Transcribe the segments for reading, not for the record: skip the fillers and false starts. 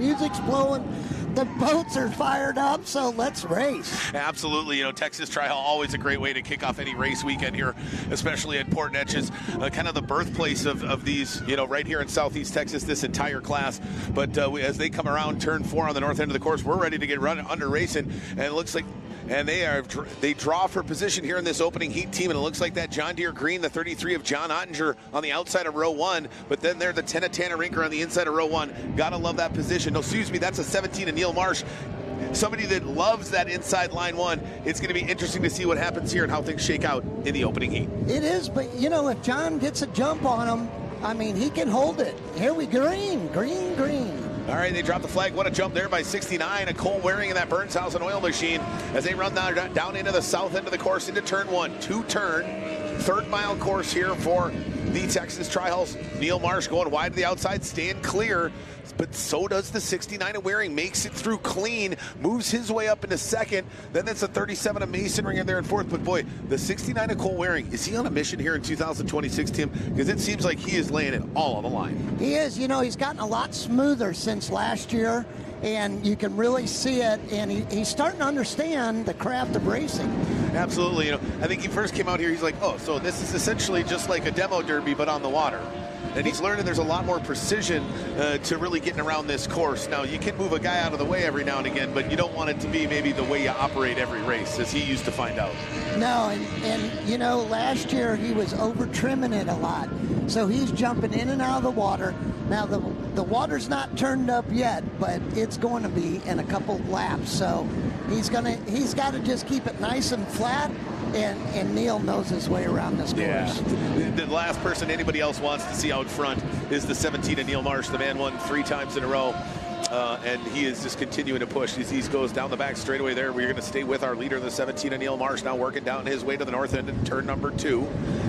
music's blowing. The boats are fired up, so let's race. Absolutely. You know, Texas Tri-Hall, always a great way to kick off any race weekend here, especially at Port Neches, kind of the birthplace of these, you know, right here in Southeast Texas, this entire class. But as they come around turn 4 on the north end of the course, we're ready to get run under racing, and it looks like they draw for position here in this opening heat team, and it looks like that John Deere green, the 33 of John Ottinger on the outside of row 1, but then they're the 10 of Tanner Rinker on the inside of row 1. Gotta love that position. No, excuse me, that's a 17 of Neil Marsh. Somebody that loves that inside line 1. It's going to be interesting to see what happens here and how things shake out in the opening heat. It is, but you know, if John gets a jump on him, I mean, he can hold it. Here we green. All right, they drop the flag. What a jump there by 69. A Cole Waring in that Burnshausen oil machine as they run down into the south end of the course into turn 1. 2-turn, third-mile course here for the Texas Tri-Halls. Neil Marsh going wide to the outside, staying clear. But so does the 69 of Waring. Makes it through clean, moves his way up into second. Then that's a 37 of Mason Ringer there in fourth. But boy, the 69 of Cole Waring, is he on a mission here in 2026, Tim? Because it seems like he is laying it all on the line. He is. You know, he's gotten a lot smoother since last year, and you can really see it. And he's starting to understand the craft of racing. Absolutely. You know, I think he first came out here, he's like, oh, so this is essentially just like a demo derby, but on the water. And he's learning there's a lot more precision to really getting around this course. Now, you can move a guy out of the way every now and again, but you don't want it to be maybe the way you operate every race, as he used to find out. No, and you know, last year he was over-trimming it a lot. So he's jumping in and out of the water. Now, the water's not turned up yet, but it's going to be in a couple laps. So he's got to just keep it nice and flat. And Neil knows his way around this course. Yeah. The last person anybody else wants to see out front is the 17 of Neil Marsh. The man won 3 times in a row. And he is just continuing to push. He goes down the back straightaway there. We're going to stay with our leader, the 17 of Neil Marsh, now working down his way to the north end in turn number 2.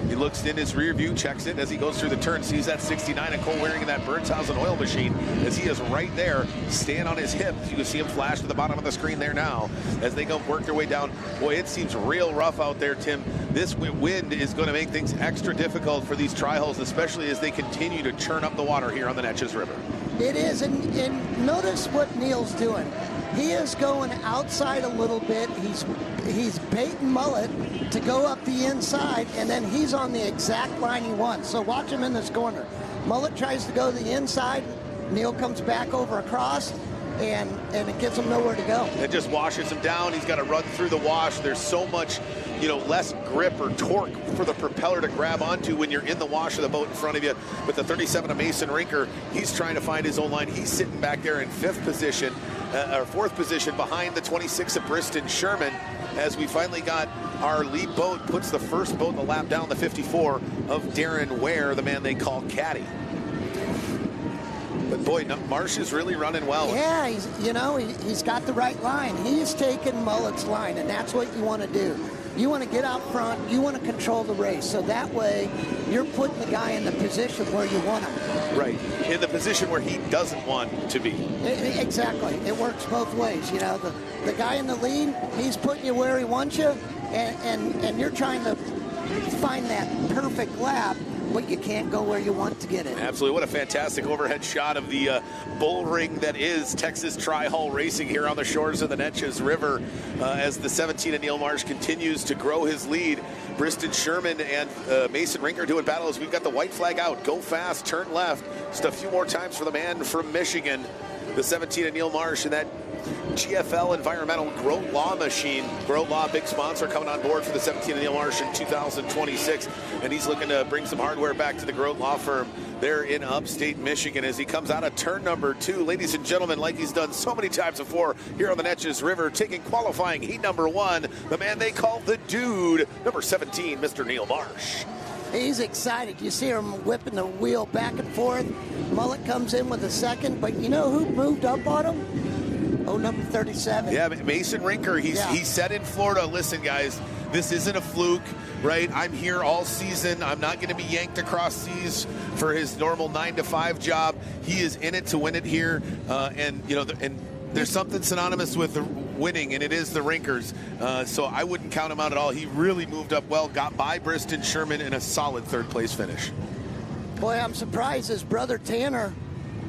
He looks in his rear view, checks it as he goes through the turn, sees that 69 of Cole Waring in that Burnshausen oil machine as he is right there, staying on his hip. You can see him flash to the bottom of the screen there now as they go work their way down. Boy, it seems real rough out there, Tim. This wind is going to make things extra difficult for these Tri-Halls, especially as they continue to churn up the water here on the Neches River. It is, and notice what Neil's doing. He is going outside a little bit. He's baiting Mullet to go up the inside, and then he's on the exact line he wants. So watch him in this corner. Mullet tries to go to the inside. Neil comes back over across, and it gives him nowhere to go. It just washes him down. He's got to run through the wash. There's so much, you know, less grip or torque for the propeller to grab onto when you're in the wash of the boat in front of you. But the 37 of Mason Rinker, he's trying to find his own line. He's sitting back there in 5th position, or 4th position behind the 26 of Briston Sherman, as we finally got our lead boat, puts the first boat in the lap down, the 54 of Darren Ware, the man they call Caddy. But boy, Marsh is really running well. Yeah, he's got the right line. He's taking Mullet's line, and that's what you want to do. You want to get out front. You want to control the race. So that way, you're putting the guy in the position where you want him. Right, in the position where he doesn't want to be. Exactly. It works both ways. You know, the guy in the lead, he's putting you where he wants you, and you're trying to find that perfect lap, but you can't go where you want to get it. Absolutely. What a fantastic overhead shot of the bull ring that is Texas Tri-Hall racing here on the shores of the Neches River as the 17 of Neil Marsh continues to grow his lead. Briston Sherman and Mason Rinker doing battle as we've got the white flag out. Go fast, turn left. Just a few more times for the man from Michigan. The 17 of Neil Marsh and that GFL Environmental Groat Law machine. Groat Law, big sponsor, coming on board for the 17 of Neil Marsh in 2026. And he's looking to bring some hardware back to the Groat Law firm there in upstate Michigan as he comes out of turn number 2. Ladies and gentlemen, like he's done so many times before here on the Neches River, taking qualifying heat number 1, the man they call the Dude, number 17, Mr. Neil Marsh. He's excited. You see him whipping the wheel back and forth. Mullet comes in with a second, but you know who moved up on him? Oh, number 37. Yeah, Mason Rinker, he said in Florida, listen, guys, this isn't a fluke, right? I'm here all season. I'm not going to be yanked across seas for his normal 9-to-5 job. He is in it to win it here. And there's something synonymous with the winning, and it is the Rinkers. So I wouldn't count him out at all. He really moved up well, got by Briston Sherman in a solid 3rd place finish. Boy, I'm surprised his brother Tanner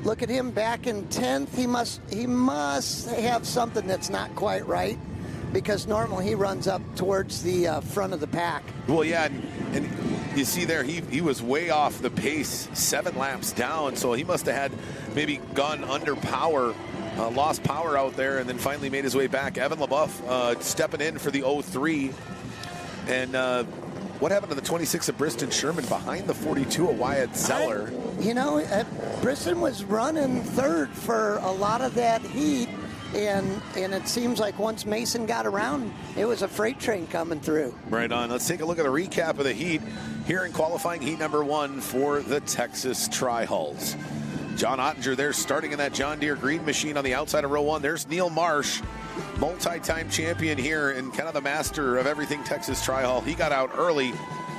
look at him back in 10th. He must have something that's not quite right, because normally he runs up towards the front of the pack. Well, yeah, and you see there, he was way off the pace, 7 laps down, so he must have had maybe gone under power, lost power out there, and then finally made his way back. Evan LaBeouf stepping in for the 03. And what happened to the 26 of Briston Sherman behind the 42 of Wyatt Zeller? Briston was running third for a lot of that heat, and it seems like once Mason got around, it was a freight train coming through. Right on. Let's take a look at the recap of the heat here in qualifying heat number 1 for the Texas Tri-Hulls. John Ottinger there starting in that John Deere green machine on the outside of row 1. There's Neil Marsh, multi-time champion here and kind of the master of everything Texas Tri-Hull. He got out early.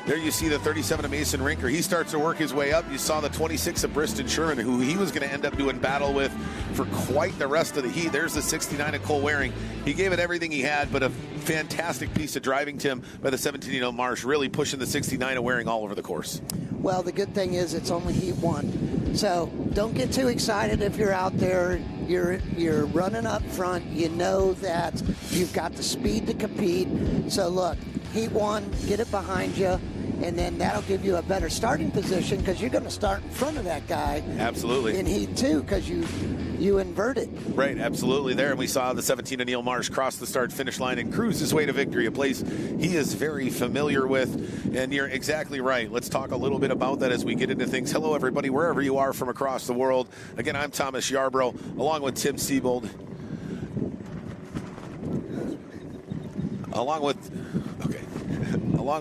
There you see the 37 of Mason Rinker. He starts to work his way up. You saw the 26 of Briston Sherman, who he was going to end up doing battle with for quite the rest of the heat. There's the 69 of Cole Waring. He gave it everything he had, but a fantastic piece of driving, Tim, by the 17 Marsh, really pushing the 69 of Waring all over the course. Well, the good thing is it's only heat 1. So don't get too excited if you're out there. You're running up front. You know that you've got the speed to compete. So look, heat 1, get it behind you, and then that'll give you a better starting position, because you're going to start in front of that guy. Absolutely. In heat 2, because you invert it. Right, absolutely there. And we saw the 17 of Neil Marsh cross the start-finish line and cruise his way to victory, a place he is very familiar with. And you're exactly right. Let's talk a little bit about that as we get into things. Hello, everybody, wherever you are from across the world. Again, I'm Thomas Yarbrough, along with Tim Siebold. Along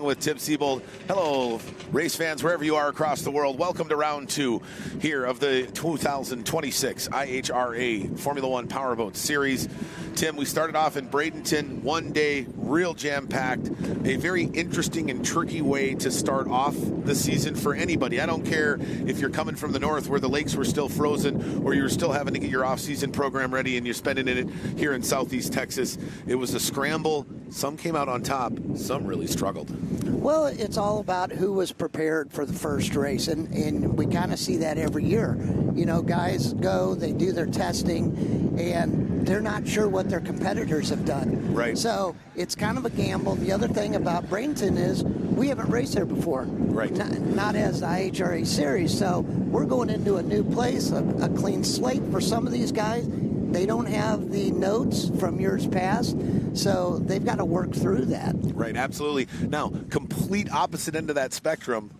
with Tim Siebold. Hello, race fans, wherever you are across the world. Welcome to round 2 here of the 2026 IHRA Formula 1 Powerboat Series. Tim, we started off in Bradenton, one day, real jam-packed, a very interesting and tricky way to start off the season for anybody. I don't care if you're coming from the north where the lakes were still frozen, or you're still having to get your off-season program ready and you're spending it here in southeast Texas. It was a scramble. Some came out on top. Some really struggled. Well, it's all about who was prepared for the first race, and we kind of see that every year. You know, guys go, they do their testing, and they're not sure what their competitors have done. Right. So it's kind of a gamble. The other thing about Bradenton is we haven't raced there before. Right. Not as the IHRA Series. So we're going into a new place, a clean slate for some of these guys. They don't have the notes from years past, so they've got to work through that. Right, absolutely. Now, complete opposite end of that spectrum,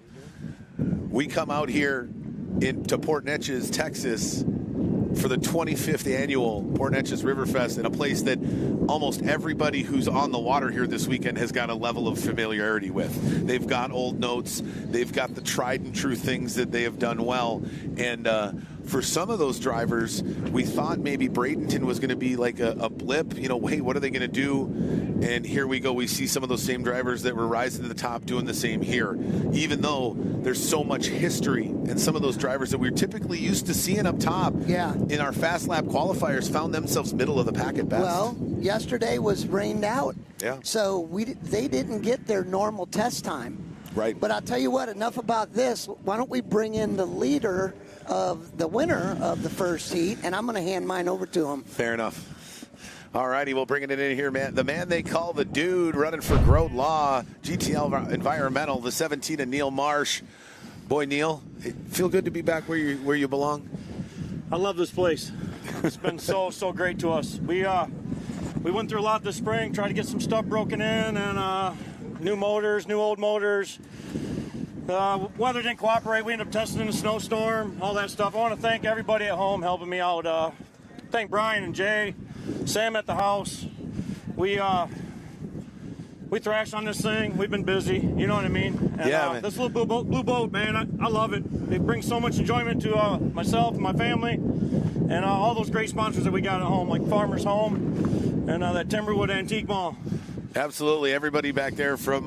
we come out here to Port Neches, Texas, for the 25th annual Port Neches River Fest, in a place that almost everybody who's on the water here this weekend has got a level of familiarity with. They've got old notes. They've got the tried and true things that they have done well. And for some of those drivers, we thought maybe Bradenton was going to be like a blip. You know, hey, what are they going to do? And here we go. We see some of those same drivers that were rising to the top doing the same here, even though there's so much history. And some of those drivers that we're typically used to seeing up top in our fast lap qualifiers found themselves middle of the pack at best. Well, yesterday was rained out. Yeah. So they didn't get their normal test time. Right. But I'll tell you what, enough about this. Why don't we bring in the leader of the winner of the first heat, and I'm going to hand mine over to him. Fair enough. All righty, we'll bring it in here, man. The man they call the dude, running for Grote Law, GTL Environmental, the 17 of Neil Marsh. Boy, Neil, it feel good to be back where you belong. I love this place. It's been so great to us. We went through a lot this spring, tried to get some stuff broken in, and new motors, new old motors. Weather didn't cooperate. We ended up testing in a snowstorm, all that stuff. I want to thank everybody at home helping me out. Thank Brian and Jay, Sam at the house. We thrashed on this thing. We've been busy. You know what I mean? And, man. This little blue boat, man, I love it. It brings so much enjoyment to myself and my family, and all those great sponsors that we got at home, like Farmers Home and that Timberwood Antique Mall. Absolutely, everybody back there from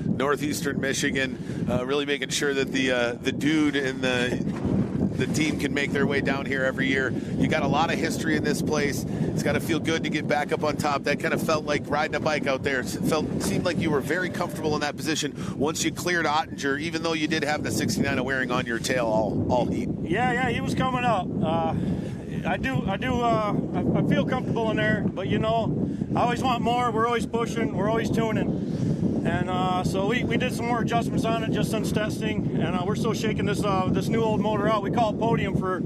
northeastern Michigan, really making sure that the dude and the the team can make their way down here every year. You got a lot of history in this place. It's got to feel good to get back up on top. That kind of felt like riding a bike out there. It seemed like you were very comfortable in that position once you cleared Ottinger, even though you did have the 69 wearing on your tail all heat. Yeah, he was coming up. I feel comfortable in there, but I always want more. We're always pushing. We're always tuning. And so we did some more adjustments on it just since testing, and we're still shaking this new old motor out. We call it Podium for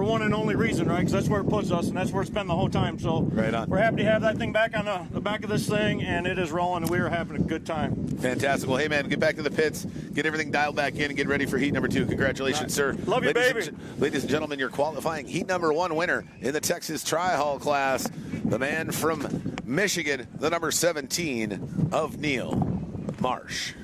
one and only reason, right? Because that's where it puts us, and that's where it's been the whole time. So right on. We're happy to have that thing back on the back of this thing, and it is rolling, and we are having a good time. Fantastic. Well, hey, man, get back to the pits, get everything dialed back in, and get ready for heat number 2. Congratulations, sir. Love you, baby. Ladies and gentlemen, your qualifying heat number 1 winner in the Texas Tri-Haul class, the man from Michigan, the number 17 of Neil Marsh.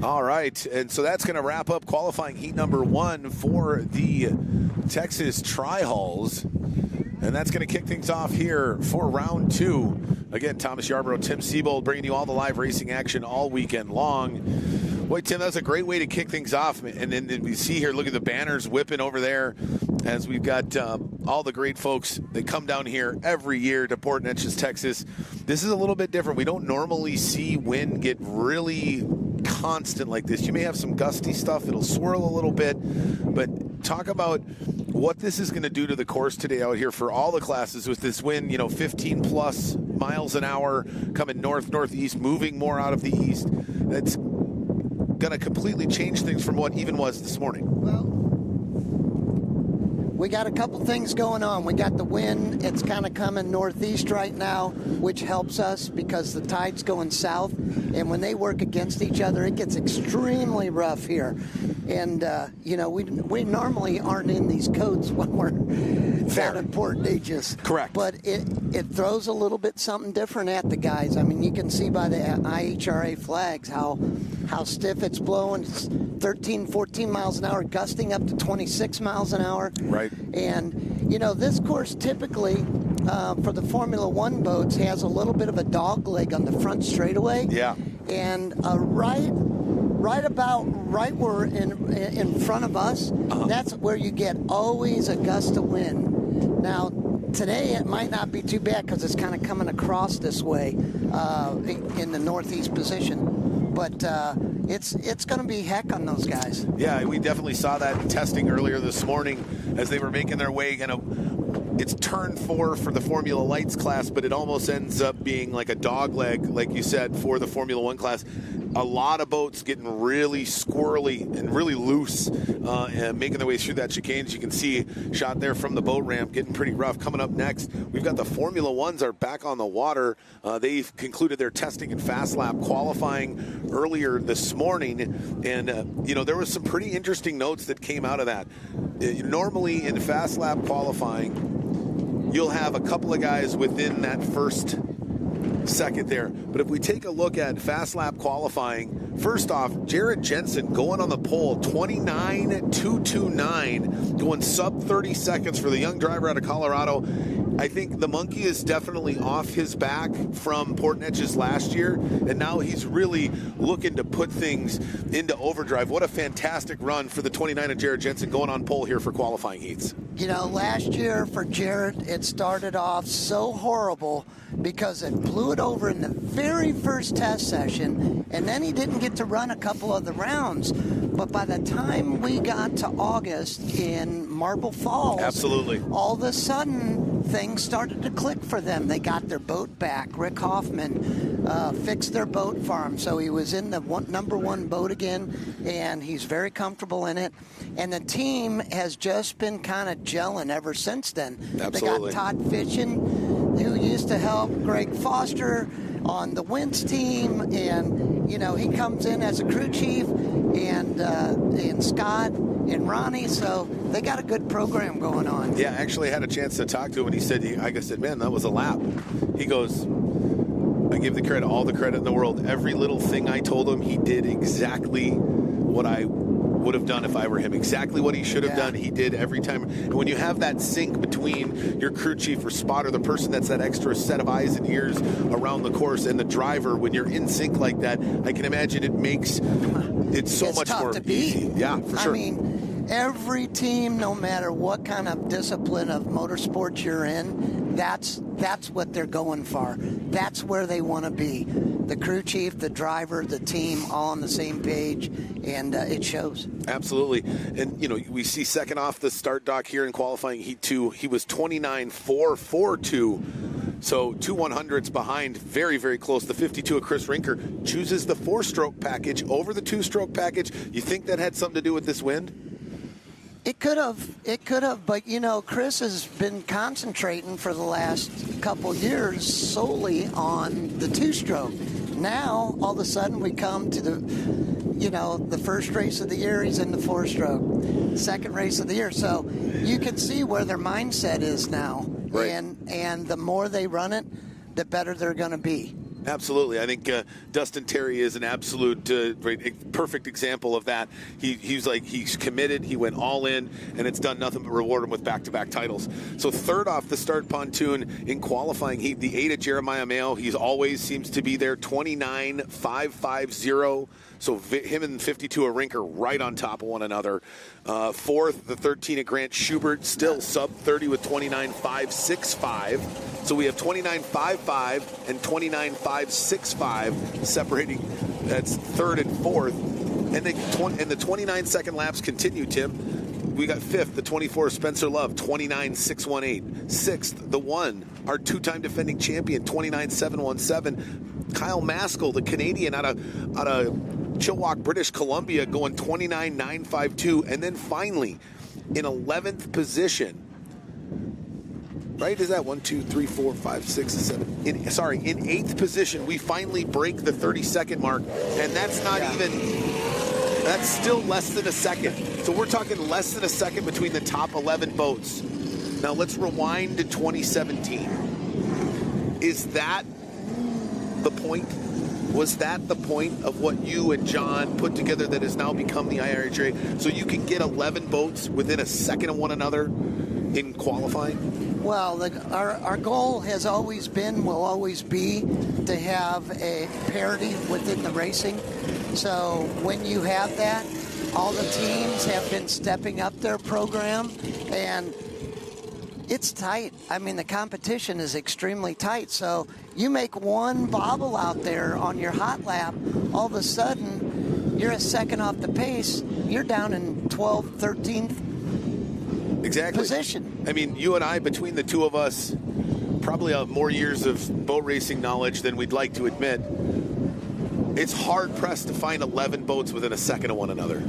All right, and so that's going to wrap up qualifying heat number 1 for the Texas Tri-Hauls. And that's going to kick things off here for round 2. Again, Thomas Yarborough, Tim Siebold bringing you all the live racing action all weekend long. Boy, Tim, that's a great way to kick things off. And then we see here, look at the banners whipping over there as we've got all the great folks that come down here every year to Port Neches, Texas. This is a little bit different. We don't normally see wind get really constant like this. You may have some gusty stuff. It'll swirl a little bit. But talk about what this is going to do to the course today out here for all the classes with this wind, 15 plus miles an hour coming northeast, moving more out of the east. That's going to completely change things from what even was this morning. Well, we got a couple things going on. We got the wind. It's kind of coming northeast right now, which helps us because the tide's going south. And when they work against each other, it gets extremely rough here. And, we normally aren't in these coats when we're down in Port Neches. Correct. But it throws a little bit something different at the guys. I mean, you can see by the IHRA flags how stiff it's blowing. It's 13, 14 miles an hour, gusting up to 26 miles an hour. Right. And, this course typically for the Formula One boats has a little bit of a dog leg on the front straightaway. Yeah. And right where in front of us, that's where you get always a gust of wind. Now, today it might not be too bad because it's kind of coming across this way in the northeast position. But it's going to be heck on those guys. Yeah, we definitely saw that in testing earlier this morning as they were making their way. It's turn 4 for the Formula Lights class, but it almost ends up being like a dog leg, like you said, for the Formula One class. A lot of boats getting really squirrely and really loose and making their way through that chicane. As you can see, shot there from the boat ramp, getting pretty rough. Coming up next, we've got the Formula Ones are back on the water. They've concluded their testing and fast lap qualifying earlier this morning. And, there was some pretty interesting notes that came out of that. Normally in fast lap qualifying, you'll have a couple of guys within that first second there. But if we take a look at fast lap qualifying, first off, Jared Jensen going on the pole, 29.229, going sub 30 seconds for the young driver out of Colorado. I think the monkey is definitely off his back from Port Neches last year, and now he's really looking to put things into overdrive. What a fantastic run for the 29 of Jared Jensen going on pole here for qualifying heats. Last year for Jared, it started off so horrible because it blew it over in the very first test session, and then he didn't get to run a couple of the rounds. But by the time we got to August in Marble Falls, absolutely, all of a sudden things started to click for them. They got their boat back. Rick Hoffman fixed their boat for him, so he was in the number one boat again, and he's very comfortable in it. And the team has just been kind of gelling ever since then. Absolutely. They got Todd Fitchin, who used to help Greg Foster on the Wentz team, and he comes in as a crew chief, and Scott and Ronnie, so they got a good program going on. Yeah, actually had a chance to talk to him, and he said, I said, man, that was a lap. He goes, I give the credit, all the credit in the world. Every little thing I told him, he did exactly what I would have done if I were him. Exactly what he should have done, he did every time. And when you have that sync between your crew chief or spotter, the person that's that extra set of eyes and ears around the course, and the driver, when you're in sync like that, I can imagine it makes it so much more easy. Yeah, for sure. I mean, every team, no matter what kind of discipline of motorsports you're in, that's what they're going for. That's where they want to be. The crew chief, the driver, the team, all on the same page, and it shows. Absolutely. And, you know, we see second off the start dock here in qualifying Heat 2. He was 29.442. So 2 100ths behind, very, very close. The 52 of Chris Rinker chooses the 4-stroke package over the 2-stroke package. You think that had something to do with this wind? It could have, but you know, Chris has been concentrating for the last couple years solely on the 2-stroke. Now, all of a sudden, we come to the first race of the year, he's in the 4-stroke. Second race of the year, so you can see where their mindset is now. Right. And the more they run it, the better they're going to be. Absolutely. I think Dustin Terry is an absolute perfect example of that. He's committed. He went all in, and it's done nothing but reward him with back-to-back titles. So third off the start pontoon in qualifying heat, the 8 of Jeremiah Mayo. He always seems to be there, 29.550. So him and 52 of Rinker right on top of one another. Fourth, the 13 of Grant Schubert, still sub-30 with 29.565. So we have 29.55 and 29.565 separating. That's third and fourth. And the 29-second laps continue, Tim. We got fifth, the 24 Spencer Love, 29.618. Sixth, the 1, our two-time defending champion, 29.717. Kyle Maskell, the Canadian out of Chilliwack, British Columbia, going 29.952. And then finally, in 11th position, right? Is that 1, 2, 3, 4, 5, 6, 7? In 8th position, we finally break the 30-second mark, and that's not even. That's still less than a second. So we're talking less than a second between the top 11 boats. Now let's rewind to 2017. Is that the point? Was that the point of what you and John put together that has now become the IHRA? So you can get 11 boats within a second of one another in qualifying? Well, our goal has always been, will always be, to have a parity within the racing. So when you have that, all the teams have been stepping up their program, and it's tight. I mean, the competition is extremely tight. So you make one bobble out there on your hot lap, all of a sudden you're a second off the pace. You're down in 12th, 13th position. I mean, you and I, between the two of us, probably have more years of boat racing knowledge than we'd like to admit. It's hard pressed to find 11 boats within a second of one another.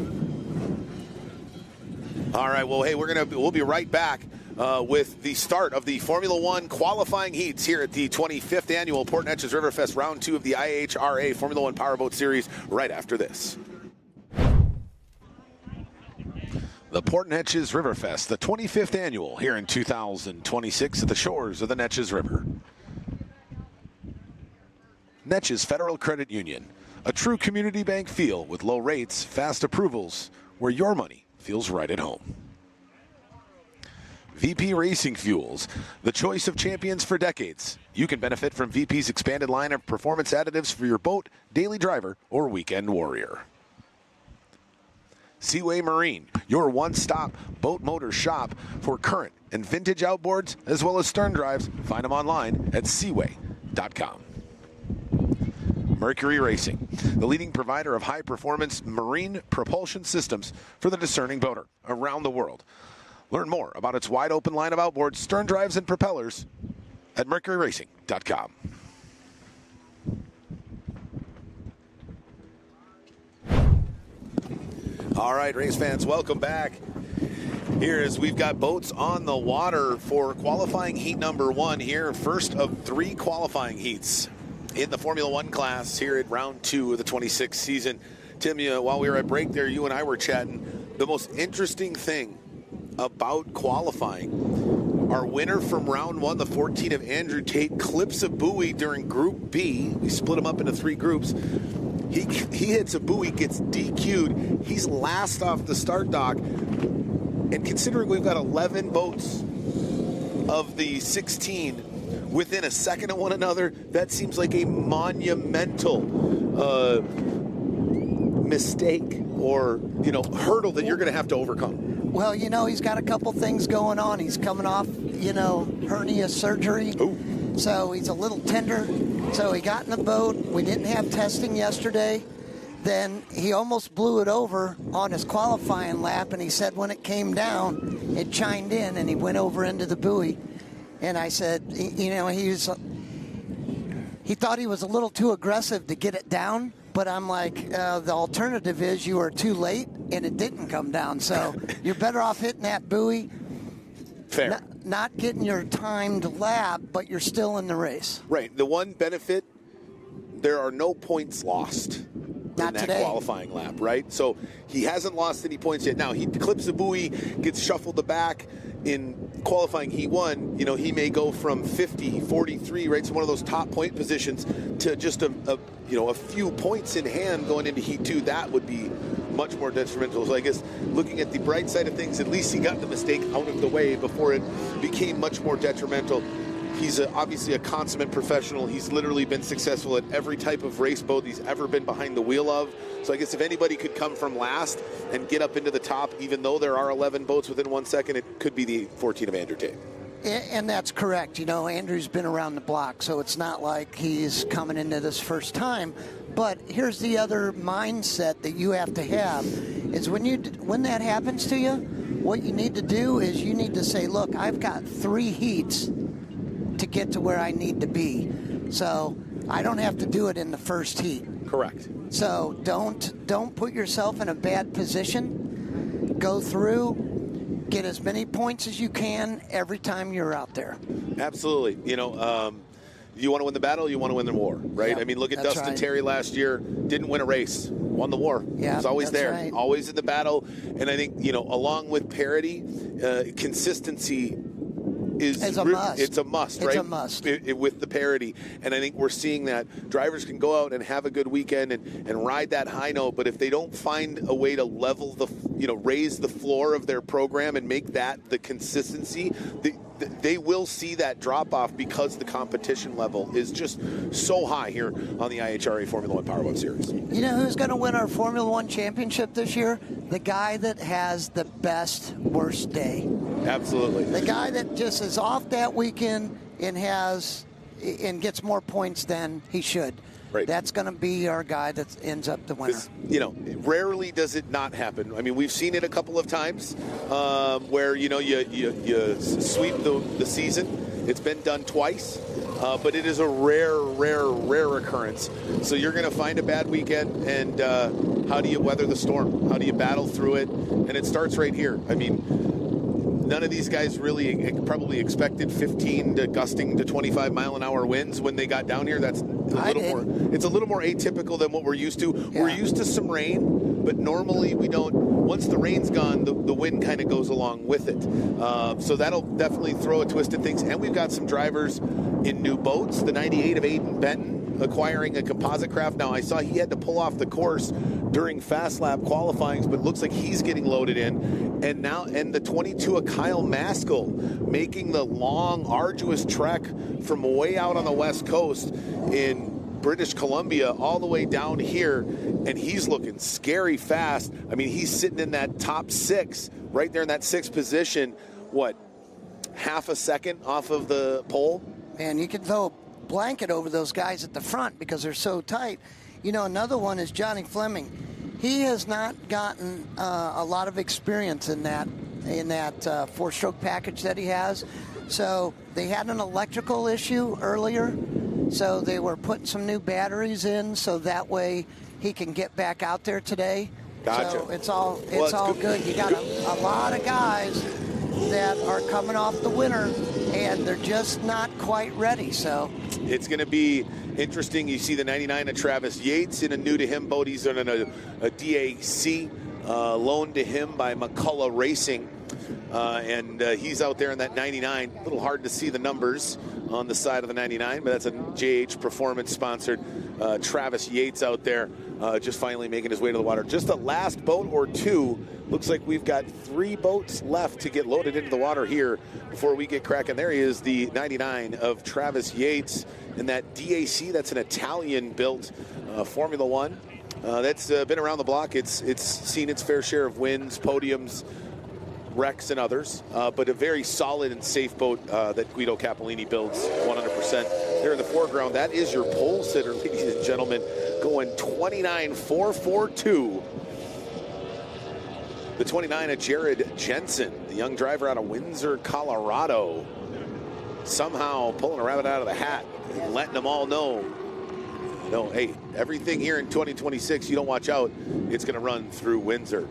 All right, well, hey, we'll be right back with the start of the Formula One qualifying heats here at the 25th annual Port Neches River Fest, round 2 of the IHRA Formula One Powerboat Series, right after this. The Port Neches River Fest, the 25th annual, here in 2026 at the shores of the Neches River. Neches Federal Credit Union, a true community bank feel with low rates, fast approvals, where your money feels right at home. VP Racing Fuels, the choice of champions for decades. You can benefit from VP's expanded line of performance additives for your boat, daily driver, or weekend warrior. Seaway Marine, your one-stop boat motor shop for current and vintage outboards, as well as stern drives. Find them online at seaway.com. Mercury Racing, the leading provider of high-performance marine propulsion systems for the discerning boater around the world. Learn more about its wide-open line of outboards, stern drives, and propellers at mercuryracing.com. All right, race fans, welcome back. Here as we've got boats on the water for qualifying heat number 1 here. First of 3 qualifying heats in the Formula One class here at round 2 of the 26th season. Tim, while we were at break there, you and I were chatting. The most interesting thing about qualifying Our winner from round 1, the 14 of Andrew Tate, clips a buoy during Group B. We split them up into 3 groups. He hits a buoy, gets DQ'd. He's last off the start dock. And considering we've got 11 boats of the 16 within a second of one another, that seems like a monumental mistake or, hurdle that you're going to have to overcome. Well, he's got a couple things going on. He's coming off, hernia surgery. Ooh. So he's a little tender. So he got in the boat. We didn't have testing yesterday. Then he almost blew it over on his qualifying lap, and he said when it came down, it chimed in, and he went over into the buoy. And I said, he thought he was a little too aggressive to get it down. But I'm like, the alternative is you were too late and it didn't come down. So you're better off hitting that buoy. Fair. Not getting your timed lap, but you're still in the race. Right. The one benefit, there are no points lost in that qualifying lap, right? So he hasn't lost any points yet. Now, he clips the buoy, gets shuffled the back. In qualifying he won, he may go from 50, 43, right? So one of those top point positions to just a few points in hand going into Heat 2. That would be much more detrimental. So I guess looking at the bright side of things, at least he got the mistake out of the way before it became much more detrimental. He's obviously a consummate professional. He's literally been successful at every type of race boat he's ever been behind the wheel of. So I guess if anybody could come from last and get up into the top, even though there are 11 boats within 1 second, it could be the 14 of Andrew Tate. And that's correct. Andrew's been around the block, so it's not like he's coming into this first time. But here's the other mindset that you have to have is when that happens to you, what you need to do is you need to say, look, I've got 3 heats to get to where I need to be. So I don't have to do it in the first heat. Correct. So don't put yourself in a bad position. Go through, get as many points as you can every time you're out there. Absolutely. You want to win the battle, you want to win the war, right? Yep, I mean, look at Dustin Terry last year. Didn't win a race, won the war. Yeah, was always there, right. Always in the battle. And I think, along with parity, consistency is a must. It's a must, right? It's a must. With the parity. And I think we're seeing that. Drivers can go out and have a good weekend and ride that high note, but if they don't find a way to level raise the floor of their program and make that the consistency, they will see that drop off because the competition level is just so high here on the IHRA Formula 1 Powerboat Series. You know who's going to win our Formula 1 championship this year? The guy that has the best worst day. Absolutely. The guy that just is off that weekend and gets more points than he should. Right. That's going to be our guy that ends up the winner. Rarely does it not happen. I mean, we've seen it a couple of times where, you sweep the season. It's been done twice, but it is a rare occurrence. So you're going to find a bad weekend, and how do you weather the storm? How do you battle through it? And it starts right here. I mean, none of these guys really probably expected 15 to gusting to 25 mile an hour winds when they got down here. That's it's a little more atypical than what we're used to. Yeah. We're used to some rain, but normally we don't. Once the rain's gone, the wind kind of goes along with it. So that'll definitely throw a twist at things. And we've got some drivers in new boats. The 98 of Aiden Benton acquiring a composite craft. Now, I saw he had to pull off the course during fast lap qualifying, but looks like he's getting loaded in. And the 22 of Kyle Maskell making the long, arduous trek from way out on the west coast in British Columbia all the way down here, and he's looking scary fast. I mean, he's sitting in that top 6, right there in that 6th position, half a second off of the pole? Man, you can throw a blanket over those guys at the front because they're so tight. Another one is Johnny Fleming. He has not gotten a lot of experience in that 4-stroke package that he has. So they had an electrical issue earlier. So they were putting some new batteries in so that way he can get back out there today. Gotcha. So it's all good. You got a lot of guys that are coming off the winter and they're just not quite ready. So it's going to be interesting. You see the 99 of Travis Yates in a new to him boat. He's on a DAC loaned to him by McCullough Racing. and he's out there in that 99. A little hard to see the numbers on the side of the 99, but that's a JH Performance sponsored. Travis Yates out there just finally making his way to the water. Just the last boat or two. Looks like we've got 3 boats left to get loaded into the water here before we get cracking. There he is, the 99 of Travis Yates in that DAC. That's an Italian-built Formula One. That's been around the block. It's seen its fair share of wins, podiums, wrecks, and others, but a very solid and safe boat that Guido Cappellini builds 100%. There in the foreground, that is your pole sitter, ladies and gentlemen, going 29.442. The 29 of Jared Jensen, the young driver out of Windsor, Colorado, somehow pulling a rabbit out of the hat and letting them all know, hey, everything here in 2026, you don't watch out, it's going to run through Windsor.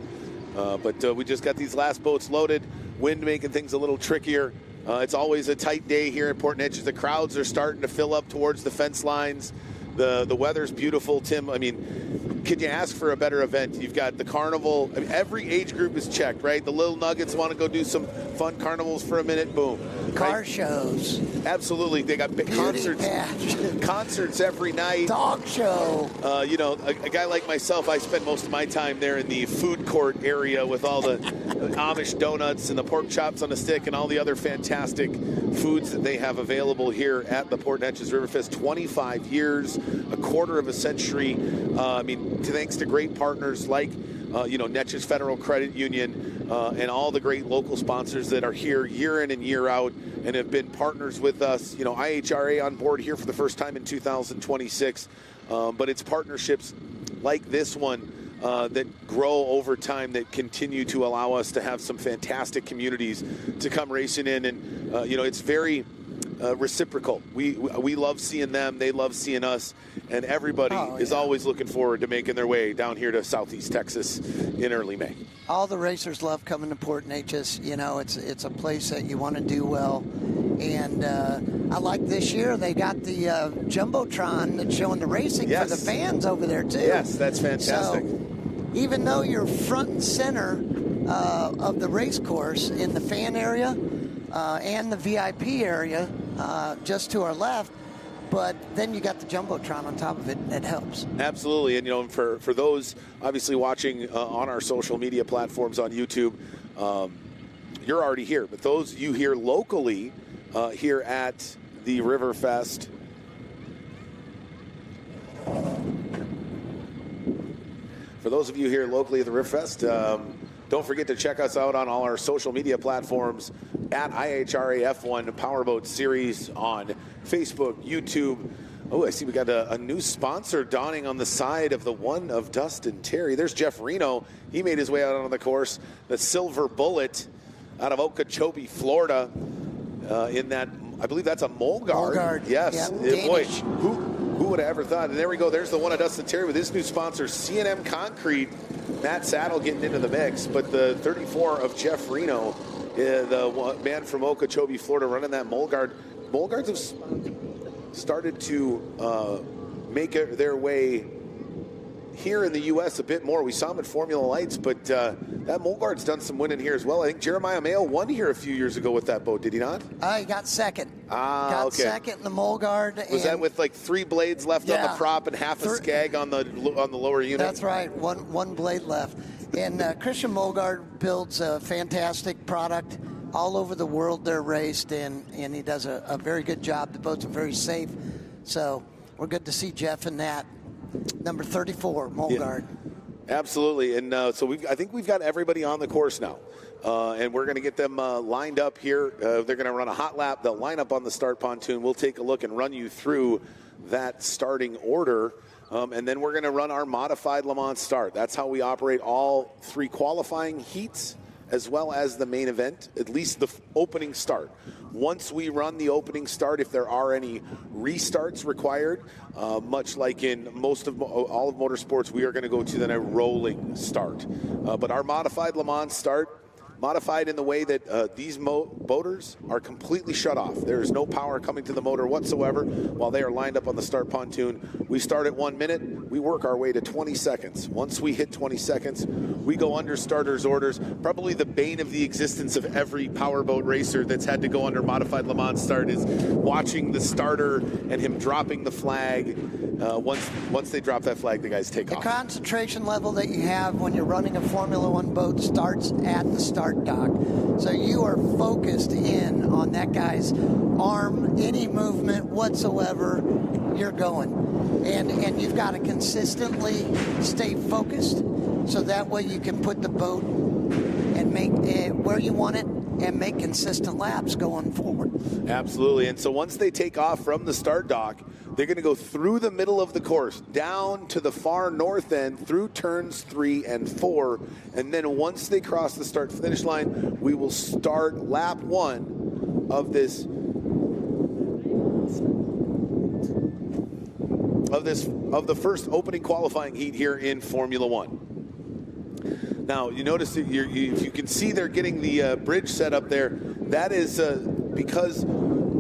But we just got these last boats loaded. Wind making things a little trickier. It's always a tight day here in Port Neches. The crowds are starting to fill up towards the fence lines. The weather's beautiful, Tim. I mean, could you ask for a better event? You've got the carnival. I mean, every age group is checked, right? The little nuggets want to go do some fun carnivals for a minute. Boom. Car right? shows. Absolutely. They got concerts. Concerts every night. Dog show. A guy like myself, I spend most of my time there in the food court area with all the Amish donuts and the pork chops on a stick and all the other fantastic foods that they have available here at the Port Neches River Fest. 25 years, a quarter of a century. Thanks to great partners like Neches Federal Credit Union and all the great local sponsors that are here year in and year out and have been partners with us. IHRA on board here for the first time in 2026, but it's partnerships like this one that grow over time that continue to allow us to have some fantastic communities to come racing in, and it's very reciprocal. We love seeing them, they love seeing us, and everybody is always looking forward to making their way down here to Southeast Texas in early May. All the racers love coming to Port Neches. It's a place that you want to do well, and I like this year they got the Jumbotron that's showing the racing for the fans over there too. Yes, that's fantastic. So, even though you're front and center of the race course in the fan area and the VIP area just to our left, but then you got the Jumbotron on top of it. It helps. Absolutely. And, for those obviously watching on our social media platforms on YouTube, you're already here. But those you hear locally here at the Riverfest, for those of you here locally at the Riverfest, don't forget to check us out on all our social media platforms at IHRA F1 Powerboat Series on Facebook, YouTube. Oh, I see we got a new sponsor dawning on the side of the one of Dustin Terry. There's Jeff Reno. He made his way out on the course. The Silver Bullet out of Okeechobee, Florida. In that, I believe that's a Molgard. Yes. Yep, boy, who would have ever thought? And there we go. There's the one of Dustin Terry with his new sponsor, C&M Concrete. Matt Saddle getting into the mix, but the 34 of Jeff Reno, the man from Okeechobee, Florida, running that Molgard. Molgards have started to make their way here in the U.S. a bit more. We saw him at Formula Lights, but that Molgard's done some winning here as well. I think Jeremiah Mayo won here a few years ago with that boat, did he not? He got second. Got second in the Molgard. Was that with like 3 blades left on the prop and half a skag on the lower unit? That's right, one blade left. And Christian Molgard builds a fantastic product. All over the world they're raced, and he does a very good job. The boats are very safe. So we're good to see Jeff in that. Number 34, Molgard. Yeah, absolutely. And so I think we've got everybody on the course now. And we're going to get them lined up here. They're going to run a hot lap. They'll line up on the start pontoon. We'll take a look and run you through that starting order. And then we're going to run our modified Le Mans start. That's how we operate all 3 qualifying heats as well as the main event, at least the opening start. Once we run the opening start, if there are any restarts required, much like in all of motorsports, we are going to go to then a rolling start. But our modified Le Mans start, modified in the way that these boaters are completely shut off. There is no power coming to the motor whatsoever while they are lined up on the start pontoon. We start at 1 minute. We work our way to 20 seconds. Once we hit 20 seconds, we go under starter's orders. Probably the bane of the existence of every powerboat racer that's had to go under modified Le Mans start is watching the starter and him dropping the flag. Once they drop that flag, the guys take off. The concentration level that you have when you're running a Formula One boat starts at the start dock. So you are focused in on that guy's arm, any movement whatsoever, you're going. And you've got to consistently stay focused so that way you can put the boat and make it where you want it and make consistent laps going forward. Absolutely. And so once they take off from the start dock, they're going to go through the middle of the course, down to the far north end, through turns 3 and 4. And then once they cross the start-finish line, we will start lap 1 of the first opening qualifying heat here in Formula One. Now, you notice that if you can see they're getting the bridge set up there, that is because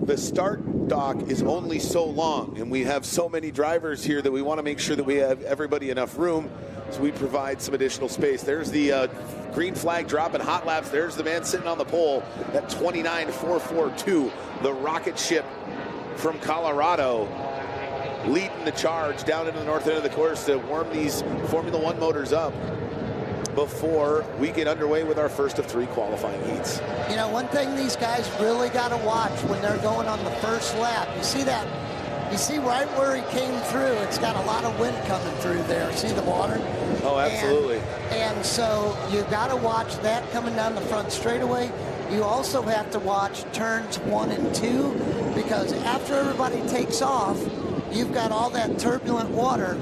the start dock is only so long, and we have so many drivers here that we want to make sure that we have everybody enough room, so we provide some additional space. There's the green flag dropping hot laps. There's the man sitting on the pole at 29.442, the rocket ship from Colorado, leading the charge down into the north end of the course to warm these Formula One motors up before we get underway with our first of 3 qualifying heats. You know, one thing these guys really got to watch when they're going on the first lap, you see right where he came through, it's got a lot of wind coming through there. See the water? Oh, absolutely. And so you got to watch that coming down the front straightaway. You also have to watch turns 1 and 2, because after everybody takes off, you've got all that turbulent water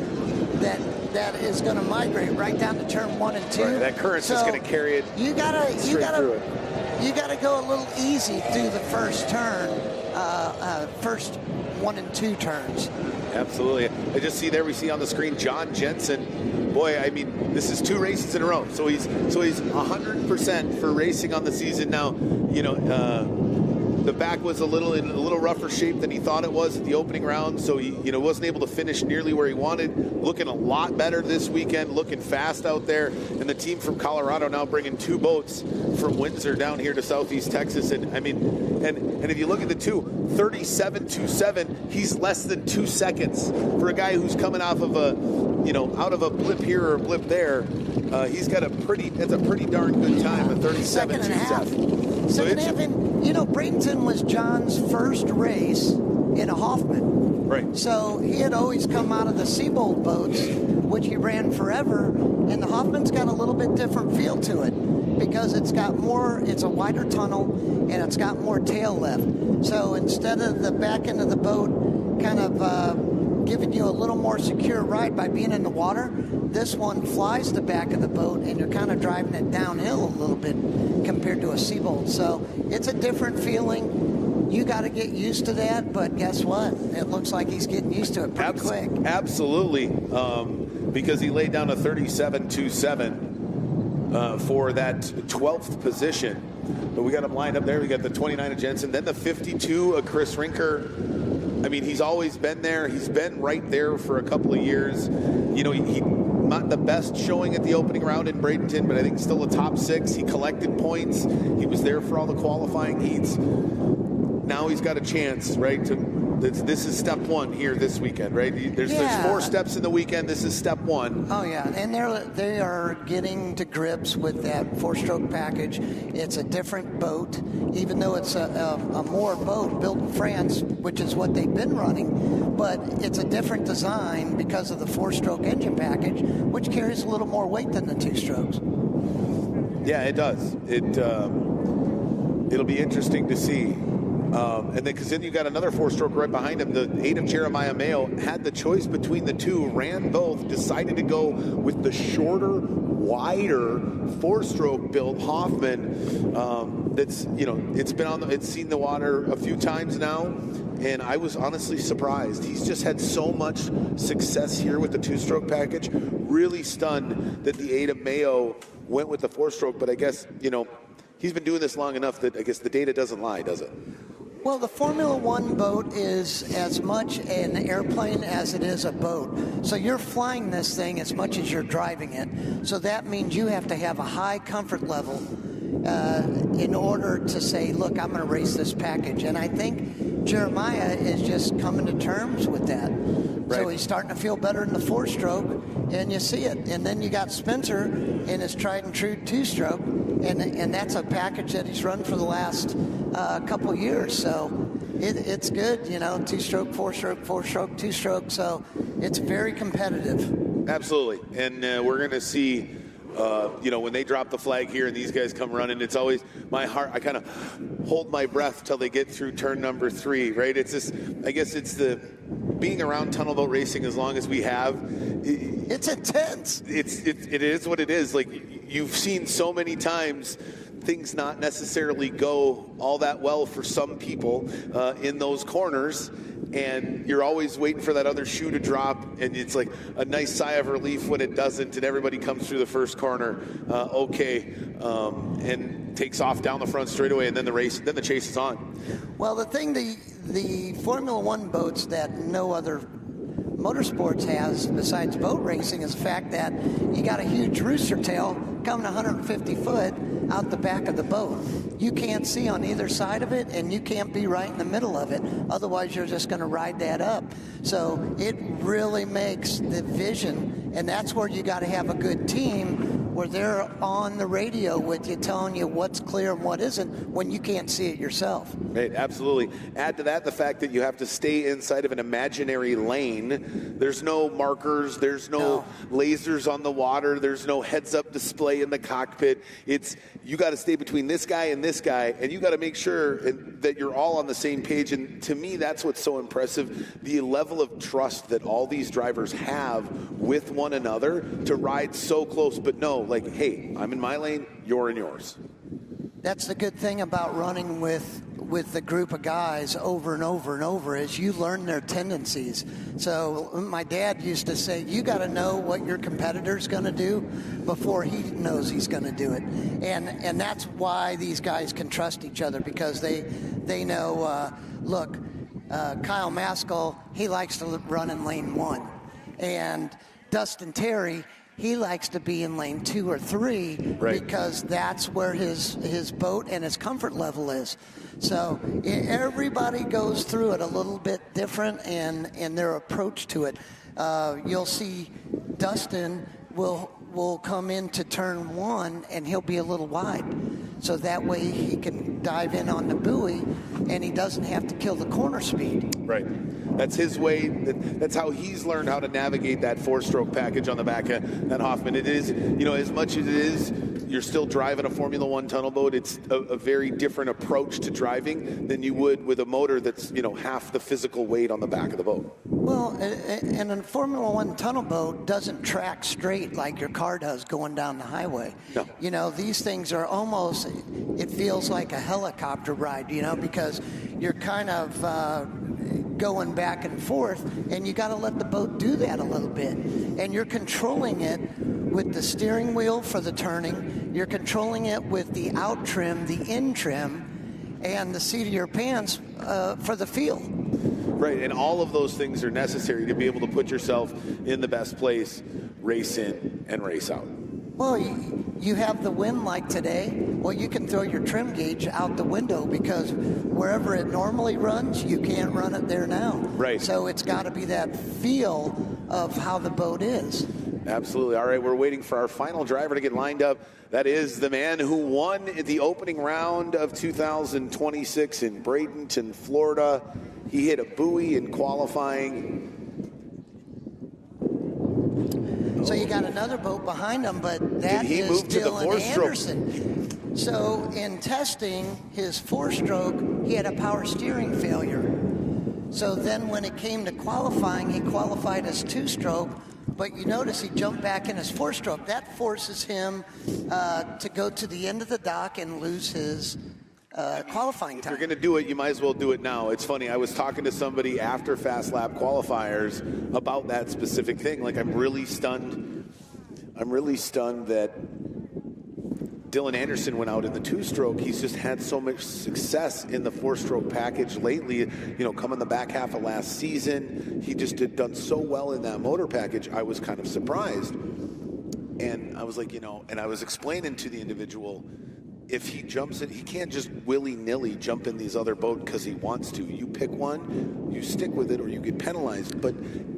that is going to migrate right down to turn 1 and 2. Right, that current's just going to carry it you gotta go a little easy through the first turn, first 1 and 2 turns. Absolutely. I just see there, we see on the screen John Jensen. Boy, I mean, this is 2 races in a row. So he's 100% for racing on the season now. You know, the back was in a little rougher shape than he thought it was at the opening round, so he wasn't able to finish nearly where he wanted. Looking a lot better this weekend, looking fast out there. And the team from Colorado now bringing 2 boats from Windsor down here to Southeast Texas. And I mean, and if you look at the 37.27, he's less than 2 seconds for a guy who's coming off of out of a blip here or a blip there. He's got that's a pretty darn good time, a 37.27. Second and a half. And, you know, Bradenton was John's first race in a Hoffman. Right. So he had always come out of the Seabold boats, which he ran forever, and the Hoffman's got a little bit different feel to it because it's a wider tunnel and it's got more tail lift. So instead of the back end of the boat kind of giving you a little more secure ride by being in the water, this one flies the back of the boat and you're kind of driving it downhill a little bit compared to a Seabold. So it's a different feeling. You got to get used to that, but guess what? It looks like he's getting used to it pretty quick. Absolutely, because he laid down a 37.27 for that 12th position. But we got him lined up there. We got the 29 of Jensen, then the 52 of Chris Rinker. I mean, he's always been there. He's been right there for a couple of years. You know, he not the best showing at the opening round in Bradenton, but I think still a top 6. He collected points. He was there for all the qualifying heats. Now he's got a chance, right? This is step 1 here this weekend, right? There's 4 steps in the weekend. This is step 1. Oh yeah, and they are getting to grips with that 4-stroke package. It's a different boat, even though it's a Moore boat built in France, which is what they've been running. But it's a different design because of the 4-stroke engine package, which carries a little more weight than the 2 strokes. Yeah, it does. It'll be interesting to see. And then, because then you got another 4-stroke right behind him. The 8 of Jeremiah Mayo had the choice between the 2, ran both, decided to go with the shorter, wider 4-stroke built Hoffman. That's, you know, it's seen the water a few times now, and I was honestly surprised. He's just had so much success here with the 2-stroke package. Really stunned that the 8 of Mayo went with the 4-stroke, but I guess, you know, he's been doing this long enough that I guess the data doesn't lie, does it? Well, the Formula One boat is as much an airplane as it is a boat. So you're flying this thing as much as you're driving it. So that means you have to have a high comfort level in order to say, look, I'm going to race this package. And I think Jeremiah is just coming to terms with that. Right. So he's starting to feel better in the 4-stroke, and you see it. And then you got Spencer in his tried and true 2-stroke, and that's a package that he's run for the last couple years. So it's good, 2-stroke, 4-stroke, 4-stroke, 2-stroke. So it's very competitive. Absolutely. And we're going to see, when they drop the flag here and these guys come running, it's always my heart. I kind of hold my breath till they get through turn number 3, right? It's just, I guess it's the being around tunnel boat racing as long as we have. It's intense. It is what it is. Like, you've seen so many times things not necessarily go all that well for some people in those corners, and you're always waiting for that other shoe to drop, and it's like a nice sigh of relief when it doesn't, and everybody comes through the first corner and takes off down the front straightaway, and then the chase is on. Well, the Formula One boats that no other motorsports has besides boat racing is the fact that you got a huge rooster tail coming 150 foot out the back of the boat. You can't see on either side of it, and you can't be right in the middle of it. Otherwise, you're just going to ride that up. So it really makes the vision, and that's where you got to have a good team where they're on the radio with you, telling you what's clear and what isn't when you can't see it yourself. Right, absolutely. Add to that the fact that you have to stay inside of an imaginary lane. There's no markers, there's no lasers on the water, there's no heads-up display in the cockpit. You got to stay between this guy, and you got to make sure that you're all on the same page. And to me, that's what's so impressive, the level of trust that all these drivers have with one another to ride so close, but like, hey, I'm in my lane, you're in yours. That's the good thing about running with the group of guys over and over and over is you learn their tendencies. So my dad used to say, you got to know what your competitor's going to do before he knows he's going to do it. And that's why these guys can trust each other, because they know, Kyle Maskell, he likes to run in lane 1. And Dustin Terry, he likes to be in lane 2 or 3, right, because that's where his boat and his comfort level is. So everybody goes through it a little bit different in their approach to it. You'll see Dustin will come into turn 1 and he'll be a little wide. So that way he can dive in on the buoy and he doesn't have to kill the corner speed. Right. That's his way. That's how he's learned how to navigate that 4-stroke package on the back of that Hoffman. It is, as much as it is, you're still driving a Formula One tunnel boat. It's a very different approach to driving than you would with a motor that's, half the physical weight on the back of the boat. Well, and a Formula One tunnel boat doesn't track straight like your car does going down the highway. No. These things are almost, it feels like a helicopter ride, because you're kind of going back and forth, and you got to let the boat do that a little bit. And you're controlling it with the steering wheel for the turning. You're controlling it with the out trim, the in trim, and the seat of your pants for the feel. Right, and all of those things are necessary to be able to put yourself in the best place, race in and race out. Well, you have the wind like today. Well, you can throw your trim gauge out the window because wherever it normally runs, you can't run it there now. Right. So it's got to be that feel of how the boat is. Absolutely. All right, we're waiting for our final driver to get lined up. That is the man who won the opening round of 2026 in Bradenton, Florida. He hit a buoy in qualifying. So you got another boat behind him, but that is Dylan Anderson. So in testing his 4-stroke, he had a power steering failure. So then when it came to qualifying, he qualified as 2-stroke, but you notice he jumped back in his 4-stroke. That forces him to go to the end of the dock and lose his qualifying time. If you're going to do it, you might as well do it now. It's funny, I was talking to somebody after Fast Lap qualifiers about that specific thing. Like, I'm really stunned that Dylan Anderson went out in the 2-stroke. He's just had so much success in the 4-stroke package lately. You know, coming the back half of last season, he just done so well in that motor package. I was kind of surprised. And I was like, you know, and I was explaining to the individual, if he jumps in, he can't just willy-nilly jump in these other boats because he wants to. You pick one, you stick with it, or you get penalized. But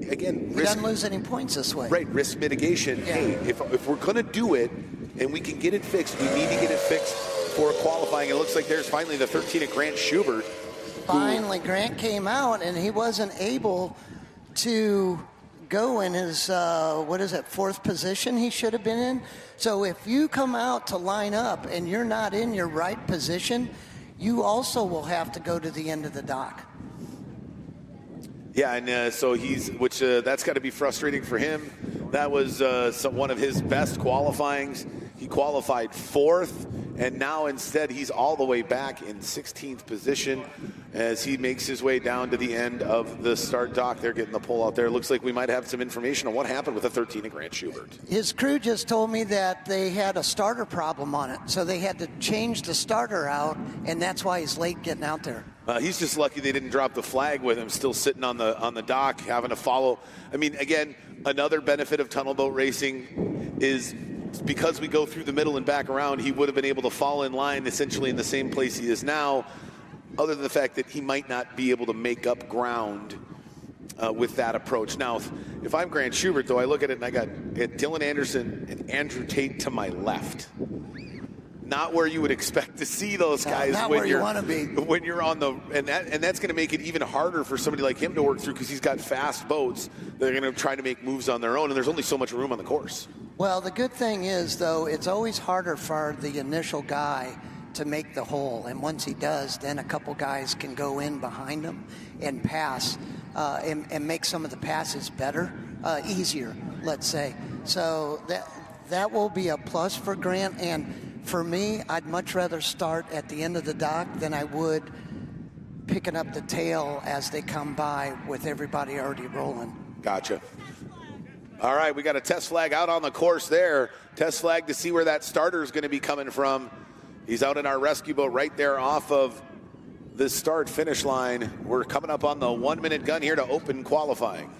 again, he doesn't lose any points this way. Right, risk mitigation. Yeah. Hey, if we're going to do it and we can get it fixed, we need to get it fixed for qualifying. It looks like there's finally the 13 at Grant Schubert. Finally, Grant came out, and he wasn't able to go in his, fourth position he should have been in. So if you come out to line up and you're not in your right position, you also will have to go to the end of the dock. Yeah, and so that's got to be frustrating for him. That was one of his best qualifyings. He qualified 4th, and now instead he's all the way back in 16th position as he makes his way down to the end of the start dock. They're getting the pole out there. It looks like we might have some information on what happened with the 13 at Grant Schubert. His crew just told me that they had a starter problem on it, so they had to change the starter out, and that's why he's late getting out there. He's just lucky they didn't drop the flag with him, still sitting on the dock, having to follow. I mean, again, another benefit of tunnel boat racing is because we go through the middle and back around, he would have been able to fall in line essentially in the same place he is now, other than the fact that he might not be able to make up ground with that approach. Now, if I'm Grant Schubert, though, I look at it and I got Dylan Anderson and Andrew Tate to my left. Not where you would expect to see those guys. Not where you want to be. When you're on the, and that's going to make it even harder for somebody like him to work through because he's got fast boats that are going to try to make moves on their own, and there's only so much room on the course. Well, the good thing is, though, it's always harder for the initial guy to make the hole, and once he does, then a couple guys can go in behind him and pass and make some of the passes better, easier, let's say. So that will be a plus for Grant. And for me, I'd much rather start at the end of the dock than I would picking up the tail as they come by with everybody already rolling. Gotcha. All right, we got a test flag out on the course there. Test flag to see where that starter is going to be coming from. He's out in our rescue boat right there off of the start-finish line. We're coming up on the 1-minute gun here to open qualifying.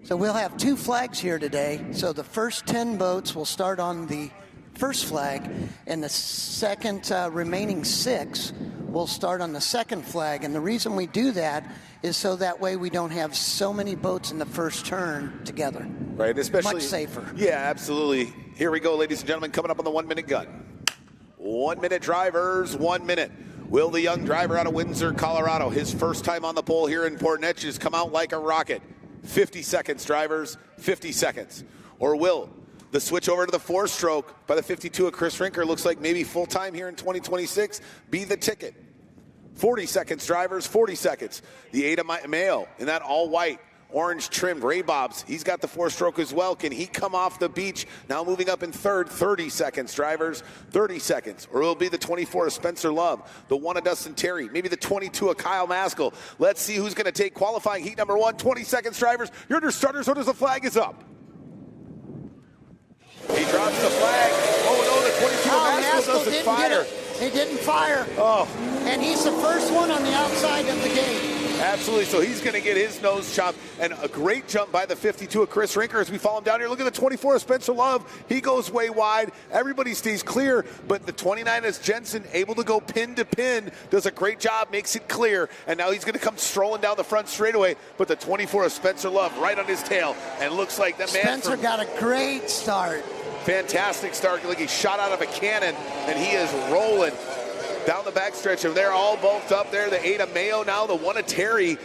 So we'll have 2 flags here today. So the first 10 boats will start on the first flag, and the second remaining 6 will start on the second flag. And the reason we do that is so that way we don't have so many boats in the first turn together. Right, especially much safer. Yeah, absolutely. Here we go, ladies and gentlemen, coming up on the 1-minute gun. 1 minute, drivers, 1 minute. Will the young driver out of Windsor, Colorado, his first time on the pole here in Port Neches, come out like a rocket? 50 seconds, drivers, 50 seconds. Or will the switch over to the 4-stroke by the 52 of Chris Rinker, looks like maybe full-time here in 2026, be the ticket? 40 seconds, drivers, 40 seconds. The 8 of Mayo in that all-white, orange trimmed Ray Bobs. He's got the 4-stroke as well. Can he come off the beach? Now moving up in third, 30 seconds, drivers, 30 seconds. Or it'll be the 24 of Spencer Love, the 1 of Dustin Terry, maybe the 22 of Kyle Maskell. Let's see who's going to take qualifying heat number 1. 20 seconds, drivers. You're under starters. So does the flag is up. He drops the flag. Oh, no, the 22 Maskell doesn't fire. He didn't fire. Oh. And he's the first one on the outside of the gate. Absolutely. So he's going to get his nose chopped. And a great jump by the 52 of Chris Rinker as we follow him down here. Look at the 24 of Spencer Love. He goes way wide. Everybody stays clear. But the 29 is Jensen, able to go pin to pin. Does a great job, makes it clear. And now he's going to come strolling down the front straightaway. But the 24 of Spencer Love right on his tail. And looks like that man. Spencer got a great start. Fantastic start. Like he shot out of a cannon. And he is rolling down the backstretch, and they're all bulked up there. The 8 of Mayo now, the 1 of Terry.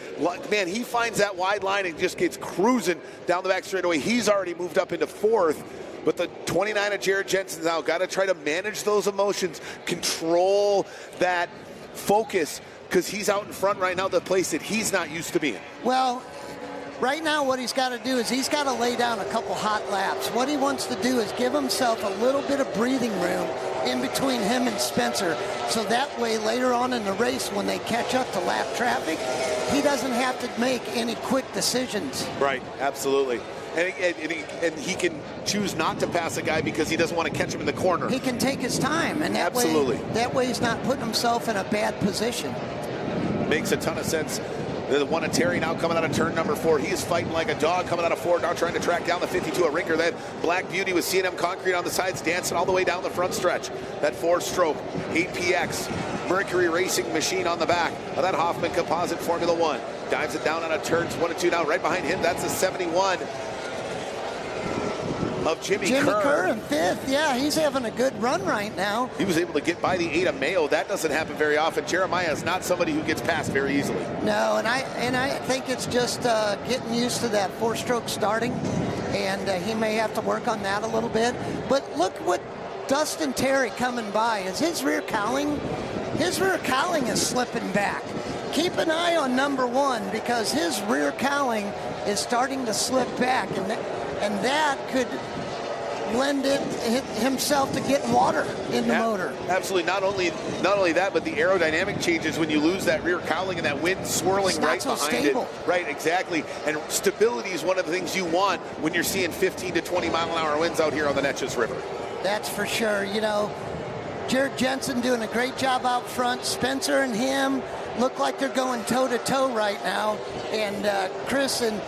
Man, he finds that wide line and just gets cruising down the back straightaway. He's already moved up into 4th. But the 29 of Jared Jensen's now got to try to manage those emotions, control that focus, because he's out in front right now, the place that he's not used to being. Well, right now what he's got to do is he's got to lay down a couple hot laps. What he wants to do is give himself a little bit of breathing room in between him and Spencer, so that way later on in the race when they catch up to lap traffic, he doesn't have to make any quick decisions. Right, absolutely. and he can choose not to pass a guy because he doesn't want to catch him in the corner. He can take his time, and that way he's not putting himself in a bad position. Makes a ton of sense. The one of Terry now coming out of turn number 4. He is fighting like a dog coming out of 4, now trying to track down the 52 of Rinker. That Black Beauty with C&M Concrete on the sides, dancing all the way down the front stretch. That 4-stroke 8PX Mercury Racing Machine on the back of that Hoffman Composite Formula 1. Dives it down on a turns 1 and 2 now. Right behind him, that's the 71 of Jimmy Kerr in 5th. Yeah, he's having a good run right now. He was able to get by the 8 of Mayo. That doesn't happen very often. Jeremiah is not somebody who gets past very easily. No, and I think it's just getting used to that 4-stroke starting, and he may have to work on that a little bit. But look what Dustin Terry coming by. Is his rear cowling? His rear cowling is slipping back. Keep an eye on number 1 because his rear cowling is starting to slip back, and that could lend himself to getting water in the motor. Absolutely. Not only that, but the aerodynamic changes when you lose that rear cowling and that wind swirling right behind it. Right, exactly. And stability is one of the things you want when you're seeing 15 to 20 mile-an-hour winds out here on the Neches River. That's for sure. You know, Jared Jensen doing a great job out front. Spencer and him look like they're going toe-to-toe right now. And Chris and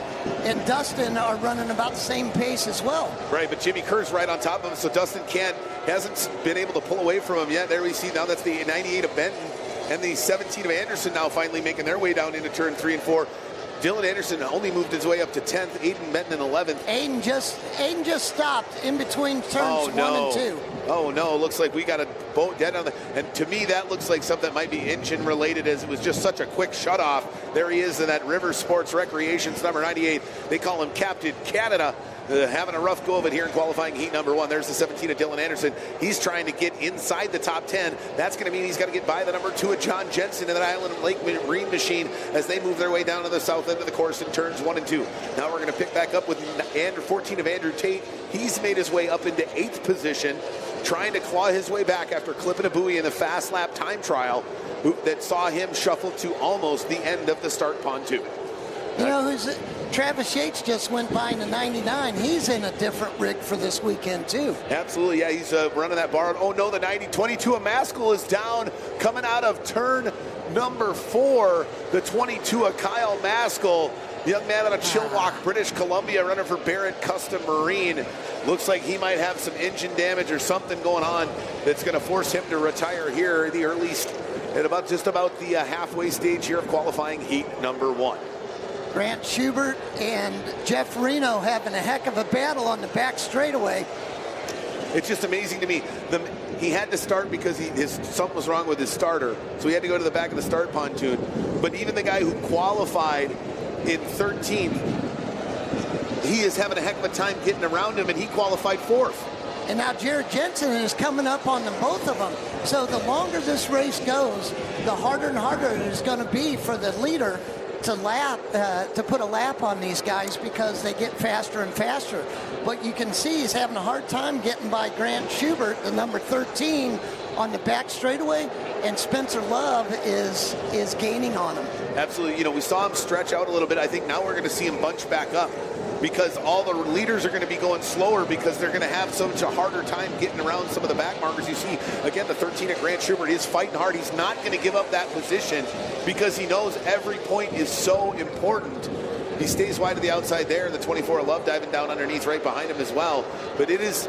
Dustin are running about the same pace as well. Right, but Jimmy Kerr's right on top of him, so Dustin hasn't been able to pull away from him yet. There we see now that's the 98 of Benton and the 17 of Anderson now finally making their way down into turn 3 and 4. Dylan Anderson only moved his way up to 10th. Aiden Benton in 11th. Aiden just stopped in between turns 1 and 2. Oh no, looks like we got a boat dead on the, and to me that looks like something that might be engine related, as it was just such a quick shut off. There he is in that River Sports Recreations number 98. They call him Captain Canada. Having a rough go of it here in qualifying heat number 1. There's the 17 of Dylan Anderson. He's trying to get inside the top 10. That's going to mean he's got to get by the number 2 of John Jensen in that Island and Lake Marine Machine as they move their way down to the south end of the course in turns 1 and 2. Now we're going to pick back up with 14 of Andrew Tate. He's made his way up into 8th position, trying to claw his way back after clipping a buoy in the fast lap time trial that saw him shuffle to almost the end of the start pontoon. You know, Travis Yates just went by in the 99. He's in a different rig for this weekend, too. Absolutely, yeah. He's running that bar. Oh, no, the 22 of Maskell is down, coming out of turn number 4. The 22 of Kyle Maskell, the young man out of Chilliwack, British Columbia, running for Barrett Custom Marine. Looks like he might have some engine damage or something going on that's going to force him to retire here at the earliest, at just about the halfway stage here of qualifying heat number 1. Grant Schubert and Jeff Reno having a heck of a battle on the back straightaway. It's just amazing to me. He had to start because something was wrong with his starter, so he had to go to the back of the start pontoon. But even the guy who qualified in 13th, he is having a heck of a time getting around him, and he qualified 4th. And now Jared Jensen is coming up on them, both of them. So the longer this race goes, the harder and harder it is going to be for the leader to put a lap on these guys because they get faster and faster. But you can see he's having a hard time getting by Grant Schubert, the number 13, on the back straightaway, and Spencer Love is gaining on him. Absolutely. You know, we saw him stretch out a little bit. I think now we're going to see him bunch back up because all the leaders are going to be going slower because they're going to have such a harder time getting around some of the back markers. You see, again, the 13 at Grant Schubert is fighting hard. He's not going to give up that position because he knows every point is so important. He stays wide to the outside there. The 24 of Love diving down underneath right behind him as well. But it is,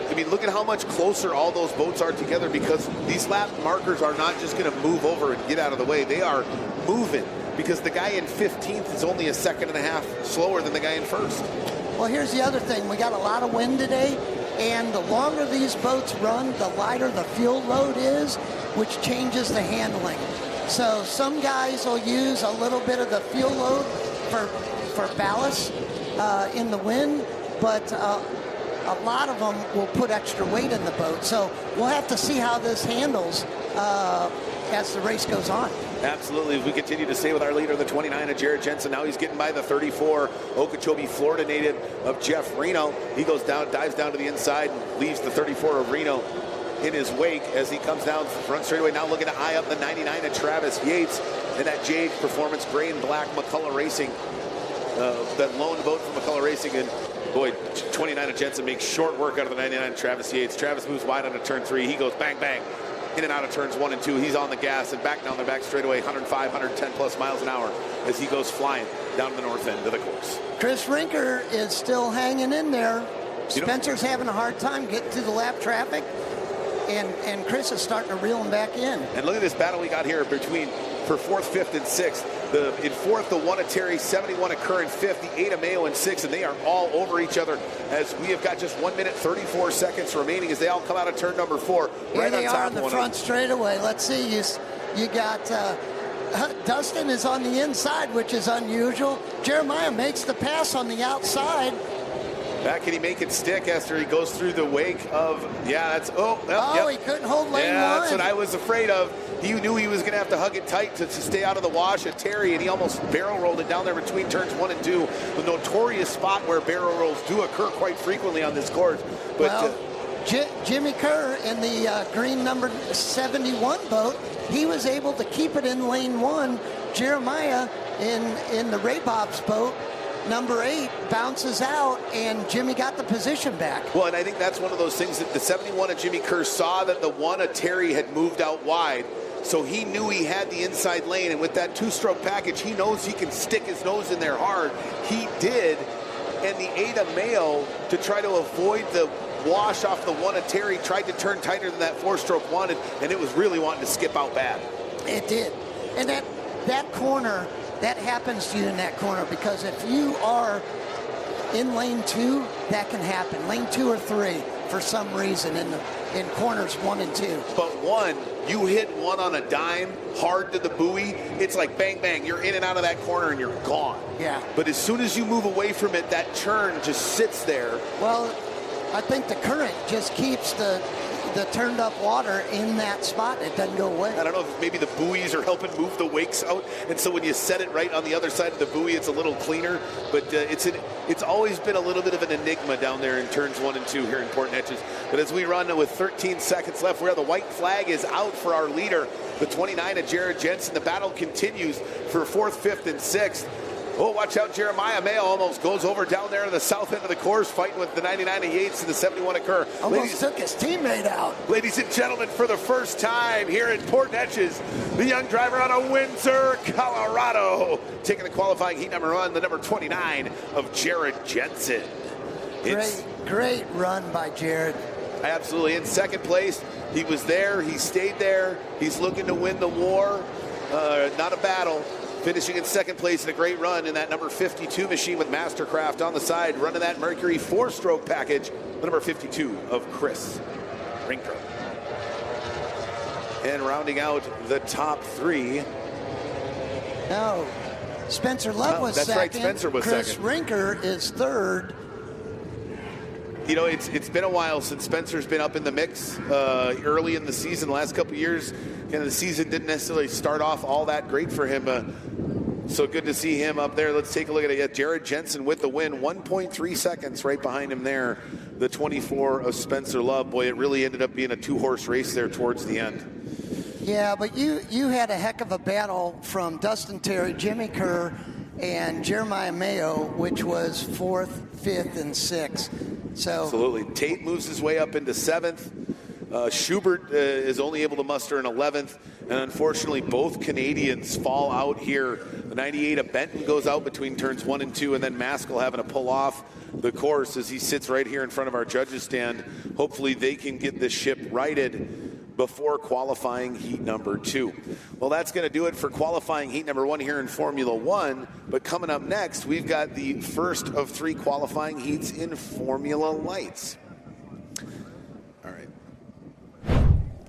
I mean, look at how much closer all those boats are together because these lap markers are not just going to move over and get out of the way. They are moving, because the guy in 15th is only a second and a half slower than the guy in 1st. Well, here's the other thing. We got a lot of wind today, and the longer these boats run, the lighter the fuel load is, which changes the handling. So some guys will use a little bit of the fuel load for ballast in the wind, but a lot of them will put extra weight in the boat. So we'll have to see how this handles as the race goes on. Absolutely. As we continue to stay with our leader, the 29 of Jared Jensen. Now he's getting by the 34 Okeechobee, Florida native of Jeff Reno. He goes down, dives down to the inside, and leaves the 34 of Reno in his wake as he comes down front straightaway. Now looking to eye up the 99 of Travis Yates and that Jade Performance gray and black McCullough Racing, that lone boat from McCullough Racing. And Boy, 29 of Jensen makes short work out of the 99 of Travis Yates. Travis moves wide onto turn 3. He goes bang, bang, in and out of turns 1 and 2. He's on the gas and back down the back straightaway, 105, 110 plus miles an hour as he goes flying down to the north end of the course. Chris Rinker is still hanging in there. Spencer's having a hard time getting to the lap traffic, and Chris is starting to reel him back in. And look at this battle we got here between for 4th, 5th, and 6th. In 4th, the 1 of Terry, 71 of Kerr in 5th, the 8 of Mayo in 6th, and they are all over each other as we have got just 1 minute 34 seconds remaining as they all come out of turn number 4. Here they are on the front straightaway. Let's see, you got Dustin is on the inside, which is unusual. Jeremiah makes the pass on the outside. Can he make it stick after he goes through the wake of, he couldn't hold lane 1. That's what I was afraid of. He knew he was going to have to hug it tight to stay out of the wash at Terry, and he almost barrel rolled it down there between turns 1 and 2. The notorious spot where barrel rolls do occur quite frequently on this course. But Jimmy Kerr in the green number 71 boat, he was able to keep it in lane 1. Jeremiah in the Ray Bob's boat, number 8, bounces out, and Jimmy got the position back. Well, and I think that's one of those things that the 71 of Jimmy Kerr saw that the 1 of Terry had moved out wide. So he knew he had the inside lane, and with that 2-stroke package, he knows he can stick his nose in there hard. He did, and the 8 of Mayo, to try to avoid the wash off the 1 of Terry, tried to turn tighter than that 4-stroke wanted, and it was really wanting to skip out bad. It did. And that corner, that happens to you in that corner, because if you are in lane 2, that can happen. Lane 2 or 3, for some reason, in corners 1 and 2. But 1, you hit 1 on a dime hard to the buoy, it's like bang, bang. You're in and out of that corner and you're gone. Yeah. But as soon as you move away from it, that churn just sits there. Well, I think the current just keeps the turned up water in that spot. It doesn't go away. I don't know if maybe the buoys are helping move the wakes out, and so when you set it right on the other side of the buoy, it's a little cleaner. But it's always been a little bit of an enigma down there in turns 1 and 2 here in Port Neches. But as we run with 13 seconds left, where the white flag is out for our leader, the 29 of Jared Jensen. The battle continues for 4th, 5th, and 6th. Oh, watch out, Jeremiah Mayo almost goes over down there to the south end of the course, fighting with the 99 of Yates and the 71 of Kerr. Almost took his teammate out. Ladies and gentlemen, for the first time here in Port Neches, the young driver out of Windsor, Colorado, taking the qualifying heat number 1, the number 29 of Jared Jensen. Great run by Jared. Absolutely. In 2nd place, he was there, he stayed there, he's looking to win the war, not a battle. Finishing in 2nd place in a great run in that number 52 machine with Mastercraft on the side, running that Mercury 4-stroke package, the number 52 of Chris Rinker. And rounding out the top 3. No, Spencer Love was that's 2nd. Right, Spencer was Chris 2nd. Rinker is 3rd. You know, it's been a while since Spencer's been up in the mix. Early in the season, the last couple of years, the season didn't necessarily start off all that great for him. So good to see him up there. Let's take a look at it. Jared Jensen with the win, 1.3 seconds right behind him there. The 24 of Spencer Love. Boy, it really ended up being a 2-horse race there towards the end. Yeah, but you had a heck of a battle from Dustin Terry, Jimmy Kerr, and Jeremiah Mayo, which was 4th, 5th, and 6th. So absolutely. Tate moves his way up into 7th. Schubert is only able to muster an 11th, and unfortunately both Canadians fall out here. The 98 of Benton goes out between turns 1 and 2, and then Maskell having to pull off the course as he sits right here in front of our judges stand. Hopefully they can get this ship righted before qualifying heat number 2. Well, that's going to do it for qualifying heat number 1 here in Formula 1, but coming up next, we've got the first of 3 qualifying heats in Formula Lights.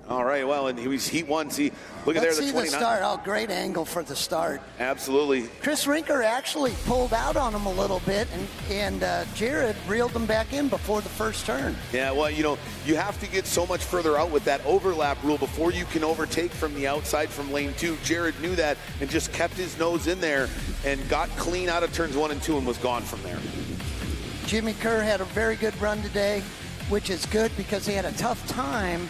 All right, well, and he was heat 1. See, look at there, the 29. Let's see the start. Oh, great angle for the start. Absolutely. Chris Rinker actually pulled out on him a little bit, and Jared reeled him back in before the first turn. Yeah, well, you know, you have to get so much further out with that overlap rule before you can overtake from the outside from lane 2. Jared knew that and just kept his nose in there and got clean out of turns 1 and 2 and was gone from there. Jimmy Kerr had a very good run today, which is good because he had a tough time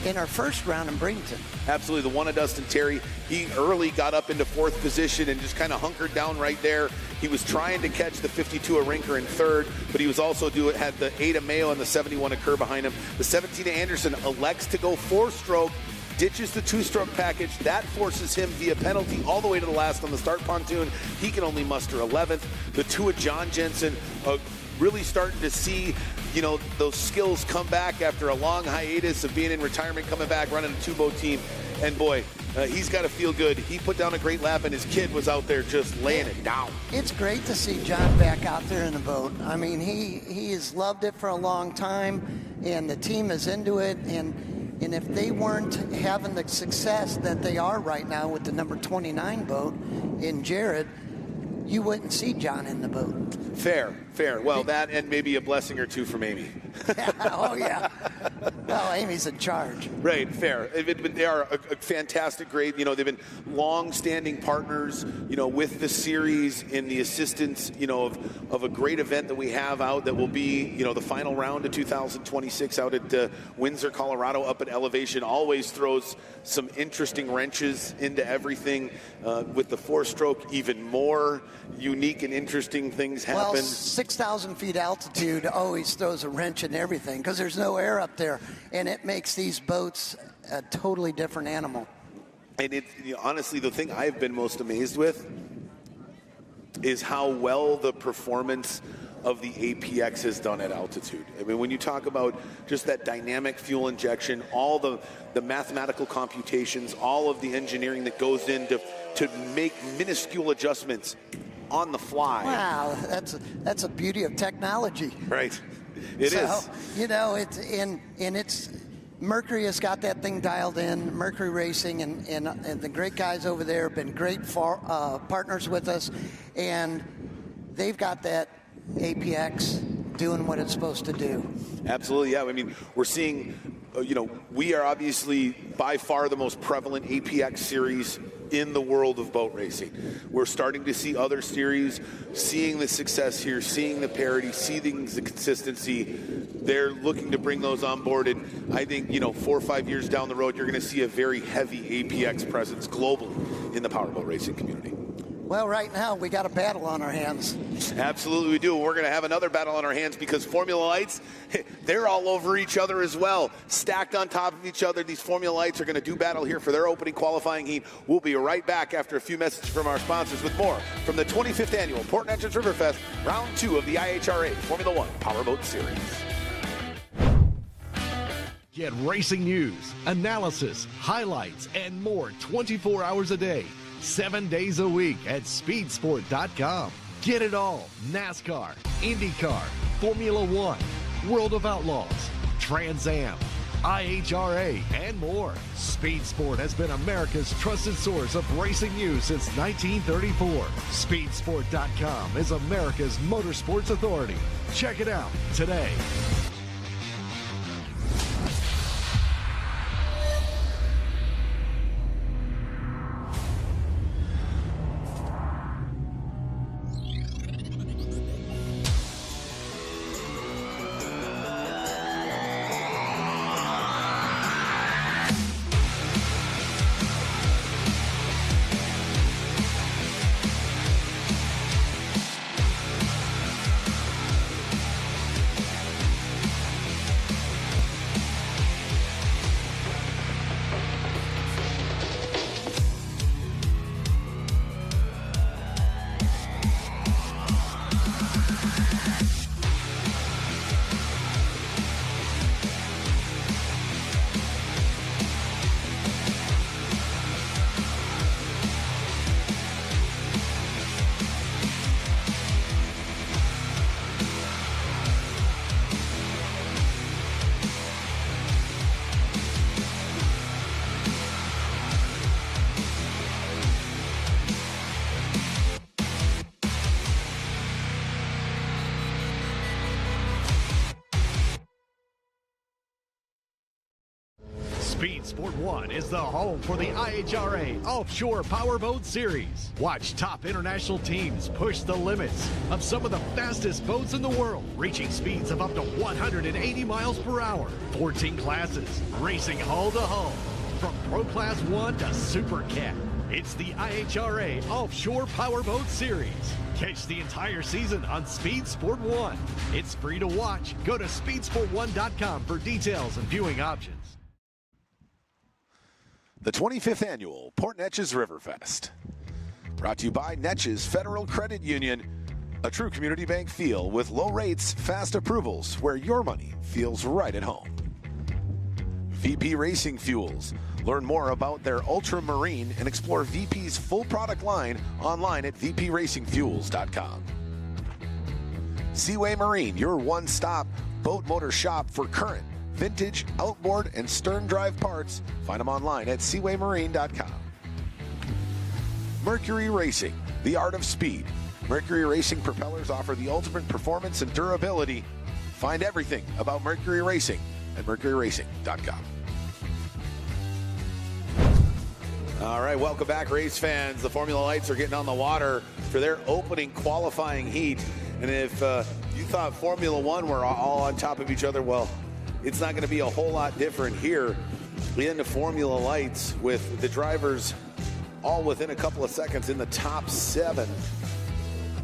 in our first round in Bradenton. Absolutely. The one of Dustin Terry, he early got up into 4th position and just kind of hunkered down right there. He was trying to catch the 52 of Rinker in 3rd, but he was also had the 8 of Mayo and the 71 of Kerr behind him. The 17 of Anderson elects to go 4-stroke, ditches the 2-stroke package. That forces him via penalty all the way to the last on the start pontoon. He can only muster 11th. The 2 of John Jensen, really starting to see, those skills come back after a long hiatus of being in retirement, coming back, running a 2-boat team. And boy, he's got to feel good. He put down a great lap, and his kid was out there just laying it down. It's great to see John back out there in the boat. I mean, he has loved it for a long time, and the team is into it. And if they weren't having the success that they are right now with the number 29 boat in Jared, you wouldn't see John in the boat. Fair. Well, that and maybe a blessing or two from Amy. Oh, yeah. Well, Amy's in charge. Right, fair. They are a fantastic, great, they've been long-standing partners, with the series in the assistance, of a great event that we have out that will be, the final round of 2026 out at Windsor, Colorado, up at elevation. Always throws some interesting wrenches into everything. With the 4-stroke, even more unique and interesting things happen. Well, 6,000 feet altitude always throws a wrench in everything because there's no air up there, and it makes these boats a totally different animal. And honestly, the thing I've been most amazed with is how well the performance of the APX has done at altitude. I mean, when you talk about just that dynamic fuel injection, all the mathematical computations, all of the engineering that goes into to make minuscule adjustments on the fly. Wow, that's a beauty of technology. Right. It is. It's Mercury has got that thing dialed in. Mercury Racing and the great guys over there have been great partners with us, and they've got that APX doing what it's supposed to do. Absolutely, yeah. I mean, we're seeing, we are obviously by far the most prevalent APX series in the world of boat racing. We're starting to see other series, seeing the success here, seeing the parity, seeing the consistency. They're looking to bring those on board, and I think, 4 or 5 years down the road, you're going to see a very heavy APX presence globally in the powerboat racing community. Well, right now, we got a battle on our hands. Absolutely we do. We're going to have another battle on our hands because Formula Lights, they're all over each other as well. Stacked on top of each other, these Formula Lights are going to do battle here for their opening qualifying heat. We'll be right back after a few messages from our sponsors with more from the 25th Annual Port Neches River Fest, Round 2 of the IHRA Formula 1 Powerboat Series. Get racing news, analysis, highlights, and more 24 hours a day, 7 days a week at speedsport.com. Get it all. NASCAR, IndyCar, Formula One, World of Outlaws, Trans Am, IHRA, and more. Speed Sport has been America's trusted source of racing news since 1934. Speedsport.com is America's motorsports authority. Check it out today. Speed Sport 1 is the home for the IHRA Offshore Powerboat Series. Watch top international teams push the limits of some of the fastest boats in the world, reaching speeds of up to 180 miles per hour. 14 classes, racing hull to hull, from Pro Class 1 to Super Cat. It's the IHRA Offshore Powerboat Series. Catch the entire season on Speed Sport 1. It's free to watch. Go to speedsport1.com for details and viewing options. The 25th annual Port Neches River Fest. Brought to you by Neches Federal Credit Union. A true community bank feel with low rates, fast approvals, where your money feels right at home. VP Racing Fuels. Learn more about their ultramarine and explore VP's full product line online at vpracingfuels.com. Seaway Marine, your one-stop boat motor shop for current, vintage, outboard, and stern drive parts. Find them online at seawaymarine.com. Mercury Racing, the art of speed. Mercury Racing propellers offer the ultimate performance and durability. Find everything about Mercury Racing at mercuryracing.com. All right, welcome back, race fans. The Formula Lights are getting on the water for their opening qualifying heat. And if you thought Formula One were all on top of each other, well, it's not going to be a whole lot different here in the Formula Lights, with the drivers all within a couple of seconds in the top 7.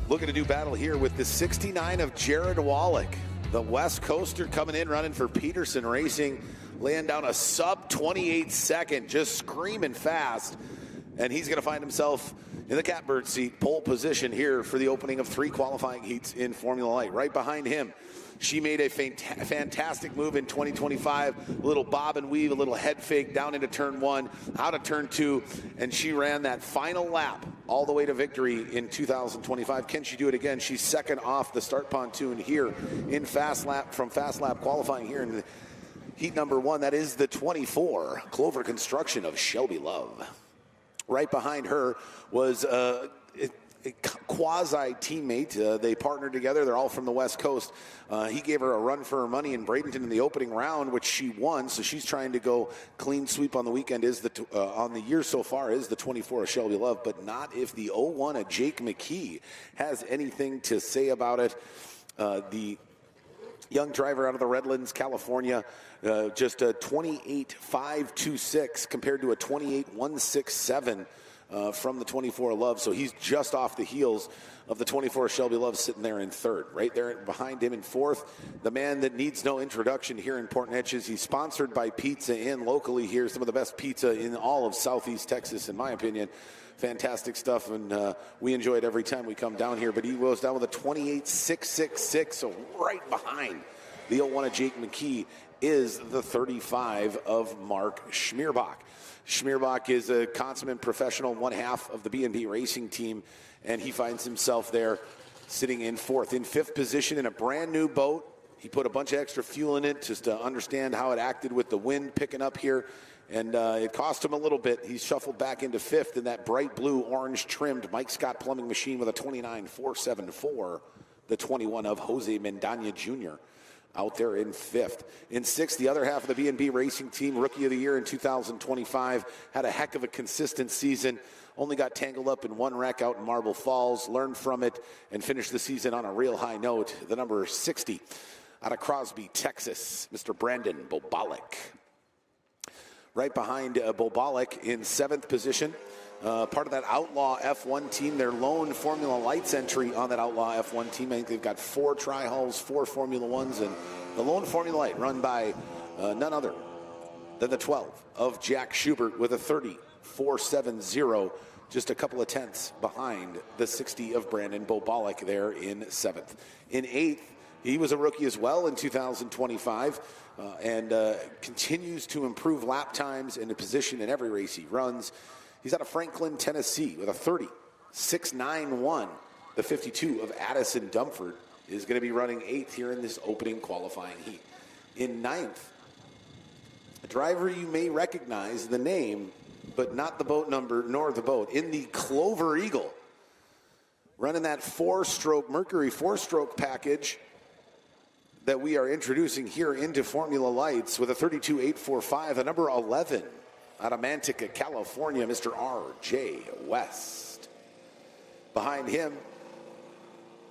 Looking to do battle here with the 69 of Jared Wallik, the West Coaster, coming in running for Peterson Racing, laying down a sub 28 second, just screaming fast. And he's going to find himself in the catbird seat, pole position here for the opening of 3 qualifying heats in Formula Light. Right behind him, she made a fantastic move in 2025, a little bob and weave, a little head fake down into turn 1, out of turn 2, and she ran that final lap all the way to victory in 2025. Can she do it again? She's second off the start pontoon here in fast lap qualifying here in heat number 1. That is the 24 Clover Construction of Shelby Love. Right behind her was a quasi-teammate. They partnered together. They're all from the West Coast. He gave her a run for her money in Bradenton in the opening round, which she won. So she's trying to go clean sweep on the weekend. On the year so far is the 24 of Shelby Love, but not if the 01 of Jake McKee has anything to say about it. The young driver out of the Redlands, California, just a 28.526 compared to a 28.167 from the 24 Love. So he's just off the heels of the 24 Shelby Love, sitting there in third. Right there behind him in fourth, the man that needs no introduction here in Port Neches. He's sponsored by Pizza Inn locally here, some of the best pizza in all of Southeast Texas, in my opinion. Fantastic stuff, and we enjoy it every time we come down here. But he goes down with a 28.666, so right behind the 01 of Jake McKee is the 35 of Mark Schmierbach. Schmierbach is a consummate professional, one half of the B&B racing team, and he finds himself there sitting in fourth. In fifth position in a brand new boat. He put a bunch of extra fuel in it just to understand how it acted with the wind picking up here, and it cost him a little bit. He shuffled back into fifth in that bright blue orange trimmed Mike Scott plumbing machine with a 29.474, the 21 of Jose Mendana Jr. out there in fifth. In sixth, the other half of the B&B Racing Team, Rookie of the Year in 2025, had a heck of a consistent season. Only got tangled up in one wreck out in Marble Falls, learned from it, and finished the season on a real high note. The number 60 out of Crosby, Texas, Mr. Brandon Bobalik. Right behind Bobalik in seventh position, part of that Outlaw F1 team, their lone Formula Lights entry on that Outlaw F1 team. I think they've got 4 tri-hulls, 4 Formula Ones, and the lone Formula Light run by none other than the 12 of Jack Schubert with a 30.470, just a couple of tenths behind the 60 of Brandon Bobalik there in seventh. In eighth, he was a rookie as well in 2025 and continues to improve lap times and the position in every race he runs. He's out of Franklin, Tennessee with a 30.691. The 52 of Addison Dumford is going to be running 8th here in this opening qualifying heat. In 9th, a driver you may recognize the name, but not the boat number nor the boat, in the Clover Eagle. Running that 4-stroke, Mercury 4-stroke package. that we are introducing here into Formula Lights with a 32.845, the number 11 out of Manteca, California, Mr. R.J. West. Behind him,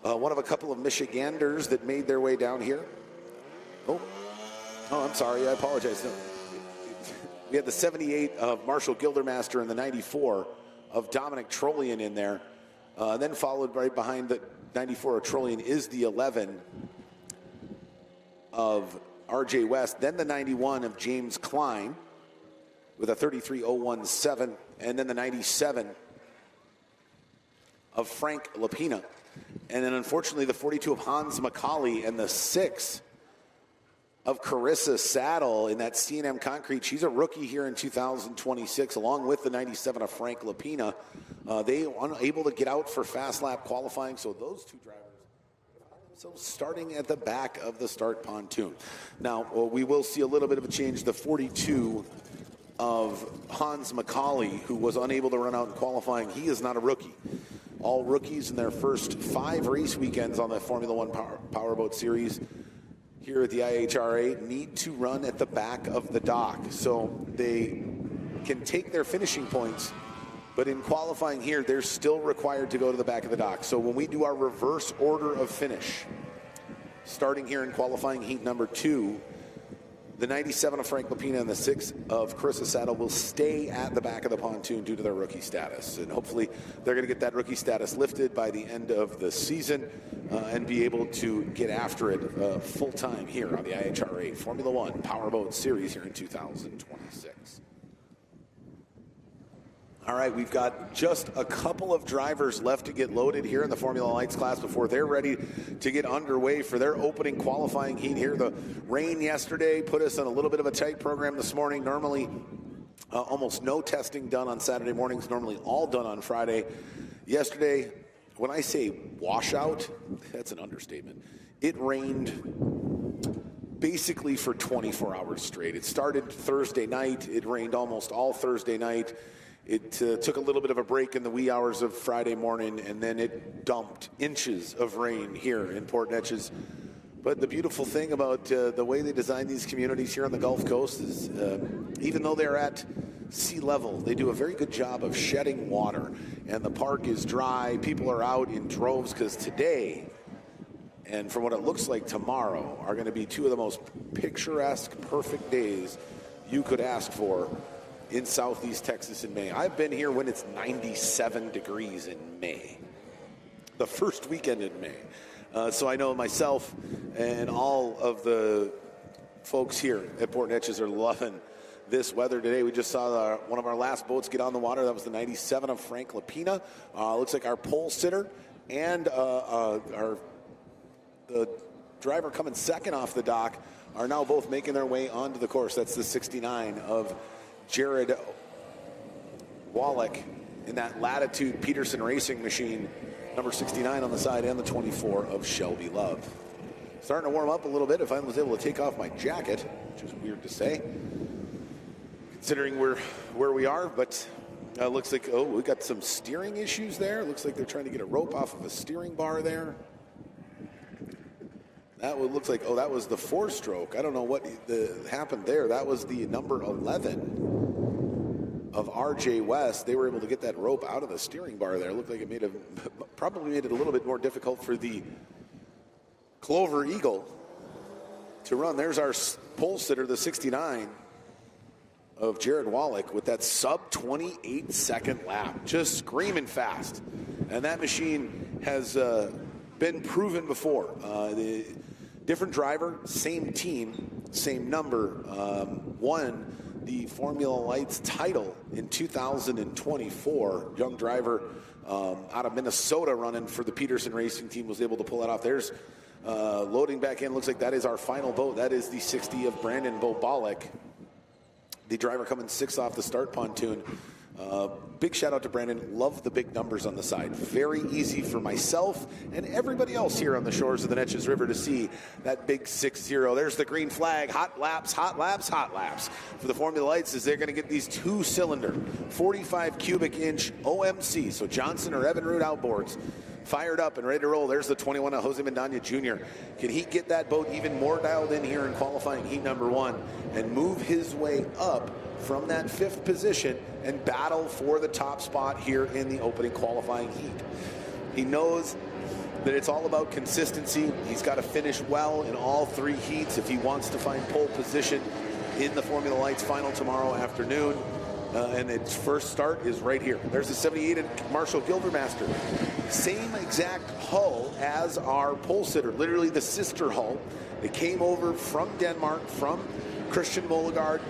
one of a couple of Michiganders that made their way down here. Oh, I'm sorry. I apologize. No. We had the 78 of Marshall Gildermaster and the 94 of Dominic Trollian in there. Then followed right behind the 94 of Trollian is the 11 of R.J. West. Then the 91 of James Klein with a 33.017. And then the 97 of Frank Lapina. And then unfortunately the 42 of Hans McCauley and the 6 of Carissa Saddle in that C&M Concrete. She's a rookie here in 2026, along with the 97 of Frank Lapina. They unable to get out for fast lap qualifying, so those two drivers starting at the back of the start pontoon. Now, we will see a little bit of a change. The 42 of Hans McCauley, who was unable to run out in qualifying, he is not a rookie. All rookies in their first 5 race weekends on the Formula One Powerboat Series here at the IHRA need to run at the back of the dock. So they can take their finishing points, but in qualifying here, they're still required to go to the back of the dock. So when we do our reverse order of finish, starting here in qualifying heat number 2, the 97 of Frank Lapina and the 6 of Carissa Saddle will stay at the back of the pontoon due to their rookie status. And hopefully they're going to get that rookie status lifted by the end of the season and be able to get after it full-time here on the IHRA Formula One Powerboat Series here in 2026. All right, we've got just a couple of drivers left to get loaded here in the Formula Lights class before they're ready to get underway for their opening qualifying heat here. The rain yesterday put us on a little bit of a tight program this morning. Normally, almost no testing done on Saturday mornings, normally all done on Friday. Yesterday, when I say washout, that's an understatement. It rained basically for 24 hours straight. It started Thursday night. It rained almost all Thursday night. It took a little bit of a break in the wee hours of Friday morning, and then it dumped inches of rain here in Port Neches. But the beautiful thing about the way they design these communities here on the Gulf Coast is even though they're at sea level, they do a very good job of shedding water. And the park is dry. People are out in droves because today, and from what it looks like tomorrow, are going to be 2 of the most picturesque, perfect days you could ask for in Southeast Texas in May. I've been here when it's 97 degrees in May, the first weekend in May. So I know myself and all of the folks here at Port Neches are loving this weather today. We just saw one of our last boats get on the water. That was the 97 of Frank Lapina. Looks like our pole sitter and the driver coming second off the dock are now both making their way onto the course. That's the 69 of Jared Wallik in that Latitude Peterson racing machine, number 69 on the side, and the 24 of Shelby Love. Starting to warm up a little bit if I was able to take off my jacket, which is weird to say, considering where we are, but looks like, we got some steering issues there. Looks like they're trying to get a rope off of a steering bar there. That looks like, that was the 4-stroke. I don't know what happened there. That was the number 11 of R.J. West. They were able to get that rope out of the steering bar there. It looked like it probably made it a little bit more difficult for the Clover Eagle to run. There's our pole sitter, the 69 of Jared Wallik with that sub-28-second lap. Just screaming fast. And that machine has been proven before. The different driver, same team, same number, won the Formula Lights title in 2024. Young driver out of Minnesota running for the Peterson Racing Team was able to pull that off. There's loading back in. Looks like that is our final boat. That is the 60 of Brandon Bobalik, the driver coming 6th off the start pontoon. Big shout out to Brandon. Love the big numbers on the side. Very easy for myself and everybody else here on the shores of the Neches River to see that big 6-0. There's the green flag. Hot laps, hot laps, hot laps for the Formula Lights as they're going to get these 2-cylinder 45 cubic inch OMC. So Johnson or Evinrude outboards fired up and ready to roll. There's the 21 of Jose Mendaña Jr. Can he get that boat even more dialed in here in qualifying heat number 1 and move his way up from that 5th position and battle for the top spot here in the opening qualifying heat? He knows that it's all about consistency. He's got to finish well in all 3 heats if he wants to find pole position in the Formula Lights final tomorrow afternoon. And its first start is right here. There's the 78 at Marshall Gildermaster. Same exact hull as our pole sitter, literally the sister hull. They came over from Denmark, from Christian Mollegard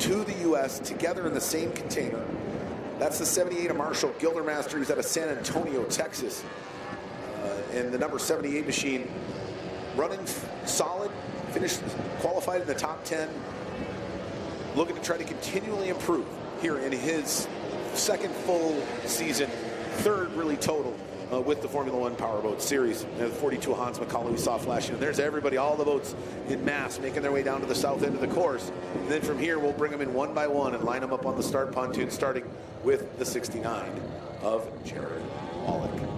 to the U.S. together in the same container. That's the 78 of Marshall Gildermaster. He's out of San Antonio, Texas. And the number 78 machine running solid, finished qualified in the top 10, looking to try to continually improve here in his 2nd full season, 3rd really total with the Formula 1 Powerboat Series. The 42 Hans McCauley we saw flashing. And there's everybody, all the boats in mass making their way down to the south end of the course. And then from here, we'll bring them in one by one and line them up on the start pontoon, starting with the 69 of Jared Wallik.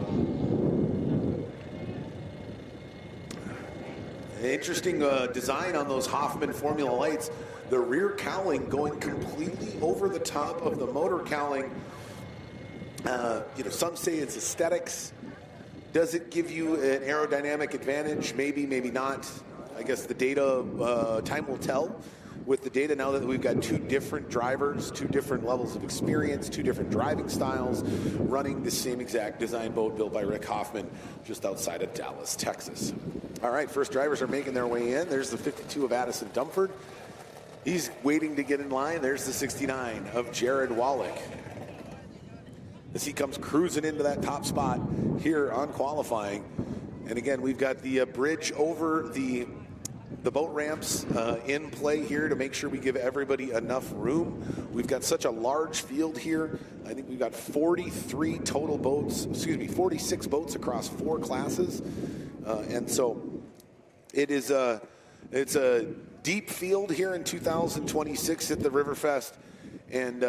Interesting design on those Hoffman Formula Lights. The rear cowling going completely over the top of the motor cowling. Some say it's aesthetics. Does it give you an aerodynamic advantage? Maybe, maybe not. I guess the data, time will tell. With the data now that we've got 2 different drivers, 2 different levels of experience, 2 different driving styles, running the same exact design boat built by Rick Hoffman just outside of Dallas, Texas. All right, first drivers are making their way in. There's the 52 of Addison Dumford. He's waiting to get in line. There's the 69 of Jared Wallik, as he comes cruising into that top spot here on qualifying. And again, we've got the bridge over the boat ramps in play here to make sure we give everybody enough room. We've got such a large field here. I think we've got 43 total boats, 46 boats across 4 classes. And so it's a deep field here in 2026 at the Riverfest. And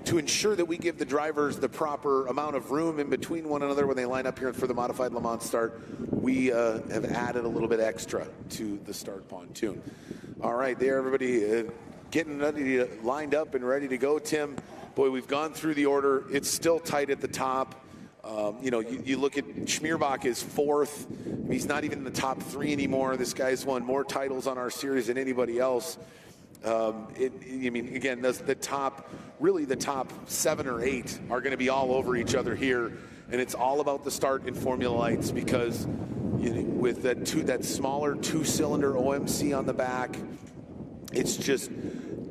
to ensure that we give the drivers the proper amount of room in between one another when they line up here for the modified Le Mans start, we have added a little bit extra to the start pontoon. All right, there, everybody getting ready, lined up and ready to go. Tim, boy, we've gone through the order. It's still tight at the top. You look at Schmierbach is 4th. He's not even in the top 3 anymore. This guy's won more titles on our series than anybody else. Again, the top 7 or 8 are going to be all over each other here, and it's all about the start in Formula Lights, because with that smaller 2-cylinder OMC on the back, it's just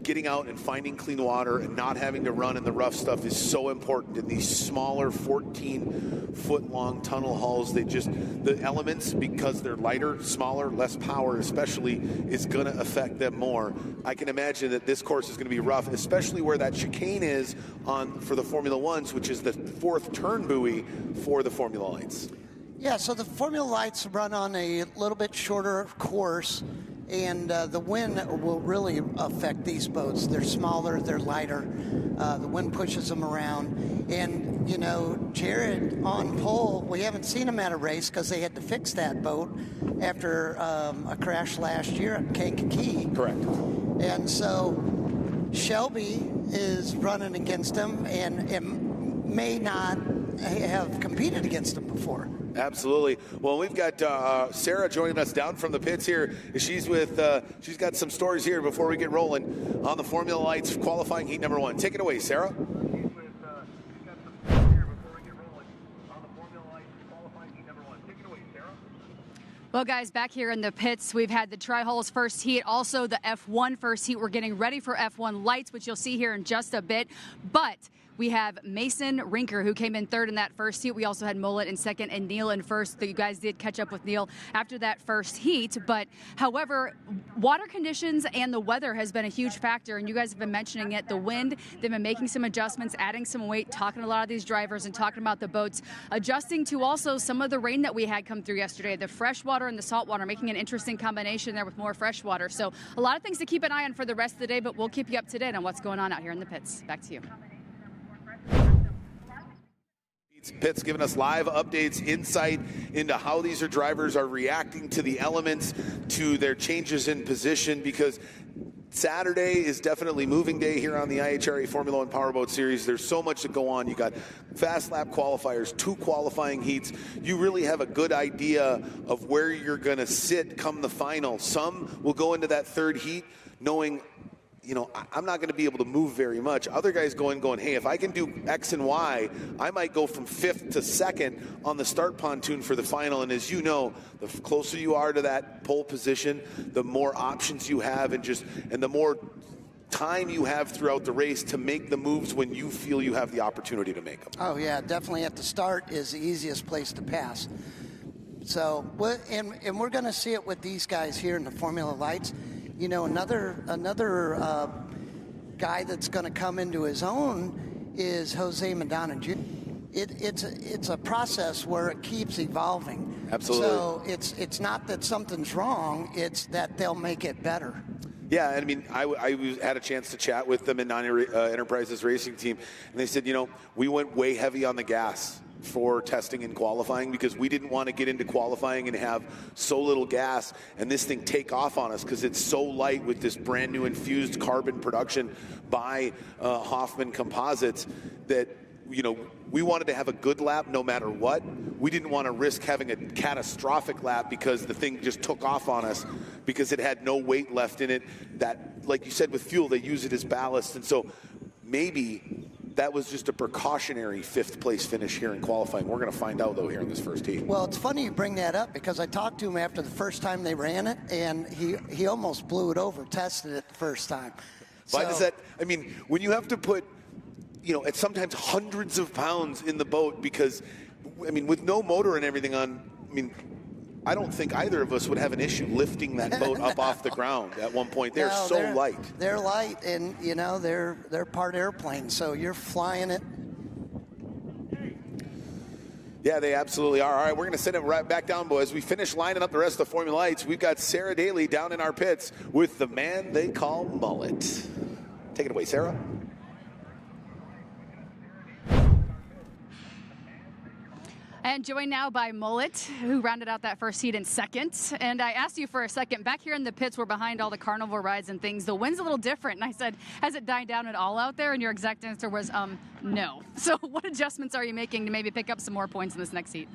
getting out and finding clean water and not having to run in the rough stuff is so important in these smaller 14-foot-long tunnel hulls. The elements, because they're lighter, smaller, less power especially, is going to affect them more. I can imagine that this course is going to be rough, especially where that chicane is for the Formula Ones, which is the 4th turn buoy for the Formula Lights. Yeah, so the Formula Lights run on a little bit shorter course, and the wind will really affect these boats. They're smaller, they're lighter. The wind pushes them around. And, Jared on pole, we haven't seen him at a race because they had to fix that boat after a crash last year at Kankakee. Correct. And so Shelby is running against him and may not have competed against him before. Absolutely. Well, we've got Sarah joining us down from the pits here. She's got some stories here before we get rolling on the Formula Lights qualifying heat number 1. Take it away, Sarah. Well, guys, back here in the pits, we've had the Tri-Hulls first heat, also the F1 first heat. We're getting ready for F1 Lights, which you'll see here in just a bit. But we have Mason Rinker, who came in 3rd in that first heat. We also had Mullet in 2nd and Neil in 1st. You guys did catch up with Neil after that first heat. But, however, water conditions and the weather has been a huge factor, and you guys have been mentioning it. The wind, they've been making some adjustments, adding some weight, talking to a lot of these drivers and talking about the boats, adjusting to also some of the rain that we had come through yesterday. The fresh water and the salt water, making an interesting combination there with more fresh water. So a lot of things to keep an eye on for the rest of the day, but we'll keep you up to date on what's going on out here in the pits. Back to you. Pitt's giving us live updates, insight into how these drivers are reacting to the elements, to their changes in position, because Saturday is definitely moving day here on the IHRA Formula 1 Powerboat Series. There's so much to go on. You got fast lap qualifiers, 2 qualifying heats. You really have a good idea of where you're going to sit come the final. Some will go into that third heat knowing, you know, I'm not going to be able to move very much. Other guys going, hey, if I can do X and Y, I might go from 5th to 2nd on the start pontoon for the final. And as you know, the closer you are to that pole position, the more options you have, and the more time you have throughout the race to make the moves when you feel you have the opportunity to make them. Oh yeah, definitely at the start is the easiest place to pass. So, and we're going to see it with these guys here in the Formula Lights. You know, another guy that's going to come into his own is Jose Madonna Jr. It's a process where it keeps evolving. Absolutely. So it's not that something's wrong; it's that they'll make it better. Yeah, I mean, I had a chance to chat with them in Enterprises Racing Team, and they said, you know, we went way heavy on the gas for testing and qualifying because we didn't want to get into qualifying and have so little gas and this thing take off on us because it's so light with this brand new infused carbon production by Hoffman Composites that, you know, we wanted to have a good lap no matter what. We didn't want to risk having a catastrophic lap because the thing just took off on us because it had no weight left in it. That, like you said, with fuel, they use it as ballast. And so maybe that was just a precautionary 5th place finish here in qualifying. We're going to find out, though, here in this first heat. Well, it's funny you bring that up because I talked to him after the first time they ran it, and he almost blew it over, tested it the first time. Why does that, I mean, when you have to put, you know, it's sometimes hundreds of pounds in the boat because, I mean, with no motor and everything on, I mean, I don't think either of us would have an issue lifting that boat up off the ground at one point. They're light. They're light, and, you know, they're part airplane, so you're flying it. Yeah, they absolutely are. All right, we're going to send it right back down, boys. We finish lining up the rest of the Formula Lights. We've got Sarah Daly down in our pits with the man they call Mullet. Take it away, Sarah. And joined now by Mullet, who rounded out that first heat in 2nd. And I asked you for a second, back here in the pits, we're behind all the carnival rides and things. The wind's a little different. And I said, has it died down at all out there? And your exact answer was, no. So what adjustments are you making to maybe pick up some more points in this next heat?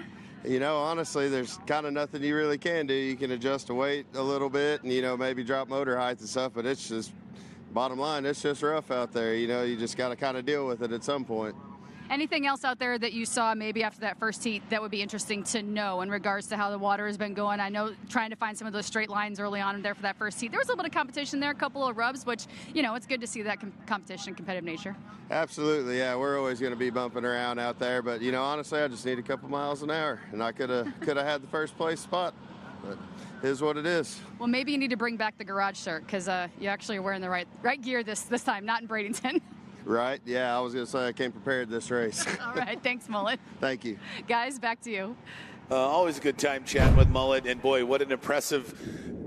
You know, honestly, there's kind of nothing you really can do. You can adjust the weight a little bit and, you know, maybe drop motor height and stuff. But it's just, bottom line, it's just rough out there. You know, you just got to kind of deal with it at some point. Anything else out there that you saw maybe after that first heat that would be interesting to know in regards to how the water has been going? I know trying to find some of those straight lines early on there for that first heat. There was a little bit of competition there, a couple of rubs, which, you know, it's good to see that competition and competitive nature. Absolutely, yeah. We're always going to be bumping around out there. But, you know, honestly, I just need a couple miles an hour, and I could have had the first place spot. But it is what it is. Well, maybe you need to bring back the garage shirt because you actually are wearing the right gear this time, not in Bradenton. Right, yeah, I was going to say I came prepared this race. All right, thanks, Mullet. Thank you. Guys, back to you. Always a good time chatting with Mullet, and boy, what an impressive,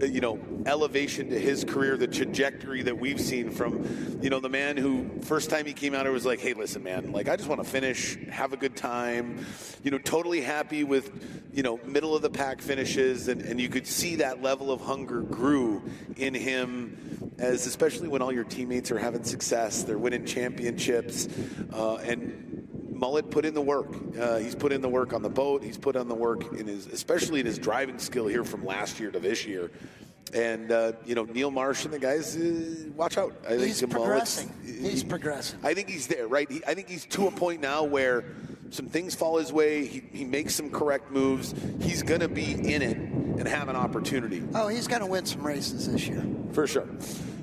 you know, elevation to his career, the trajectory that we've seen from, you know, the man who first time he came out, it was like, hey, listen, man, like I just want to finish, have a good time, you know, totally happy with, you know, middle of the pack finishes, and you could see that level of hunger grew in him, as especially when all your teammates are having success, they're winning championships, and Mullet put in the work. He's put in the work on the boat. He's put on the work especially in his driving skill here from last year to this year. And, you know, Neil Marsh and the guys, watch out. I think he's progressing. He's progressing. I think he's there, right? I think he's to a point now where some things fall his way. He makes some correct moves. He's going to be in it and have an opportunity. Oh, he's going to win some races this year. For sure.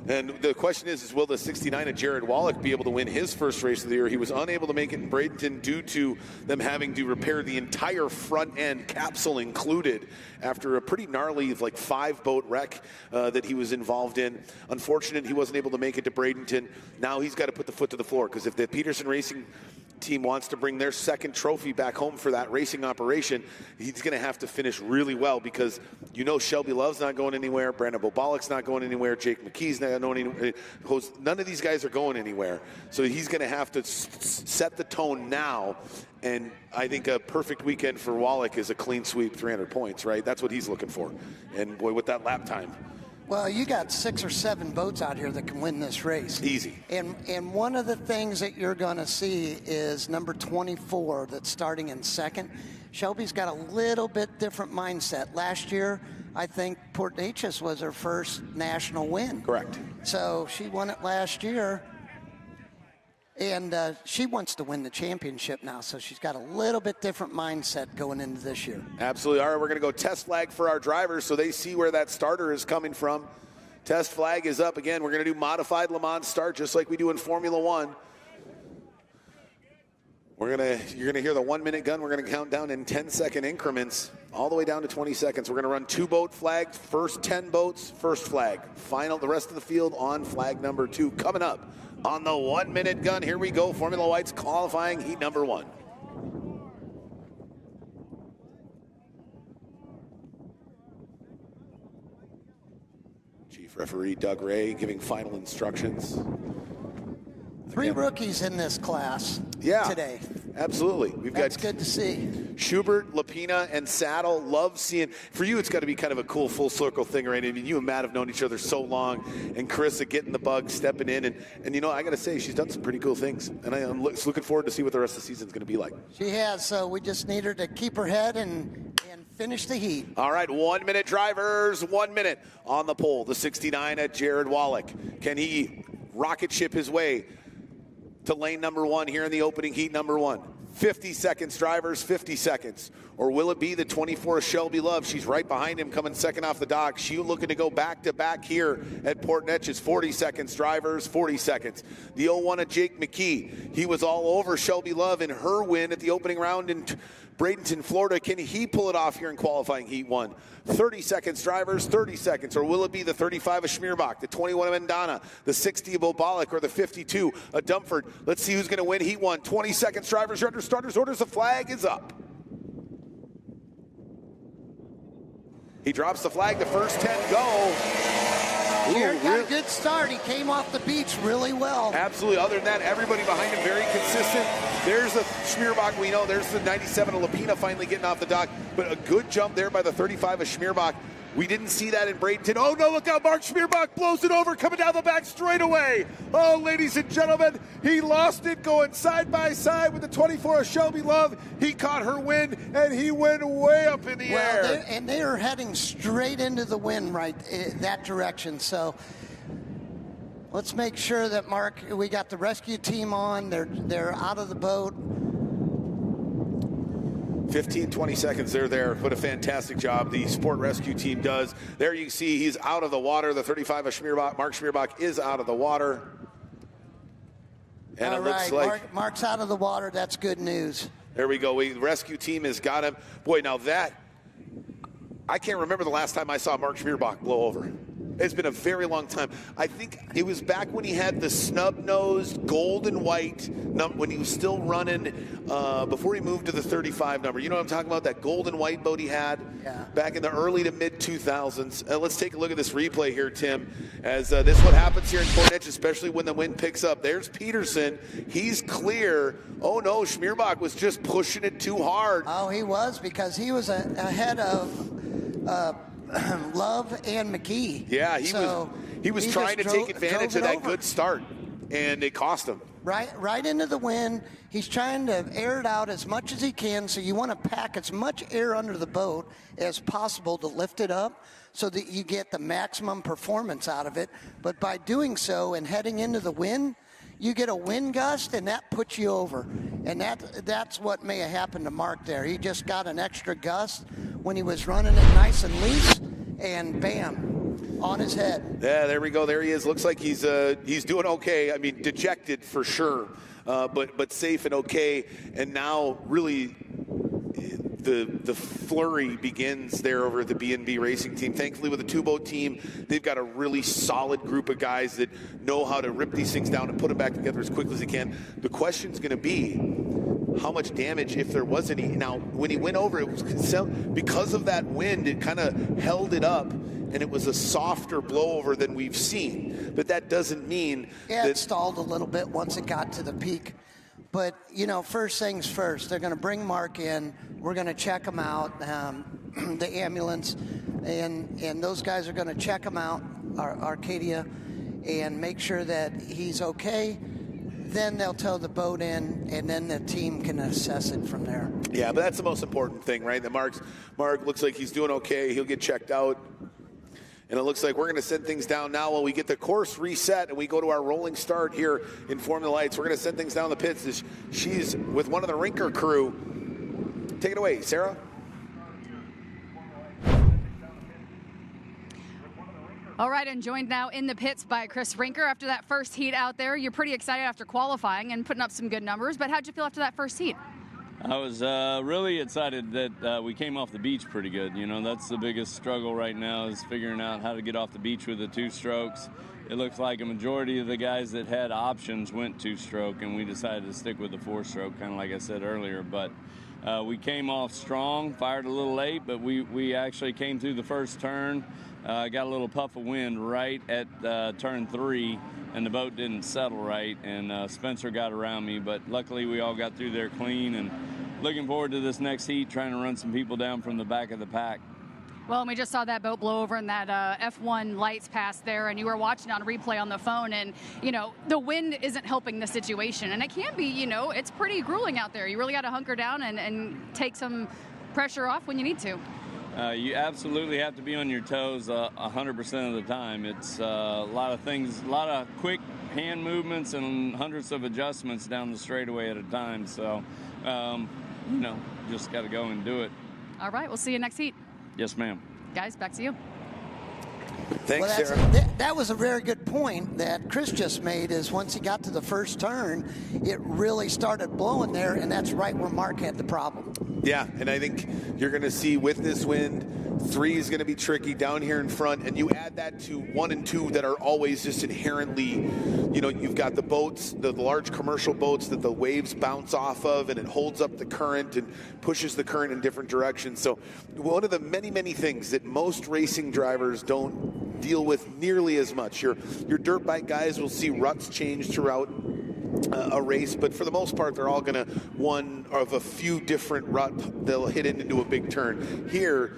And the question is will the 69 of Jared Wallik be able to win his first race of the year? He was unable to make it in Bradenton due to them having to repair the entire front end, capsule included, after a pretty gnarly, like 5-boat wreck that he was involved in. Unfortunate he wasn't able to make it to Bradenton. Now he's got to put the foot to the floor, because if the Peterson Racing team wants to bring their second trophy back home for that racing operation, he's going to have to finish really well because Shelby Love's not going anywhere, Brandon Bobalik's not going anywhere, Jake McKee's not going anywhere. None of these guys are going anywhere. So he's going to have to set the tone now. And I think a perfect weekend for Wallik is a clean sweep, 300 points, right? That's what he's looking for. And boy, with that lap time. Well, you got 6 or 7 boats out here that can win this race. Easy. And one of the things that you're going to see is number 24 that's starting in second. Shelby's got a little bit different mindset. Last year, I think Port Neches was her first national win. Correct. So she won it last year. And she wants to win the championship now, so she's got a little bit different mindset going into this year. Absolutely. All right, we're going to go test flag for our drivers so they see where that starter is coming from. Test flag is up. Again, we're going to do modified Le Mans start just like we do in Formula One. You're going to hear the 1-minute gun. We're going to count down in 10-second increments all the way down to 20 seconds. We're going to run 2 boat flags. First 10 boats, first flag. Final, the rest of the field on flag number 2. Coming up on the 1-minute gun, here we go. Formula White's qualifying heat number 1. Chief referee Doug Ray giving final instructions. 3 rookies in this class today. Absolutely. That's good to see. Schubert, Lapina, and Saddle. Love seeing. For you, it's got to be kind of a cool full circle thing, right? I mean, you and Matt have known each other so long, and Carissa getting the bug, stepping in, and I got to say, she's done some pretty cool things, and I'm looking forward to see what the rest of the season is going to be like. She has. So we just need her to keep her head and finish the heat. All right, 1-minute drivers, 1 minute on the pole. The 69 at Jared Wallik. Can he rocket ship his way to lane number 1 here in the opening heat number 1? 50 seconds, drivers, 50 seconds. Or will it be the 24 Shelby Love? She's right behind him, coming second off the dock. She looking to go back-to-back here at Port Neches. 40 seconds, drivers, 40 seconds. The 01 of Jake McKee. He was all over Shelby Love in her win at the opening round in Bradenton, Florida. Can he pull it off here in qualifying heat 1? 30 seconds, drivers, 30 seconds. Or will it be the 35 of Schmierbach, the 21 of Mendana, the 60 of Bobalik, or the 52 of Dumford? Let's see who's going to win heat 1. 20 seconds, drivers. You're under starters orders. The flag is up. He drops the flag. The first 10 go. Jared got a good start. He came off the beach really well. Absolutely. Other than that, everybody behind him very consistent. There's the Schmierbach we know. There's the 97 of Lapina finally getting off the dock. But a good jump there by the 35 of Schmierbach. We didn't see that in Bradenton. Oh, no, look out. Mark Schmierbach blows it over, coming down the back straightaway. Oh, ladies and gentlemen, he lost it going side by side with the 24 of Shelby Love. He caught her wind, and he went way up in the air. They are heading straight into the wind right that direction. So let's make sure that, Mark, we got the rescue team on. They're out of the boat. 15, 20 seconds, they're there. What a fantastic job the sport rescue team does. There you see he's out of the water. The 35 of Schmierbach, Mark Schmierbach, is out of the water. And all it looks right, like Mark's out of the water. That's good news. There we go. The rescue team has got him. Boy, now that, I can't remember the last time I saw Mark Schmierbach blow over. It's been a very long time. I think it was back when he had the snub-nosed gold and white when he was still running before he moved to the 35 number. You know what I'm talking about? That gold and white boat he had back in the early to mid-2000s. Let's take a look at this replay here, Tim, as this is what happens here in Port Neches, especially when the wind picks up. There's Peterson. He's clear. Oh, no, Schmierbach was just pushing it too hard. Oh, he was, because he was ahead of Love and McKee. Yeah, he was trying to take advantage of that good start, and it cost him. Right into the wind. He's trying to air it out as much as he can, so you want to pack as much air under the boat as possible to lift it up so that you get the maximum performance out of it. But by doing so and heading into the wind, you get a wind gust, and that puts you over. And that's what may have happened to Mark there. He just got an extra gust when he was running it nice and loose, and bam, on his head. Yeah, there we go. There he is. Looks like he's doing okay. I mean, dejected for sure, but safe and okay. And now really the flurry begins there over at the B&B Racing team. Thankfully, with a two-boat team, they've got a really solid group of guys that know how to rip these things down and put them back together as quickly as they can. The question's going to be how much damage, if there was any. Now, when he went over, it was because of that wind, it kind of held it up, and it was a softer blowover than we've seen. But that doesn't mean that it stalled a little bit once it got to the peak. But, you know, first things first, they're going to bring Mark in. We're going to check him out, the ambulance, and those guys are going to check him out, Arcadia, and make sure that he's okay. Then they'll tow the boat in, and then the team can assess it from there. Yeah, but that's the most important thing, right? That Mark looks like he's doing okay. He'll get checked out. And it looks like we're going to send things down now while we get the course reset and we go to our rolling start here in Formula Lights. We're going to send things down the pits. She's with one of the Rinker crew. Take it away, Sarah. All right, and joined now in the pits by Chris Rinker. After that first heat out there, you're pretty excited after qualifying and putting up some good numbers, but how'd you feel after that first heat? I was really excited that we came off the beach pretty good. You know, that's the biggest struggle right now is figuring out how to get off the beach with the two strokes. It looks like a majority of the guys that had options went two-stroke, and we decided to stick with the four-stroke, kind of like I said earlier. But we came off strong, fired a little late, but we actually came through the first turn, got a little puff of wind right at turn 3, and the boat didn't settle right, and Spencer got around me. But luckily, we all got through there clean, and looking forward to this next heat, trying to run some people down from the back of the pack. Well, and we just saw that boat blow over in that F1 lights pass there, and you were watching on replay on the phone, and, you know, the wind isn't helping the situation. And it can be, you know, it's pretty grueling out there. You really got to hunker down and take some pressure off when you need to. You absolutely have to be on your toes 100% of the time. It's a lot of things, a lot of quick hand movements and hundreds of adjustments down the straightaway at a time. So, you know, just got to go and do it. All right, we'll see you next heat. Yes, ma'am. Guys, back to you. Thanks, well, Sarah. That was a very good point that Chris just made, is once he got to the first turn, it really started blowing there, and that's right where Mark had the problem. Yeah, and I think you're going to see with this wind, 3 is going to be tricky down here in front, and you add that to 1 and 2 that are always just inherently, you know, you've got the boats, the large commercial boats that the waves bounce off of, and it holds up the current and pushes the current in different directions. So one of the many, many things that most racing drivers don't deal with nearly as much. Your dirt bike guys will see ruts change throughout a race, but for the most part, they're all going to one of a few different rut. They'll hit into a big turn. Here,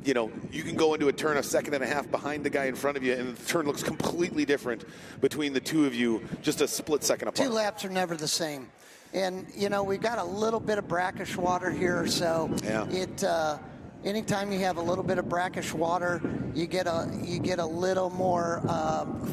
you know, you can go into a turn a second and a half behind the guy in front of you, and the turn looks completely different between the two of you, just a split second apart. 2 laps are never the same. And, you know, we've got a little bit of brackish water here, so yeah. Anytime you have a little bit of brackish water, you get a little more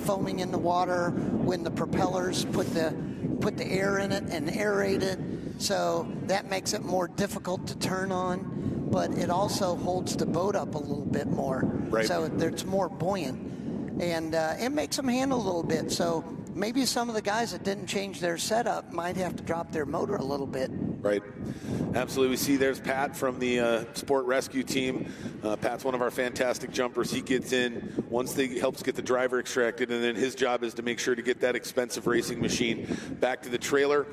foaming in the water when the propellers put the air in it and aerate it. So that makes it more difficult to turn on, but it also holds the boat up a little bit more. Right. So it's more buoyant, and it makes them handle a little bit. So maybe some of the guys that didn't change their setup might have to drop their motor a little bit. Right. Absolutely. We see there's Pat from the Sport Rescue team. Pat's one of our fantastic jumpers. He gets in once they helps get the driver extracted, and then his job is to make sure to get that expensive racing machine back to the trailer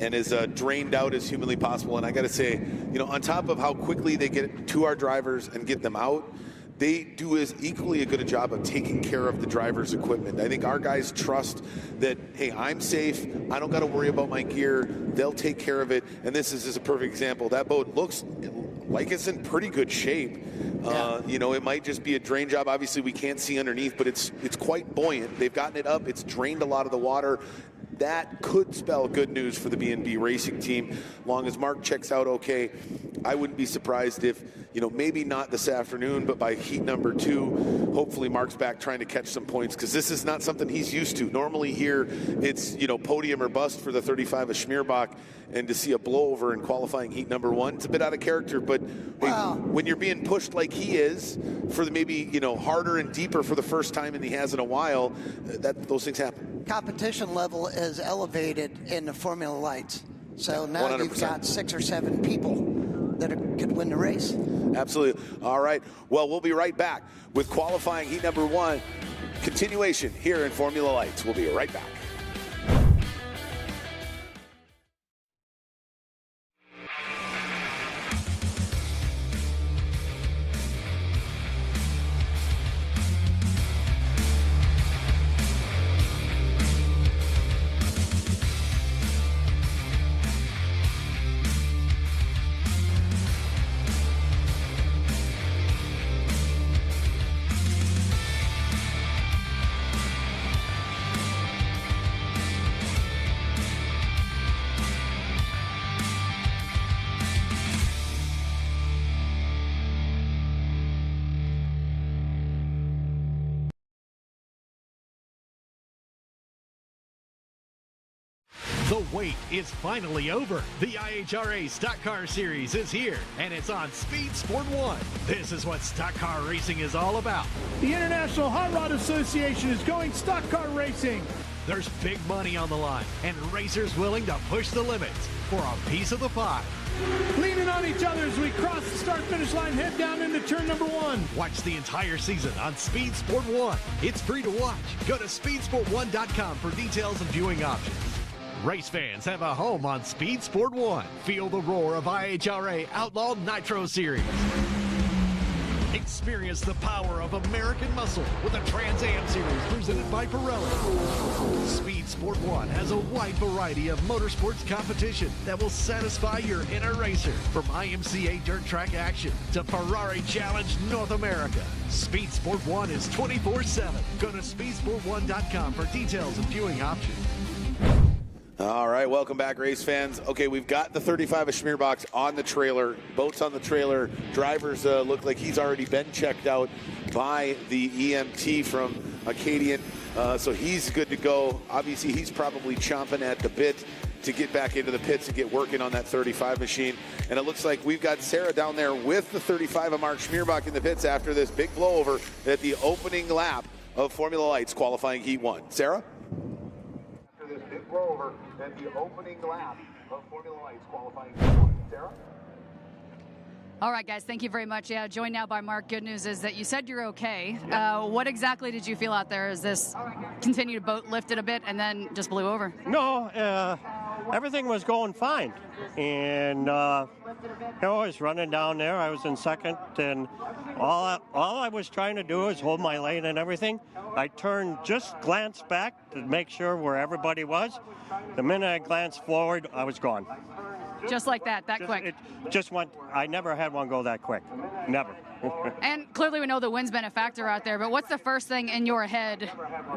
and as drained out as humanly possible. And I got to say, you know, on top of how quickly they get it to our drivers and get them out, they do as equally a good a job of taking care of the driver's equipment. I think our guys trust that, hey, I'm safe. I don't got to worry about my gear. They'll take care of it. And this is a perfect example. That boat looks like it's in pretty good shape. Yeah. You know, it might just be a drain job. Obviously, we can't see underneath, but it's quite buoyant. They've gotten it up. It's drained a lot of the water. That could spell good news for the B&B Racing team. Long as Mark checks out okay, I wouldn't be surprised if, you know, maybe not this afternoon, but by heat number 2, hopefully Mark's back trying to catch some points, because this is not something he's used to. Normally here, it's, you know, podium or bust for the 35 of Schmierbach, and to see a blowover in qualifying heat number 1, it's a bit out of character, but wow. When you're being pushed like he is for the maybe, you know, harder and deeper for the first time and he has in a while, those things happen. Competition level is elevated in the Formula Lights. So now 100%. You've got 6 or 7 people that could win the race. Absolutely. All right. Well, we'll be right back with qualifying heat number 1. Continuation here in Formula Lights. We'll be right back. The wait is finally over. The IHRA Stock Car Series is here, and it's on Speed Sport 1. This is what stock car racing is all about. The International Hot Rod Association is going stock car racing. There's big money on the line, and racers willing to push the limits for a piece of the pie. Leaning on each other as we cross the start-finish line, head down into turn number 1. Watch the entire season on Speed Sport 1. It's free to watch. Go to speedsport1.com for details and viewing options. Race fans have a home on Speed Sport 1. Feel the roar of IHRA Outlaw Nitro Series. Experience the power of American muscle with the Trans Am Series presented by Pirelli. Speed Sport 1 has a wide variety of motorsports competition that will satisfy your inner racer, from IMCA dirt track action to Ferrari Challenge North America. Speed Sport 1 is 24/7. Go to speedsport1.com for details and viewing options. All right, welcome back, race fans. Okay, we've got the 35 of Schmierbox on the trailer, boats on the trailer. Drivers look like he's already been checked out by the EMT from Acadian, so he's good to go. Obviously, he's probably chomping at the bit to get back into the pits and get working on that 35 machine. And it looks like we've got Sarah down there with the 35 of Mark Schmierbach in the pits after this big blowover at the opening lap of Formula Lights qualifying Heat 1. Sarah? After this big blowover at the opening lap of Formula Lights qualifying Heat 1. Sarah? All right, guys, thank you very much. Yeah, joined now by Mark. Good news is that you said you're okay. What exactly did you feel out there as this continued boat lifted a bit and then just blew over? No, everything was going fine. And, I was running down there. I was in second, and all I was trying to do is hold my lane and everything. I turned, just glanced back to make sure where everybody was. The minute I glanced forward, I was gone. Just like that quick. It just went. I never had one go that quick. Never. And clearly we know the wind's been a factor out there, but what's the first thing in your head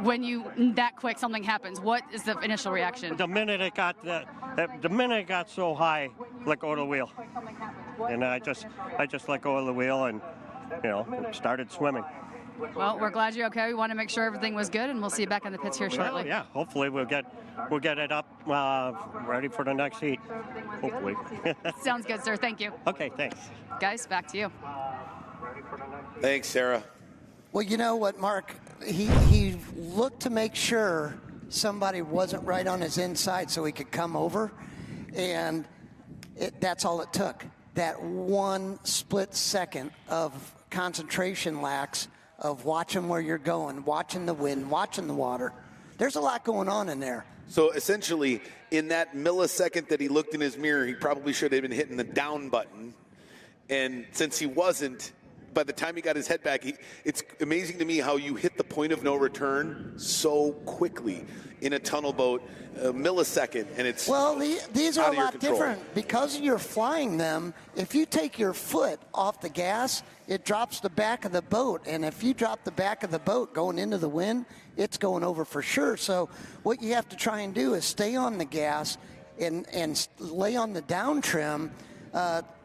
when that quick something happens? What is the initial reaction? The minute it got so high, let go of the wheel. And I just let go of the wheel and, started swimming. Well, we're glad you're okay. We want to make sure everything was good, and we'll see you back in the pits here shortly. Well, yeah, hopefully we'll get it up ready for the next heat. Hopefully. Sounds good, sir. Thank you. Okay, thanks. Guys, back to you. Thanks, Sarah. Well, you know what, Mark? He looked to make sure somebody wasn't right on his inside so he could come over, and that's all it took. That one split second of concentration lacks of watching where you're going, watching the wind, watching the water. There's a lot going on in there. So essentially, in that millisecond that he looked in his mirror, he probably should have been hitting the down button. And since he wasn't, by the time he got his head back, it's amazing to me how you hit the point of no return so quickly in a tunnel boat, a millisecond, and it's these are a lot different because you're flying them. If you take your foot off the gas, it drops the back of the boat, and if you drop the back of the boat going into the wind, it's going over for sure. So what you have to try and do is stay on the gas and lay on the down trim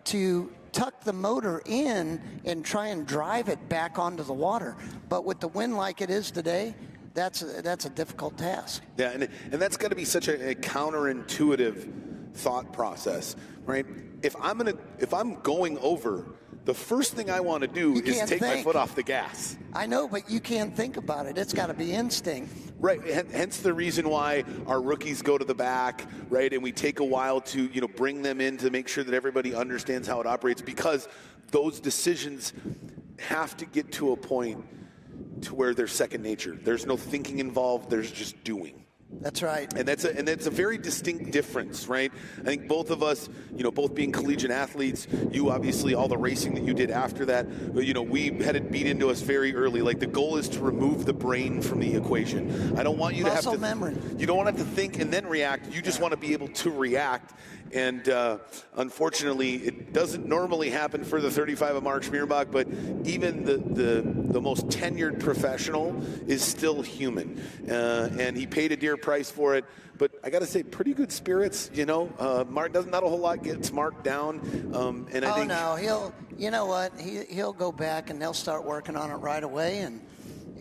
to tuck the motor in and try and drive it back onto the water. But with the wind like it is today, that's a difficult task. Yeah, and that's got to be such a counterintuitive thought process, right? If I'm going over, the first thing I want to do is take my foot off the gas. I know, but you can't think about it. It's got to be instinct. Right, hence the reason why our rookies go to the back, right, and we take a while to, bring them in to make sure that everybody understands how it operates, because those decisions have to get to a point to where they're second nature. There's no thinking involved, there's just doing. That's right. And that's a very distinct difference, right? I think both of us, both being collegiate athletes, you obviously all the racing that you did after that, we had it beat into us very early. Like, the goal is to remove the brain from the equation. I don't want you to have to memory. You don't want to have to think and then react. You just want to be able to react. And unfortunately, it doesn't normally happen for the 35 of Mark Schmierbach, but even the most tenured professional is still human. And he paid a dear price for it. But I got to say, pretty good spirits, Mark doesn't, not a whole lot gets marked down. And I think, no, he'll go back and they'll start working on it right away,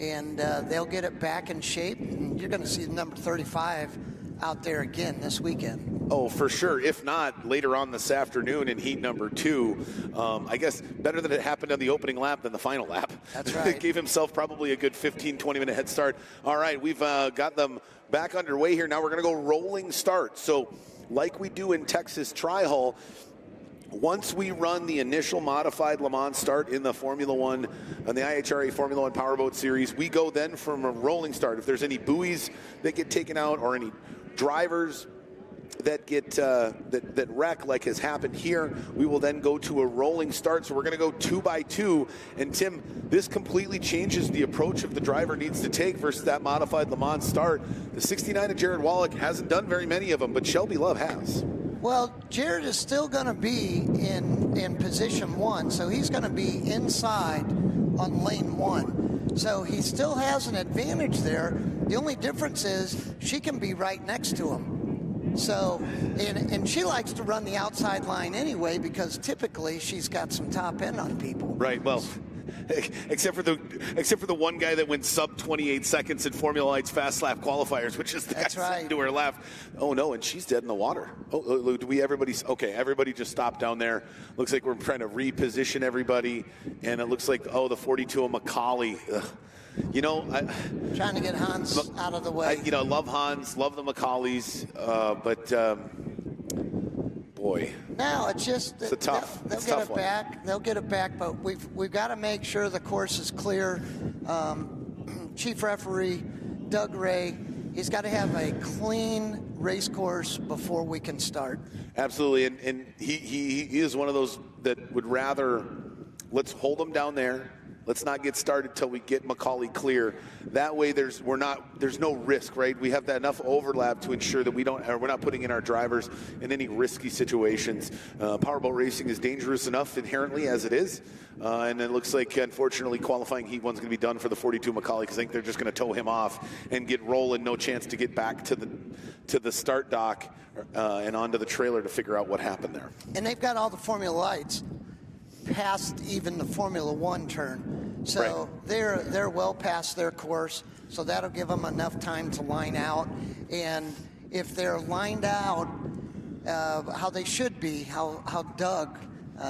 and they'll get it back in shape. And you're going to see the number 35 out there again this weekend. Oh, for sure. If not, later on this afternoon in heat number 2. I guess better that it happened on the opening lap than the final lap. That's right. It gave himself probably a good 15, 20-minute head start. All right, we've got them back underway here. Now we're going to go rolling start. So like we do in Texas Tri-Hull, once we run the initial modified Le Mans start in the Formula One and the IHRA Formula One Powerboat Series, we go then from a rolling start. If there's any buoys that get taken out or any drivers that get that wreck, like has happened here, we will then go to a rolling start. So we're going to go 2 by 2. And Tim, this completely changes the approach of the driver needs to take versus that modified Le Mans start. The 69 of Jared Wallik hasn't done very many of them, but Shelby Love has. Well, Jared is still going to be in position 1, so he's going to be inside on lane 1. So he still has an advantage there. The only difference is she can be right next to him. So, and she likes to run the outside line anyway, because typically she's got some top end on people. Right. Well, except for the one guy that went sub 28 seconds in Formula Light's fast lap qualifiers, which is the guy sitting to her left. Oh no, and she's dead in the water. Oh, everybody just stopped down there. Looks like we're trying to reposition everybody, and it looks like the 42 of Macaulay. Ugh. Trying to get Hans out of the way. Love Hans, love the Macaulays, but boy. Now it's just it's a tough. They'll get it back. They'll get it back, but we've got to make sure the course is clear. Chief referee Doug Ray, he's got to have a clean race course before we can start. Absolutely, and he is one of those that would rather let's hold them down there. Let's not get started till we get Macaulay clear. That way, there's no risk, right? We have that enough overlap to ensure that we're not putting in our drivers in any risky situations. Powerboat racing is dangerous enough inherently as it is, and it looks like, unfortunately, qualifying heat 1's going to be done for the 42 Macaulay, because I think they're just going to tow him off and get rolling. No chance to get back to the start dock and onto the trailer to figure out what happened there. And they've got all the Formula Lights past even the Formula One turn. So they're well past their course, so that'll give them enough time to line out. And if they're lined out how they should be, how Doug,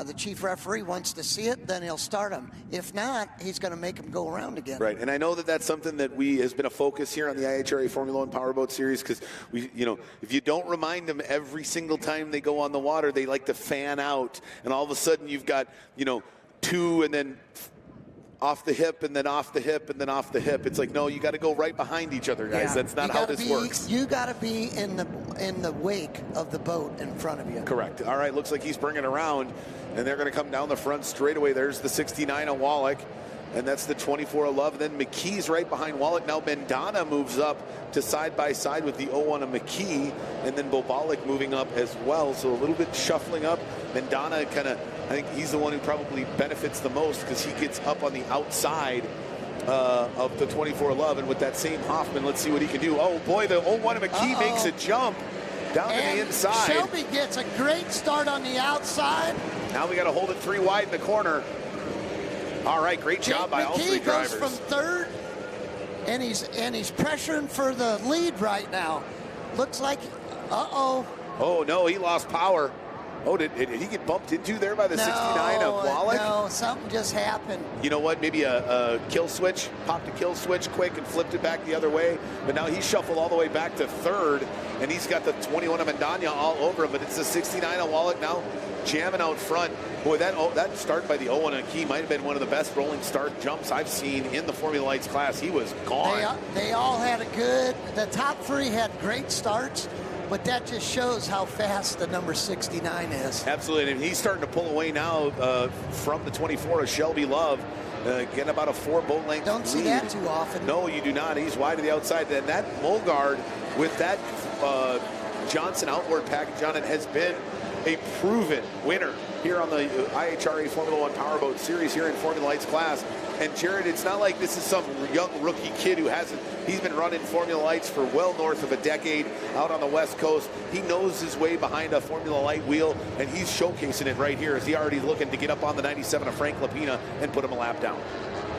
the chief referee, wants to see it, then he'll start them. If not, he's going to make them go around again. Right, and I know that that's something that has been a focus here on the IHRA Formula One Powerboat Series, because if you don't remind them every single time they go on the water, they like to fan out, and all of a sudden you've got 2 and then off the hip and then off the hip and then off the hip. It's like, no, you got to go right behind each other, guys. Yeah. That's not how this works. You got to be in the wake of the boat in front of you. Correct. All right, looks like he's bringing around, and they're going to come down the front straightaway. There's the 69 of Wallik, and that's the 24 of Love. Then McKee's right behind Wallik. Now Mendana moves up to side by side with the 01 of McKee, and then Bobalik moving up as well. So a little bit shuffling up. Mendana I think he's the one who probably benefits the most, because he gets up on the outside of the 24 Love, and with that same Hoffman, let's see what he can do. Oh boy, the 01 of McKee makes a jump down to the inside. Shelby gets a great start on the outside. Now we got to hold it 3 wide in the corner. All right, great job by all 3 drivers. McKee goes from 3rd, and he's pressuring for the lead right now. Looks like, Oh no, he lost power. Oh, did he get bumped into there by the 69 of Wallik? No, something just happened. You know what? Maybe a kill switch, popped a kill switch quick and flipped it back the other way. But now he's shuffled all the way back to third, and he's got the 21 of Mendana all over him. But it's the 69 of Wallik now jamming out front. Boy, that start by the 01 and Key might have been one of the best rolling start jumps I've seen in the Formula Lights class. He was gone. They all had the top three had great starts, but that just shows how fast the number 69 is. Absolutely, and he's starting to pull away now from the 24 of Shelby Love. Getting about a 4 boat length Don't see lead. that too often. No, you do not. He's wide to the outside. And that Mulgard with that Johnson outboard package on it has been a proven winner here on the IHRA Formula 1 Powerboat Series here in Formula Lights class. And Jared, it's not like this is some young rookie kid who he's been running Formula Lights for well north of a decade out on the West Coast. He knows his way behind a Formula Light wheel, and he's showcasing it right here as he already looking to get up on the 97 of Frank Lapina and put him a lap down.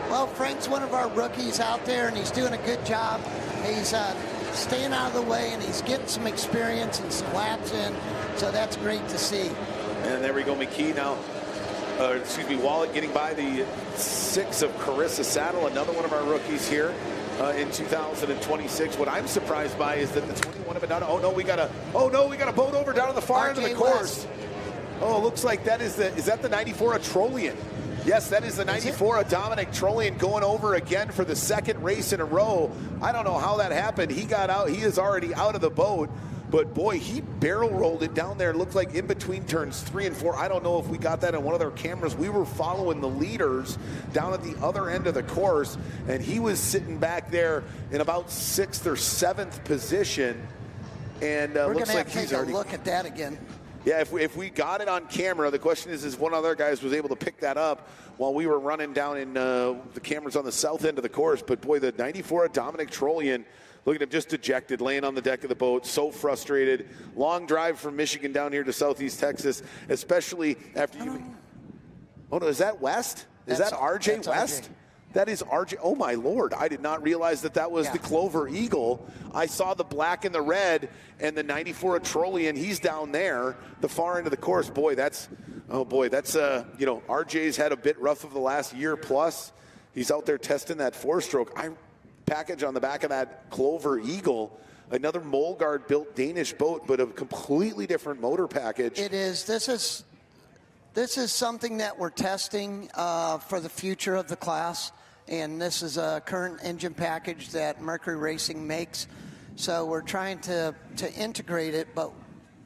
Well, Frank's one of our rookies out there, and he's doing a good job. He's staying out of the way, and he's getting some experience and some laps in, so that's great to see. And there we go, McKee now. Wallik getting by the 6 of Carissa Saddle, another one of our rookies here in 2026. What I'm surprised by is that the 21 of Mendana. Oh no, we got a boat over down on the far end of the course. Oh, looks like that is that the 94 of Trollian? Yes, that is the 94 of Dominic Trollian going over again for the second race in a row. I don't know how that happened. He got out. He is already out of the boat. But boy, he barrel rolled it down there. It looked like in between turns 3 and 4. I don't know if we got that on one of their cameras. We were following the leaders down at the other end of the course, and he was sitting back there in about 6th or 7th position. And we're looks gonna like have to he's take already. a look at that again. Yeah, if we got it on camera, the question is one of the other guys was able to pick that up while we were running down in the cameras on the south end of the course. But boy, the 94 of Dominic Trollian. Look at him, just dejected, laying on the deck of the boat, so frustrated. Long drive from Michigan down here to Southeast Texas, especially after you. Oh no, is that West? Is that RJ West? RJ. That is RJ. Oh my Lord, I did not realize that was the Clover Eagle. I saw the black and the red and the 94 of Trollian. He's down there, the far end of the course. Boy, that's RJ's had a bit rough of the last year plus. He's out there testing that 4-stroke. Package on the back of that Clover Eagle, another Mulgard built Danish boat, but a completely different motor package. It is. This is something that we're testing for the future of the class, and this is a current engine package that Mercury Racing makes. So we're trying to integrate it, but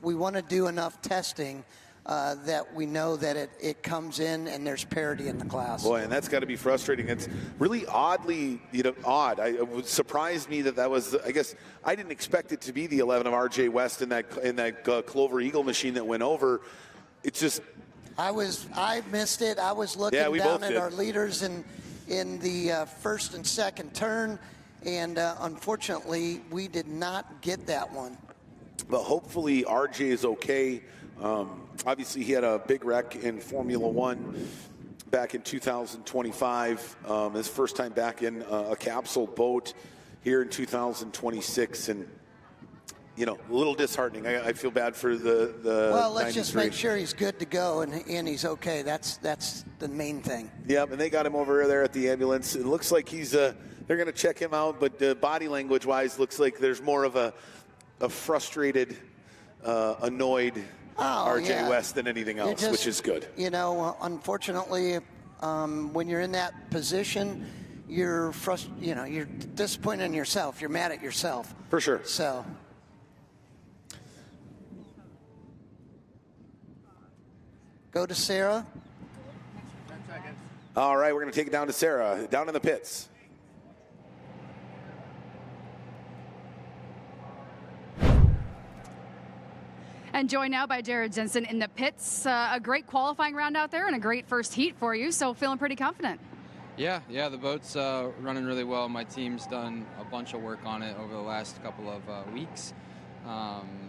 we want to do enough testing that we know that it comes in and there's parity in the class. Boy, and that's got to be frustrating. It's really oddly, odd. It surprised me that was. I guess I didn't expect it to be the 11 of RJ West in that Clover Eagle machine that went over. It's just. I missed it. I was looking down at our leaders in the first and second turn, and unfortunately, we did not get that one. But hopefully, RJ is okay. Obviously, he had a big wreck in Formula One back in 2025. His first time back in a capsule boat here in 2026, and a little disheartening. I feel bad for the. Well, let's just make sure he's good to go and he's okay. That's the main thing. Yep, and they got him over there at the ambulance. It looks like he's. They're going to check him out, but body language-wise, looks like there's more of a frustrated, annoyed. RJ West than anything else, which is good. Unfortunately, when you're in that position, you're you're disappointed in yourself. You're mad at yourself. For sure. So. Go to Sarah. 10 seconds. All right, we're going to take it down to Sarah, down in the pits. And joined now by Jared Jensen in the pits. A great qualifying round out there and a great first heat for you, so feeling pretty confident. Yeah, the boat's running really well. My team's done a bunch of work on it over the last couple of weeks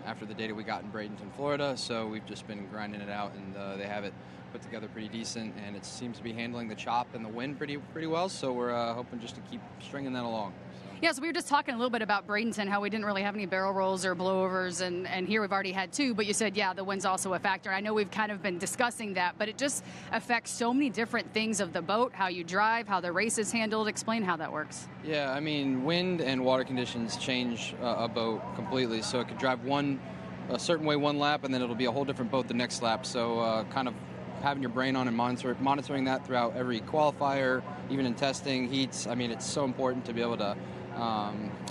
after the data we got in Bradenton, Florida, so we've just been grinding it out, and they have it put together pretty decent, and it seems to be handling the chop and the wind pretty well, so we're hoping just to keep stringing that along. So. Yeah, so we were just talking a little bit about Bradenton, how we didn't really have any barrel rolls or blowovers, and here we've already had 2, but you said, yeah, the wind's also a factor. I know we've kind of been discussing that, but it just affects so many different things of the boat, how you drive, how the race is handled. Explain how that works. Yeah, I mean, wind and water conditions change a boat completely, so it could drive a certain way one lap, and then it'll be a whole different boat the next lap, so kind of having your brain on and monitoring that throughout every qualifier, even in testing, heats. I mean, it's so important to be able to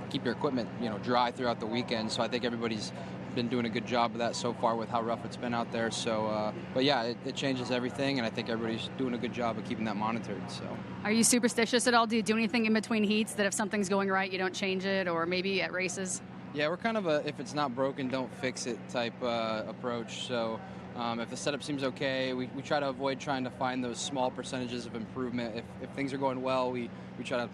keep your equipment, dry throughout the weekend. So I think everybody's been doing a good job of that so far with how rough it's been out there. So, but yeah, it changes everything, and I think everybody's doing a good job of keeping that monitored. So, are you superstitious at all? Do you do anything in between heats that if something's going right, you don't change it, or maybe at races? Yeah, we're kind of a if it's not broken, don't fix it type approach. So. If the setup seems okay, we try to avoid trying to find those small percentages of improvement. If things are going well, we try to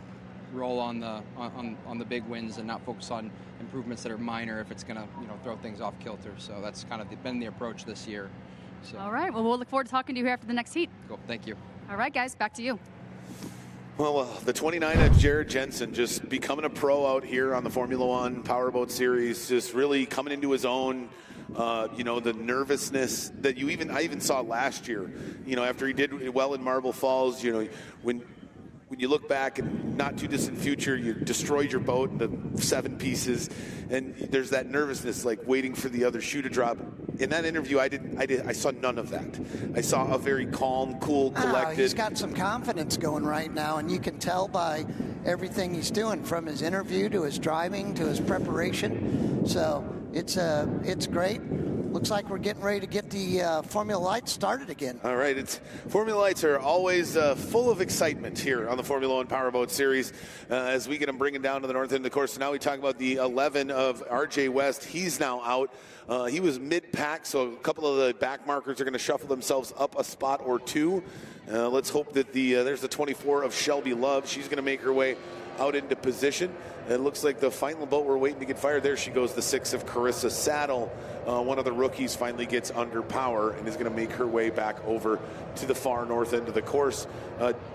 roll on the big wins and not focus on improvements that are minor if it's going to throw things off kilter. So that's kind of been the approach this year. So. All right. Well, we'll look forward to talking to you here after the next heat. Cool. Thank you. All right, guys. Back to you. Well, the 29 of Jared Jensen just becoming a pro out here on the Formula One Powerboat Series, just really coming into his own. The nervousness that I even saw last year, after he did well in Marble Falls, when you look back in not too distant future, you destroyed your boat into 7 pieces, and there's that nervousness, like waiting for the other shoe to drop. In that interview, I saw none of that. I saw a very calm, cool, collected. He's got some confidence going right now, and you can tell by everything he's doing, from his interview to his driving to his preparation. So it's great. Looks like we're getting ready to get the Formula Lights started again. All right, Formula Lights are always full of excitement here on the Formula One Powerboat Series as we get them bringing down to the north end of the course. So now we talk about the 11 of RJ West. He's now out. He was mid-pack, so a couple of the back markers are going to shuffle themselves up a spot or 2. Let's hope that there's the 24 of Shelby Love. She's going to make her way out into position. It looks like the final boat we're waiting to get fired. There she goes, the 6 of Carissa Saddle. One of the rookies finally gets under power and is going to make her way back over to the far north end of the course.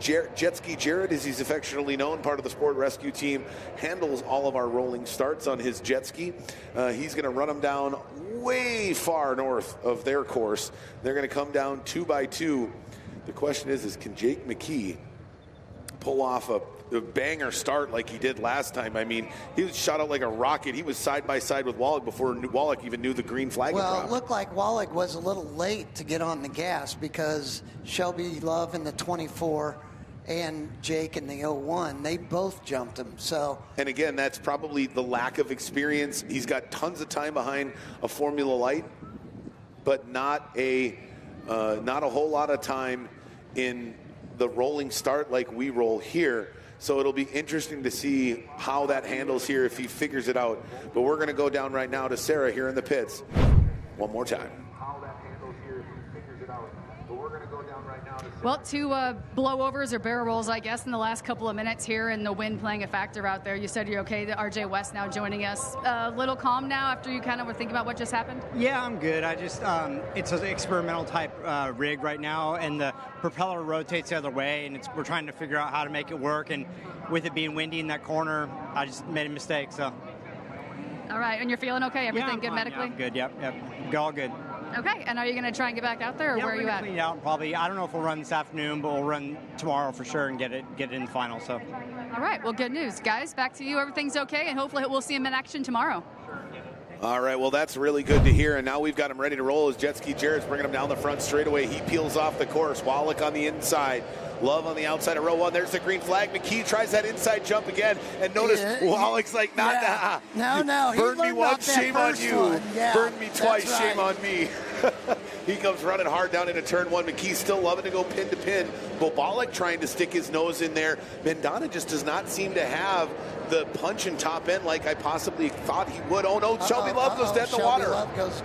Jet Ski Jared, as he's affectionately known, part of the sport rescue team, handles all of our rolling starts on his jet ski. He's going to run them down way far north of their course. They're going to come down 2 by 2. The question is can Jake McKee pull off a banger start like he did last time? I mean, he was shot out like a rocket. He was side by side with Wallik before Wallik even knew the green flag. Well, it looked like Wallik was a little late to get on the gas because Shelby Love in the 24 and Jake in the 01, they both jumped him. So, and again, that's probably the lack of experience. He's got tons of time behind a Formula Light, but not a whole lot of time in the rolling start like we roll here. So it'll be interesting to see how that handles here if he figures it out. But we're going to go down right now to Sarah here in the pits one more time. How that handles here if he figures it out. But we're going to go down right now to Sarah. Well, 2 blowovers or barrel rolls, I guess, in the last couple of minutes here, and the wind playing a factor out there. You said you're okay. The RJ West now joining us. A little calm now after you kind of were thinking about what just happened? Yeah, I'm good. I just it's an experimental type rig right now, and the propeller rotates the other way, and we're trying to figure out how to make it work. And with it being windy in that corner, I just made a mistake. So. All right, and you're feeling okay? Everything good fine. medically? Yeah, I'm good. Yep. All good. Okay, and are you going to try and get back out there, or where are you at? Clean it out probably. I don't know if we'll run this afternoon, but we'll run tomorrow for sure and get it in the final. So. All right, well, good news, guys. Back to you. Everything's okay, and hopefully we'll see him in action tomorrow. All right, well, that's really good to hear, and now we've got him ready to roll as Jet Ski Jared's bringing him down the front straightaway. He peels off the course. Wallik on the inside. Love on the outside of row 1. There's the green flag. McKee tries that inside jump again, and notice Wallik's like, No. Burn me once, shame on you. Yeah, Burn me twice, right. Shame on me. He comes running hard down into turn 1. McKee's still loving to go pin to pin. Bobalik trying to stick his nose in there. Mendana just does not seem to have the punch and top end like I possibly thought he would. Oh no, Shelby Love goes dead in the water. Shelby Love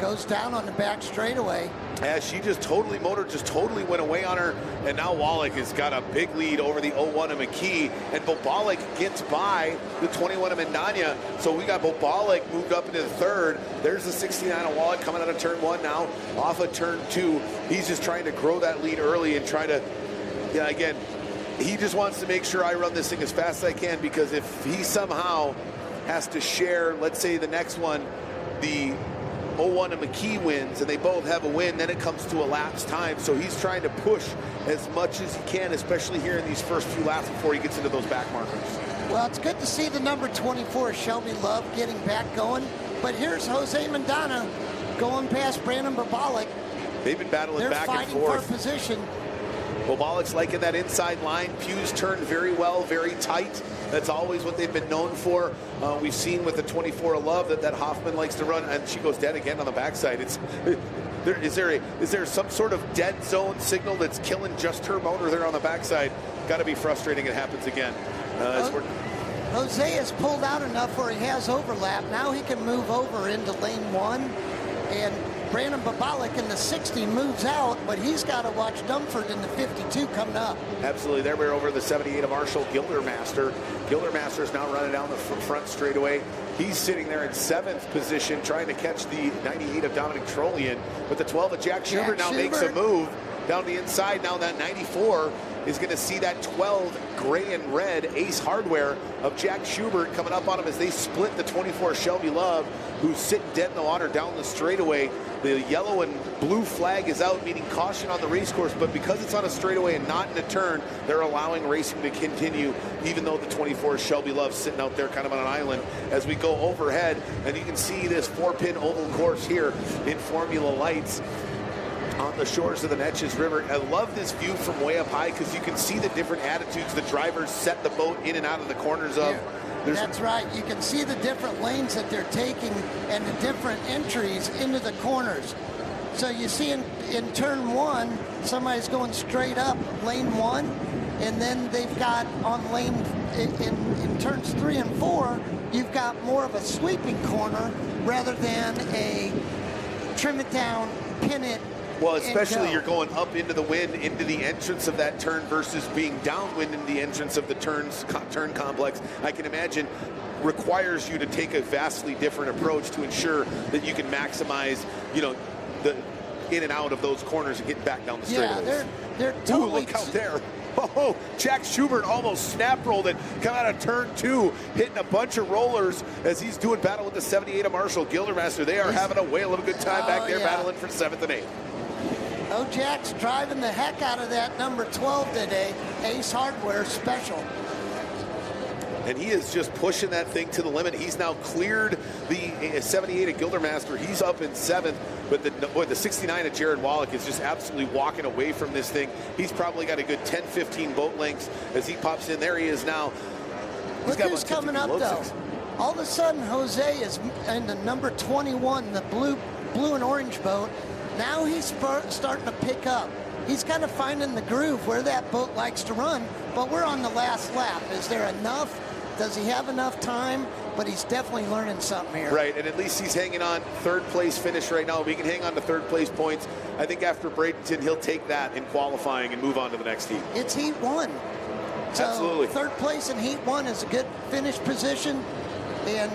goes down on the back straightaway. Yeah, she just totally went away on her, and now Wallik has got a big lead over the 01 of McKee, and Bobalik gets by the 21 of Mendana, so we got Bobalik moved up into the 3rd. There's the 69 of Wallik coming out of turn 1 now, off of turn 2. He's just trying to grow that lead early and try to, again, he just wants to make sure I run this thing as fast as I can, because if he somehow has to share, let's say the next one, the 01 and McKee wins, and they both have a win, then it comes to elapsed time. So he's trying to push as much as he can, especially here in these first few laps before he gets into those back markers. Well, it's good to see the number 24, Shelby Love, getting back going. But here's Jose Mendana going past Brandon Wallik. They've been battling back and forth. They're fighting for position. Wallik's liking that inside line. Pugh's turned very well, very tight. That's always what they've been known for. We've seen with the 24 of Love that Hoffman likes to run, and she goes dead again on the backside. Is there some sort of dead zone signal that's killing just her motor there on the backside? Got to be frustrating. It happens again. Jose has pulled out enough where he has overlap. Now he can move over into lane 1, and Brandon Wallik in the 60 moves out, but he's got to watch Dumford in the 52 coming up. Absolutely. There we're over the 78 of Marshall Gildermaster. Gildermaster is now running down the front straightaway. He's sitting there in 7th position trying to catch the 98 of Dominic Trollian. But the 12 of Jack Schubert now makes a move down the inside. Now that 94 is going to see that 12 gray and red Ace Hardware of Jack Schubert coming up on him as they split the 24 Shelby Love, who's sitting dead in the water down the straightaway. The yellow and blue flag is out, meaning caution on the race course, but because it's on a straightaway and not in a turn, they're allowing racing to continue, even though the 24 Shelby Love sitting out there kind of on an island. As we go overhead, and you can see this 4-pin oval course here in Formula Lights on the shores of the Neches River. I love this view from way up high because you can see the different attitudes the drivers set the boat in and out of the corners of. Yeah. That's right. You can see the different lanes that they're taking and the different entries into the corners. So you see in turn 1, somebody's going straight up lane 1, and then they've got on lane, in turns 3 and 4, you've got more of a sweeping corner rather than a trim it down, pin it. Well, especially you're going up into the wind, into the entrance of that turn versus being downwind in the entrance of the turn complex. I can imagine requires you to take a vastly different approach to ensure that you can maximize, the in and out of those corners and get back down the straightaways. Yeah, they're totally. Ooh, look out there. Oh, Jack Schubert almost snap rolled it, come out of turn 2, hitting a bunch of rollers as he's doing battle with the 78 of Marshall Gildermaster. They are having a whale of a good time back there, battling for 7th and 8th. Oh, Jack's driving the heck out of that number 12 today, Ace Hardware Special. And he is just pushing that thing to the limit. He's now cleared the 78 of Gildermaster. He's up in 7th, but the 69 of Jared Wallik is just absolutely walking away from this thing. He's probably got a good 10-15 boat lengths as he pops in. There he is now. Look who's coming up, though. All of a sudden, Jose is in the number 21, the blue and orange boat. Now he's starting to pick up. He's kind of finding the groove where that boat likes to run, but we're on the last lap. Is there enough? Does he have enough time? But he's definitely learning something here. Right, and at least he's hanging on. 3rd place finish right now. If he can hang on to 3rd place points, I think after Bradenton, he'll take that in qualifying and move on to the next heat. It's heat 1. So absolutely. 3rd place in heat 1 is a good finish position, and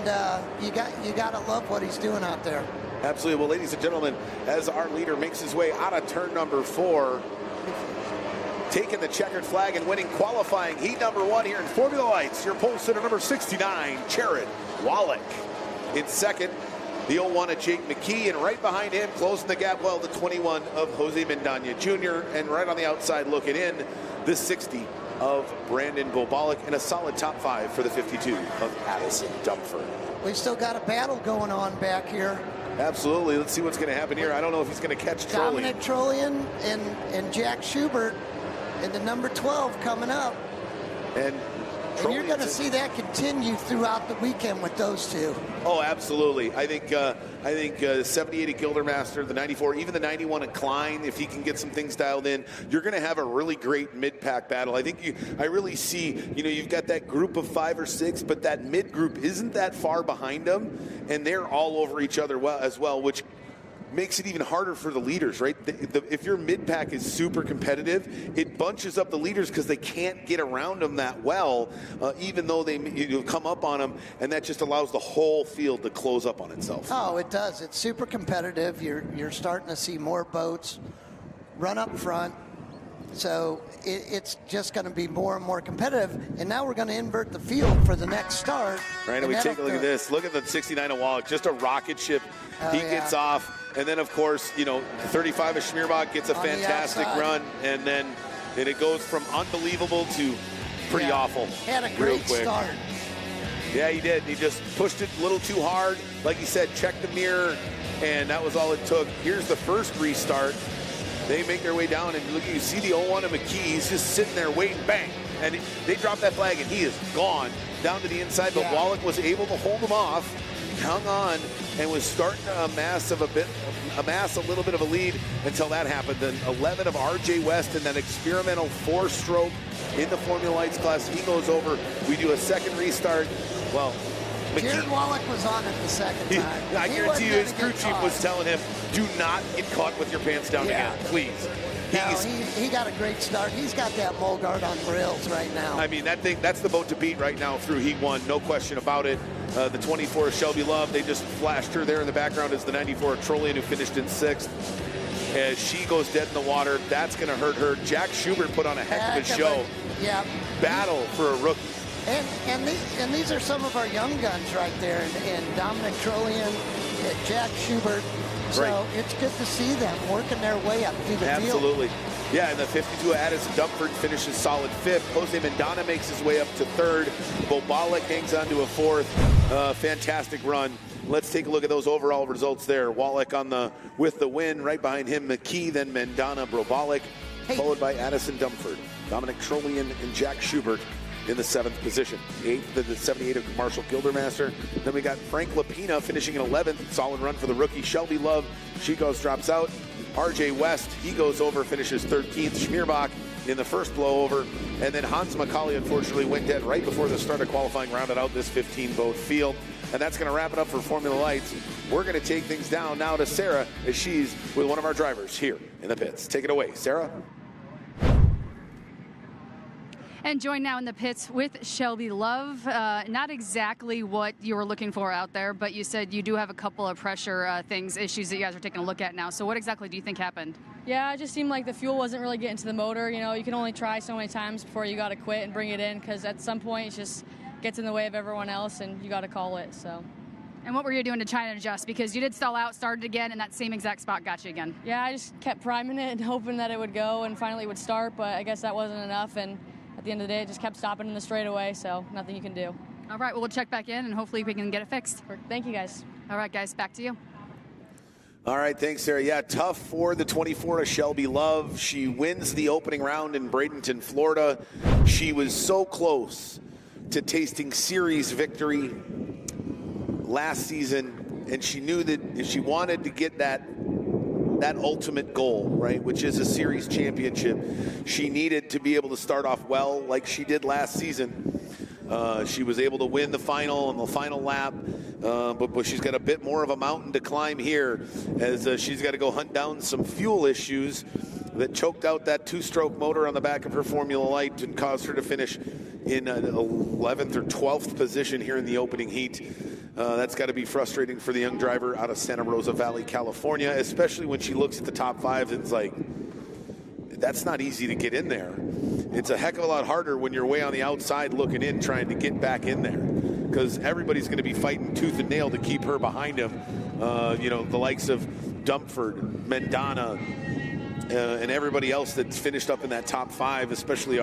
you got to love what he's doing out there. Absolutely. Well, ladies and gentlemen, as our leader makes his way out of turn number 4, taking the checkered flag and winning qualifying heat number 1 here in Formula Lights, your pole sitter number 69, Jared Wallik. In 2nd, the 01 of Jake McKee, and right behind him, closing the gap, well, the 21 of Jose Mendana Jr., and right on the outside looking in, the 60 of Brandon Wallik, and a solid top 5 for the 52 of Addison Dumford. We've still got a battle going on back here. Absolutely. Let's see what's going to happen here. I don't know if he's going to catch Trollian. Dominic Trollian and Jack Schubert and the number 12 coming up. And you're going to see that continue throughout the weekend with those two. Oh, absolutely. I think 78 at Gildermaster, the 94, even the 91 at Klein, if he can get some things dialed in, you're going to have a really great mid-pack battle. I really see, you've got that group of 5 or 6, but that mid-group isn't that far behind them, and they're all over each other as well, which makes it even harder for the leaders, right? If your mid-pack is super competitive, it bunches up the leaders because they can't get around them that well, even though they come up on them, and that just allows the whole field to close up on itself. Oh, it does. It's super competitive. You're starting to see more boats run up front. So it's just going to be more and more competitive. And now we're going to invert the field for the next start. Right, and we take a look at this. Look at the 69 of Wallik, just a rocket ship. He gets off. And then, of course, you know, the 35 of Schmierbach gets a fantastic run. And then it goes from unbelievable to pretty awful. Had a great start. Yeah, he did. He just pushed it a little too hard. Like he said, check the mirror, and that was all it took. Here's the first restart. They make their way down, and look, you see the 01 of McKee. He's just sitting there waiting, bang. And they drop that flag, and he is gone down to the inside. But Wallik was able to hold him off, hung on, and was starting to amass a little bit of a lead until that happened. Then 11 of RJ West in that experimental 4-stroke in the Formula Lights class. He goes over. We do a second restart. Well, Jared Wallik was on it the second time. I guarantee you his crew chief was telling him, do not get caught with your pants down again, please. He got a great start. He's got that mole guard on rails right now. I mean, that's the boat to beat right now through Heat 1, no question about it. The 24 Shelby Love, they just flashed her there in the background as the 94 Trollian, who finished in 6th. As she goes dead in the water, that's going to hurt her. Jack Schubert put on a heck of a show. Battle for a rookie. And these are some of our young guns right there, and Dominic Trollian, Jack Schubert. So it's good to see them working their way up through the field. Absolutely. Yeah, and the 52 Addison Dumford finishes solid 5th. Jose Mendana makes his way up to 3rd. Bobalik hangs on to a 4th. Fantastic run. Let's take a look at those overall results there. Wallik with the win. Right behind him, McKee, then Mendana, Bobalik, followed by Addison Dumford, Dominic Trollian, and Jack Schubert in the 7th position. 8th, the 78 of Marshall Gildermaster. Then we got Frank Lapina finishing in 11th. Solid run for the rookie. Shelby Love, she drops out. RJ West, he goes over, finishes 13th. Schmierbach in the first blowover. And then Hans Macaulay, unfortunately, went dead right before the start of qualifying, rounded out this 15-boat field. And that's going to wrap it up for Formula Lights. We're going to take things down now to Sarah, as she's with one of our drivers here in the pits. Take it away, Sarah. And join now in the pits with Shelby Love. Not exactly what you were looking for out there, but you said you do have a couple of pressure issues that you guys are taking a look at now. So what exactly do you think happened? Yeah, it just seemed like the fuel wasn't really getting to the motor. You know, you can only try so many times before you got to quit and bring it in, because at some point it just gets in the way of everyone else and you got to call it. So. And what were you doing to try and adjust? Because you did stall out, started again, and that same exact spot got you again. Yeah, I just kept priming it and hoping that it would go and finally it would start, but I guess that wasn't enough. And at the end of the day, it just kept stopping in the straightaway, so nothing you can do. All right, well, we'll check back in, and hopefully we can get it fixed. Thank you, guys. All right, guys, back to you. All right, thanks, Sarah. Yeah, tough for the 24 of Shelby Love. She wins the opening round in Bradenton, Florida. She was so close to tasting series victory last season, and she knew that if she wanted to get that ultimate goal, right, which is a series championship, she needed to be able to start off well like she did last season. She was able to win the final on the final lap, but she's got a bit more of a mountain to climb here, as she's got to go hunt down some fuel issues that choked out that 2-stroke motor on the back of her Formula Light and caused her to finish in 11th or 12th position here in the opening heat. That's got to be frustrating for the young driver out of Santa Rosa Valley, California, especially when she looks at the top 5. It's like, that's not easy to get in there. It's a heck of a lot harder when you're way on the outside looking in, trying to get back in there, because everybody's going to be fighting tooth and nail to keep her behind him. You know, the likes of Dumford, Mendana, and everybody else that's finished up in that top 5, especially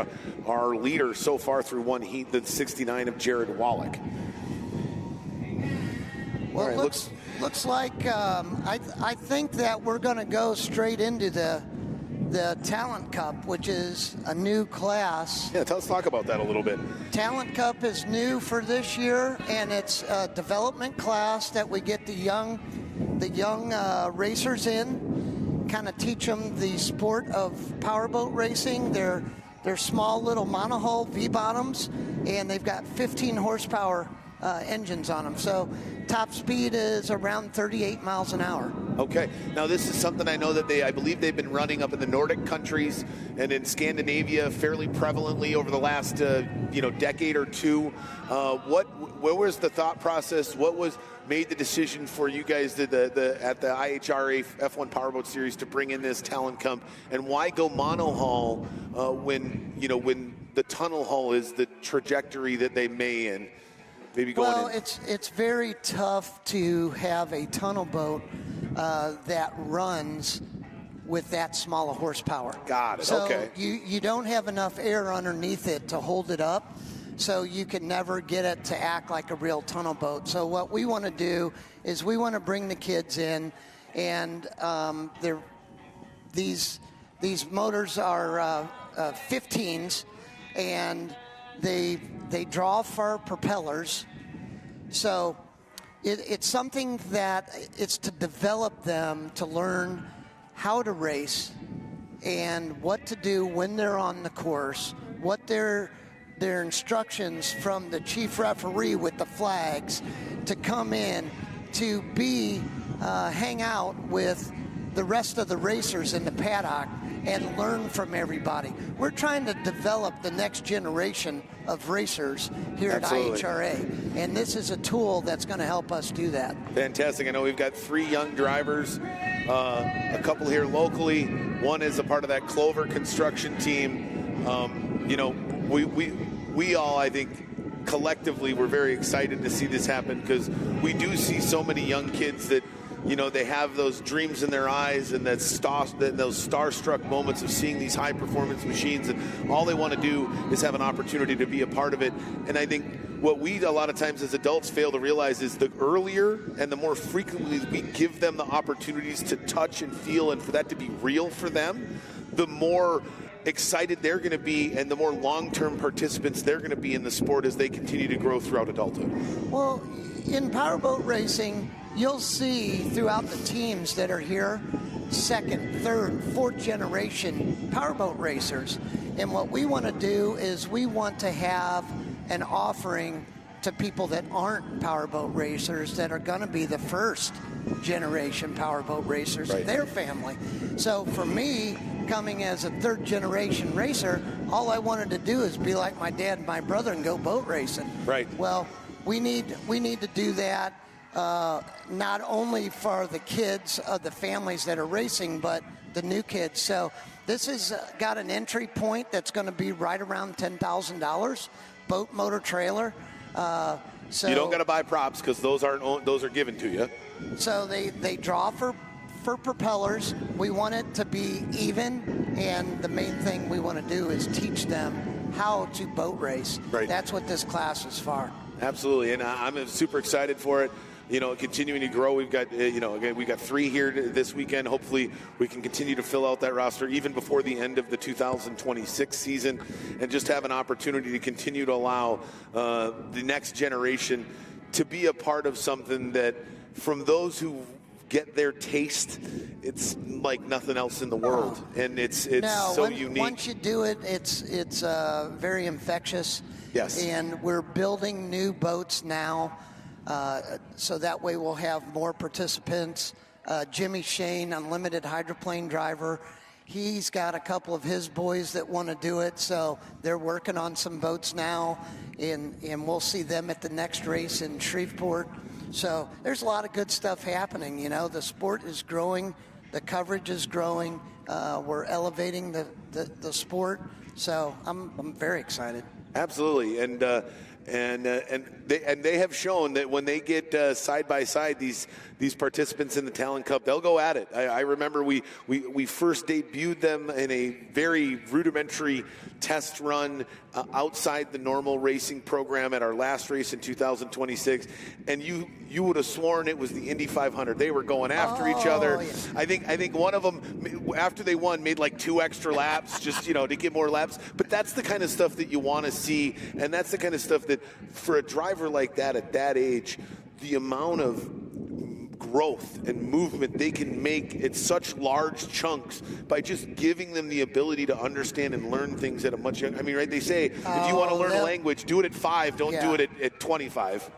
our leader so far through one heat, the 69 of Jared Wallik. Well, right, looks like I think that we're going to go straight into the Talent Cup, which is a new class. Yeah, let's talk about that a little bit. Talent Cup is new for this year, and it's a development class that we get the young racers in, kind of teach them the sport of powerboat racing. They're small little monohull V-bottoms, and they've got 15 horsepower engines on them. So top speed is around 38 miles an hour. Okay. Now this is something I know that I believe they've been running up in the Nordic countries and in Scandinavia fairly prevalently over the last decade or two. What was the thought process? What was made the decision for you guys at the IHRA F1 Powerboat Series to bring in this Talon Cup, and why go monohull when the tunnel hull is the trajectory that they may in? Maybe going well, in. It's very tough to have a tunnel boat that runs with that small a horsepower. Got it. So okay. You don't have enough air underneath it to hold it up, so you can never get it to act like a real tunnel boat. So what we want to do is we want to bring the kids in, and these motors are 15s, and they draw for propellers. So it's something that it's to develop them to learn how to race and what to do when they're on the course, what their instructions from the chief referee with the flags to come in to hang out with the rest of the racers in the paddock and learn from everybody. We're trying to develop the next generation of racers here Absolutely. at IHRA, and this is a tool that's going to help us do that. Fantastic. I know we've got 3 young drivers, a couple here locally. One is a part of that Clover construction team. We all, I think, collectively, we're very excited to see this happen, because we do see so many young kids that, they have those dreams in their eyes and those starstruck moments of seeing these high-performance machines, and all they want to do is have an opportunity to be a part of it. And I think what we a lot of times as adults fail to realize is the earlier and the more frequently we give them the opportunities to touch and feel and for that to be real for them, the more excited they're going to be and the more long-term participants they're going to be in the sport as they continue to grow throughout adulthood. Well, in powerboat racing, you'll see throughout the teams that are here, 2nd, 3rd, 4th generation powerboat racers. And what we want to do is we want to have an offering to people that aren't powerboat racers that are going to be the 1st generation powerboat racers of their family. So for me, coming as a 3rd generation racer, all I wanted to do is be like my dad and my brother and go boat racing. Right. Well, we need to do that. Not only for the kids of the families that are racing, but the new kids. So this has got an entry point that's going to be right around $10,000, boat, motor, trailer. So you don't got to buy props, because those are given to you. So they draw for propellers. We want it to be even, and the main thing we want to do is teach them how to boat race. Right. That's what this class is for. Absolutely, and I'm super excited for it. Continuing to grow. We've got, again, we got 3 here this weekend. Hopefully, we can continue to fill out that roster even before the end of the 2026 season, and just have an opportunity to continue to allow the next generation to be a part of something that, from those who get their taste, it's like nothing else in the world, and it's unique. Once you do it, it's very infectious. Yes. And we're building new boats now. So that way we'll have more participants. Jimmy Shane, unlimited hydroplane driver, he's got a couple of his boys that want to do it, so they're working on some boats now, and we'll see them at the next race in Shreveport. So there's a lot of good stuff happening. The sport is growing, the coverage is growing, we're elevating the sport, so I'm very excited. Absolutely, and they have shown that when they get side by side these participants in the Talon Cup, they'll go at it. I remember we first debuted them in a very rudimentary test run outside the normal racing program at our last race in 2026, and you would have sworn it was the Indy 500. They were going after each other. Yeah. I think one of them, after they won, made like 2 extra laps just to get more laps. But that's the kind of stuff that you want to see, and that's the kind of stuff that for a driver like that at that age, the amount of growth and movement they can make at such large chunks by just giving them the ability to understand and learn things at a much younger. I mean, right? They say if you want to learn a language, do it at 5. Don't do it at 25.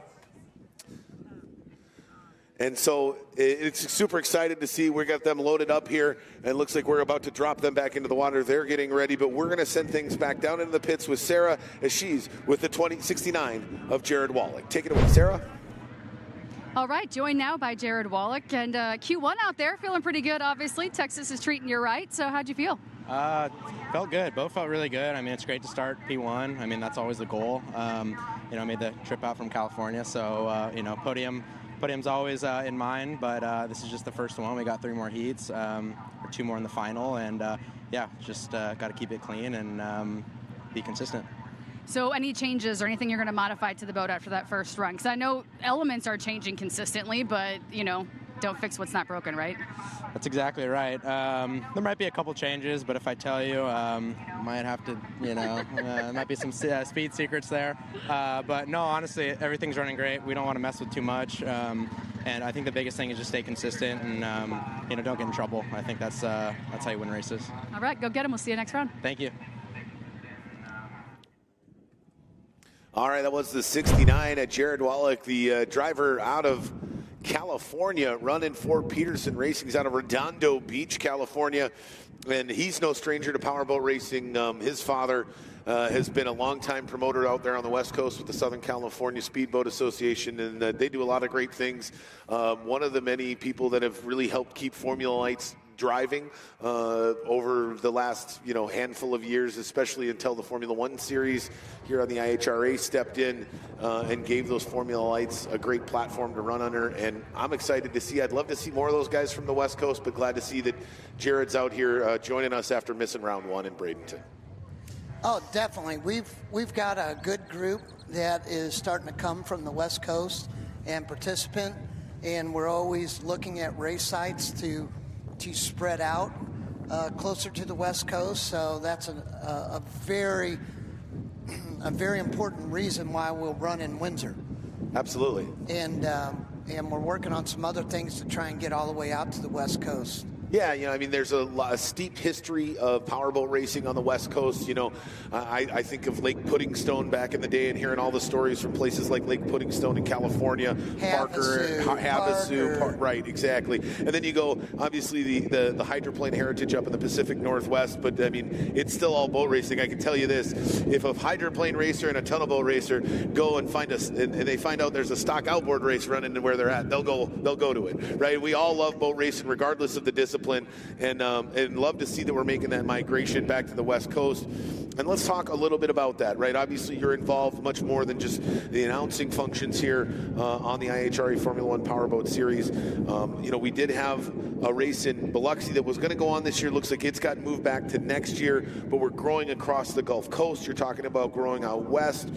And so it's super excited to see. We got them loaded up here, and it looks like we're about to drop them back into the water. They're getting ready, but we're going to send things back down into the pits with Sarah as she's with the 2069 of Jared Wallik. Take it away, Sarah. All right, joined now by Jared Wallik, and Q1 out there, feeling pretty good, obviously. Texas is treating you right, so how'd you feel? Felt good. Both felt really good. I mean, it's great to start P1. I mean, that's always the goal. I made the trip out from California, so, podium's always in mind, but this is just the first one. We got 3 more heats, or 2 more in the final, and, just got to keep it clean and be consistent. So any changes or anything you're going to modify to the boat after that first run? Because I know elements are changing consistently, but, don't fix what's not broken, right? That's exactly right. There might be a couple changes, but if I tell you, might have to, there might be some speed secrets there. But no, honestly, everything's running great. We don't want to mess with too much. And I think the biggest thing is just stay consistent and, don't get in trouble. I think that's how you win races. All right, go get them. We'll see you next round. Thank you. All right, that was the 69 at Jared Wallik, the driver out of California, running for Peterson Racing. He's out of Redondo Beach, California, and he's no stranger to powerboat racing. His father has been a longtime promoter out there on the West Coast with the Southern California Speedboat Association, and they do a lot of great things. One of the many people that have really helped keep Formula Lights driving over the last handful of years, especially until the Formula One series here on the IHRA stepped in and gave those Formula Lights a great platform to run under. And I'm excited to see. I'd love to see more of those guys from the West Coast, but glad to see that Jared's out here joining us after missing round 1 in Bradenton. Oh, definitely. We've got a good group that is starting to come from the West Coast and participant, and we're always looking at race sites to spread out closer to the West Coast. So that's a very important reason why we'll run in Windsor. Absolutely. And we're working on some other things to try and get all the way out to the West Coast. Yeah, there's a steep history of powerboat racing on the West Coast. I think of Lake Puddingstone back in the day and hearing all the stories from places like Lake Puddingstone in California, Havasu, right, exactly. And then you go, obviously, the hydroplane heritage up in the Pacific Northwest, but, it's still all boat racing. I can tell you this, if a hydroplane racer and a tunnel boat racer go and and they find out there's a stock outboard race running where they're at, they'll go to it, right? We all love boat racing regardless of the discipline. And love to see that we're making that migration back to the West Coast. And let's talk a little bit about that, right? Obviously, you're involved much more than just the announcing functions here on the IHRA Formula One Powerboat Series. We did have a race in Biloxi that was going to go on this year. Looks like it's got moved back to next year, but we're growing across the Gulf Coast. You're talking about growing out west.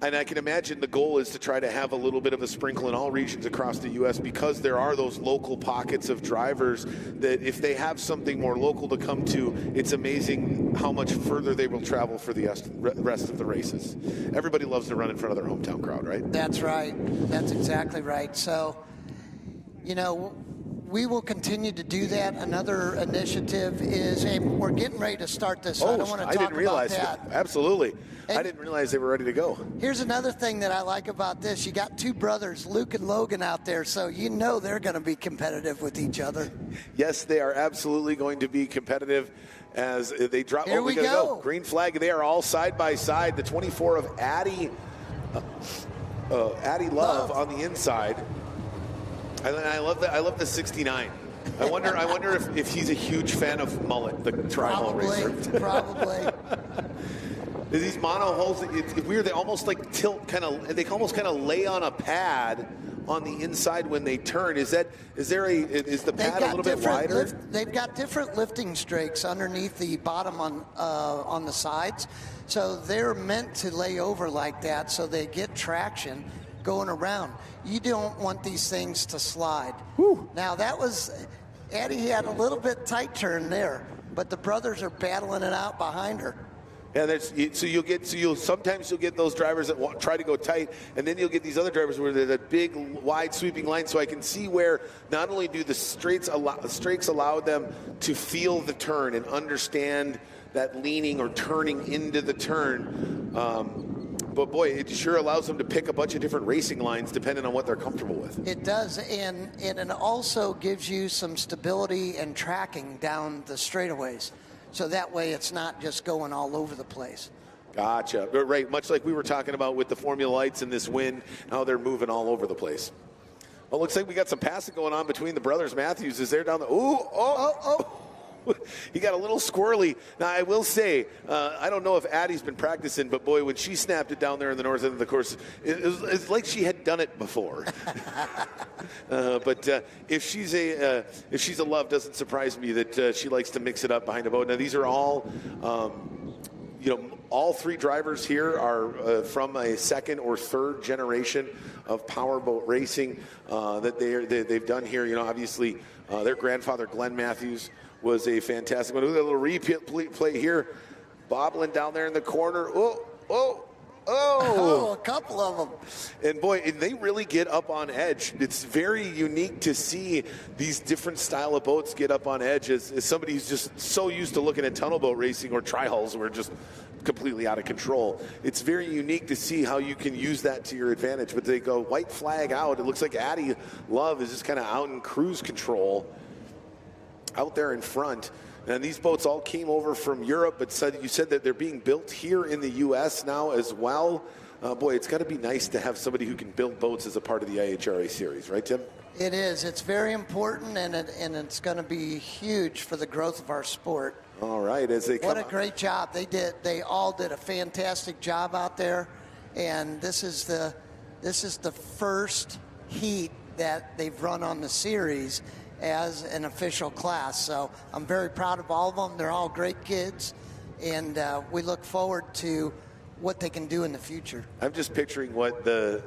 And I can imagine the goal is to try to have a little bit of a sprinkle in all regions across the U.S. because there are those local pockets of drivers that if they have something more local to come to, it's amazing how much further they will travel for the rest of the races. Everybody loves to run in front of their hometown crowd, right? That's right. That's exactly right. So, we will continue to do that. Another initiative is, we're getting ready to start this. So I don't want to talk about that. Absolutely. I didn't realize they were ready to go. Here's another thing that I like about this. You got 2 brothers, Luke and Logan, out there, so they're going to be competitive with each other. Yes, they are absolutely going to be competitive as they drop. Here we go. Green flag. They are all side by side. The 24 of Addie Love on the inside. I love that. I love the 69. I wonder if he's a huge fan of Mullet, the tri-hull racer. Probably. These mono hulls, it's weird. They almost like tilt, they almost kind of lay on a pad on the inside when they turn. Is the pad a little bit wider? They've got different lifting strakes underneath the bottom on the sides, so they're meant to lay over like that, so they get traction going around. You don't want these things to slide. Whew. Now Addie had a little bit tight turn there, but the brothers are battling it out behind her. Yeah, sometimes you'll get those drivers that try to go tight, and then you'll get these other drivers where they're that big, wide sweeping line. So I can see where not only do the strakes allow them to feel the turn and understand that leaning or turning into the turn, but boy, it sure allows them to pick a bunch of different racing lines depending on what they're comfortable with. It does, and it also gives you some stability and tracking down the straightaways. So that way it's not just going all over the place. Gotcha. Right, much like we were talking about with the Formula Lights and this wind, how they're moving all over the place. Well, looks like we got some passing going on between the brothers. Matthews is there down the... He got a little squirrely. Now, I will say, I don't know if Addie's been practicing, but boy, when she snapped it down there in the north end of the course, it's like she had done it before. But if she's a love, doesn't surprise me that she likes to mix it up behind a boat. Now, these are all, all three drivers here are from a second or third generation of powerboat racing that they've done here. Obviously, their grandfather, Glenn Matthews, was a fantastic one. Look at that little replay here. Bobbling down there in the corner. Oh, a couple of them. And boy, they really get up on edge. It's very unique to see these different style of boats get up on edge as somebody who's just so used to looking at tunnel boat racing or tri-hulls where just completely out of control. It's very unique to see how you can use that to your advantage. But they go white flag out. It looks like Addie Love is just kind of out in cruise control out there in front. And these boats all came over from Europe, but you said that they're being built here in the U.S. now as well. Boy, it's got to be nice to have somebody who can build boats as a part of the IHRA series, right, Tim? It is. It's very important, and it's going to be huge for the growth of our sport. All right, as they come. What a great job they did. They all did a fantastic job out there, and this is the first heat that they've run on the series as an official class. So I'm very proud of all of them. They're all great kids, and we look forward to what they can do in the future. I'm just picturing what the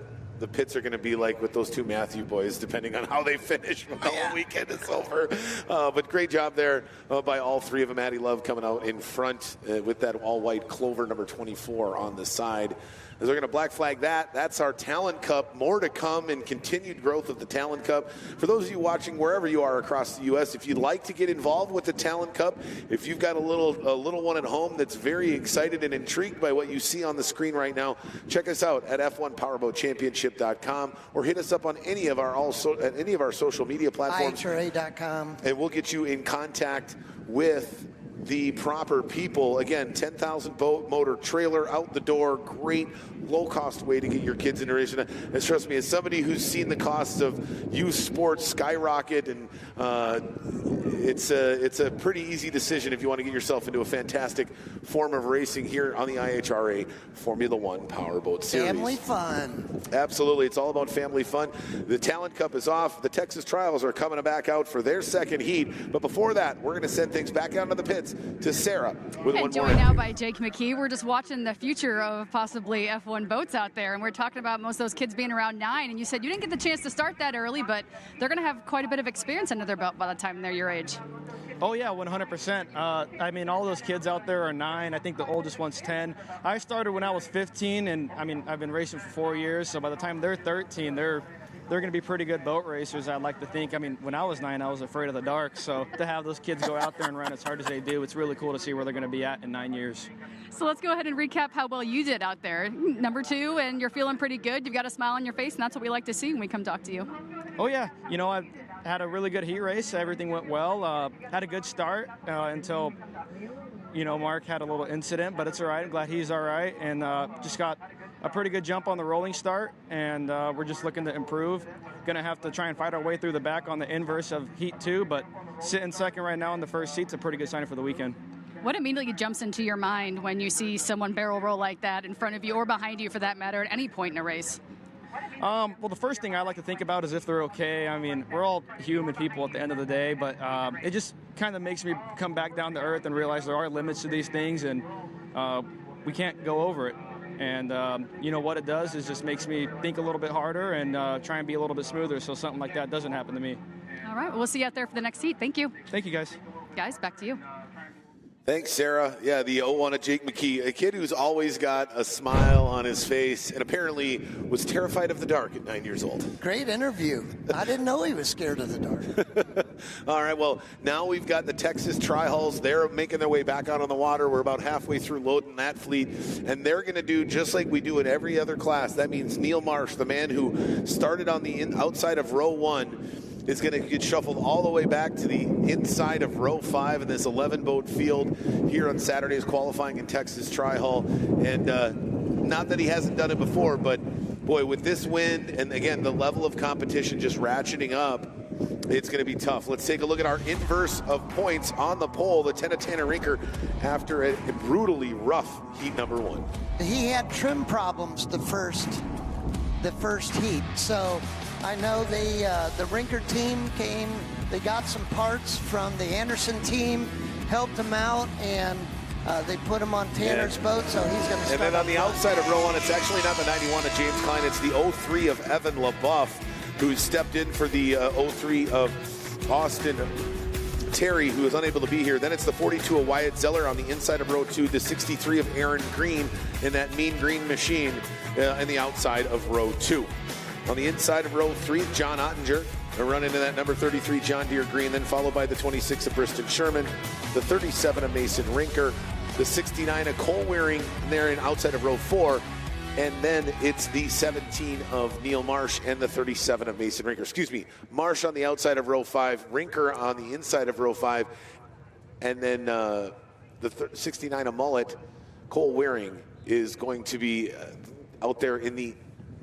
pits are going to be like with those two Matthew boys, depending on how they finish when the whole weekend is over. But great job there by all three of them. Addie Love coming out in front with that all-white Clover number 24 on the side. As they're going to black flag that. That's our Talent Cup. More to come and continued growth of the Talent Cup. For those of you watching wherever you are across the U.S., if you'd like to get involved with the Talent Cup, if you've got a little one at home that's very excited and intrigued by what you see on the screen right now, check us out at F1PowerboatChampionship.com or hit us up on any of our social media platforms. IHRA.com. And we'll get you in contact with the proper people. Again, 10,000 boat, motor, trailer, out the door. Great low-cost way to get your kids into racing. And trust me, as somebody who's seen the costs of youth sports skyrocket, and it's a pretty easy decision if you want to get yourself into a fantastic form of racing here on the IHRA Formula 1 Powerboat Series. Family fun. Absolutely. It's all about family fun. The Talent Cup is off. The Texas Trials are coming back out for their second heat. But before that, we're going to send things back out into the pits to Sarah with one more. Joined now by Jake McKee. We're just watching the future of possibly F1 boats out there, and we're talking about most of those kids being around 9, and you said you didn't get the chance to start that early, but they're going to have quite a bit of experience under their belt by the time they're your age. Oh, yeah, 100%. I mean, all those kids out there are 9. I think the oldest one's 10. I started when I was 15, and, I mean, I've been racing for 4 years, so by the time they're 13, they're going to be pretty good boat racers, I'd like to think. I mean, when I was 9, I was afraid of the dark, so to have those kids go out there and run as hard as they do, it's really cool to see where they're going to be at in 9 years. So let's go ahead and recap how well you did out there. Number 2, and you're feeling pretty good. You've got a smile on your face, and that's what we like to see when we come talk to you. Oh, yeah. You know, I had a really good heat race. Everything went well. Had a good start until, you know, Mark had a little incident, but it's all right. I'm glad he's all right, and just got a pretty good jump on the rolling start, and we're just looking to improve. Going to have to try and fight our way through the back on the inverse of Heat 2, but sitting second right now in the first seat's a pretty good sign for the weekend. What immediately jumps into your mind when you see someone barrel roll like that in front of you or behind you, for that matter, at any point in a race? Well, the first thing I like to think about is if they're okay. I mean, we're all human people at the end of the day, but it just kind of makes me come back down to earth and realize there are limits to these things, and we can't go over it. And, you know, what it does is just makes me think a little bit harder and try and be a little bit smoother so something like that doesn't happen to me. All right. Well, we'll see you out there for the next heat. Thank you. Thank you, guys. Guys, back to you. Thanks, Sarah. Yeah, the 01 of Jake McKee, a kid who's always got a smile on his face and apparently was terrified of the dark at 9 years old. Great interview. I didn't know he was scared of the dark. All right, well, now we've got the Texas Tri-Hulls. They're making their way back out on the water. We're about halfway through loading that fleet, and they're going to do just like we do in every other class. That means Neil Marsh, the man who started on the outside of row 1, is going to get shuffled all the way back to the inside of row 5 in this 11-boat field here on Saturday's qualifying in Texas Tri-Hull. And not that he hasn't done it before, but boy, with this wind and again the level of competition just ratcheting up, it's going to be tough. Let's take a look at our inverse of points on the pole. The 10 of Tanner Rinker after a brutally rough heat number 1. He had trim problems the first heat, so I know the Rinker team came, they got some parts from the Anderson team, helped him out, and they put him on Tanner's boat, so he's going to start. And then on the outside of row 1, it's actually not the 91 of James Klein, it's the 03 of Evan LaBeouf, who stepped in for the 03 of Austin Terry, who is unable to be here. Then it's the 42 of Wyatt Zeller on the inside of row 2, the 63 of Aaron Green in that mean green machine in the outside of row 2. On the inside of row 3, John Ottinger will run into that number 33 John Deere Green, then followed by the 26 of Briston Sherman, the 37 of Mason Rinker, the 69 of Cole Wearing there in outside of row 4, and then it's the 17 of Neil Marsh and the 37 of Mason Rinker. Excuse me, Marsh on the outside of row 5, Rinker on the inside of row 5, and then the 69 of Mullet, Cole Wearing is going to be out there in the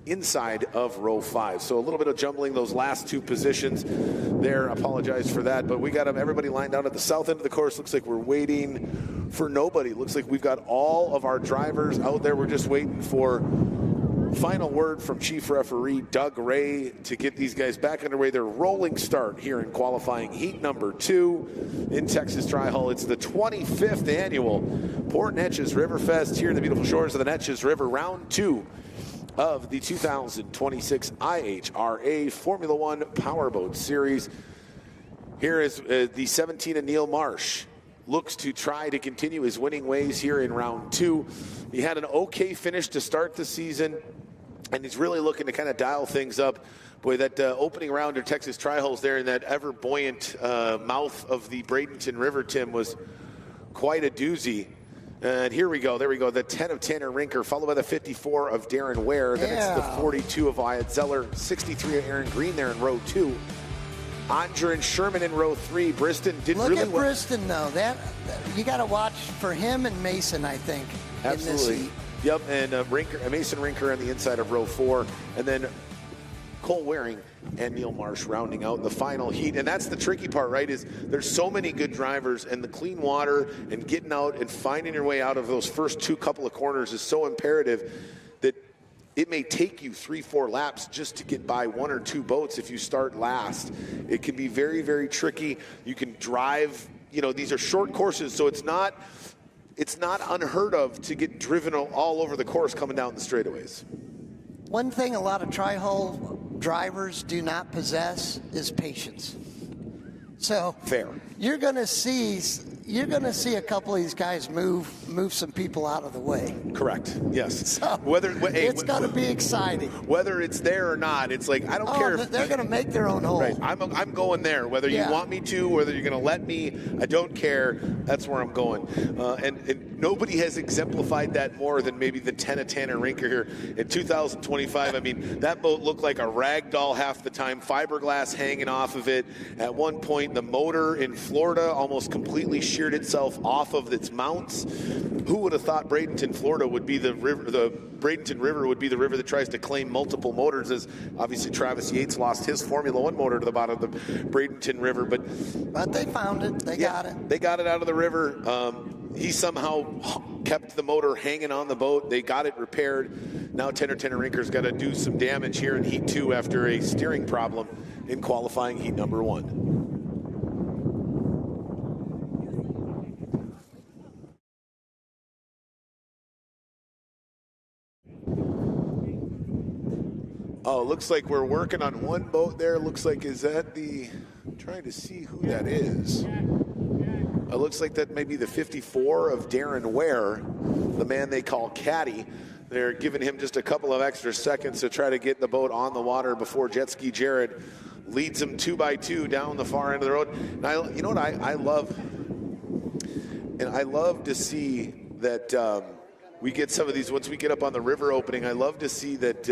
inside of row 5. So a little bit of jumbling those last two positions there. Apologize for that, but we got everybody lined out at the south end of the course. Looks like we're waiting for nobody. Looks like we've got all of our drivers out there. We're just waiting for final word from Chief Referee Doug Ray to get these guys back underway. Their rolling start here in qualifying heat number 2 in Texas Tri-Hull. It's the 25th annual Port Neches River Fest here in the beautiful shores of the Neches River. Round 2 of the 2026 IHRA Formula 1 Powerboat Series. Here is the 17 of Neil Marsh. Looks to try to continue his winning ways here in round 2. He had an okay finish to start the season, and he's really looking to kind of dial things up. Boy, that opening round of Texas Tri-Hulls there in that ever buoyant mouth of the Bradenton River, Tim, was quite a doozy. And here we go. There we go. The 10 of Tanner Rinker, followed by the 54 of Darren Ware. Then it's the 42 of Wyatt Zeller, 63 of Aaron Green there in row 2. Andre and Sherman in row 3. Briston did Look really at well. Briston, though. That you got to watch for him and Mason, I think. Absolutely. In this heat. Yep, and Mason Rinker on the inside of row 4. And then Cole Waring and Neil Marsh rounding out the final heat. And that's the tricky part, right, is there's so many good drivers, and the clean water and getting out and finding your way out of those first couple of corners is so imperative that it may take you 3-4 laps just to get by 1 or 2 boats if you start last. It can be very, very tricky. You can drive, these are short courses, so it's not unheard of to get driven all over the course coming down the straightaways. One thing a lot of Tri-Hull drivers do not possess is patience. So fair. You're going to see a couple of these guys move some people out of the way. Correct. Yes. So it's going to be exciting. Whether it's there or not, it's like I don't care. They're going to make their own hole. Right. I'm going there. Whether you want me to, whether you're going to let me, I don't care. That's where I'm going. And nobody has exemplified that more than maybe the 10 of Tanner Rinker here in 2025. I mean, that boat looked like a rag doll half the time. Fiberglass hanging off of it. At one point, the motor in Florida almost completely sheared itself off of its mounts. Who would have thought Bradenton, Florida would be the river, the Bradenton River would be the river that tries to claim multiple motors, as obviously Travis Yates lost his Formula 1 motor to the bottom of the Bradenton River. But they found it. They got it. They got it out of the river. He somehow kept the motor hanging on the boat. They got it repaired. Now Tanner Rinker's got to do some damage here in Heat 2 after a steering problem in qualifying Heat number 1. Oh, looks like we're working on one boat there. Looks like, is that I'm trying to see who that is. It looks like that may be the 54 of Darren Ware, the man they call Caddy. They're giving him just a couple of extra seconds to try to get the boat on the water before Jet Ski Jared leads him 2x2 down the far end of the road. And you know what I love? And I love to see that we get some of these, once we get up on the river opening, I love to see that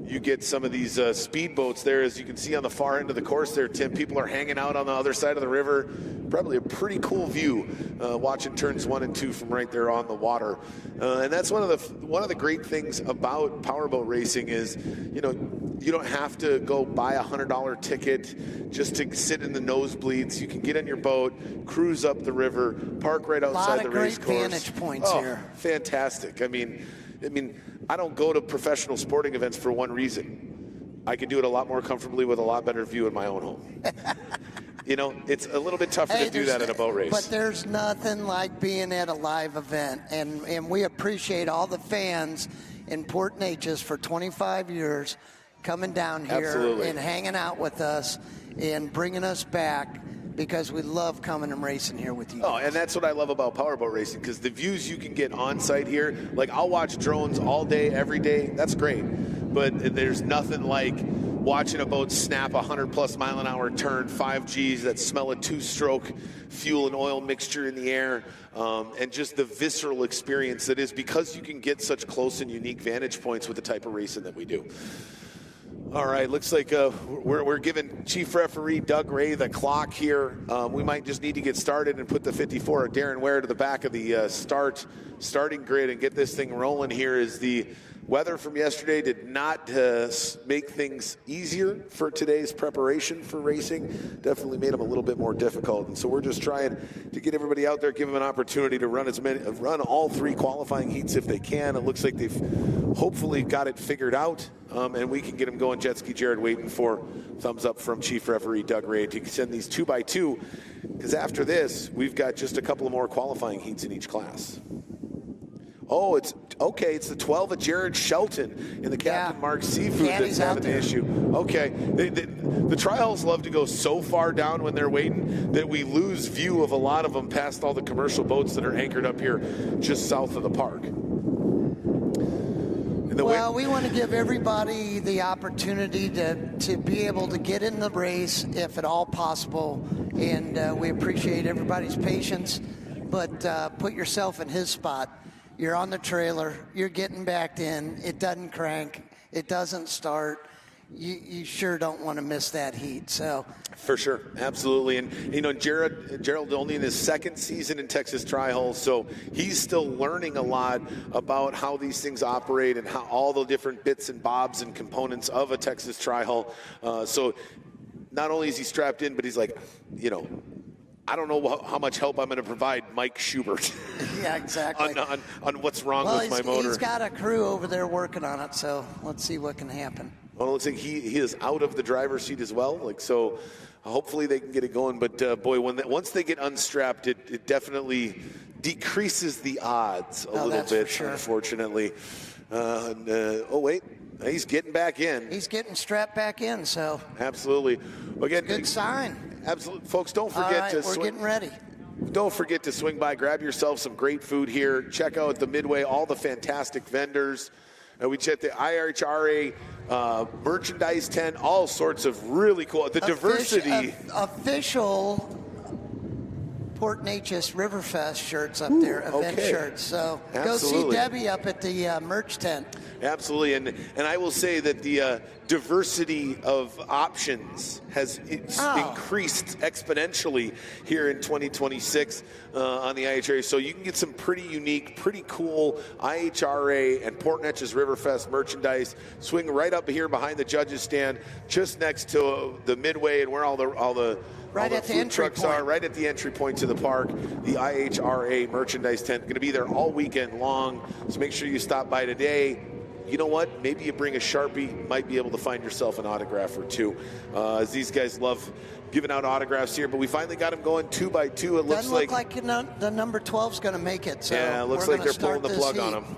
you get some of these speedboats there. As you can see on the far end of the course there, Tim, people are hanging out on the other side of the river. Probably a pretty cool view watching turns 1 and 2 from right there on the water. And that's one of the great things about powerboat racing is, you know, you don't have to go buy a $100 ticket just to sit in the nosebleeds. You can get on your boat, cruise up the river, park right outside the race course. A lot of great vantage points here. Fantastic. I mean, I don't go to professional sporting events for one reason. I can do it a lot more comfortably with a lot better view in my own home. You know, it's a little bit tougher to do that in a boat race. But there's nothing like being at a live event. And we appreciate all the fans in Port Neches for 25 years coming down here and hanging out with us and bringing us back, because we love coming and racing here with you. Oh, and that's what I love about powerboat racing, because the views you can get on site here, like I'll watch drones all day, every day. That's great. But there's nothing like watching a boat snap 100+ mile an hour turn, 5Gs that smell a 2-stroke fuel and oil mixture in the air, and just the visceral experience that is, because you can get such close and unique vantage points with the type of racing that we do. All right, looks like we're giving Chief Referee Doug Ray the clock here. We might just need to get started and put the 54 of Darren Ware to the back of the starting grid and get this thing rolling here, as the weather from yesterday did not make things easier for today's preparation for racing. Definitely made them a little bit more difficult. And so we're just trying to get everybody out there, give them an opportunity to run all 3 qualifying heats if they can. It looks like they've hopefully got it figured out, and we can get them going. Jet Ski Jared waiting for thumbs up from Chief Referee Doug Ray to send these 2x2, because after this, we've got just a couple of more qualifying heats in each class. Oh, it's okay. It's the 12 of Jared Shelton in the Captain Mark Seafood that's having the issue. Okay. The trials love to go so far down when they're waiting that we lose view of a lot of them past all the commercial boats that are anchored up here just south of the park. Well, we want to give everybody the opportunity to be able to get in the race if at all possible, and we appreciate everybody's patience, but put yourself in his spot. You're on the trailer, you're getting backed in, it doesn't crank, it doesn't start. You sure don't want to miss that heat. So for sure, absolutely. And you know, Gerald only in his 2nd season in Texas Tri-Hull, so he's still learning a lot about how these things operate and how all the different bits and bobs and components of a Texas Tri-Hull. So not only is he strapped in, but he's like, you know, I don't know how much help I'm going to provide Mike Schubert. Yeah, exactly. on what's wrong with my motor. He's got a crew over there working on it, so let's see what can happen. Well, it looks like he is out of the driver's seat as well. Like, so hopefully they can get it going. But boy, once they get unstrapped, it definitely decreases the odds a little bit, sure. Unfortunately. Oh wait, he's getting back in. He's getting strapped back in. So absolutely. Again, good sign. Absolutely, folks. Don't forget to. We're getting ready. Don't forget to swing by, grab yourself some great food here. Check out the Midway, all the fantastic vendors. We checked the IHRA merchandise tent, all sorts of really cool. The diversity. Official Port Neches River Fest shirts up there, event shirts. So go see Debbie up at the merch tent. Absolutely, and I will say that the diversity of options has increased exponentially here in 2026 on the IHRA. So you can get some pretty unique, pretty cool IHRA and Port Neches River Fest merchandise. Swing right up here behind the judges stand, just next to the Midway and where all the right at the entry trucks are, right at the entry point to the park. The IHRA merchandise tent going to be there all weekend long. So make sure you stop by today. You know what? Maybe you bring a Sharpie, might be able to find yourself an autograph or two. As these guys love giving out autographs here, but we finally got them going 2x2. It doesn't look like the number 12's going to make it. So yeah, it looks like they're pulling the plug on them.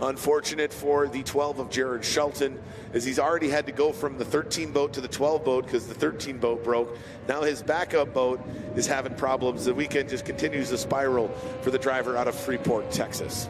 Unfortunate for the 12 of Jared Shelton, as he's already had to go from the 13 boat to the 12 boat because the 13 boat broke. Now his backup boat is having problems. The weekend just continues to spiral for the driver out of Freeport, Texas.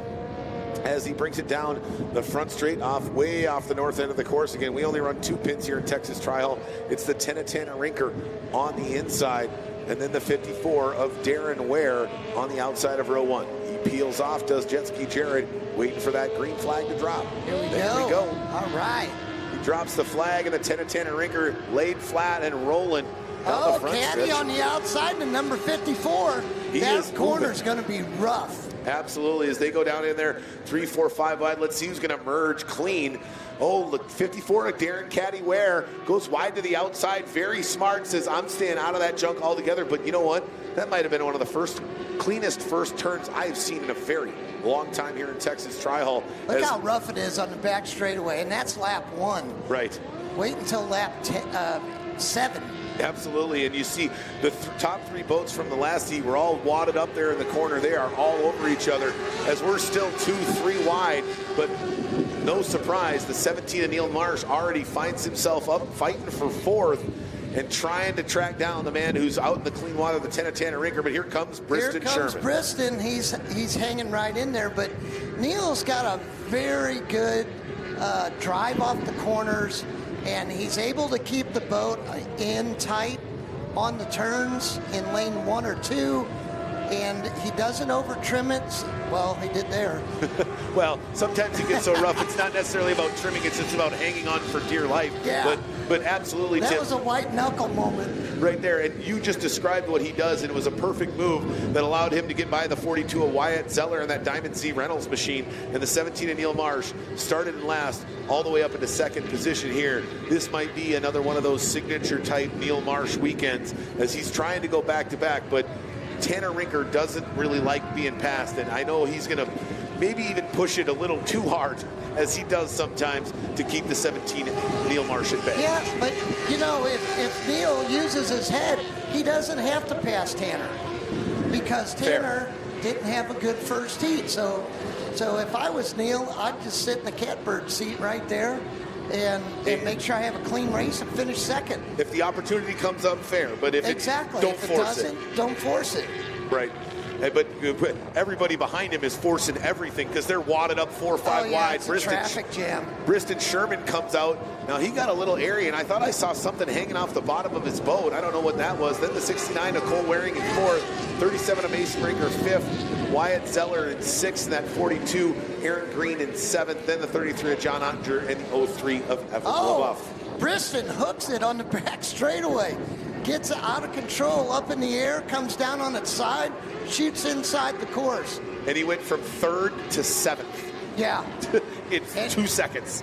As he brings it down the front straight way off the north end of the course. Again, we only run 2 pins here in Texas Tri-Hall. It's the 10 of Tanner Rinker on the inside, and then the 54 of Darren Ware on the outside of row 1. He peels off, does jet ski Jared, waiting for that green flag to drop. Here we go. All right. He drops the flag, and the 10 of Tanner Rinker laid flat and rolling down the front caddy stretch. on the outside, and number 54. That corner's going to be rough. Absolutely, as they go down in there, 3, 4, 5 wide. Let's see who's going to merge clean. Oh, look, 54 of Darren Caddy Ware goes wide to the outside. Very smart, says, I'm staying out of that junk altogether. But you know what? That might have been one of the cleanest first turns I've seen in a very long time here in Texas Tri-Hall. Look how rough it is on the back straightaway, and that's lap 1. Right. Wait until lap 7. Absolutely, and you see the top 3 boats from the last heat were all wadded up there in the corner. They are all over each other as we're still 2, 3 wide, but no surprise, the 17 of Neil Marsh already finds himself up fighting for 4th and trying to track down the man who's out in the clean water, the 10 of Tanner Rinker. But here comes Briston Sherman. Here comes Briston. He's hanging right in there, but Neil's got a very good drive off the corners, and he's able to keep the boat in tight on the turns in lane 1 or 2, and he doesn't over trim it. Well, he did there. Well, sometimes he gets so rough, it's not necessarily about trimming, it's just about hanging on for dear life. Yeah. But absolutely, that Tim, was a white knuckle moment. Right there, and you just described what he does, and it was a perfect move that allowed him to get by the 42 of Wyatt Zeller and that Diamond C Reynolds machine, and the 17 of Neil Marsh started in last all the way up into 2nd position here. This might be another one of those signature-type Neil Marsh weekends as he's trying to go back-to-back, but Tanner Rinker doesn't really like being passed, and I know he's going to maybe even push it a little too hard, as he does sometimes, to keep the 17 Neil Marsh at bay. Yeah, but, you know, if Neil uses his head, he doesn't have to pass Tanner, because Tanner didn't have a good first heat. So if I was Neil, I'd just sit in the catbird seat right there and make sure I have a clean race and finish 2nd. If the opportunity comes up, fair. But if don't force it. Don't force it. Right. But everybody behind him is forcing everything because they're wadded up 4 or 5 wide. It's a traffic jam. Briston Sherman comes out. Now, he got a little area, and I thought I saw something hanging off the bottom of his boat. I don't know what that was. Then the 69 of Cole Waring in 4th, 37 of Mason Rinker 5th, Wyatt Zeller in 6th, and that 42, Aaron Green in 7th, then the 33 of John Ottinger, and the 03 of Evan LaBeouf. Briston hooks it on the back straightaway. Gets out of control, up in the air, comes down on its side, shoots inside the course. And he went from 3rd to 7th. Yeah. in 2 seconds.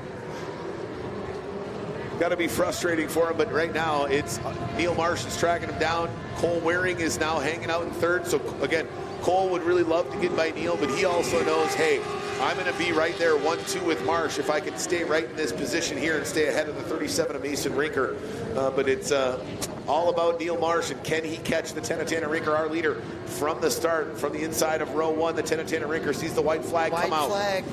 Got to be frustrating for him, but right now it's Neil Marsh is tracking him down. Cole Waring is now hanging out in 3rd. So again, Cole would really love to get by Neil, but he also knows, hey, I'm going to be right there 1-2 with Marsh if I can stay right in this position here and stay ahead of the 37 of Mason Rinker. But it's all about Neil Marsh, and can he catch the 10 of Tanner Rinker, our leader, from the start, from the inside of row 1. The 10 of Tanner Rinker sees the white flag come out. White flag.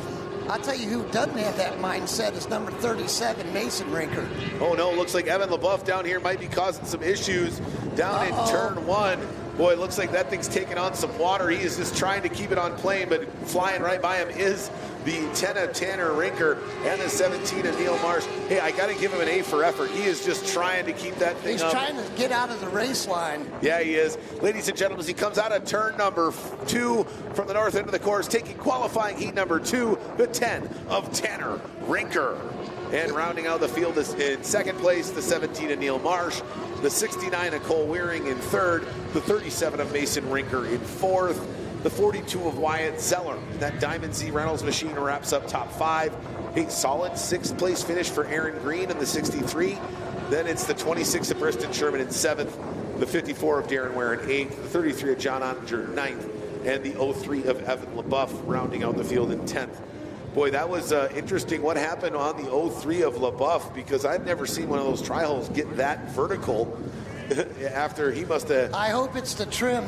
I'll tell you who doesn't have that mindset is number 37, Mason Rinker. Oh, no, looks like Evan LaBeouf down here might be causing some issues down in turn 1. Boy, it looks like that thing's taking on some water. He is just trying to keep it on plane, but flying right by him is the 10 of Tanner Rinker and the 17 of Neil Marsh. Hey, I got to give him an A for effort. He is just trying to keep that thing up. He's trying to get out of the race line. Yeah, he is. Ladies and gentlemen, as he comes out of turn number 2 from the north end of the course, taking qualifying heat number 2, the 10 of Tanner Rinker. And rounding out the field is in 2nd place, the 17 of Neil Marsh, the 69 of Cole Waring in 3rd, the 37 of Mason Rinker in 4th, the 42 of Wyatt Zeller. That Diamond C Reynolds machine wraps up top 5. A solid 6th place finish for Aaron Green in the 63. Then it's the 26 of Briston Sherman in 7th, the 54 of Darren Ware in 8th, the 33 of John Ottinger in 9th, and the 03 of Evan LaBeouf rounding out the field in 10th. Boy, that was interesting what happened on the 03 of LaBeouf, because I've never seen one of those tri-holes get that vertical after he must have... I hope it's the trim.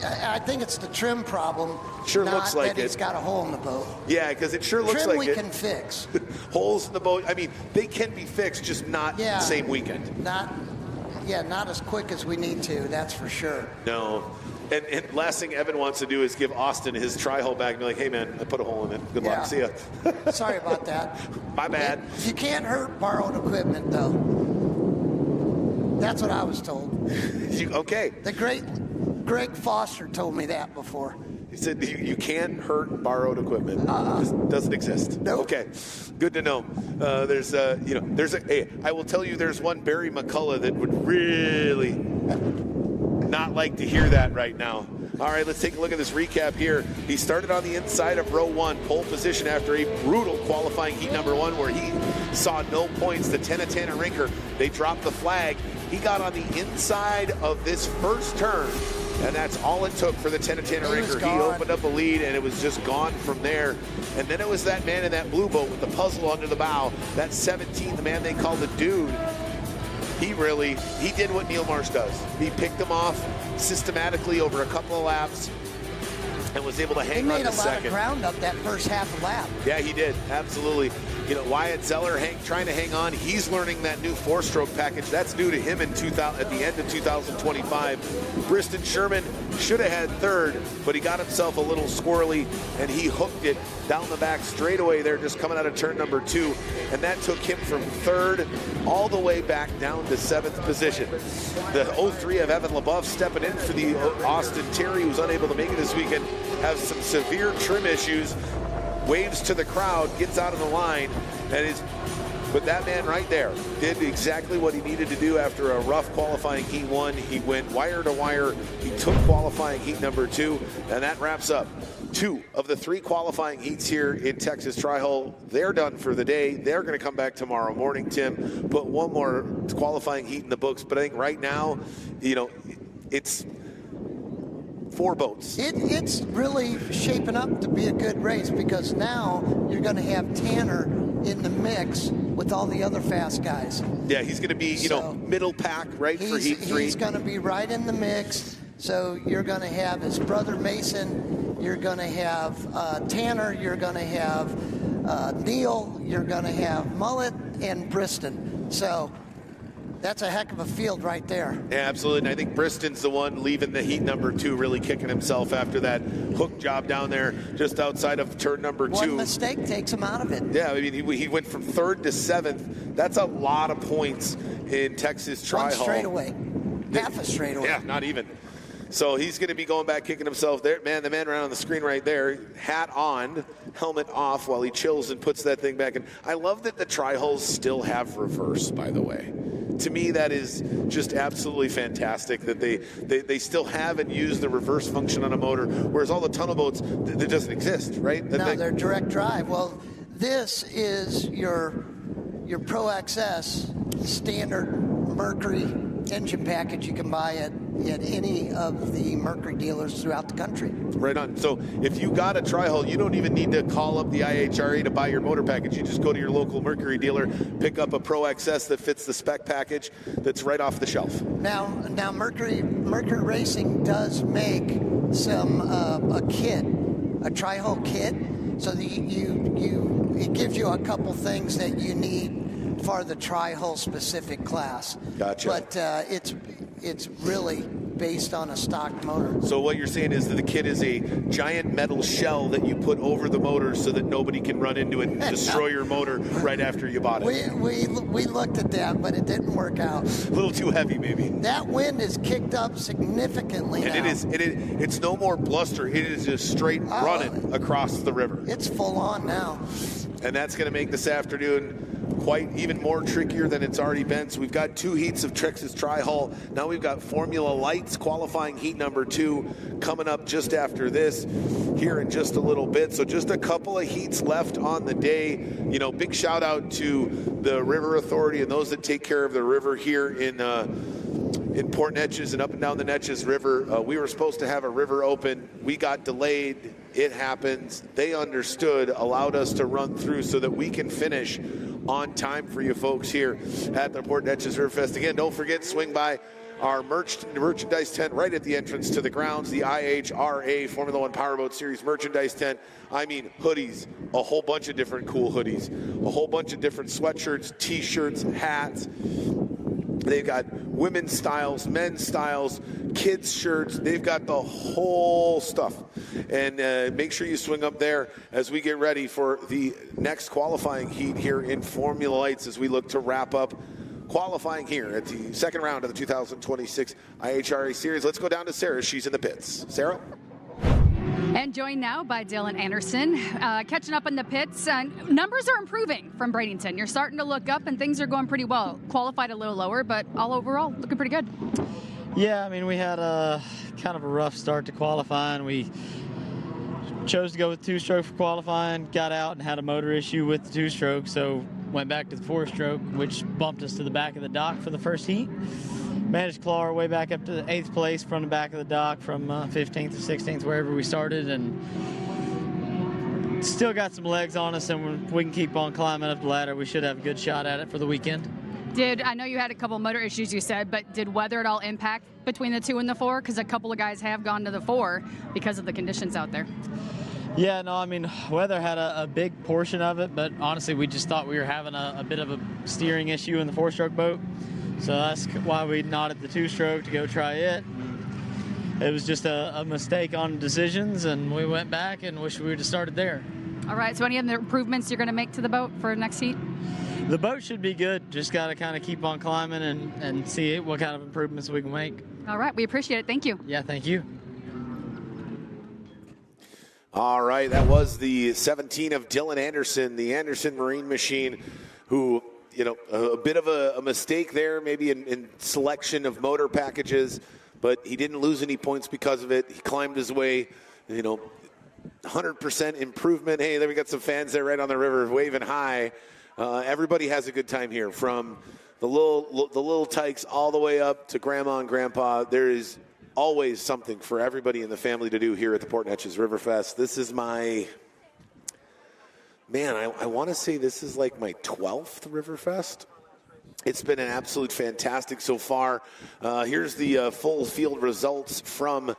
I think it's the trim problem. Sure not looks like that he's got a hole in the boat. Yeah, because it sure looks Trim like we it. can fix. Holes in the boat. I mean, they can be fixed, just not the same weekend. Not as quick as we need to. That's for sure. No. And last thing Evan wants to do is give Austin his tri-hull back and be like, hey, man, I put a hole in it. Good luck. See ya. Sorry about that. My bad. You can't hurt borrowed equipment, though. That's what I was told. Okay. The great Greg Foster told me that before. He said you can't hurt borrowed equipment. This doesn't exist. Nope. Okay, good to know. I will tell you, there's one Barry McCullough that would really not like to hear that right now. All right, let's take a look at this recap here. He started on the inside of row 1, pole position after a brutal qualifying heat number 1 where he saw no points. The Chris Rinker, they dropped the flag. He got on the inside of this first turn, and that's all it took for the Chris Rinker. He opened up a lead, and it was just gone from there. And then it was that man in that blue boat with the puzzle under the bow, that 17, the man they call the Dude. He did what Neil Marsh does. He picked them off systematically over a couple of laps and was able to hang on to second. He made a lot of ground up that first half of lap. Yeah, he did. Absolutely. Wyatt Zeller trying to hang on. He's learning that new 4-stroke package. That's new to him at the end of 2025. Briston Sherman should have had third, but he got himself a little squirrely, and he hooked it down the back straightaway there, just coming out of turn number 2. And that took him from third all the way back down to 7th position. The 03 of Evan LaBeouf stepping in for the Austin Terry, who's unable to make it this weekend, has some severe trim issues. Waves to the crowd, gets out of the line, but that man right there did exactly what he needed to do after a rough qualifying heat 1. He went wire to wire. He took qualifying heat number 2, and that wraps up 2 of the 3 qualifying heats here in Texas Tri-Hull. They're done for the day. They're going to come back tomorrow morning, Tim. Put one more qualifying heat in the books, but I think right now, it's 4 boats. It's really shaping up to be a good race because now you're going to have Tanner in the mix with all the other fast guys. Yeah, he's going to be, middle pack, right, for Heat 3. He's going to be right in the mix. So you're going to have his brother Mason. You're going to have Tanner. You're going to have Neil. You're going to have Mullet and Briston. So that's a heck of a field right there. Yeah, absolutely. And I think Briston's the one leaving the heat number 2, really kicking himself after that hook job down there just outside of turn number 2. One mistake takes him out of it. Yeah, I mean, he went from 3rd to 7th. That's a lot of points in Texas Tri-Hull. One straightaway. Half a straightaway. Yeah, not even. So he's going to be going back, kicking himself there. Man, the man right on the screen right there, hat on, helmet off while he chills and puts that thing back in. I love that the Tri-Hulls still have reverse, by the way. To me, that is just absolutely fantastic that they still have and use the reverse function on a motor, whereas all the tunnel boats, that doesn't exist, right? No, they're direct drive. Well, this is your Pro XS standard Mercury engine package you can buy at any of the Mercury dealers throughout the country. Right on. So if you got a Tri-Hull, you don't even need to call up the IHRA to buy your motor package. You just go to your local Mercury dealer, pick up a Pro XS that fits the spec package that's right off the shelf. Now Mercury Racing does make some a kit, a Tri-Hull kit, so that it gives you a couple things that you need for the Tri-Hull specific class. Gotcha. But it's really based on a stock motor. So what you're saying is that the kit is a giant metal shell that you put over the motor so that nobody can run into it and destroy your motor right after you bought it. We looked at that, but it didn't work out. A little too heavy, maybe. That wind is kicked up significantly and now. It's no more bluster. It is just straight running across the river. It's full on now. And that's going to make this afternoon quite even more trickier than it's already been. So we've got 2 heats of Texas Tri-Hull. Now we've got Formula Lights qualifying heat number 2 coming up just after this here in just a little bit. So just a couple of heats left on the day. Big shout out to the River Authority and those that take care of the river here in Port Neches and up and down the Neches River. We were supposed to have a river open. We got delayed. It happens. They understood, allowed us to run through so that we can finish on time for you folks here at the Port Neches River Fest. Again, don't forget, swing by our merchandise tent right at the entrance to the grounds, the IHRA Formula 1 Powerboat Series merchandise tent. I mean, hoodies, a whole bunch of different cool hoodies, a whole bunch of different sweatshirts, t-shirts, hats. They've got women's styles, men's styles, kids' shirts. They've got the whole stuff. And make sure you swing up there as we get ready for the next qualifying heat here in Formula Lights as we look to wrap up qualifying here at the second round of the 2026 IHRA Series. Let's go down to Sarah. She's in the pits. Sarah? And joined now by Dylan Anderson, catching up in the pits. Numbers are improving from Bradenton. You're starting to look up, and things are going pretty well. Qualified a little lower, but all overall, looking pretty good. Yeah, I mean, we had a kind of a rough start to qualifying. We chose to go with two-stroke for qualifying, got out and had a motor issue with the two-stroke, so went back to the four-stroke, which bumped us to the back of the dock for the first heat. Managed to claw our way back up to the 8th place from the back of the dock from 15th to 16th, wherever we started, and still got some legs on us, and we can keep on climbing up the ladder. We should have a good shot at it for the weekend. I know you had a couple motor issues, you said, but did weather at all impact between the 2 and the 4? Because a couple of guys have gone to the 4 because of the conditions out there. Yeah, no, I mean, weather had a big portion of it, but honestly, we just thought we were having a bit of a steering issue in the four-stroke boat. So that's why we nodded the two-stroke to go try it. It was just a mistake on decisions, and we went back and wish we would have started there. All right, so any other improvements you're going to make to the boat for next heat? The boat should be good. Just got to kind of keep on climbing and see what kind of improvements we can make. All right, we appreciate it. Thank you. Yeah, thank you. All right, that was the 17 of Dylan Anderson, the Anderson Marine Machine, who, you know, a bit of a mistake there, maybe in selection of motor packages, but he didn't lose any points because of it. He climbed his way, 100% improvement. Hey, there we got some fans there right on the river waving high. Everybody has a good time here, from the little tykes all the way up to grandma and grandpa. There is always something for everybody in the family to do here at the Port Neches River Fest. This is I want to say this is like my 12th Riverfest. It's been an absolute fantastic so far. Here's the full field results from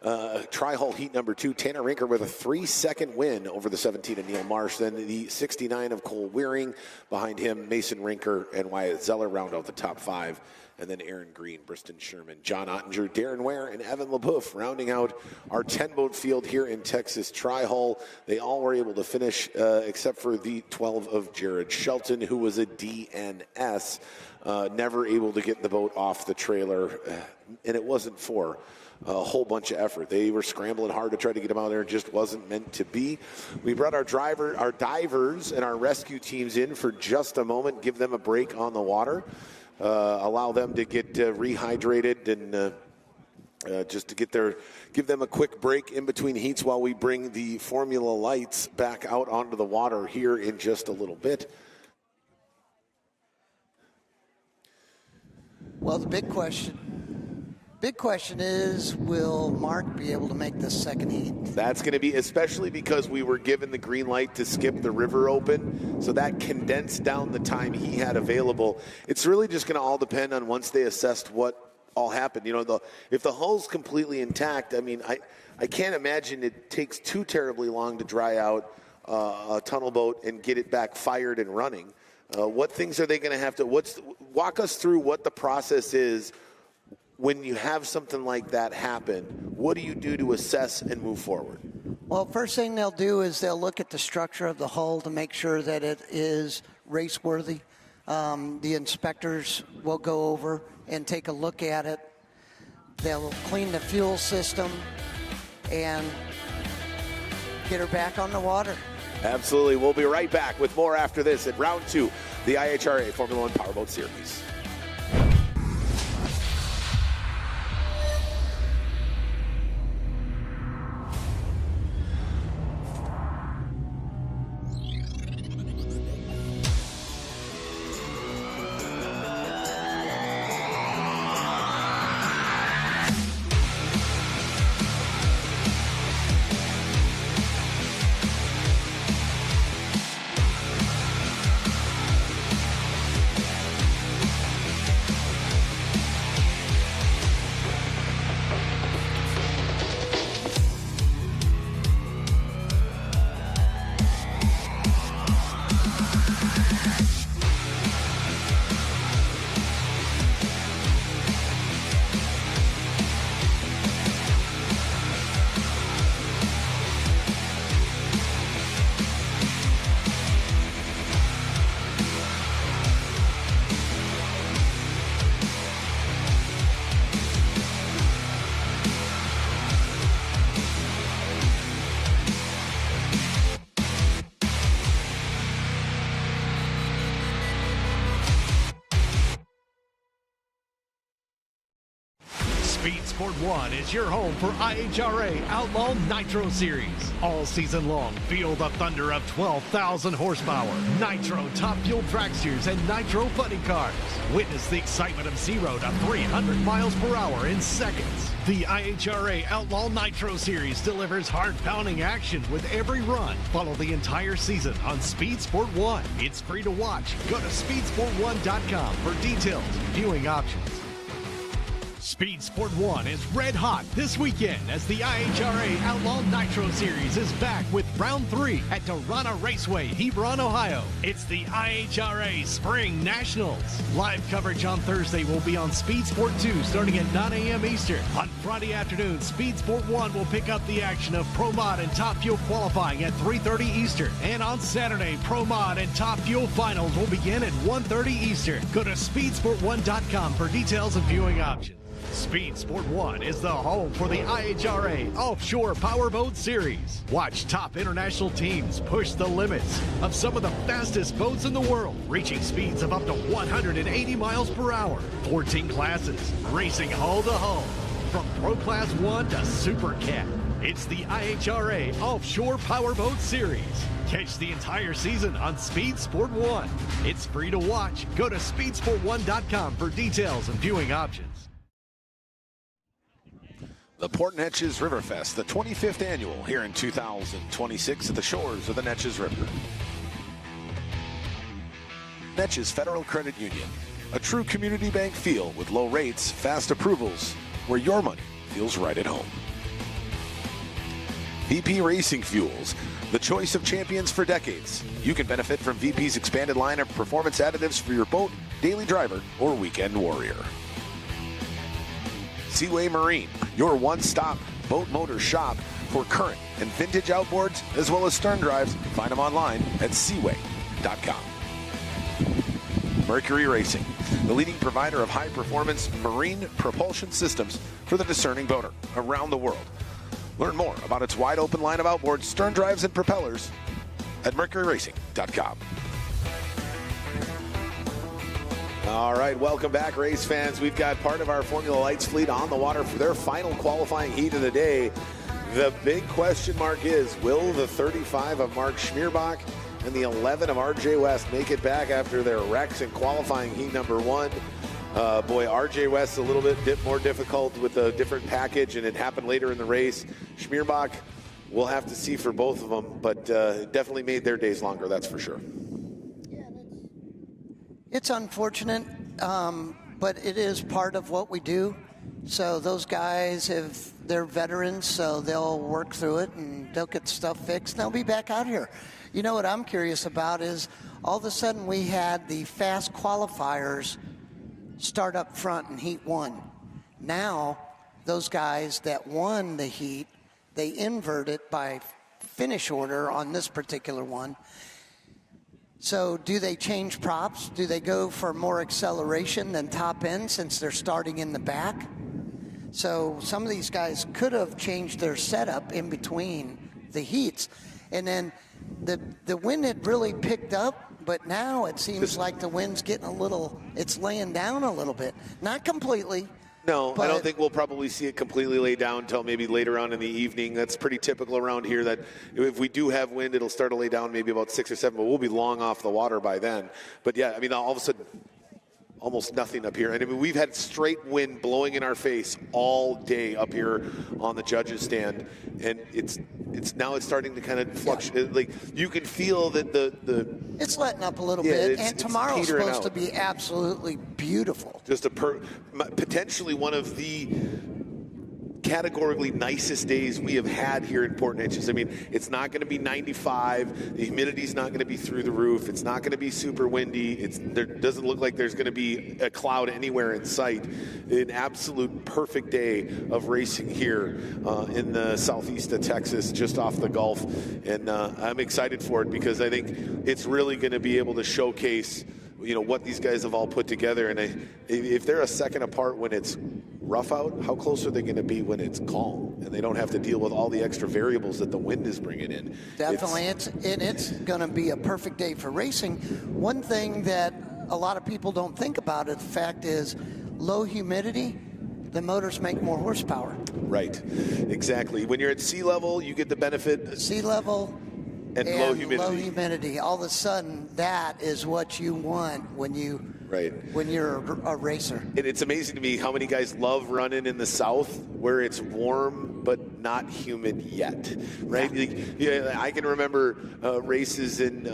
Tri-Hull Heat number 2. Tanner Rinker with a 3-second win over the 17 of Neil Marsh. Then the 69 of Cole Wearing. Behind him, Mason Rinker and Wyatt Zeller round out the top 5. And then Aaron Green, Briston Sherman, John Ottinger, Darren Ware, and Evan LeBoeuf rounding out our 10-boat field here in Texas Tri-Hull. They all were able to finish except for the 12 of Jared Shelton, who was a DNS, never able to get the boat off the trailer. And it wasn't for a whole bunch of effort. They were scrambling hard to try to get him out there. It just wasn't meant to be. We brought our divers, and our rescue teams in for just a moment, give them a break on the water. Allow them to get rehydrated and just to give them a quick break in between heats while we bring the Formula Lights back out onto the water here in just a little bit. Well, the big question is, will Mark be able to make this second heat? That's going to be, especially because we were given the green light to skip the river open, so that condensed down the time he had available. It's really just going to all depend on once they assessed what all happened. If the hull's completely intact, I mean, I can't imagine it takes too terribly long to dry out a tunnel boat and get it back fired and running. What things are they going to have to, walk us through what the process is when you have something like that happen. What do you do to assess and move forward? Well, first thing they'll do is they'll look at the structure of the hull to make sure that it is race-worthy. The inspectors will go over and take a look at it. They'll clean the fuel system and get her back on the water. Absolutely. We'll be right back with more after this at round 2, the IHRA Formula 1 Powerboat Series. Speed Sport 1 is your home for IHRA Outlaw Nitro Series. All season long, feel the thunder of 12,000 horsepower, Nitro top fuel dragsters, and Nitro funny cars. Witness the excitement of 0 to 300 miles per hour in seconds. The IHRA Outlaw Nitro Series delivers hard-pounding action with every run. Follow the entire season on Speed Sport 1. It's free to watch. Go to speedsport1.com for details and viewing options. Speed Sport 1 is red hot this weekend as the IHRA Outlaw Nitro Series is back with Round 3 at Dorana Raceway, Hebron, Ohio. It's the IHRA Spring Nationals. Live coverage on Thursday will be on Speed Sport 2 starting at 9 a.m. Eastern. On Friday afternoon, Speed Sport 1 will pick up the action of Pro Mod and Top Fuel qualifying at 3:30 Eastern. And on Saturday, Pro Mod and Top Fuel finals will begin at 1:30 Eastern. Go to speedsport1.com for details and viewing options. Speed Sport 1 is the home for the IHRA Offshore Powerboat Series. Watch top international teams push the limits of some of the fastest boats in the world, reaching speeds of up to 180 miles per hour. 14 classes, racing hull to hull, from Pro Class 1 to Super Cat. It's the IHRA Offshore Powerboat Series. Catch the entire season on Speed Sport 1. It's free to watch. Go to speedsport1.com for details and viewing options. The Port Neches River Fest, the 25th annual, here in 2026 at the shores of the Neches River. Neches Federal Credit Union, a true community bank feel with low rates, fast approvals, where your money feels right at home. VP Racing Fuels, the choice of champions for decades. You can benefit from VP's expanded line of performance additives for your boat, daily driver, or weekend warrior. Seaway Marine, your one-stop boat motor shop for current and vintage outboards, as well as stern drives. Find them online at seaway.com. Mercury Racing, the leading provider of high-performance marine propulsion systems for the discerning boater around the world. Learn more about its wide-open line of outboards, stern drives, and propellers at mercuryracing.com. All right, welcome back, race fans. We've got part of our Formula Lights fleet on the water for their final qualifying heat of the day. The big question mark is, will the 35 of Mark Schmierbach and the 11 of RJ West make it back after their wrecks in qualifying heat number 1? Boy, RJ West a little bit more difficult with a different package, and it happened later in the race. Schmierbach, we'll have to see for both of them, but definitely made their days longer, that's for sure. It's unfortunate, but it is part of what we do. So those guys, they're veterans, so they'll work through it and they'll get stuff fixed and they'll be back out here. You know what I'm curious about is all of a sudden we had the fast qualifiers start up front in Heat 1. Now, those guys that won the heat, they invert it by finish order on this particular one. So do they change props? Do they go for more acceleration than top end since they're starting in the back? So some of these guys could have changed their setup in between the heats. And then the wind had really picked up, but now it seems like the wind's getting it's laying down a little bit. Not completely. No, I don't think we'll probably see it completely lay down until maybe later on in the evening. That's pretty typical around here, that if we do have wind, it'll start to lay down maybe about 6 or 7, but we'll be long off the water by then. But yeah, I mean, all of a sudden, almost nothing up here. And I mean, we've had straight wind blowing in our face all day up here on the judges' stand, and it's starting to kind of fluctuate. Like, you can feel that it's letting up a little bit, and tomorrow's supposed to be absolutely beautiful. Just potentially one of the categorically nicest days we have had here in Port Neches. I mean, it's not going to be 95. The humidity's not going to be through the roof. It's not going to be super windy. There doesn't look like there's going to be a cloud anywhere in sight. An absolute perfect day of racing here in the southeast of Texas, just off the Gulf. And I'm excited for it because I think it's really going to be able to showcase what these guys have all put together. And if they're a second apart when it's rough out, how close are they going to be when it's calm and they don't have to deal with all the extra variables that the wind is bringing in? Definitely. It's going to be a perfect day for racing. One thing that a lot of people don't think about, the fact is low humidity, the motors make more horsepower. Right, exactly. When you're at sea level, you get the benefit. Sea level and low humidity. Low humidity. All of a sudden, that is what you want when you. Right. When you're a racer. And it's amazing to me how many guys love running in the South where it's warm but not humid yet, right? Yeah, I can remember races in,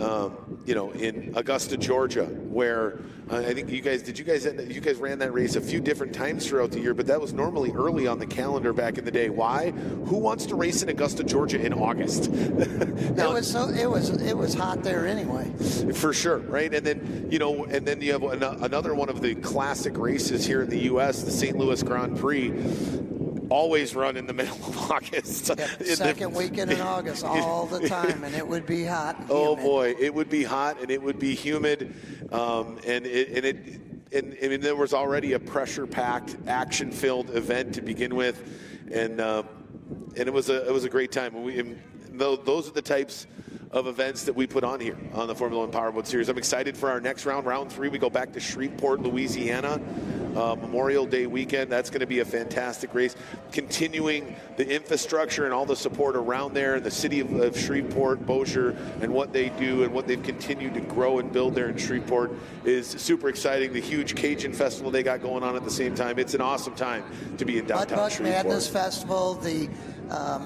in Augusta, Georgia, where I think you guys ran that race a few different times throughout the year, but that was normally early on the calendar back in the day. Why? Who wants to race in Augusta, Georgia in August? Now, it was hot there anyway. For sure, right? And then you have another one of the classic races here in the U.S., the St. Louis Grand Prix, always run in the middle of August. Yep, second weekend in August all the time, and it would be hot and humid. Oh, boy, it would be hot and it would be humid. And there was already a pressure-packed, action-filled event to begin with. And it was a great time. Those are the types of events that we put on here on the Formula One Powerboat Series. I'm excited for our next round 3. We go back to Shreveport, Louisiana, Memorial Day weekend. That's going to be a fantastic race. Continuing the infrastructure and all the support around there, the city of Shreveport, Bossier, and what they do and what they've continued to grow and build there in Shreveport is super exciting. The huge Cajun Festival they got going on at the same time. It's an awesome time to be in downtown Shreveport. Madness Festival, the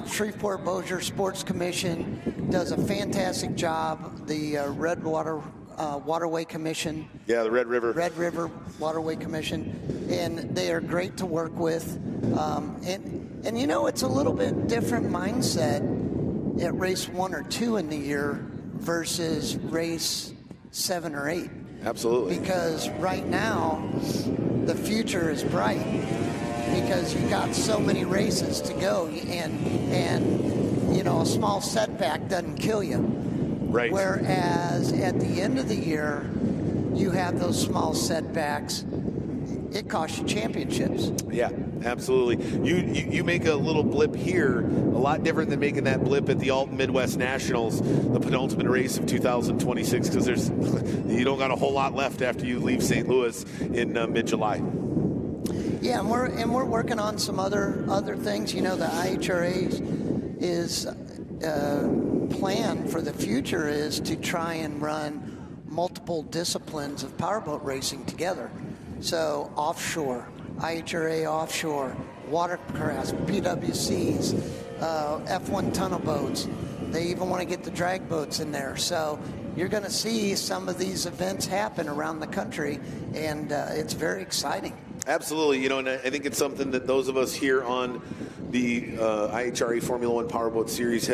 Shreveport Bossier Sports Commission does a fantastic job. The Redwater Waterway Commission. Yeah, the Red River Waterway Commission. And they are great to work with. And it's a little bit different mindset at race 1 or 2 in the year versus race 7 or 8. Absolutely. Because right now, the future is bright. Because you got so many races to go, and a small setback doesn't kill you. Right. Whereas at the end of the year, you have those small setbacks. It costs you championships. Yeah, absolutely. You make a little blip here, a lot different than making that blip at the Alton Midwest Nationals, the penultimate race of 2026, because you don't got a whole lot left after you leave St. Louis in mid-July. Yeah, and we're working on some other things. The IHRA is plan for the future is to try and run multiple disciplines of powerboat racing together. So offshore, IHRA offshore, watercraft, PWCs, F1 tunnel boats. They even want to get the drag boats in there. So you're going to see some of these events happen around the country, and it's very exciting. Absolutely, and I think it's something that those of us here on the IHRA Formula One Powerboat Series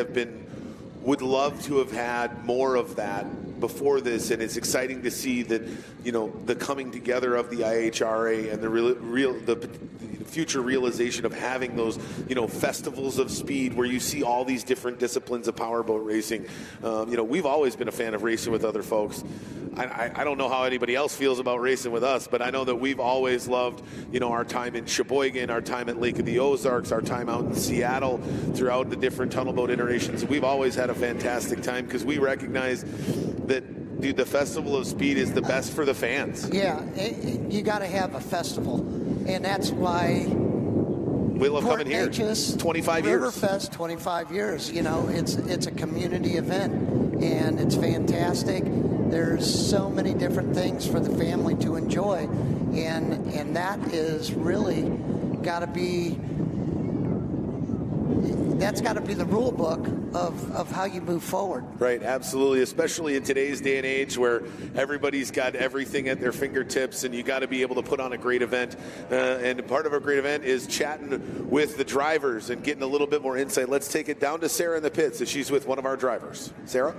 would love to have had more of that before this, and it's exciting to see that the coming together of the IHRA and the future realization of having those festivals of speed where you see all these different disciplines of powerboat racing. We've always been a fan of racing with other folks. I don't know how anybody else feels about racing with us, but I know that we've always loved our time in Sheboygan, our time at Lake of the Ozarks, our time out in Seattle, throughout the different tunnel boat iterations. We've always had a fantastic time because we recognize that the Festival of Speed is the best for the fans. Yeah, you got to have a festival, and that's why we love Port coming here. Neches 25 years. Riverfest, 25 years. It's a community event, and it's fantastic. There's so many different things for the family to enjoy, and that is really got to be. That's got to be the rule book of how you move forward. Right, absolutely, especially in today's day and age where everybody's got everything at their fingertips, and you got to be able to put on a great event. And part of a great event is chatting with the drivers and getting a little bit more insight. Let's take it down to Sarah in the pits as she's with one of our drivers. Sarah?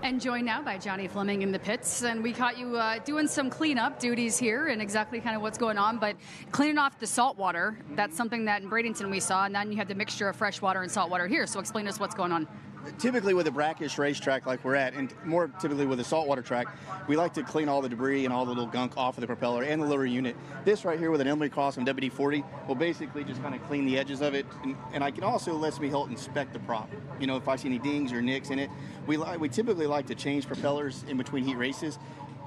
And joined now by Johnny Fleming in the pits. And we caught you doing some cleanup duties here and exactly kind of what's going on. But cleaning off the salt water, that's something that in Bradenton we saw. And then you have the mixture of fresh water and salt water here. So explain to us what's going on. Typically with a brackish racetrack like we're at, and more typically with a saltwater track, we like to clean all the debris and all the little gunk off of the propeller and the lower unit. This right here with an Emery Cross and WD-40 will basically just kind of clean the edges of it, and I can also lets me help inspect the prop. If I see any dings or nicks in it. We typically like to change propellers in between heat races.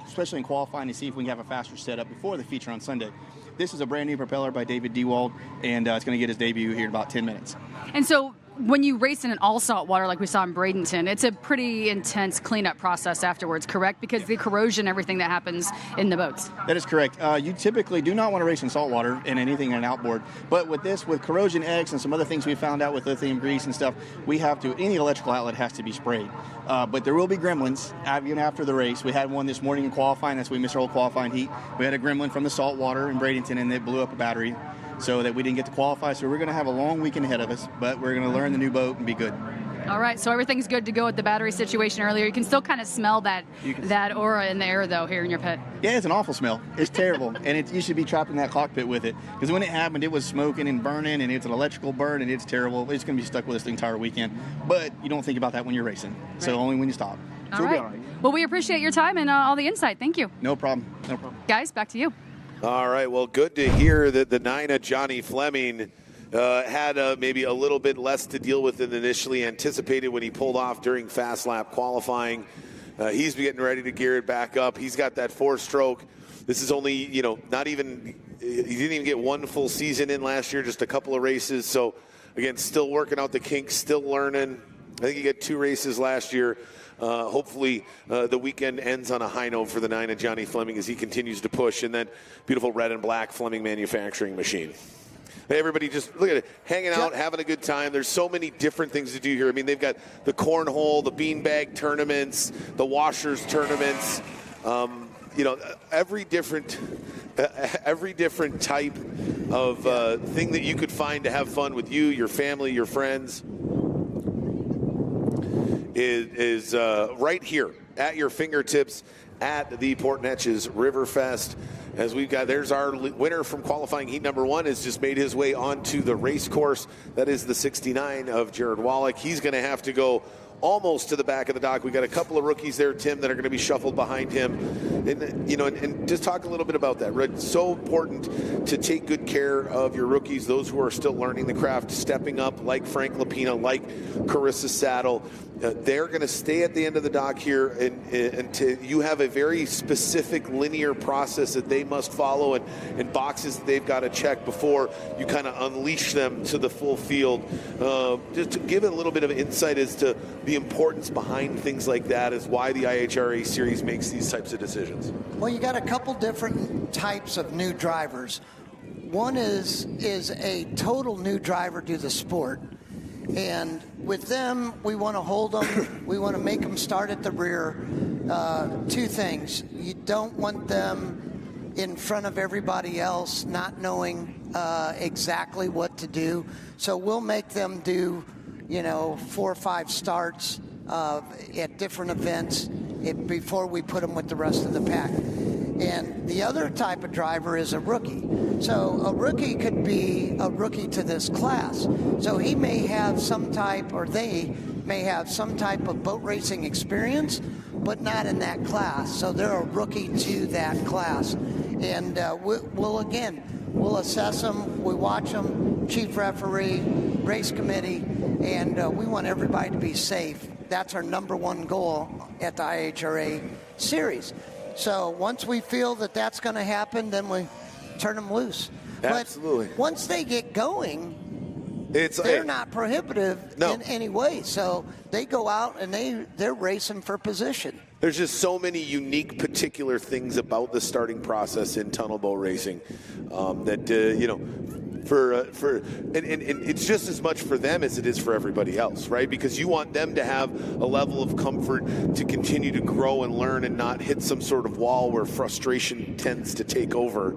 especially in qualifying, to see if we can have a faster setup before the feature on Sunday. This is a brand new propeller by David Dewald, and it's going to get his debut here in about 10 minutes. And so when you race in an all salt water like we saw in Bradenton, it's a pretty intense cleanup process afterwards, correct? Because the corrosion, everything that happens in the boats. That is correct. You typically do not want to race in salt water in anything in an outboard. But with this, with corrosion X and some other things we found out with lithium grease and stuff, we have to, any electrical outlet has to be sprayed. But there will be gremlins even after the race. We had one this morning in qualifying. That's why we missed our whole qualifying heat. We had a gremlin from the salt water in Bradenton, and it blew up a battery, so that we didn't get to qualify. So we're going to have a long weekend ahead of us, but we're going to learn the new boat and be good. All right, so everything's good to go with the battery situation earlier. You can still kind of smell that aura in the air, though, here in your pit. Yeah, it's an awful smell. It's terrible, and you should be trapped in that cockpit with it. Because when it happened, it was smoking and burning, and it's an electrical burn, and it's terrible. It's going to be stuck with us the entire weekend. But you don't think about that when you're racing, so only when you stop. So All we'll right. be all right. Well, we appreciate your time and all the insight. Thank you. No problem. No problem. Guys, back to you. All right, well, good to hear that the Nina Johnny Fleming had maybe a little bit less to deal with than initially anticipated when he pulled off during fast lap qualifying. He's getting ready to gear it back up. He's got that 4-stroke. This is only, not even, he didn't even get one full season in last year, just a couple of races. So, again, still working out the kinks, still learning. I think he got 2 races last year. Hopefully the weekend ends on a high note for the Nina Johnny Fleming as he continues to push in that beautiful red and black Fleming manufacturing machine. Hey, everybody, just look at it. Hanging out, having a good time. There's so many different things to do here. I mean, they've got the cornhole, the beanbag tournaments, the washers tournaments. Every different type of thing that you could find to have fun with you, your family, your friends is right here at your fingertips at the Port Neches River Fest. As we've got, there's our winner from qualifying heat number 1 has just made his way onto the race course. That is the 69 of Jared Wallik. He's going to have to go almost to the back of the dock. We got a couple of rookies there, Tim, that are going to be shuffled behind him. And just talk a little bit about that. It's so important to take good care of your rookies, those who are still learning the craft, stepping up, like Frank Lapina, like Carissa Saddle. They're going to stay at the end of the dock here until you have a very specific linear process that they must follow and boxes that they've got to check before you kind of unleash them to the full field. Just to give it a little bit of insight as to the importance behind things like that is why the IHRA series makes these types of decisions. Well, you got a couple different types of new drivers. One is a total new driver to the sport. And with them, we want to hold them. We want to make them start at the rear. 2 things. You don't want them in front of everybody else not knowing exactly what to do. So we'll make them do, 4 or 5 starts at different events before we put them with the rest of the pack. And the other type of driver is a rookie. So a rookie could be a rookie to this class. So he may have they may have some type of boat racing experience, but not in that class. So they're a rookie to that class. And we'll assess them, we watch them, chief referee, race committee, and we want everybody to be safe. That's our number 1 goal at the IHRA series. So once we feel that that's going to happen, then we turn them loose. Absolutely. But once they get going, they're not prohibitive in any way. So they go out and they're racing for position. There's just so many unique, particular things about the starting process in tunnel boat racing and it's just as much for them as it is for everybody else, right? Because you want them to have a level of comfort to continue to grow and learn and not hit some sort of wall where frustration tends to take over.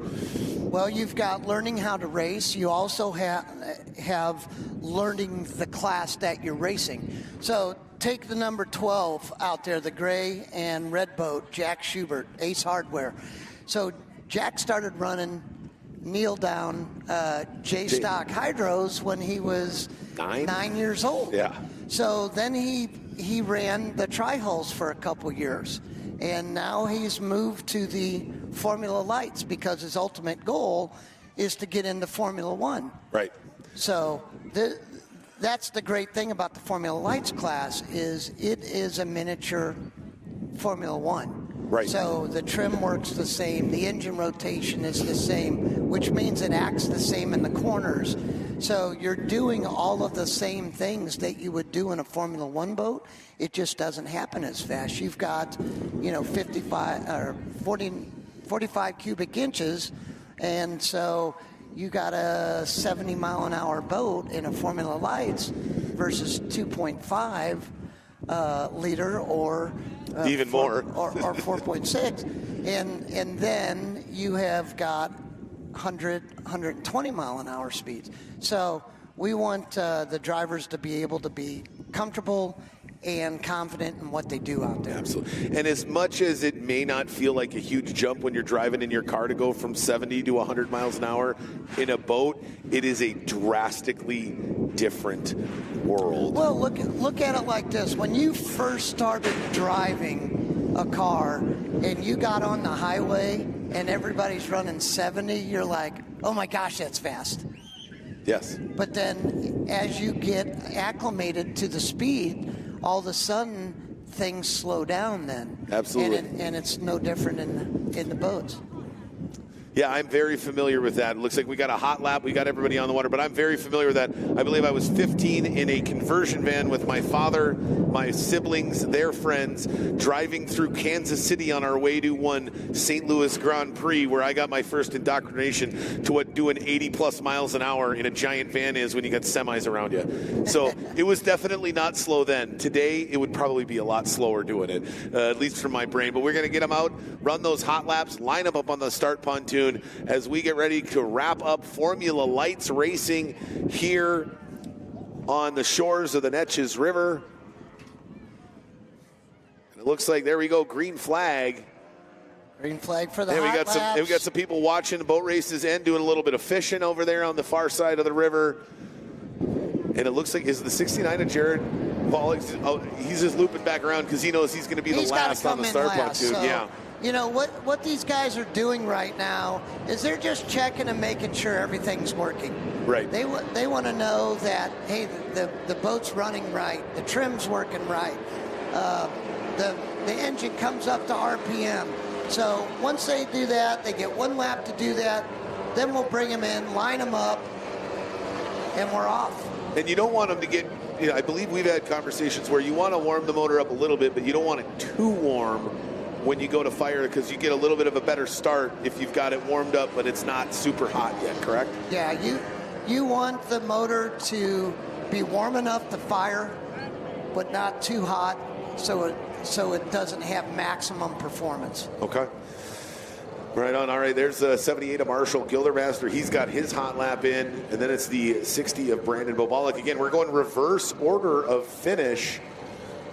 Well, you've got learning how to race. You also have learning the class that you're racing. So take the number 12 out there, the gray and red boat, Jack Schubert, Ace Hardware. So Jack started running Neil down J-Stock Hydros when he was 9 years old. Yeah. So then he ran the tri-hulls for a couple years. And now he's moved to the Formula Lights because his ultimate goal is to get into Formula One. Right. So that's the great thing about the Formula Lights class is it is a miniature Formula One. Right. So the trim works the same, the engine rotation is the same, which means it acts the same in the corners. So you're doing all of the same things that you would do in a Formula One boat. It just doesn't happen as fast. You've got, 55 or 45 cubic inches, and so you got a 70 mile an hour boat in a Formula Lights versus 2.5 liter or even more or 4.6, and then you have got 120 mile an hour speeds. So we want the drivers to be able to be comfortable and confident in what they do out there. Absolutely. And as much as it may not feel like a huge jump when you're driving in your car to go from 70 to 100 miles an hour in a boat, it is a drastically different world. Well, look at it like this. When you first started driving a car and you got on the highway and everybody's running 70, you're like, oh my gosh, that's fast. Yes. But then as you get acclimated to the speed, all of a sudden things slow down then. Absolutely. And it's no different in the boats. Yeah, I'm very familiar with that. It looks like we got a hot lap. We got everybody on the water, but I'm very familiar with that. I believe I was 15 in a conversion van with my father, my siblings, their friends, driving through Kansas City on our way to one St. Louis Grand Prix, where I got my first indoctrination to what doing 80-plus miles an hour in a giant van is when you got semis around you. So it was definitely not slow then. Today, it would probably be a lot slower doing it, at least from my brain. But we're going to get them out, run those hot laps, line them up on the start pontoon, as we get ready to wrap up Formula Lights racing here on the shores of the Neches River. And it looks like, there we go, green flag. Green flag for the and hot laps. we got some people watching the boat races and doing a little bit of fishing over there on the far side of the river. And it looks like, is the 69 of Jared Wallik? Oh, he's just looping back around because he knows he's going to be the last on the start pontoon. So, yeah. You know, what these guys are doing right now is they're just checking and making sure everything's working. Right. They want to know that, hey, the boat's running right, the trim's working right, the engine comes up to RPM. So once they do that, they get one lap to do that, then we'll bring them in, line them up, and we're off. And you don't want them to get, I believe we've had conversations where you want to warm the motor up a little bit, but you don't want it too warm when you go to fire, because you get a little bit of a better start if you've got it warmed up, but it's not super hot yet, correct? Yeah, you want the motor to be warm enough to fire, but not too hot, so it doesn't have maximum performance. Okay. Right on. All right, there's 78 of Marshall Gildermaster. He's got his hot lap in, and then it's the 60 of Brandon Bobalek. Again, we're going reverse order of finish,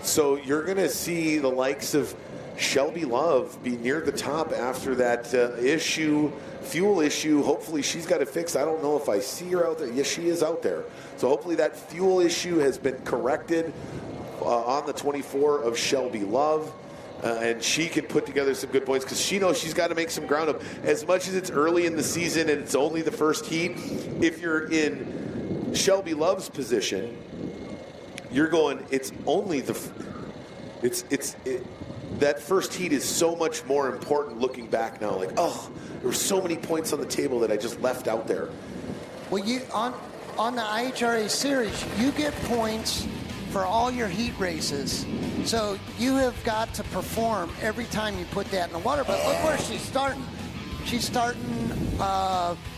so you're going to see the likes of Shelby Love be near the top after that fuel issue. Hopefully she's got it fixed. I don't know if I see her out there. Yes, she is out there. So hopefully that fuel issue has been corrected on the 24 of Shelby Love. And she can put together some good points because she knows she's got to make some ground up. As much as it's early in the season and it's only the first heat, if you're in Shelby Love's position, you're going, that first heat is so much more important looking back now. Like, oh, there were so many points on the table that I just left out there. Well, you on the IHRA series, you get points for all your heat races. So you have got to perform every time you put that in the water. But look where she's starting. She's starting,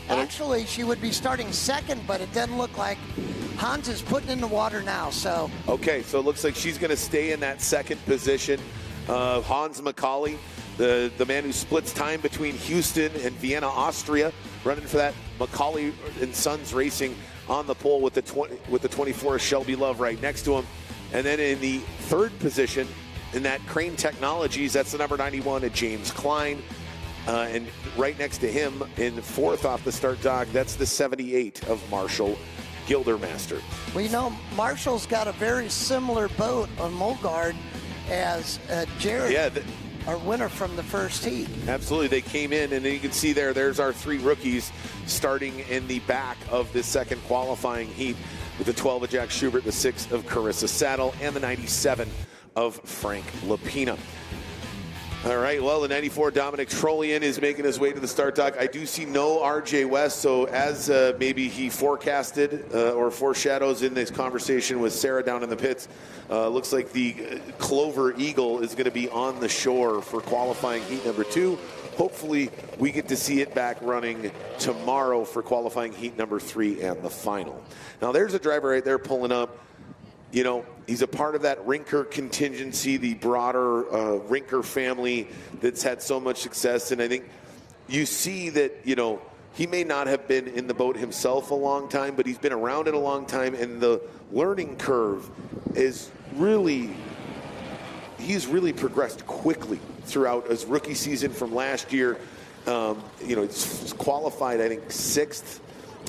actually, she would be starting second, but it doesn't look like Hans is putting in the water now. So okay, so it looks like she's going to stay in that second position. Hans Macaulay, the man who splits time between Houston and Vienna, Austria, running for that Macaulay and Sons Racing on the pole with the 24 Shelby Love right next to him. And then in the third position in that Crane Technologies, that's the number 91 of James Klein. And right next to him in fourth off the start dock, that's the 78 of Marshall Gildermaster. Well, you know, Marshall's got a very similar boat on Mulgard as Jared, our winner from the first heat. Absolutely. They came in, and then you can see there's our three rookies starting in the back of this second qualifying heat with the 12 of Jack Schubert, the 6 of Carissa Saddle, and the 97 of Frank Lapina. All right, well, the 94 Dominic Trollian is making his way to the start dock. I do see no RJ West, so as maybe he forecasted or foreshadows in this conversation with Sarah down in the pits, looks like the Clover Eagle is going to be on the shore for qualifying heat number 2. Hopefully, we get to see it back running tomorrow for qualifying heat number 3 and the final. Now, there's a driver right there pulling up. You know, he's a part of that Rinker contingency, the broader Rinker family that's had so much success. And I think you see that, you know, he may not have been in the boat himself a long time, but he's been around it a long time. And the learning curve is really, he's really progressed quickly throughout his rookie season from last year. You know, he's qualified, I think, 6th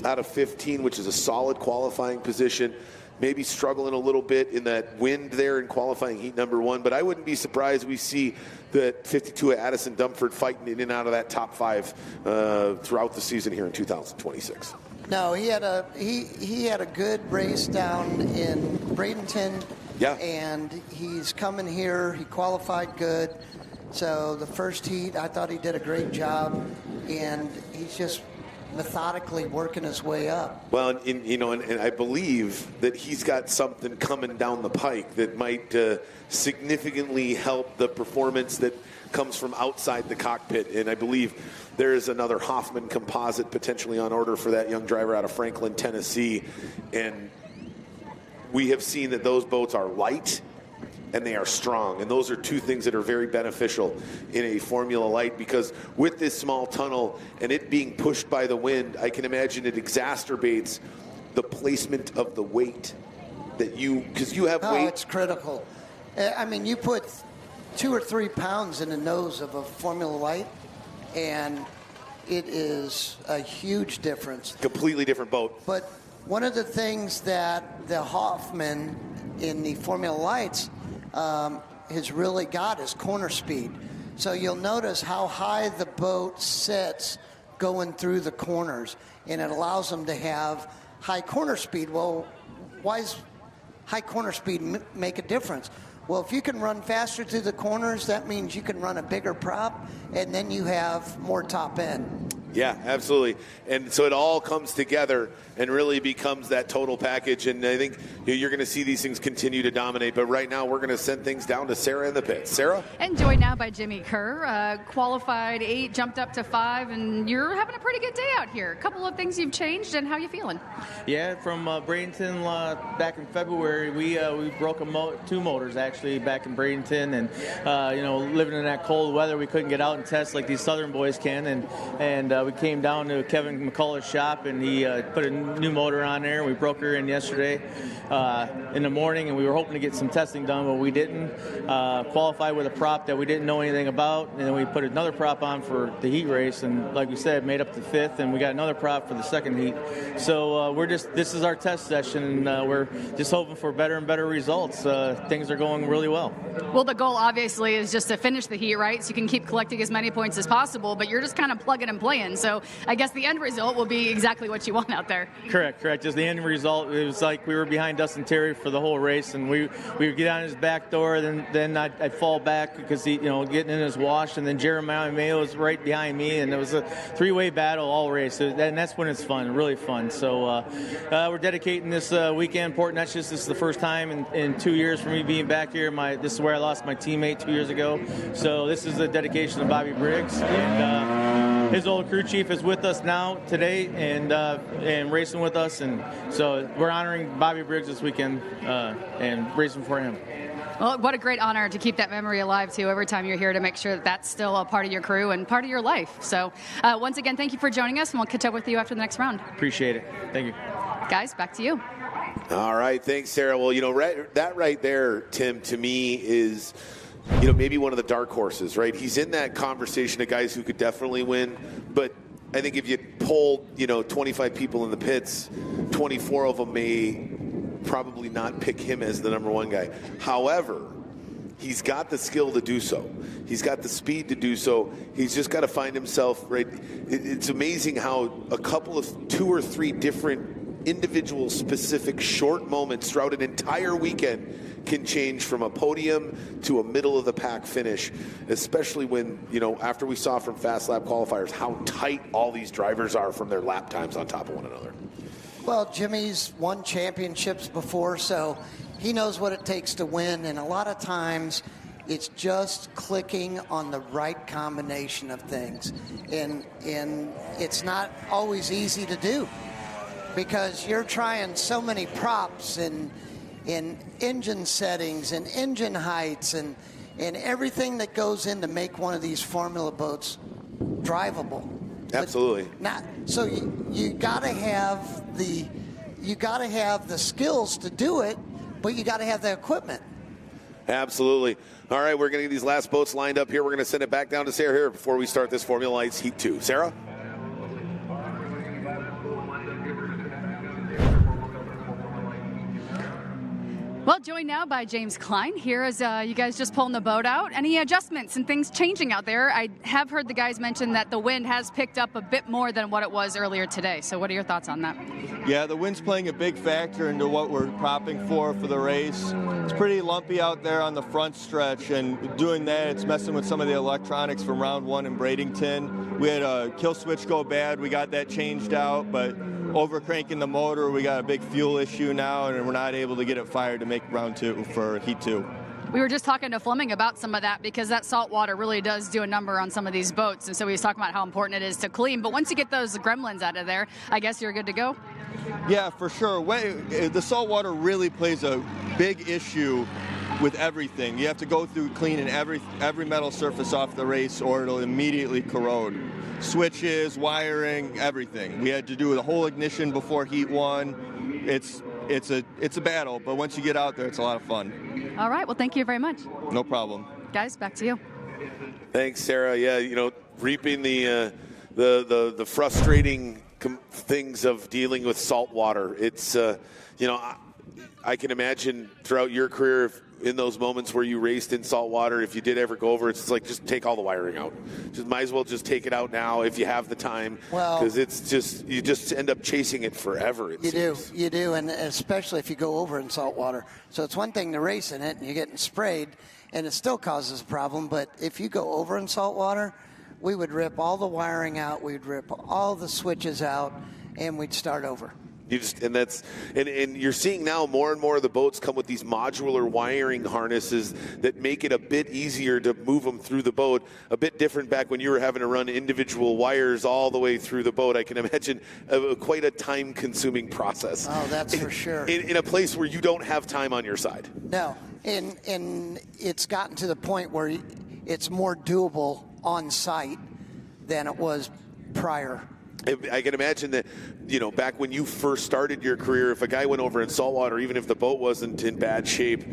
out of 15, which is a solid qualifying position. Maybe struggling a little bit in that wind there in qualifying heat number 1, but I wouldn't be surprised we see the 52 at Addison Dumford fighting in and out of that top 5 throughout the season here in 2026. No, he had a good race down in Bradenton. Yeah. And he's coming here. He qualified good. So the first heat, I thought he did a great job, and he's just methodically working his way up. Well, and I believe that he's got something coming down the pike that might significantly help the performance that comes from outside the cockpit. And I believe there is another Hoffman composite potentially on order for that young driver out of Franklin, Tennessee. And we have seen that those boats are light and they are strong. And those are two things that are very beneficial in a Formula Light, because with this small tunnel and it being pushed by the wind, I can imagine it exacerbates the placement of the weight that because you have weight. Oh, it's critical. I mean, you put 2 or 3 pounds in the nose of a Formula Light, and it is a huge difference. Completely different boat. But one of the things that the Hoffman in the Formula Lights has really got is corner speed. So you'll notice how high the boat sits going through the corners, and it allows them to have high corner speed. Well, why does high corner speed make a difference? Well, if you can run faster through the corners, that means you can run a bigger prop, and then you have more top end. Yeah, absolutely. And so it all comes together and really becomes that total package. And I think you're going to see these things continue to dominate. But right now, we're going to send things down to Sarah in the pits. Sarah? And joined now by Jimmy Kerr. Qualified 8, jumped up to 5, and you're having a pretty good day out here. A couple of things you've changed, and how you feeling? Yeah, from Bradenton back in February, we broke 2 motors actually back in Bradenton, and living in that cold weather, we couldn't get out and test like these Southern boys can, and we came down to Kevin McCullough's shop, and he put a new motor on there. We broke her in yesterday in the morning, and we were hoping to get some testing done, but we didn't. Qualify with a prop that we didn't know anything about, and then we put another prop on for the heat race, and like we said, made up the 5th, and we got another prop for the second heat. So this is our test session, and we're just hoping for better and better results. Things are going really well. Well, the goal obviously is just to finish the heat, right? So you can keep collecting as many points as possible, but you're just kind of plugging and playing. So I guess the end result will be exactly what you want out there. Correct. Just the end result, it was like we were behind Dustin Terry for the whole race, and we would get on his back door, then I'd fall back because he, getting in his wash, and then Jeremiah Mayo was right behind me, and it was a 3-way battle all race, and that's when it's fun, really fun. So we're dedicating this weekend, Port Neches. This is the first time in 2 years for me being back here. This is where I lost my teammate 2 years ago. So this is a dedication to Bobby Briggs, and his old crew chief is with us now today and racing with us, and so we're honoring Bobby Briggs this weekend and racing for him. Well, what a great honor to keep that memory alive, too, every time you're here, to make sure that that's still a part of your crew and part of your life. So once again, thank you for joining us, and we'll catch up with you after the next round. Appreciate it. Thank you. Guys, back to you. All right. Thanks, Sarah. Well, that right there, Tim, to me is maybe one of the dark horses, right? He's in that conversation of guys who could definitely win, but I think if you polled, 25 people in the pits, 24 of them may probably not pick him as the number 1 guy. However, he's got the skill to do so. He's got the speed to do so. He's just got to find himself, right? It's amazing how a couple of 2 or 3 different individual specific short moments throughout an entire weekend can change from a podium to a middle-of-the-pack finish, especially when, after we saw from fast lap qualifiers how tight all these drivers are from their lap times on top of one another. Well, Jimmy's won championships before, so he knows what it takes to win, and a lot of times it's just clicking on the right combination of things. And it's not always easy to do because you're trying so many props and in engine settings and engine heights and everything that goes in to make one of these formula boats drivable. Absolutely. So you got to have the skills to do it, but you got to have the equipment. Absolutely. All right, we're going to get these last boats lined up here. We're going to send it back down to Sarah here before we start this Formula Lights Heat 2. Sarah? Well, joined now by James Klein here as you guys just pulling the boat out. Any adjustments and things changing out there? I have heard the guys mention that the wind has picked up a bit more than what it was earlier today. So what are your thoughts on that? Yeah, the wind's playing a big factor into what we're propping for the race. It's pretty lumpy out there on the front stretch, and doing that, it's messing with some of the electronics from round one in Bradenton. We had a kill switch go bad. We got that changed out, but over cranking the motor, we got a big fuel issue now, and we're not able to get it fired to make round two for Heat 2. We were just talking to Fleming about some of that because that salt water really does do a number on some of these boats. And so he was talking about how important it is to clean. But once you get those gremlins out of there, I guess you're good to go? Yeah, for sure. The salt water really plays a big issue with everything. You have to go through cleaning every metal surface off the race or it'll immediately corrode. Switches, wiring, everything. We had to do the whole ignition before Heat 1. It's a battle, but once you get out there, it's a lot of fun. All right. Well, thank you very much. No problem. Guys, back to you. Thanks, Sarah. Yeah, reaping the frustrating things of dealing with salt water. It's, I can imagine throughout your career, in those moments where you raced in salt water, if you did ever go over, it's like just take all the wiring out. Just might as well just take it out now if you have the time. Well, because it's just you just end up chasing it forever. You do, and especially if you go over in salt water. So it's one thing to race in it and you're getting sprayed, and it still causes a problem. But if you go over in salt water, we would rip all the wiring out, we'd rip all the switches out, and we'd start over. And you're seeing now more and more of the boats come with these modular wiring harnesses that make it a bit easier to move them through the boat. A bit different back when you were having to run individual wires all the way through the boat. I can imagine quite a time-consuming process. Oh, that's for sure. In a place where you don't have time on your side. No, and it's gotten to the point where it's more doable on site than it was prior. I can imagine that, back when you first started your career, if a guy went over in saltwater, even if the boat wasn't in bad shape,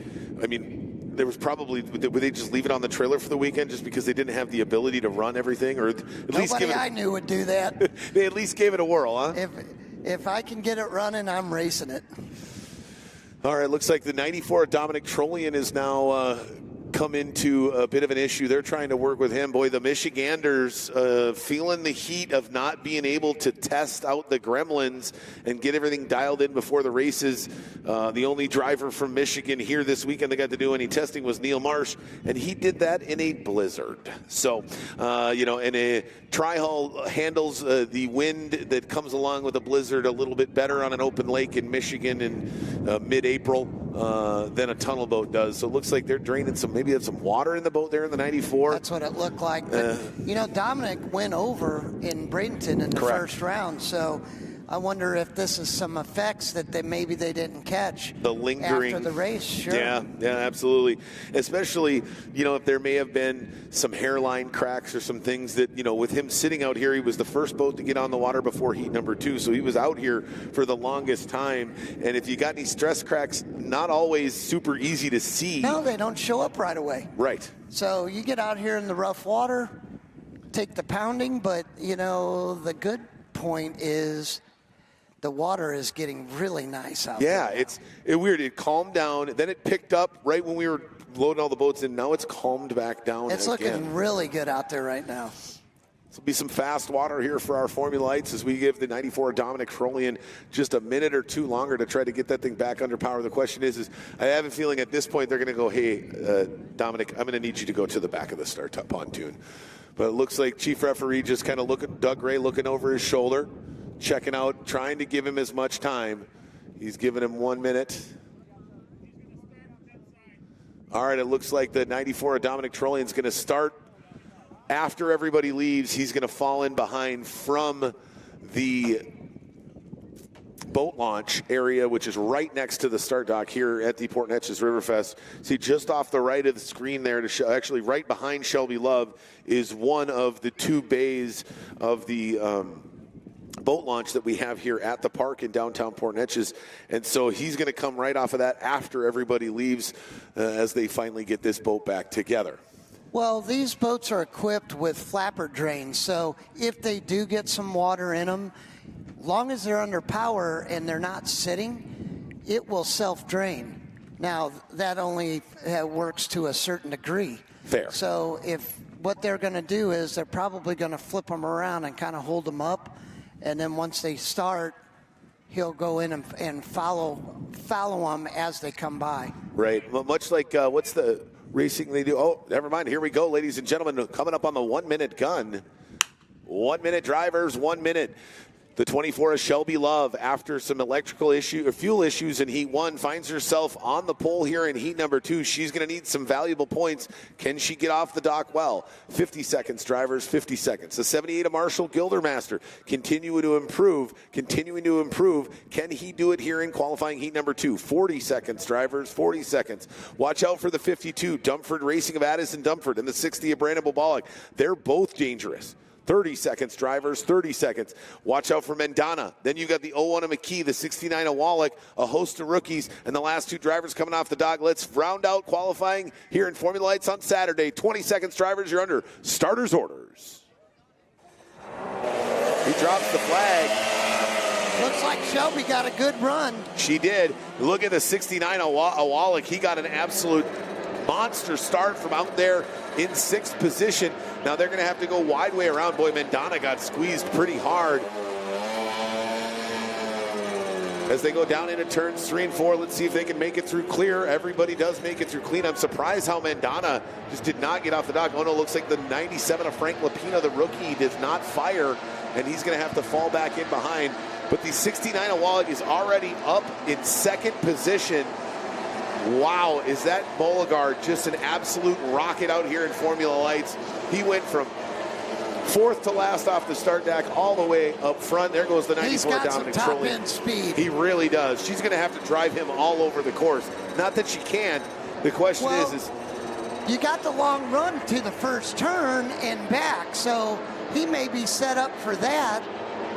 I mean, there was probably, would they just leave it on the trailer for the weekend just because they didn't have the ability to run everything? Or at least Nobody I knew would do that. They at least gave it a whirl, huh? If I can get it running, I'm racing it. All right, looks like the 94 Dominic Trollian is now come into a bit of an issue. They're trying to work with him. Boy, the Michiganders feeling the heat of not being able to test out the gremlins and get everything dialed in before the races. The only driver from Michigan here this weekend that got to do any testing was Neil Marsh, and he did that in a blizzard. So, and a Tri-Hull handles the wind that comes along with a blizzard a little bit better on an open lake in Michigan in mid-April than a tunnel boat does. So it looks like they're draining maybe have some water in the boat there in the 94. That's what it looked like. But, Dominic went over in Bradenton in the first round, so I wonder if this is some effects that maybe they didn't catch. The lingering after the race, sure. Yeah, absolutely. Especially, if there may have been some hairline cracks or some things that, with him sitting out here, he was the first boat to get on the water before heat number 2, so he was out here for the longest time. And if you got any stress cracks, not always super easy to see. No, they don't show up right away. Right. So you get out here in the rough water, take the pounding, but, the good point is the water is getting really nice out there. Yeah, it's weird. It calmed down, then it picked up right when we were loading all the boats in. Now it's calmed back down. It's looking really good out there right now. This will be some fast water here for our Formula Lights as we give the 94 Dominic Crolian just a minute or two longer to try to get that thing back under power. The question is I have a feeling at this point they're going to go, hey, Dominic, I'm going to need you to go to the back of the start pontoon. But it looks like Chief Referee just kind of looking, Doug Gray looking over his shoulder, checking out, trying to give him as much time. He's giving him 1 minute. All right, it looks like the 94 Dominic Crolian is going to start. After everybody leaves, he's going to fall in behind from the boat launch area, which is right next to the start dock here at the Port Neches River Fest. See, just off the right of the screen there, actually right behind Shelby Love, is one of the two bays of the boat launch that we have here at the park in downtown Port Neches. And so he's going to come right off of that after everybody leaves as they finally get this boat back together. Well, these boats are equipped with flapper drains, so if they do get some water in them, long as they're under power and they're not sitting, it will self-drain. Now, that only works to a certain degree. Fair. So if what they're going to do is they're probably going to flip them around and kind of hold them up, and then once they start, he'll go in and follow them as they come by. Right. Much like what's the racing they do? Oh, never mind. Here we go, ladies and gentlemen. Coming up on the 1 minute gun. 1 minute drivers, 1 minute. The 24 is Shelby Love, after some fuel issues in Heat 1, finds herself on the pole here in Heat number 2. She's going to need some valuable points. Can she get off the dock well? 50 seconds, drivers, 50 seconds. The 78 of Marshall Gildermaster continuing to improve. Can he do it here in qualifying Heat number 2? 40 seconds, drivers, 40 seconds. Watch out for the 52, Dumford Racing of Addison Dumford, and the 60 of Brandon Bobolic. They're both dangerous. 30 seconds, drivers, 30 seconds. Watch out for Mendana. Then you got the 01 of McKee, the 69 of Wallik, a host of rookies, and the last two drivers coming off the dock. Let's round out qualifying here in Formula Lights on Saturday. 20 seconds, drivers, you're under starter's orders. He drops the flag. Looks like Shelby got a good run. She did. Look at the 69 of Wallik. He got an absolute monster start from out there in 6th position. Now they're going to have to go wide way around. Boy, Mendana got squeezed pretty hard as they go down into turns 3 and 4. Let's see if they can make it through clear. Everybody does make it through clean. I'm surprised how Mendana just did not get off the dock. Oh no, looks like the 97 of Frank Lapina, the rookie, does not fire, and he's going to have to fall back in behind. But the 69 of Wallik is already up in 2nd position. Wow, is that Beauregard just an absolute rocket out here in Formula Lights? He went from 4th to last off the start deck all the way up front. There goes the 94 Dominic Crolian. He's got some top-end speed. He really does. She's going to have to drive him all over the course. Not that she can't. The question is you got the long run to the first turn and back, so he may be set up for that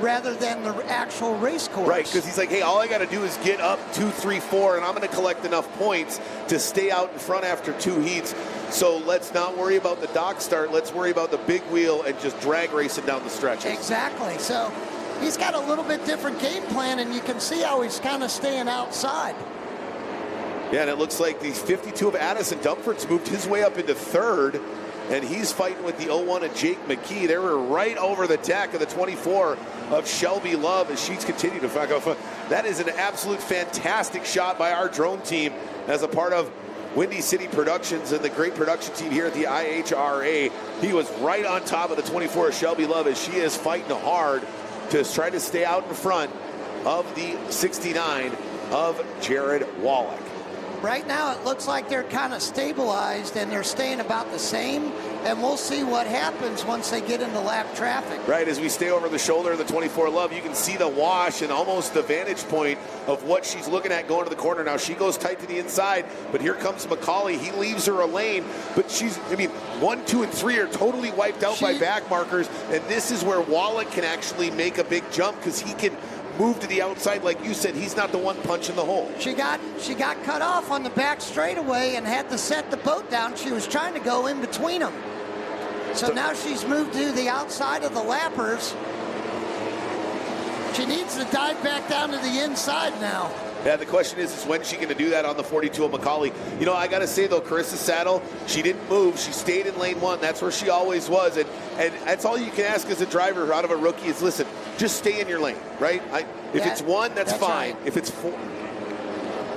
rather than the actual race course. Right, because he's like, hey, all I got to do is get up 2, 3, 4, and I'm going to collect enough points to stay out in front after 2 heats. So let's not worry about the dock start. Let's worry about the big wheel and just drag racing down the stretches. Exactly. So he's got a little bit different game plan, and you can see how he's kind of staying outside. Yeah, and it looks like the 52 of Addison Dumford's moved his way up into 3rd. And he's fighting with the 01 of Jake McKee. They were right over the deck of the 24 of Shelby Love as she's continued to back off. That is an absolute fantastic shot by our drone team as a part of Windy City Productions and the great production team here at the IHRA. He was right on top of the 24 of Shelby Love as she is fighting hard to try to stay out in front of the 69 of Jared Wallik. Right now, it looks like they're kind of stabilized and they're staying about the same, and we'll see what happens once they get into lap traffic. Right, as we stay over the shoulder of the 24 Love, you can see the wash and almost the vantage point of what she's looking at going to the corner. Now, she goes tight to the inside, but here comes McCauley. He leaves her a lane, but 1, 2, and 3 are totally wiped out by back markers, and this is where Wallik can actually make a big jump because he can move to the outside. Like you said, he's not the one punching the hole. She got cut off on the back straightaway and had to set the boat down. She was trying to go in between them. So now she's moved to the outside of the lappers. She needs to dive back down to the inside now. Yeah, the question is when is she going to do that on the 42 of McCauley? You know, I got to say, though, Carissa Saddle, she didn't move. She stayed in lane 1. That's where she always was. And that's all you can ask as a driver out of a rookie is, listen, just stay in your lane, right? If it's 1, that's fine. Right. If it's 4.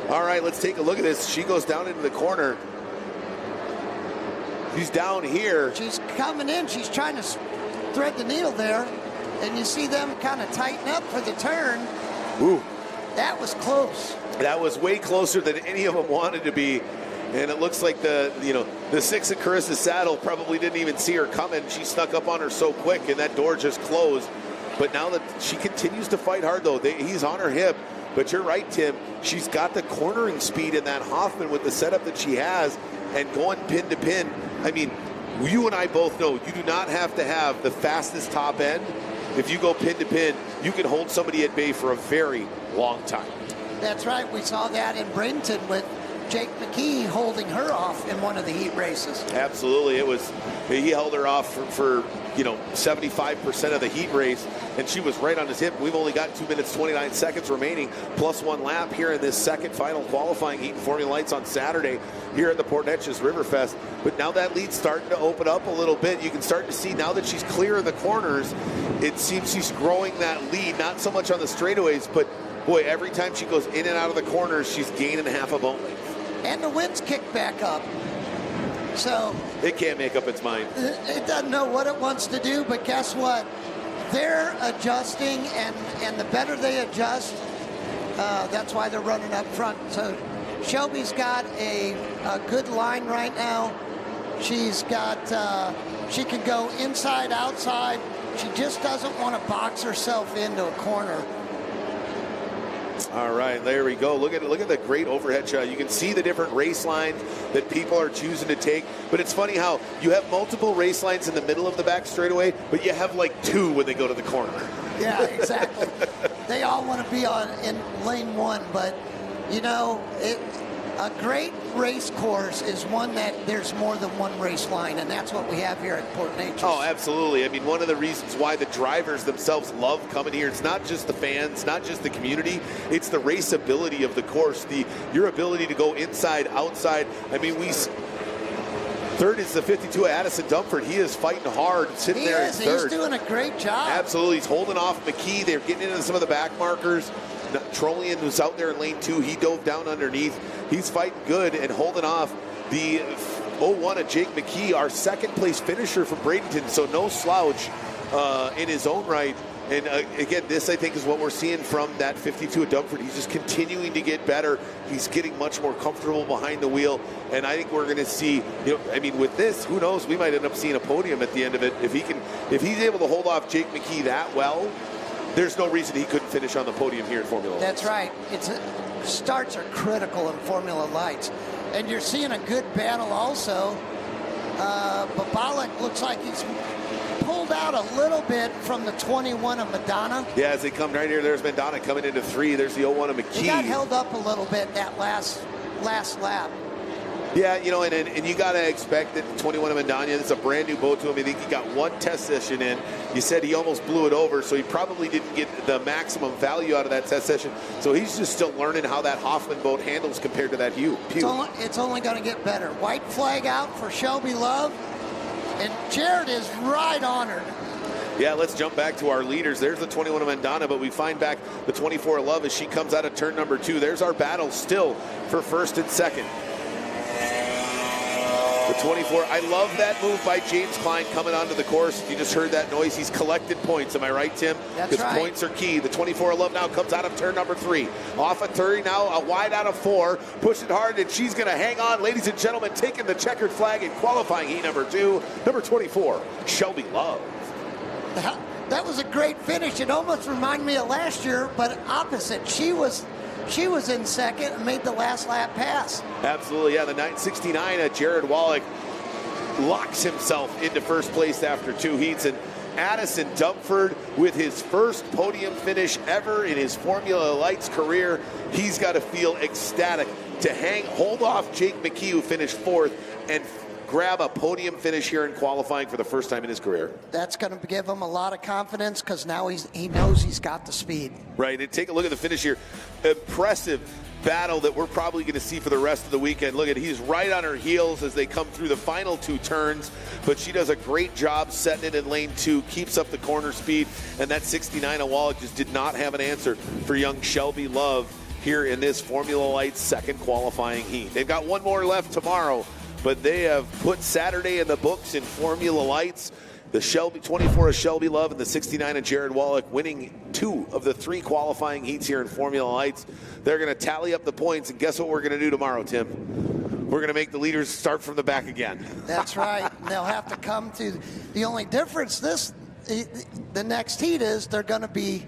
All right, let's take a look at this. She goes down into the corner. She's down here. She's coming in. She's trying to thread the needle there. And you see them kind of tighten up for the turn. Ooh. That was close. That was way closer than any of them wanted to be. And it looks like the 6 of Carissa Saddle probably didn't even see her coming. She snuck up on her so quick, and that door just closed. But now that she continues to fight hard, though, he's on her hip. But you're right, Tim. She's got the cornering speed in that Hoffman with the setup that she has, and going pin to pin. I mean, you and I both know you do not have to have the fastest top end. If you go pin to pin, you can hold somebody at bay for a very long time. That's right. We saw that in Bradenton with Jake McKee holding her off in one of the heat races. Absolutely. He held her off for 75% of the heat race, and she was right on his hip. We've only got 2 minutes, 29 seconds remaining, plus 1 lap here in this second final qualifying heat in Formula Lights on Saturday here at the Port Neches River Fest. But now that lead's starting to open up a little bit. You can start to see now that she's clear in the corners, it seems she's growing that lead, not so much on the straightaways, but boy, every time she goes in and out of the corners, she's gaining half a boat length. And the wind's kicked back up. So it can't make up its mind. It doesn't know what it wants to do, but guess what? They're adjusting, and the better they adjust, that's why they're running up front. So Shelby's got a good line right now. She's got, she can go inside, outside. She just doesn't want to box herself into a corner. All right, there we go. Look at the great overhead shot. You can see the different race lines that people are choosing to take. But it's funny how you have multiple race lines in the middle of the back straightaway, but you have like 2 when they go to the corner. Yeah, exactly. They all want to be in lane 1, but a great race course is one that there's more than one race line, and that's what we have here at Port Neches. Oh, absolutely. I mean, one of the reasons why the drivers themselves love coming here, it's not just the fans, not just the community, it's the raceability of the course, your ability to go inside, outside. I mean, third is the 52 Addison Dumford. He is fighting hard, sitting there in third. He's doing a great job. Absolutely. He's holding off McKee. They're getting into some of the back markers. Trollian, who's out there in lane 2, he dove down underneath. He's fighting good and holding off the 01 of Jake McKee, our second place finisher from Bradenton. So no slouch in his own right. And again, this I think is what we're seeing from that 52 of Dumford. He's just continuing to get better. He's getting much more comfortable behind the wheel. And I think we're going to see, with this, who knows, we might end up seeing a podium at the end of it. If he's able to hold off Jake McKee that well, there's no reason he couldn't finish on the podium here in Formula Lights. That's right. Starts are critical in Formula Lights. And you're seeing a good battle also. Babalik looks like he's pulled out a little bit from the 21 of Madonna. Yeah, as they come right here, there's Madonna coming into 3. There's the 01 of McKee. He got held up a little bit that last lap. Yeah, and you got to expect that the 21 of Madonna, it's a brand new boat to him. I think he got 1 test session in. You said he almost blew it over, so he probably didn't get the maximum value out of that test session. So he's just still learning how that Hoffman boat handles compared to that Pew. It's only going to get better. White flag out for Shelby Love, and Jared is right on her. Yeah, let's jump back to our leaders. There's the 21 of Madonna, but we find back the 24 of Love as she comes out of turn number 2. There's our battle still for first and second. The 24, I love that move by James Klein coming onto the course. You just heard that noise. He's collected points. Am I right, Tim? That's Because right. points are key. The 24 of Love now comes out of turn number 3. Off of 30 now, a wide out of 4. Pushing hard, and she's going to hang on. Ladies and gentlemen, taking the checkered flag in qualifying heat number 2. Number 24, Shelby Love. That was a great finish. It almost reminded me of last year, but opposite. She was in second and made the last lap pass. Absolutely, yeah. The 969 Jared Wallik locks himself into first place after 2 heats. And Addison Dumford with his first podium finish ever in his Formula Lights career. He's got to feel ecstatic to hold off Jake McKee, who finished 4th, and grab a podium finish here in qualifying for the first time in his career. That's going to give him a lot of confidence because now he knows he's got the speed. Right, and take a look at the finish here. Impressive battle that we're probably going to see for the rest of the weekend. Look at, he's right on her heels as they come through the final 2 turns, but she does a great job setting it in lane 2, keeps up the corner speed, and that 69 of Wallik just did not have an answer for young Shelby Love here in this Formula Lights second qualifying heat. They've got one more left tomorrow, but they have put Saturday in the books in Formula Lights. The 24 of Shelby Love and the 69 of Jared Wallik winning 2 of the 3 qualifying heats here in Formula Lights. They're going to tally up the points, and guess what we're going to do tomorrow, Tim? We're going to make the leaders start from the back again. That's right. They'll have to come to the only difference the next heat is they're going to be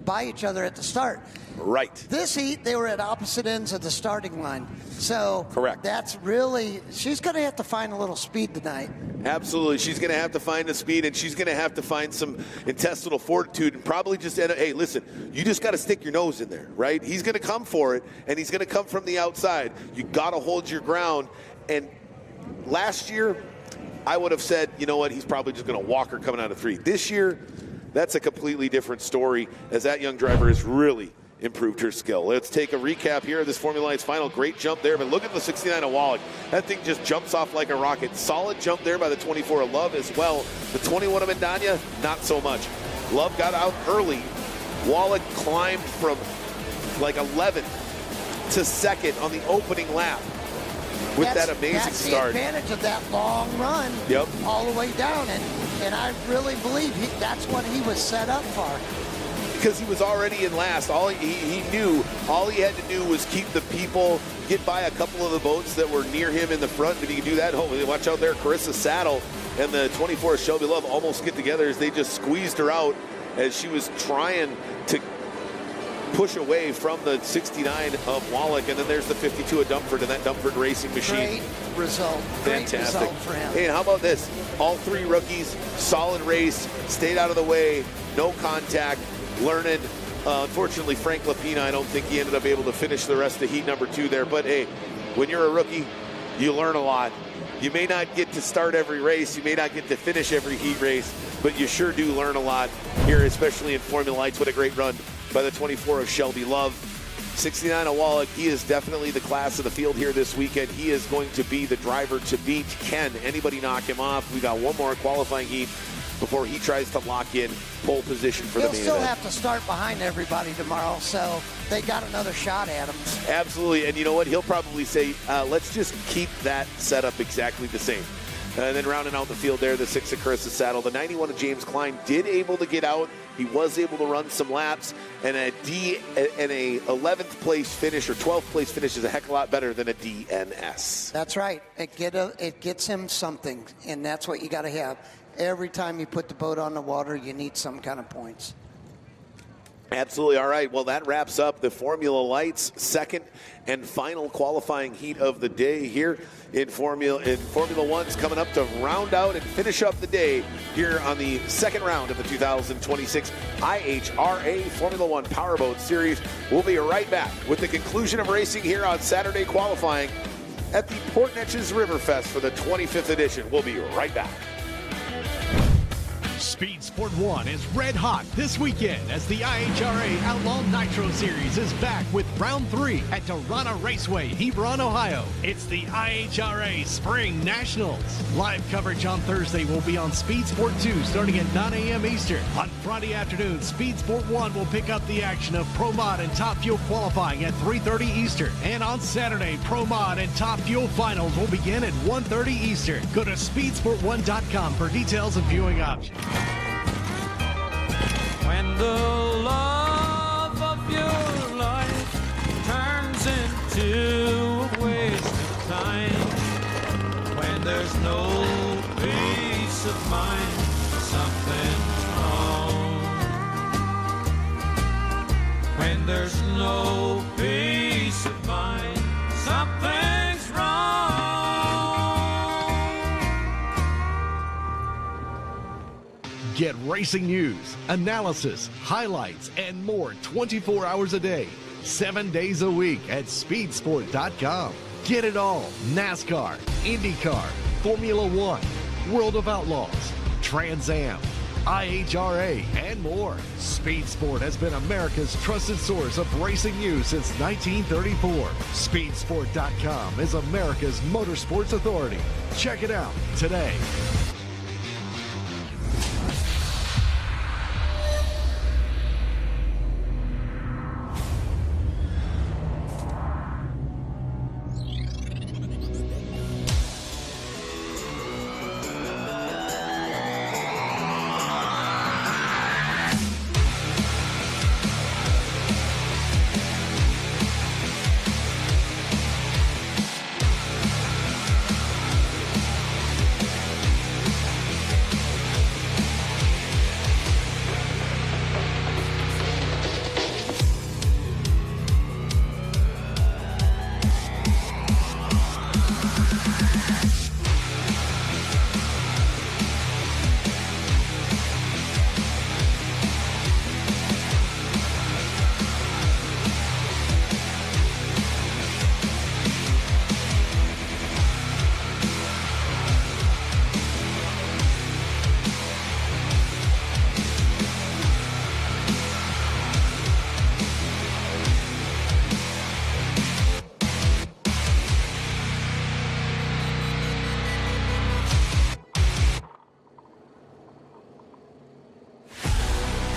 by each other at the start. Right. This heat, they were at opposite ends of the starting line. So correct. That's really, she's going to have to find a little speed tonight. Absolutely. She's going to have to find the speed, and she's going to have to find some intestinal fortitude and probably just, hey, listen, you just got to stick your nose in there, right? He's going to come for it, and he's going to come from the outside. You got to hold your ground. And last year, I would have said, you know what, he's probably just going to walk her coming out of 3. This year, that's a completely different story as that young driver has really improved her skill. Let's take a recap here of this Formula Lights final. Great jump there, but look at the 69 of Wallik. That thing just jumps off like a rocket. Solid jump there by the 24 of Love as well. The 21 of Medania, not so much. Love got out early. Wallik climbed from like 11th to 2nd on the opening lap with that amazing start. That's the advantage of that long run all the way down, and I really believe that's what he was set up for. Because he was already in last. He knew all he had to do was keep the people, get by a couple of the boats that were near him in the front. If he could do that, watch out there, Carissa Saddle and the 24 Shelby Love almost get together as they just squeezed her out as she was trying to push away from the 69 of Wallik. And then there's the 52 of Dumford and that Dumford racing machine. Great result. Fantastic. Great result for him. Hey, and how about this? All 3 rookies, solid race, stayed out of the way, no contact. Learned. Unfortunately, Frank Lapina, I don't think he ended up able to finish the rest of heat number 2 there. But, hey, when you're a rookie, you learn a lot. You may not get to start every race. You may not get to finish every heat race. But you sure do learn a lot here, especially in Formula Lights. What a great run by the 24 of Shelby Love. 69 of Wallik, he is definitely the class of the field here this weekend. He is going to be the driver to beat. Can anybody knock him off? We got one more qualifying heat before he tries to lock in pole position for the main event. He'll still have to start behind everybody tomorrow, so they got another shot at him. Absolutely, and you know what? He'll probably say, let's just keep that setup exactly the same. And then rounding out the field there, the 6 of Carissa Saddle. The 91 of James Klein did able to get out. He was able to run some laps, and a 11th place finish or 12th place finish is a heck of a lot better than a DNS. That's right. It gets him something, and that's what you got to have. Every time you put the boat on the water, you need some kind of points. Absolutely. All right. Well, that wraps up the Formula Lights second and final qualifying heat of the day here in Formula One's coming up to round out and finish up the day here on the second round of the 2026 IHRA Formula One Powerboat Series. We'll be right back with the conclusion of racing here on Saturday qualifying at the Port Neches River Fest for the 25th edition. We'll be right back. Speed Sport 1 is red hot this weekend as the IHRA Outlaw Nitro Series is back with round 3 at Torana Raceway, Hebron, Ohio. It's the IHRA Spring Nationals. Live coverage on Thursday will be on Speed Sport 2 starting at 9 a.m. Eastern. On Friday afternoon, Speed Sport 1 will pick up the action of Pro Mod and Top Fuel qualifying at 3:30 Eastern. And on Saturday, Pro Mod and Top Fuel finals will begin at 1:30 Eastern. Go to speedsport1.com for details and viewing options. When the love of your life turns into a waste of time, when there's no peace of mind, something's wrong. When there's no peace of mind, something's wrong. Get racing news, analysis, highlights, and more 24 hours a day, 7 days a week at speedsport.com. Get it all. NASCAR, IndyCar, Formula One, World of Outlaws, Trans Am, IHRA, and more. Speed Sport has been America's trusted source of racing news since 1934. Speedsport.com is America's motorsports authority. Check it out today.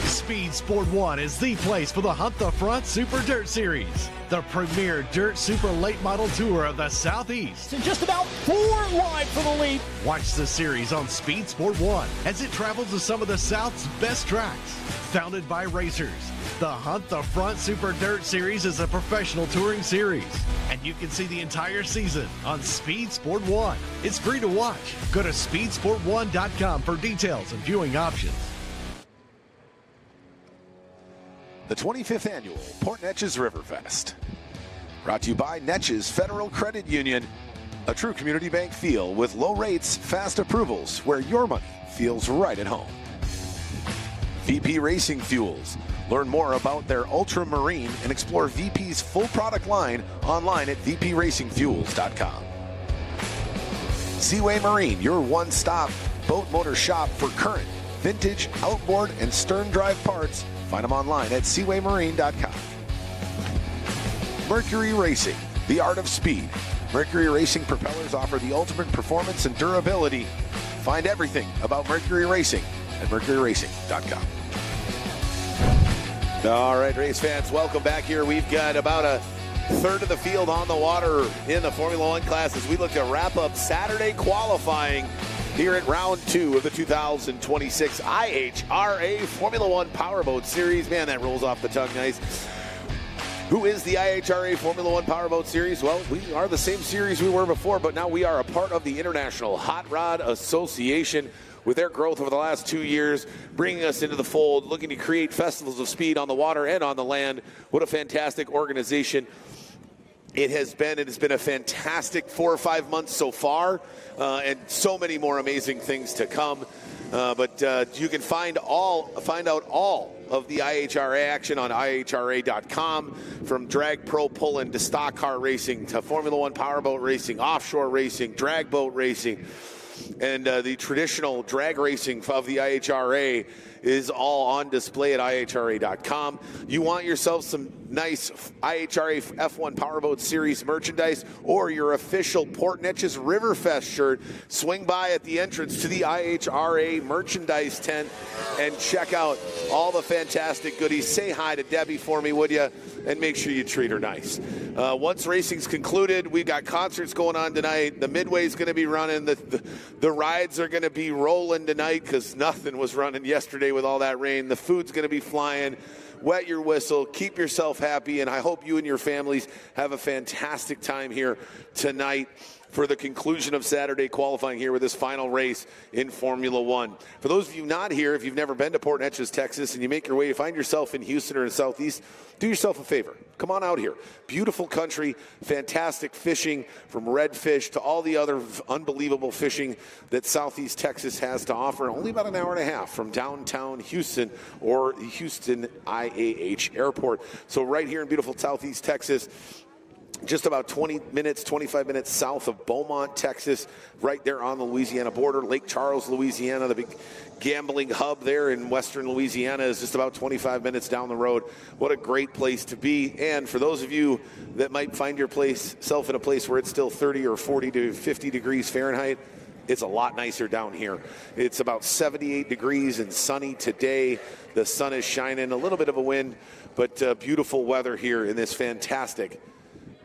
Speed Sport 1 is the place for the Hunt the Front Super Dirt Series, the premier dirt super late model tour of the Southeast. And just about 4 wide for the lead. Watch the series on Speed Sport 1 as it travels to some of the South's best tracks. Founded by racers, the Hunt the Front Super Dirt Series is a professional touring series, and you can see the entire season on Speed Sport 1. It's free to watch. Go to speedsport1.com for details and viewing options. The 25th Annual Port Neches River Fest. Brought to you by Neches Federal Credit Union. A true community bank feel with low rates, fast approvals, where your money feels right at home. VP Racing Fuels. Learn more about their ultramarine and explore VP's full product line online at vpracingfuels.com. Seaway Marine, your one-stop boat motor shop for current, vintage, outboard, and stern drive parts. Find them online at seawaymarine.com. Mercury Racing, the art of speed. Mercury Racing propellers offer the ultimate performance and durability. Find everything about Mercury Racing at mercuryracing.com. All right, race fans, welcome back here. We've got about a third of the field on the water in the Formula One class as we look to wrap up Saturday qualifying here at round 2 of the 2026 IHRA Formula One Powerboat Series. Man, that rolls off the tongue nice. Who is the IHRA Formula One Powerboat Series? Well, we are the same series we were before, but now we are a part of the International Hot Rod Association. With their growth over the last 2 years, bringing us into the fold, looking to create festivals of speed on the water and on the land. What a fantastic organization it has been. It has been a fantastic 4 or 5 months so far, and so many more amazing things to come. But you can find out all of the IHRA action on IHRA.com, from drag pro pulling to stock car racing to Formula One powerboat racing, offshore racing, drag boat racing, and the traditional drag racing of the IHRA is all on display at IHRA.com. You want yourself some nice IHRA F1 Powerboat Series merchandise or your official Port Neches River Fest shirt, swing by at the entrance to the IHRA merchandise tent and check out all the fantastic goodies. Say hi to Debbie for me, would you? And make sure you treat her nice. Once racing's concluded, we've got concerts going on tonight. The Midway's going to be running. The rides are going to be rolling tonight because nothing was running yesterday with all that rain. The food's going to be flying. Wet your whistle. Keep yourself happy. And I hope you and your families have a fantastic time here tonight for the conclusion of Saturday qualifying here with this final race in Formula One. For those of you not here, if you've never been to Port Neches, Texas, and you make your way, you find yourself in Houston or in Southeast, do yourself a favor. Come on out here. Beautiful country, fantastic fishing, from redfish to all the other unbelievable fishing that Southeast Texas has to offer. Only about an hour and a half from downtown Houston or Houston IAH Airport. So right here in beautiful Southeast Texas, just about 25 minutes south of Beaumont, Texas, right there on the Louisiana border. Lake Charles, Louisiana, the big gambling hub there in western Louisiana, is just about 25 minutes down the road. What a great place to be. And for those of you that might find yourself in a place where it's still 30 or 40 to 50 degrees Fahrenheit, it's a lot nicer down here. It's about 78 degrees and sunny today. The sun is shining, a little bit of a wind, but beautiful weather here in this fantastic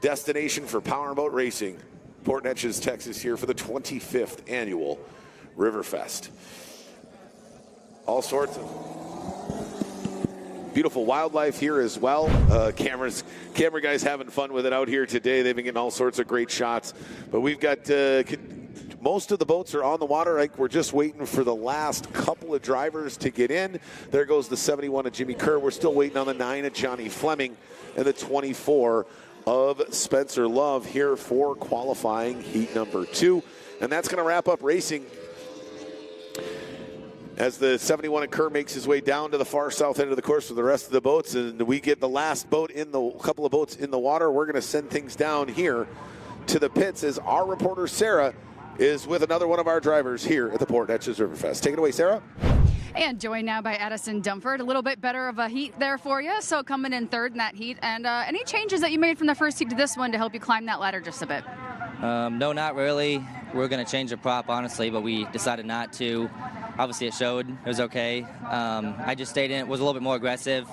destination for powerboat racing. Port Neches, Texas, here for the 25th annual Riverfest. All sorts of beautiful wildlife here as well. Camera guys having fun with it out here today. They've been getting all sorts of great shots. But we've got most of the boats are on the water. Like, we're just waiting for the last couple of drivers to get in. There goes the 71 of Jimmy Kerr. We're still waiting on the 9 of Johnny Fleming and the 24 of Spencer Love here for qualifying heat number 2. And that's going to wrap up racing as the 71 of Kerr makes his way down to the far south end of the course with the rest of the boats. And we get the last boat couple of boats in the water. We're going to send things down here to the pits as our reporter Sarah is with another one of our drivers here at the Port Neches River Fest. Take it away, Sarah. And joined now by Addison Dumford. A little bit better of a heat there for you, so coming in third in that heat. And any changes that you made from the first heat to this one to help you climb that ladder just a bit? No, not really. We're going to change the prop, honestly, but we decided not to. Obviously, it showed. It was okay. I just stayed in it, was a little bit more aggressive.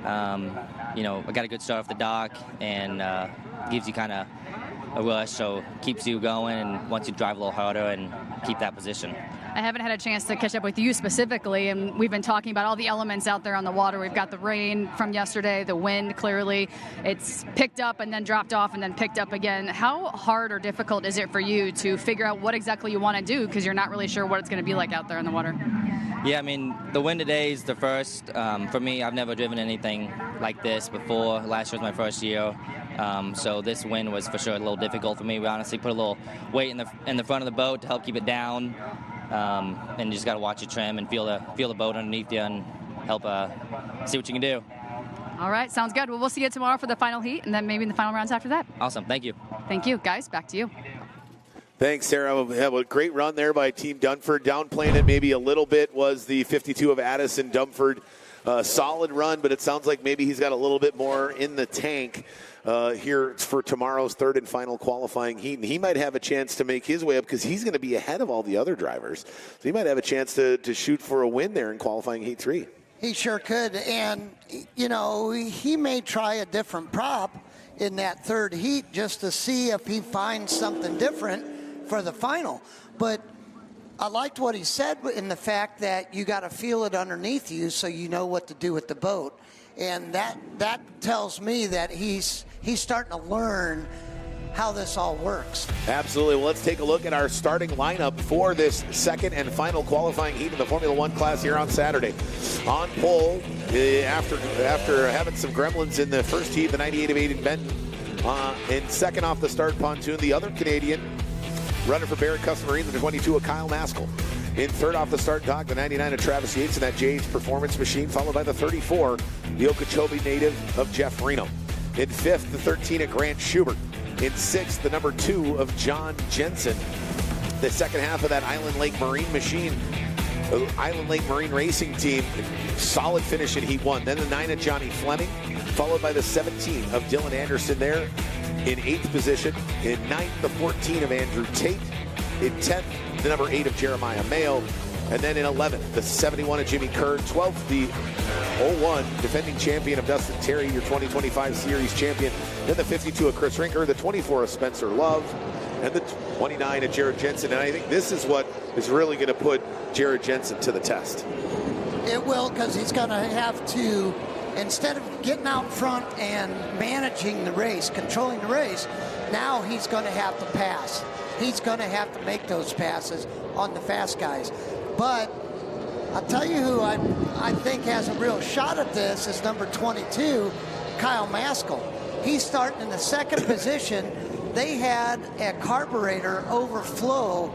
I got a good start off the dock, and gives you kind of a rush, so keeps you going, and wants you to drive a little harder and keep that position. I haven't had a chance to catch up with you specifically, and we've been talking about all the elements out there on the water. We've got the rain from yesterday, the wind, clearly. It's picked up and then dropped off and then picked up again. How hard or difficult is it for you to figure out what exactly you want to do, because you're not really sure what it's going to be like out there in the water? Yeah, I mean, the wind today is the first. For me, I've never driven anything like this before. Last year was my first year. So this wind was for sure a little difficult for me. We honestly put a little weight in the front of the boat to help keep it down. And you just got to watch your trim and feel the boat underneath you and help see what you can do. All right, sounds good. Well, we'll see you tomorrow for the final heat, and then maybe in the final rounds after that. Awesome, thank you. Thank you. Guys, back to you. Thanks, Sarah. We have a great run there by Team Dunford. Downplaying it maybe a little bit was the 52 of Addison Dunford. Solid run, but it sounds like maybe he's got a little bit more in the tank here for tomorrow's third and final qualifying heat. And he might have a chance to make his way up because he's going to be ahead of all the other drivers. So he might have a chance to shoot for a win there in qualifying heat 3. He sure could. And, he may try a different prop in that third heat just to see if he finds something different for the final. But I liked what he said in the fact that you got to feel it underneath you so you know what to do with the boat. And that tells me that he's starting to learn how this all works. Absolutely. Well, let's take a look at our starting lineup for this second and final qualifying heat in the Formula One class here on Saturday. On pole, after having some gremlins in the first heat, the 98 of Aiden Benton. In second off the start pontoon, the other Canadian running for Barrett Custom Marine, the 22 of Kyle Maskell. In third off the start dock, the 99 of Travis Yates in that JH Performance Machine, followed by the 34, the Okeechobee native of Jeff Reno. In fifth, the 13 of Grant Schubert. In sixth, the number 2 of John Jensen. The second half of that Island Lake Marine Machine, Island Lake Marine Racing Team, solid finish in Heat 1. Then the 9 of Johnny Fleming, followed by the 17 of Dylan Anderson there in 8th position. In 9th, the 14 of Andrew Tate. In 10th, the number 8 of Jeremiah Mayo. And then in 11th, the 71 of Jimmy Kerr. 12th, the 01 defending champion of Dustin Terry, your 2025 series champion. Then the 52 of Chris Rinker, the 24 of Spencer Love, and the 29 of Jared Jensen. And I think this is what is really going to put Jared Jensen to the test. It will, because he's going to have to, instead of getting out front and managing the race, controlling the race, now he's going to have to pass. He's going to have to make those passes on the fast guys. But I'll tell you who I think has a real shot at this is number 22, Kyle Maskell. He's starting in the second position. They had a carburetor overflow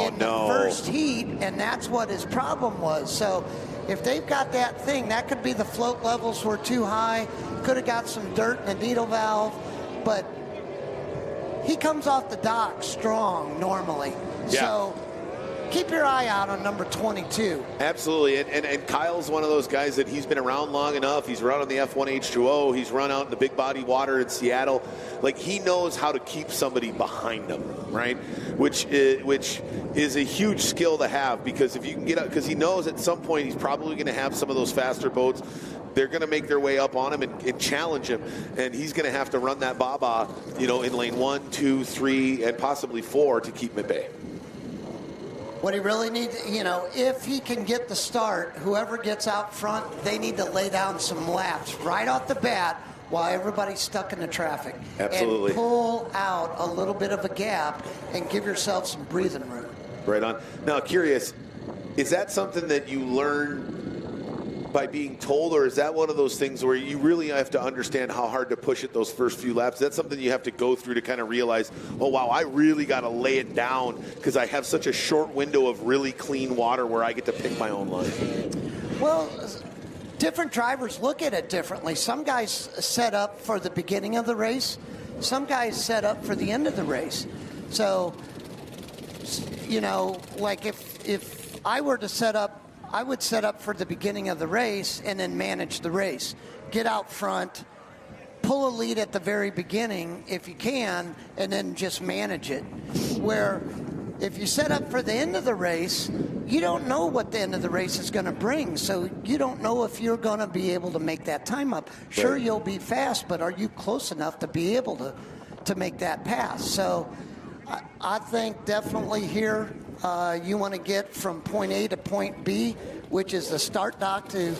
in the first heat, and that's what his problem was. So if they've got that thing, that could be the float levels were too high, could have got some dirt in the needle valve, but he comes off the dock strong normally. Yeah. So keep your eye out on number 22. Absolutely, and Kyle's one of those guys that he's been around long enough. He's run on the F1 H2O. He's run out in the big body water in Seattle. Like, he knows how to keep somebody behind him, right? Which is a huge skill to have, because if you can get up, because he knows at some point he's probably going to have some of those faster boats. They're going to make their way up on him and challenge him, and he's going to have to run that baba, in lane 1, 2, 3, and possibly 4 to keep him at bay. What he really needs, if he can get the start, whoever gets out front, they need to lay down some laps right off the bat while everybody's stuck in the traffic. Absolutely. And pull out a little bit of a gap and give yourself some breathing room. Right on. Now, curious, is that something that you learn by being told, or is that one of those things where you really have to understand how hard to push it those first few laps? That's something you have to go through to kind of realize, oh, wow, I really got to lay it down because I have such a short window of really clean water where I get to pick my own line. Well, different drivers look at it differently. Some guys set up for the beginning of the race. Some guys set up for the end of the race. So, like if I were to set up, I would set up for the beginning of the race and then manage the race. Get out front, pull a lead at the very beginning if you can, and then just manage it. Where if you set up for the end of the race, you don't know what the end of the race is going to bring. So you don't know if you're going to be able to make that time up. Sure, you'll be fast, but are you close enough to be able to make that pass? So I think definitely here, you want to get from point A to point B, which is the start dock to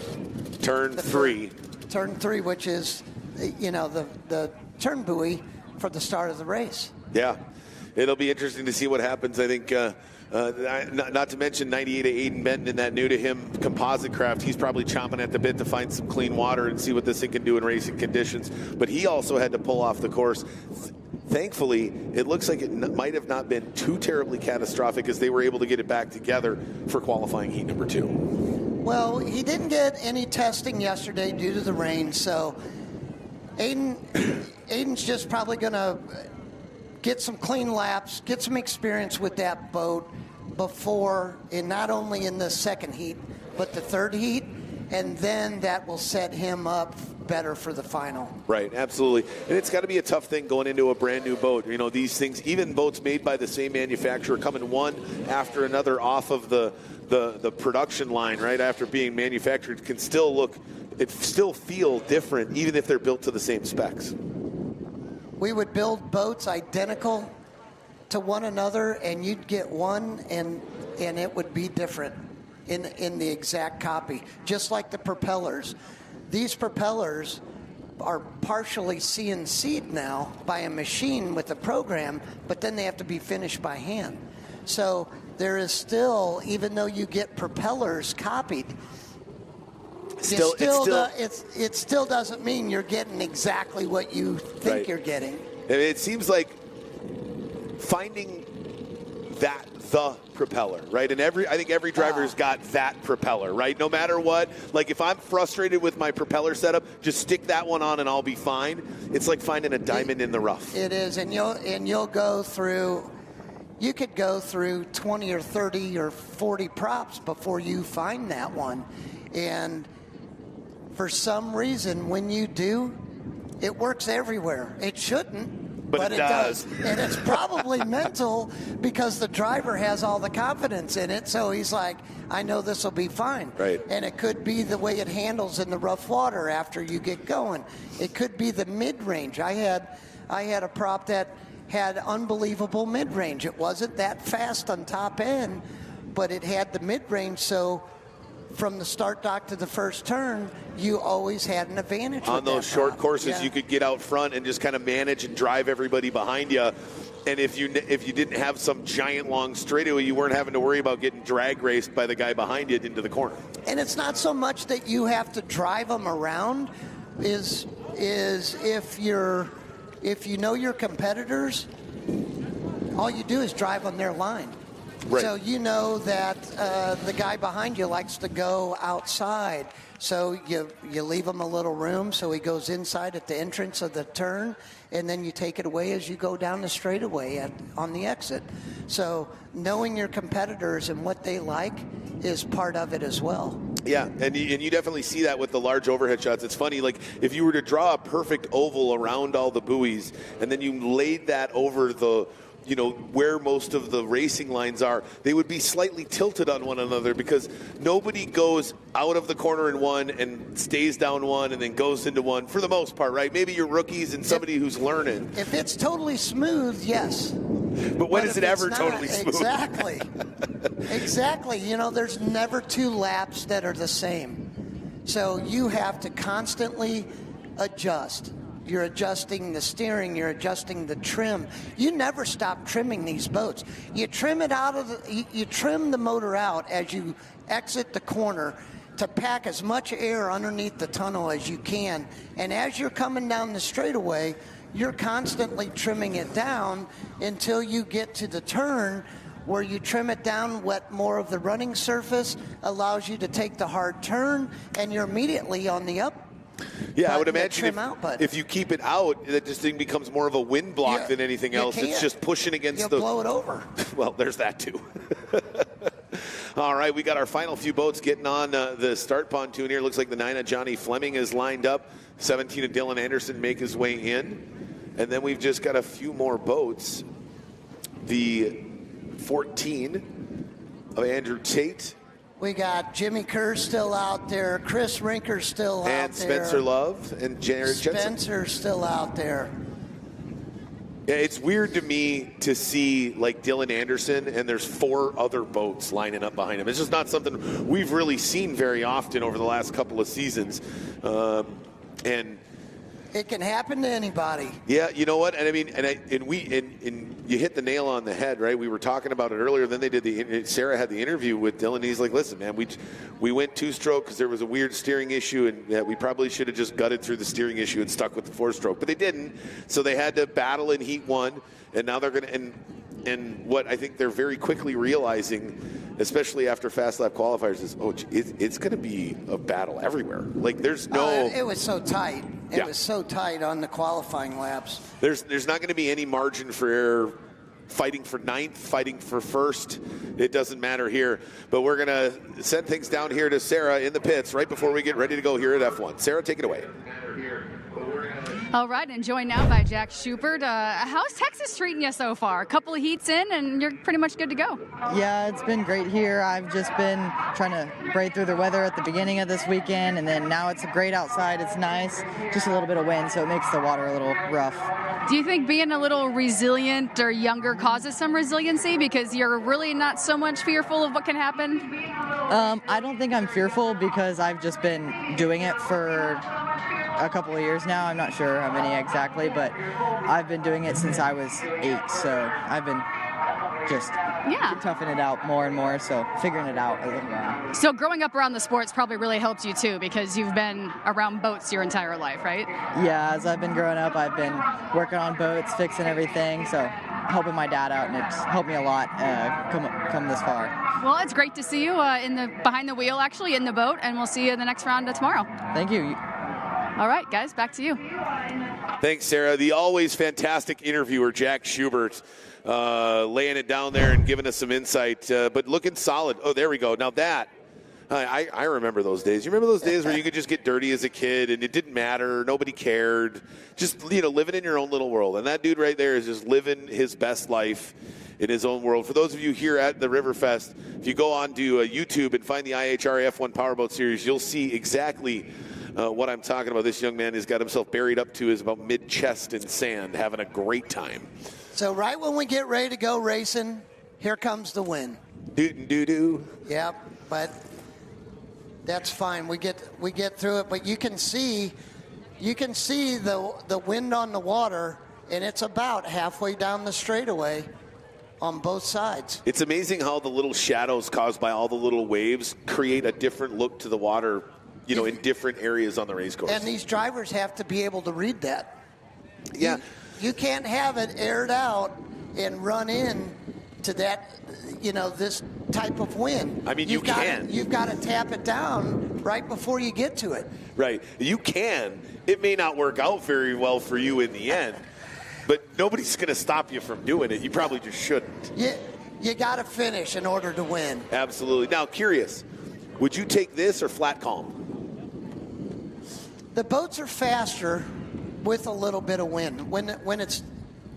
turn 3. Turn 3, which is, the turn buoy for the start of the race. Yeah, it'll be interesting to see what happens. I think, not to mention 98 Aiden Benton in that new to him composite craft. He's probably chomping at the bit to find some clean water and see what this thing can do in racing conditions. But he also had to pull off the course. Thankfully, it looks like it might have not been too terribly catastrophic, as they were able to get it back together for qualifying heat number 2. Well, he didn't get any testing yesterday due to the rain, so Aiden's just probably going to get some clean laps, get some experience with that boat before, and not only in the second heat, but the third heat, and then that will set him up better for the final. Right, absolutely. And it's got to be a tough thing going into a brand new boat. These things, even boats made by the same manufacturer, coming one after another off of the production line, right after being manufactured, can still feel different, even if they're built to the same specs. We would build boats identical to one another, and you'd get one, and it would be different in the exact copy, just like the propellers. These propellers are partially CNC'd now by a machine with a program, but then they have to be finished by hand. So there is still, even though you get propellers copied, it still doesn't mean you're getting exactly what you think you're getting. It seems like finding the propeller, right? And I think every driver's got that propeller, right? No matter what, like if I'm frustrated with my propeller setup, just stick that one on and I'll be fine. It's like finding a diamond in the rough. It is, and you'll go through. You could go through 20 or 30 or 40 props before you find that one, and for some reason, when you do, it works everywhere. It shouldn't. But it does. And it's probably mental, because the driver has all the confidence in it. So he's like, I know this will be fine. Right. And it could be the way it handles in the rough water after you get going. It could be the mid-range. I had a prop that had unbelievable mid-range. It wasn't that fast on top end, but it had the mid-range. So from the start dock to the first turn, you always had an advantage on those short courses. You could get out front and just kind of manage and drive everybody behind you. And if you didn't have some giant long straightaway, you weren't having to worry about getting drag raced by the guy behind you into the corner. And it's not so much that you have to drive them around, is if you know your competitors, all you do is drive on their line. Right. So you know that the guy behind you likes to go outside. So you leave him a little room so he goes inside at the entrance of the turn, and then you take it away as you go down the straightaway on the exit. So knowing your competitors and what they like is part of it as well. Yeah, and you definitely see that with the large overhead shots. It's funny, like if you were to draw a perfect oval around all the buoys and then you laid that over the where most of the racing lines are, they would be slightly tilted on one another because nobody goes out of the corner in one and stays down one and then goes into one for the most part, right? Maybe you're rookies and somebody who's learning. If it's totally smooth, yes. But when is it ever totally smooth? Exactly. Exactly. There's never 2 laps that are the same. So you have to constantly adjust. You're adjusting the steering. You're adjusting the trim. You never stop trimming these boats. You trim it you trim the motor out as you exit the corner to pack as much air underneath the tunnel as you can. And as you're coming down the straightaway, you're constantly trimming it down until you get to the turn where you trim it down, wet more of the running surface, allows you to take the hard turn, and you're immediately on the up. Yeah, I would imagine if you keep it out, that this thing becomes more of a wind block than anything else. It's just pushing against You'll blow it over. Well, there's that too. All right, we got our final few boats getting on the start pontoon here. Looks like the 9 of Johnny Fleming is lined up. 17 of Dylan Anderson make his way in. And then we've just got a few more boats. The 14 of Andrew Tate. We got Jimmy Kerr still out there. Chris Rinker still out there. And Spencer Love and Jared Jensen. Spencer's still out there. Yeah, it's weird to me to see like Dylan Anderson and there's 4 other boats lining up behind him. It's just not something we've really seen very often over the last couple of seasons. And it can happen to anybody. Yeah, you know what? And I mean, and you hit the nail on the head, right? We were talking about it earlier. Then they did Sarah had the interview with Dylan. He's like, listen, man, we went 2-stroke because there was a weird steering issue, and we probably should have just gutted through the steering issue and stuck with the 4-stroke, but they didn't. So they had to battle in Heat 1, and now they're going to. And what I think they're very quickly realizing, especially after fast lap qualifiers, is it's going to be a battle everywhere. Like there's no. It was so tight. It was so tight on the qualifying laps. There's not going to be any margin for error. Fighting for 9th, fighting for 1st. It doesn't matter here. But we're going to send things down here to Sarah in the pits right before we get ready to go here at F1. Sarah, take it away. All right, and joined now by Jack Schubert. How's Texas treating you so far? A couple of heats in, and you're pretty much good to go. Yeah, it's been great here. I've just been trying to braid through the weather at the beginning of this weekend, and then now it's great outside. It's nice. Just a little bit of wind, so it makes the water a little rough. Do you think being a little resilient or younger causes some resiliency because you're really not so much fearful of what can happen? I don't think I'm fearful because I've just been doing it for a couple of years now. I'm not sure how many exactly, but I've been doing it since I was 8, so I've been just toughing it out more and more, so figuring it out a little while. So growing up around the sports probably really helped you too because you've been around boats your entire life, right? Yeah, as I've been growing up, I've been working on boats, fixing everything, so helping my dad out, and it's helped me a lot come this far. Well, it's great to see you behind the wheel, actually, in the boat, and we'll see you in the next round tomorrow. Thank you. All right, guys, back to you. Thanks, Sarah. The always fantastic interviewer, Jack Schubert, laying it down there and giving us some insight, but looking solid. Oh, there we go. Now that, I remember those days. You remember those days where you could just get dirty as a kid and it didn't matter, nobody cared, just living in your own little world. And that dude right there is just living his best life in his own world. For those of you here at the Riverfest, if you go on to YouTube and find the IHRA F1 Powerboat Series, you'll see exactly what I'm talking about. This young man has got himself buried up to his about mid-chest in sand, having a great time. So right when we get ready to go racing, here comes the wind. Doo-doo-doo-doo. Yep, but that's fine. We get through it, but you can see the wind on the water, and it's about halfway down the straightaway on both sides. It's amazing how the little shadows caused by all the little waves create a different look to the water, in different areas on the race course. And these drivers have to be able to read that. Yeah. You can't have it aired out and run in to that, this type of wind. I mean, you've you got to tap it down right before you get to it. Right. You can. It may not work out very well for you in the end, but nobody's going to stop you from doing it. You probably just shouldn't. You got to finish in order to win. Absolutely. Now, curious, would you take this or flat calm? The boats are faster with a little bit of wind. When it's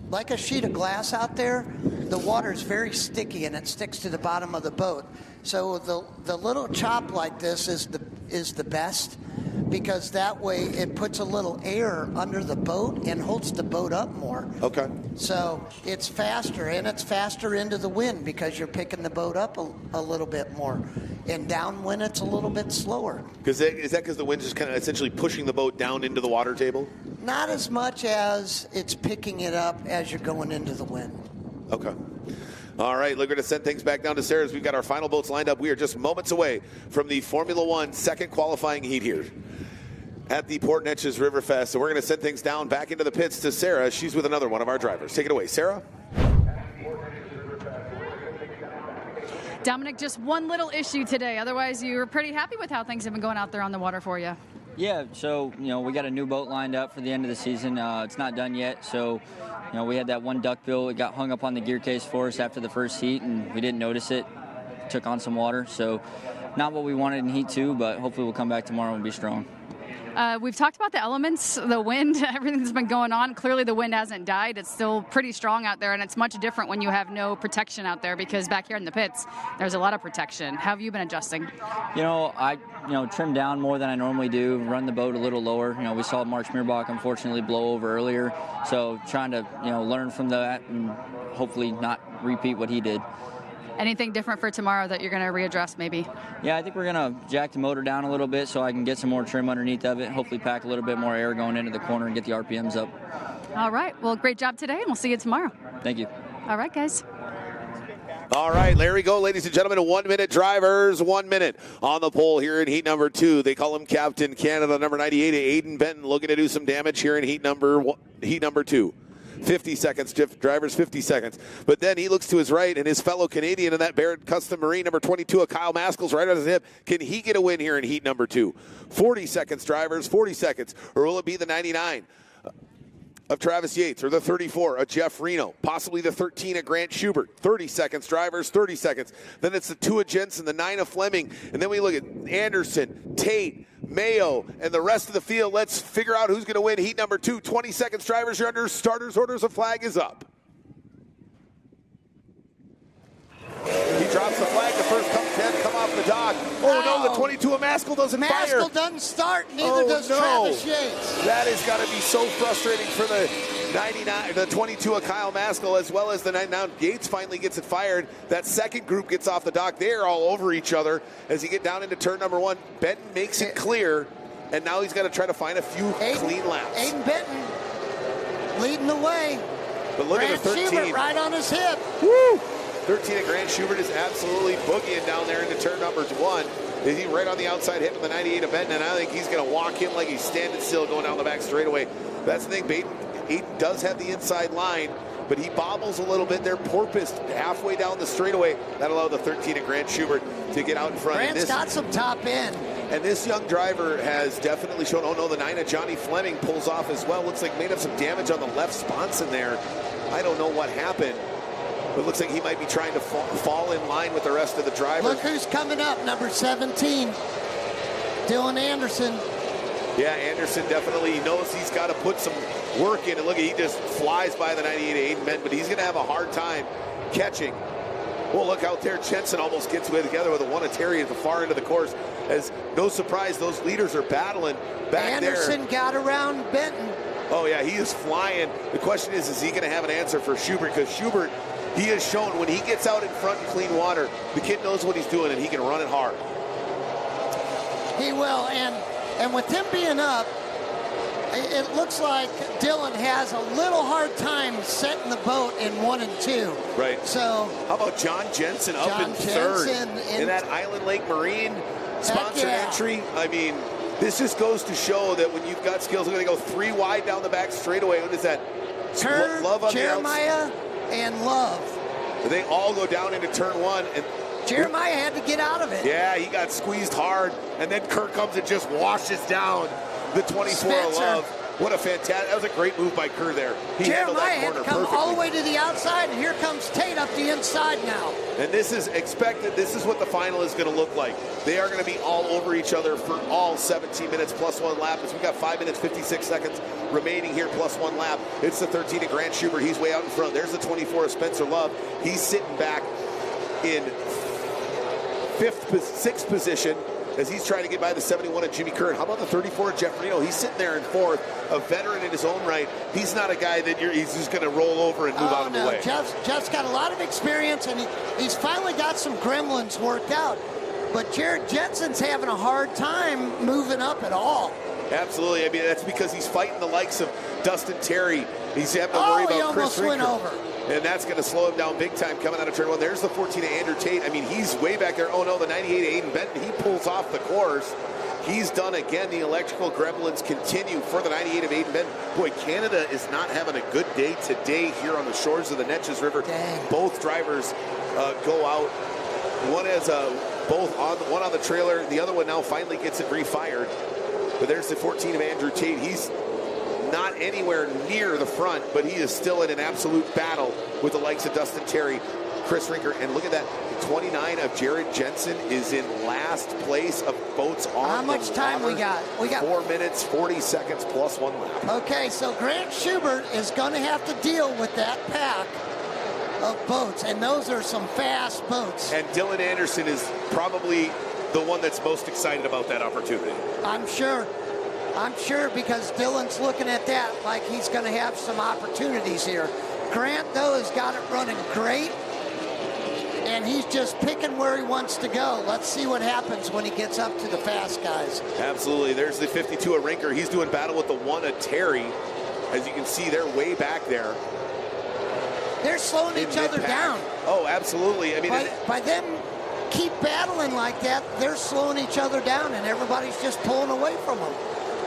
like a sheet of glass out there, the water is very sticky and it sticks to the bottom of the boat. So the little chop like this is the best, because that way it puts a little air under the boat and holds the boat up more. Okay. So it's faster, and it's faster into the wind because you're picking the boat up a little bit more. And downwind, it's a little bit slower. Is that because the wind's just kind of essentially pushing the boat down into the water table? Not as much as it's picking it up as you're going into the wind. Okay. All right, we're going to send things back down to Sarah's. We've got our final boats lined up. We are just moments away from the Formula One second qualifying heat here at the Port Neches River Fest. So we're going to send things down back into the pits to Sarah. She's with another one of our drivers. Take it away, Sarah. Dominic, just one little issue today. Otherwise, you were pretty happy with how things have been going out there on the water for you. Yeah, so, we got a new boat lined up for the end of the season. It's not done yet, so, we had that one duckbill. It got hung up on the gear case for us after the first heat, and we didn't notice it. Took on some water, so not what we wanted in heat 2, but hopefully we'll come back tomorrow and be strong. We've talked about the elements, the wind, everything that's been going on. Clearly the wind hasn't died. It's still pretty strong out there, and it's much different when you have no protection out there, because back here in the pits, there's a lot of protection. How have you been adjusting? I trimmed down more than I normally do, run the boat a little lower. We saw Mark Schmierbach unfortunately blow over earlier, so trying to, learn from that and hopefully not repeat what he did. Anything different for tomorrow that you're going to readdress maybe? Yeah, I think we're going to jack the motor down a little bit so I can get some more trim underneath of it, hopefully pack a little bit more air going into the corner and get the RPMs up. All right. Well, great job today, and we'll see you tomorrow. Thank you. All right, guys. All right, there we go, ladies and gentlemen. 1 minute drivers, 1 minute on the pole here in heat number 2. They call him Captain Canada, number 98, Aiden Benton, looking to do some damage here in heat number 2. 50 seconds, drivers 50 seconds. But then he looks to his right, and his fellow Canadian in that Barrett Custom Marine, number 22, Kyle Maskell's right on his hip. Can he get a win here in heat number 2? 40 seconds, drivers, 40 seconds. Or will it be the 99 of Travis Yates, or the 34 of Jeff Reno, possibly the 13 of Grant Schubert? 30 seconds, drivers, 30 seconds. Then it's the 2 of Jensen, the 9 of Fleming, and then we look at Anderson, Tate, Mayo, and the rest of the field. Let's figure out who's going to win heat number 2. 20 seconds, drivers. You're under starters orders. A flag is up. He drops the flag. The first 10 come off the dock. Oh, no, the 22 of Maskell doesn't fire. Maskell doesn't start, neither does Travis Yates. That has got to be so frustrating for the 22 of Kyle Maskell, as well as the 99. Yates finally gets it fired. That second group gets off the dock. They're all over each other as you get down into turn number 1. Benton makes it clear, and now he's got to try to find a few clean laps. Aiden Benton leading the way. But look Grant at the 13. Schubert right on his hip. Woo! 13 of Grant Schubert is absolutely boogieing down there into turn number 1. Is he right on the outside hitting the 98 of Benton, and I think he's going to walk him like he's standing still going down the back straightaway. That's the thing. Aiden does have the inside line, but he bobbles a little bit there, porpoised halfway down the straightaway. That allowed the 13 of Grant Schubert to get out in front. Grant's got some top end. And this young driver has definitely shown, oh no, the 9 of Johnny Fleming pulls off as well. Looks like made up some damage on the left sponson there. I don't know what happened. It looks like he might be trying to fall in line with the rest of the drivers. Look who's coming up, number 17, Dylan Anderson. Yeah, Anderson definitely knows he's got to put some work in. And look, he just flies by the 98 Aiden Benton, but he's going to have a hard time catching. Well, look out there. Jensen almost gets away together with a 1 of Terry at the far end of the course. As no surprise, those leaders are battling back there. Anderson got around Benton. Oh, yeah, he is flying. The question is he going to have an answer for Schubert? Because Schubert, he has shown when he gets out in front in clean water, the kid knows what he's doing, and he can run it hard. He will, and with him being up, it looks like Dylan has a little hard time setting the boat in 1 and 2. Right. So how about John Jensen up in third in that Island Lake Marine sponsored entry? I mean, this just goes to show that when you've got skills, we're going to go 3 wide down the back straightaway. What is that? Turn, Love on Jeremiah, and Love. They all go down into turn one. And Jeremiah had to get out of it. Yeah, he got squeezed hard. And then Kerr comes and just washes down the 24 Love. What a fantastic, that was a great move by Kerr there. He Jeremiah had to come all the way to the outside, and here comes Tate up the inside now. And this is expected. This is what the final is going to look like. They are going to be all over each other for all 17 minutes plus 1 lap. As we've got 5 minutes, 56 seconds remaining here plus 1 lap. It's the 13 of Grant Schubert. He's way out in front. There's the 24 of Spencer Love. He's sitting back in 6th position as he's trying to get by the 71 of Jimmy Kerr. How about the 34 of Jeff Reno? He's sitting there in 4th, a veteran in his own right. He's not a guy that he's just going to roll over and move out of the way. Jeff's got a lot of experience, and he's finally got some gremlins worked out. But Jared Jensen's having a hard time moving up at all. Absolutely. I mean, that's because he's fighting the likes of Dustin Terry. He's having to worry about Chris Rinker. Went over. And that's going to slow him down big time coming out of turn 1. There's the 14 of Andrew Tate. I mean, he's way back there. Oh, no, the 98 of Aiden Benton. He pulls off the course. He's done again. The electrical gremlins continue for the 98 of Aiden Benton. Boy, Canada is not having a good day today here on the shores of the Neches River. Dang. Both drivers go out. One has one on the trailer. The other one now finally gets it refired. But there's the 14 of Andrew Tate. He's not anywhere near the front, but he is still in an absolute battle with the likes of Dustin Terry, Chris Rinker, and look at that. The 29 of Jared Jensen is in last place of boats on. How much time we got? We got 4 minutes, 40 seconds plus 1 lap. Okay, so Grant Schubert is going to have to deal with that pack of boats, and those are some fast boats. And Dylan Anderson is probably the one that's most excited about that opportunity. I'm sure, because Dylan's looking at that like he's going to have some opportunities here. Grant, though, has got it running great, and he's just picking where he wants to go. Let's see what happens when he gets up to the fast guys. Absolutely. There's the 52 of Rinker. He's doing battle with the 1 of Terry. As you can see, they're way back there. They're slowing each other down. Oh, absolutely. I mean, by them keep battling like that, they're slowing each other down, and everybody's just pulling away from them.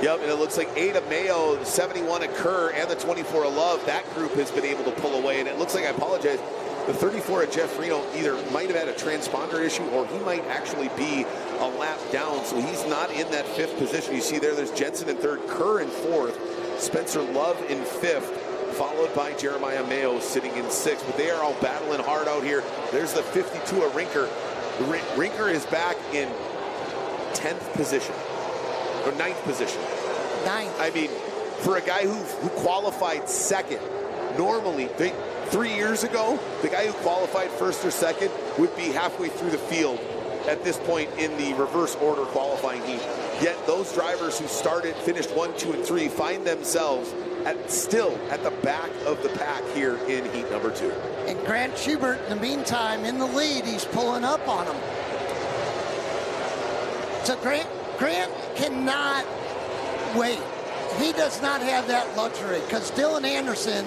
Yep, and it looks like 8 of Mayo, 71 of Kerr, and the 24 of Love. That group has been able to pull away, and it looks like, I apologize, the 34 of Jeff Reno either might have had a transponder issue or he might actually be a lap down, so he's not in that 5th position. You see there's Jensen in 3rd, Kerr in 4th, Spencer Love in 5th, followed by Jeremiah Mayo sitting in 6th. But they are all battling hard out here. There's the 52 of Rinker. Rinker is back in 10th position, or 9th position. 9th. I mean, for a guy who qualified 2nd, normally, 3 years ago, the guy who qualified 1st or 2nd would be halfway through the field at this point in the reverse order qualifying heat. Yet those drivers who finished 1, 2, and 3 find themselves still at the back of the pack here in heat number 2. And Grant Schubert, in the meantime, in the lead, he's pulling up on him. So Grant cannot wait. He does not have that luxury because Dylan Anderson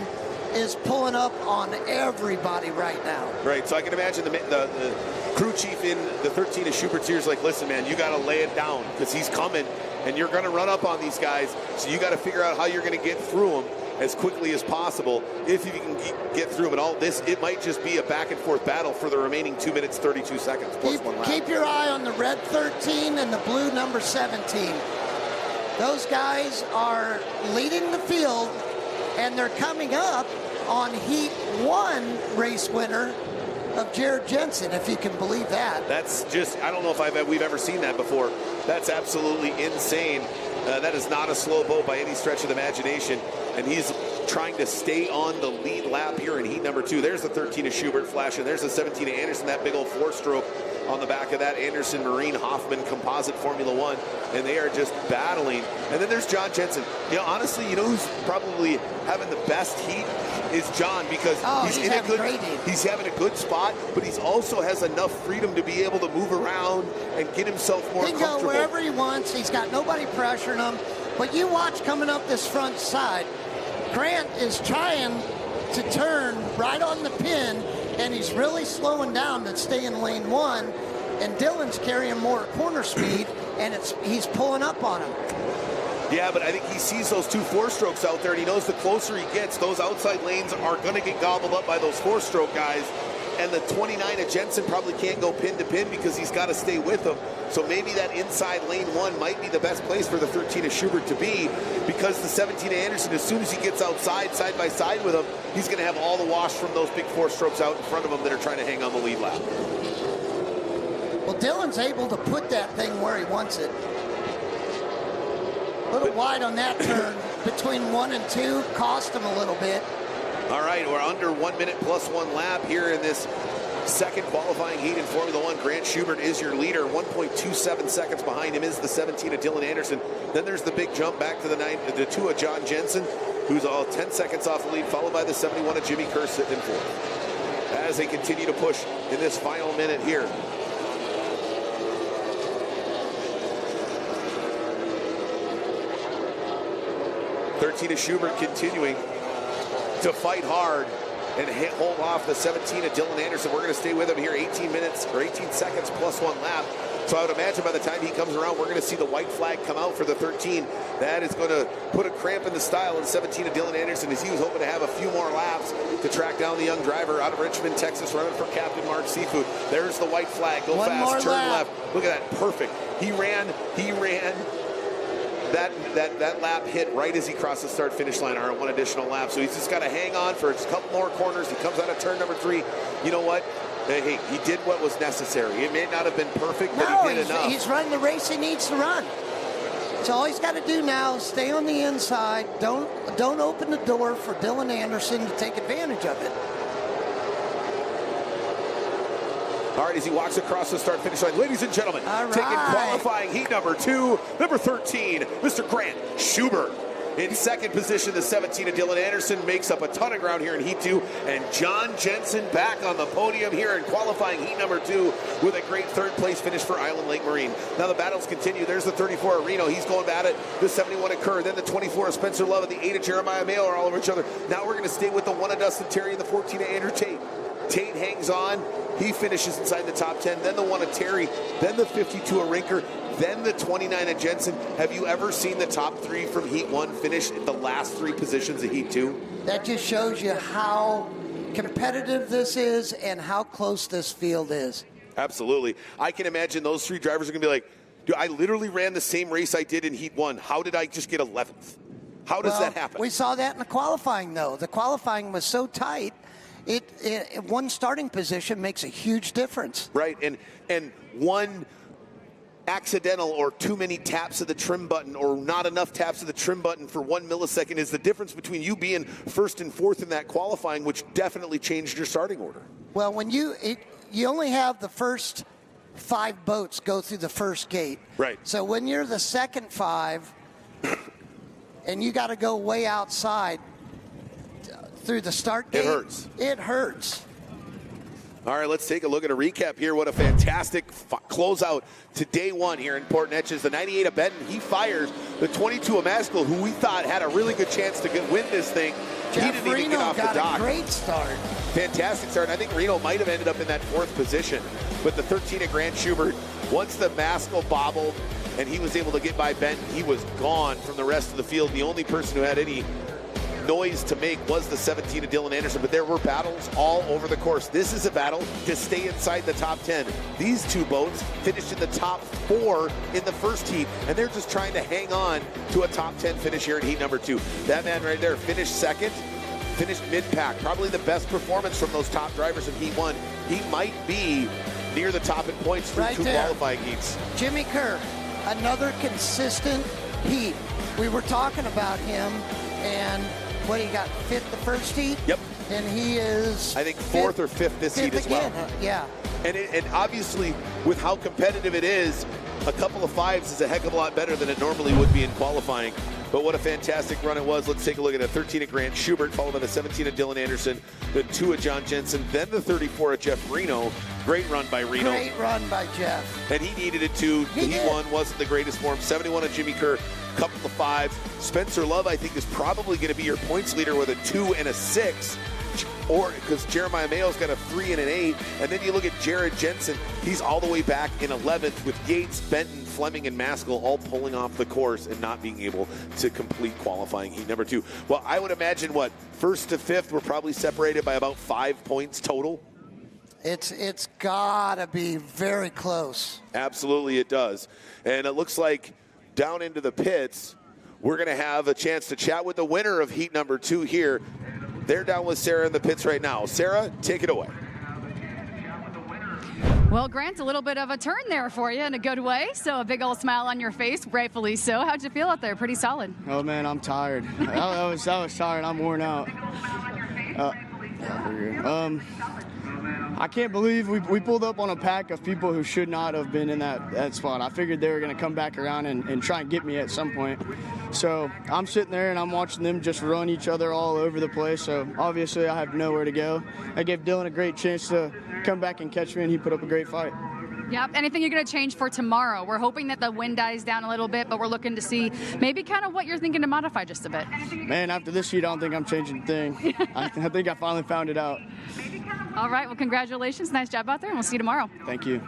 is pulling up on everybody right now. Right, so I can imagine the crew chief in the 13 of Schubert's ears like, listen, man, you got to lay it down because he's coming and you're going to run up on these guys. So you got to figure out how you're going to get through them as quickly as possible. If you can get through them and all this, it might just be a back and forth battle for the remaining 2 minutes, 32 seconds plus 1 lap. Keep your eye on the red 13 and the blue number 17. Those guys are leading the field, and they're coming up on Heat 1 race winner of Jared Jensen, if you can believe that. That's just, I don't know if we've ever seen that before. That's absolutely insane. That is not a slow boat by any stretch of the imagination, and he's trying to stay on the lead lap here in heat number 2. There's the 13 of Schubert flashing. There's the 17 of Anderson, that big old 4-stroke on the back of that. Anderson, Marine, Hoffman, Composite Formula 1, and they are just battling. And then there's John Jensen. You know, honestly, you know who's probably having the best heat is John, because he's having a good spot, but he's also has enough freedom to be able to move around and get himself more comfortable. He can go wherever he wants. He's got nobody pressuring him. But you watch coming up this front side, Grant is trying to turn right on the pin, and he's really slowing down to stay in lane 1, and Dylan's carrying more corner speed, and he's pulling up on him. Yeah, but I think he sees those 2 4-strokes out there, and he knows the closer he gets, those outside lanes are going to get gobbled up by those 4-stroke guys. and the 29 of Jensen probably can't go pin to pin because he's got to stay with him. So maybe that inside lane 1 might be the best place for the 13 of Schubert to be, because the 17 of Anderson, as soon as he gets outside, side by side with him, he's going to have all the wash from those big 4 strokes out in front of him that are trying to hang on the lead lap. Well, Dylan's able to put that thing where he wants it. A little wide on that turn between 1 and 2, cost him a little bit. All right, we're under 1 minute plus 1 lap here in this second qualifying heat in Formula 1. Grant Schubert is your leader. 1.27 seconds behind him is the 17 of Dylan Anderson. Then there's the big jump back to the 2 of John Jensen, who's all 10 seconds off the lead, followed by the 71 of Jimmy Kerr sitting in 4th. As they continue to push in this final minute here. of Schubert continuing to fight hard and hold off the 17 of Dylan Anderson. We're going to stay with him here 18 minutes or 18 seconds plus 1 lap. So I would imagine by the time he comes around, we're going to see the white flag come out for the 13. That is going to put a cramp in the style of the 17 of Dylan Anderson, as he was hoping to have a few more laps to track down the young driver out of Richmond, Texas, running for Captain Mark Seafood. There's the white flag. Go fast, turn left. Look at that, perfect. He ran. That lap hit right as he crossed the start-finish line, or 1 additional lap. So he's just got to hang on for just a couple more corners. He comes out of turn number 3. You know what? Hey, he did what was necessary. It may not have been perfect, but he did enough. He's running the race he needs to run. So all he's got to do now is stay on the inside. Don't open the door for Dylan Anderson to take advantage of it. All right, as he walks across the start-finish line, ladies and gentlemen, taking qualifying heat number 2, number 13, Mr. Grant Schubert. In second position, the 17 of Dylan Anderson makes up a ton of ground here in heat 2, and John Jensen back on the podium here in qualifying heat number 2 with a great third-place finish for Island Lake Marine. Now the battles continue. There's the 34 of Reno. He's going at it. The 71 of Kerr, then the 24 of Spencer Love, and the 8 of Jeremiah Mayo are all over each other. Now we're going to stay with the 1 of Dustin Terry and the 14 of Andrew Tate. Tate hangs on. He finishes inside the top 10. Then the 1 of Terry. Then the 52 of Rinker. Then the 29 of Jensen. Have you ever seen the top 3 from Heat 1 finish in the last 3 positions of Heat 2? That just shows you how competitive this is and how close this field is. Absolutely. I can imagine those 3 drivers are going to be like, dude, I literally ran the same race I did in Heat 1. How did I just get 11th? How does that happen? We saw that in the qualifying, though. The qualifying was so tight. It one starting position makes a huge difference. Right, and one accidental or too many taps of the trim button or not enough taps of the trim button for 1 millisecond is the difference between you being 1st and 4th in that qualifying, which definitely changed your starting order. Well, when you only have the first 5 boats go through the first gate. Right. So when you're the second 5 and you got to go way outside through the start gate. It hurts. It hurts. All right, let's take a look at a recap here. What a fantastic closeout to day 1 here in Port Neches. The 98 of Benton, he fires the 22 of Maskell, who we thought had a really good chance to win this thing. He didn't even get off the dock. Got a great start. Fantastic start. I think Reno might have ended up in that 4th position. But the 13 of Grant Schubert, once the Maskell bobbled and he was able to get by Benton, he was gone from the rest of the field. The only person who had any noise to make was the 17 of Dylan Anderson, but there were battles all over the course. This is a battle to stay inside the top 10. These 2 boats finished in the top 4 in the first heat, and they're just trying to hang on to a top 10 finish here in heat number 2. That man right there finished second, finished mid-pack. Probably the best performance from those top drivers in heat 1. He might be near the top in points through 2 qualifying heats. Jimmy Kerr, another consistent heat. We were talking about him, and what, he got 5th the first heat? Yep. And he is, I think, 4th or 5th this heat as well. Yeah. And obviously, with how competitive it is, a couple of 5s is a heck of a lot better than it normally would be in qualifying. But what a fantastic run it was. Let's take a look at the 13 of Grant Schubert, followed by the 17 of Dylan Anderson, the 2 of John Jensen, then the 34 of Jeff Reno. Great run by Reno. Great run by Jeff. And he needed it too. He won, wasn't the greatest for him. 71 of Jimmy Kerr, couple of 5s. Spencer Love, I think, is probably going to be your points leader with a 2 and a 6. Or because Jeremiah Mayo's got a 3 and an 8. And then you look at Jared Jensen. He's all the way back in 11th with Yates, Benton, Fleming, and Maskell all pulling off the course and not being able to complete qualifying heat number 2. Well, I would imagine, 1st to 5th were probably separated by about 5 points total. It's got to be very close. Absolutely it does. And it looks like down into the pits, we're going to have a chance to chat with the winner of heat number 2 here. They're down with Sarah in the pits right now. Sarah, take it away. Well, Grant, a little bit of a turn there for you in a good way. So a big old smile on your face, rightfully so. How'd you feel out there? Pretty solid. Oh, man, I'm tired. I was tired. I'm worn out. I can't believe we pulled up on a pack of people who should not have been in that spot. I figured they were going to come back around and try and get me at some point. So I'm sitting there and I'm watching them just run each other all over the place. So obviously I have nowhere to go. I gave Dylan a great chance to come back and catch me, and he put up a great fight. Yep. Anything you're going to change for tomorrow? We're hoping that the wind dies down a little bit, but we're looking to see maybe kind of what you're thinking to modify just a bit. Man, after this heat, I don't think I'm changing a thing. I think I finally found it out. All right. Well, congratulations. Nice job out there, and we'll see you tomorrow. Thank you.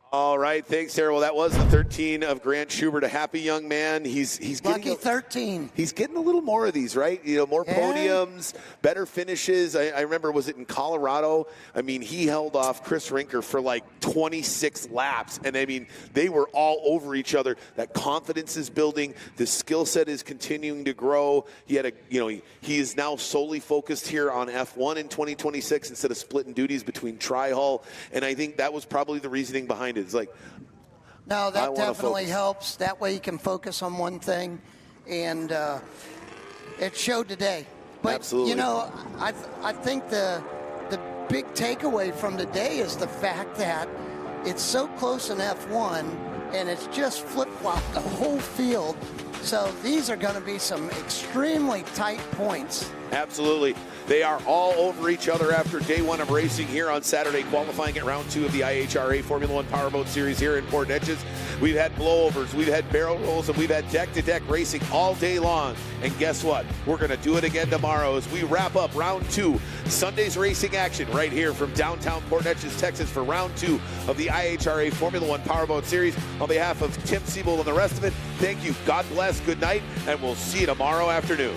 All right, thanks, Sarah. Well, that was the 13 of Grant Schubert, a happy young man. He's Lucky getting 13. He's getting a little more of these, right? You know, more podiums, better finishes. I remember, was it in Colorado? I mean, he held off Chris Rinker for like 26 laps, and I mean, they were all over each other. That confidence is building. The skill set is continuing to grow. He is now solely focused here on F1 in 2026 instead of splitting duties between Tri-Hull, and I think that was probably the reasoning behind it. It's like, no, that definitely helps. That way you can focus on one thing, and it showed today. But, absolutely. You know, I think the big takeaway from today is the fact that it's so close in F1, and it's just flip-flopped the whole field. So these are going to be some extremely tight points. Absolutely. They are all over each other after day 1 of racing here on Saturday, qualifying at round 2 of the IHRA Formula 1 Powerboat Series here in Port Neches. We've had blowovers, we've had barrel rolls, and we've had deck-to-deck racing all day long. And guess what? We're going to do it again tomorrow as we wrap up round 2, Sunday's racing action right here from downtown Port Neches, Texas for round 2 of the IHRA Formula 1 Powerboat Series. On behalf of Tim Siebel and the rest of it, thank you, God bless, good night, and we'll see you tomorrow afternoon.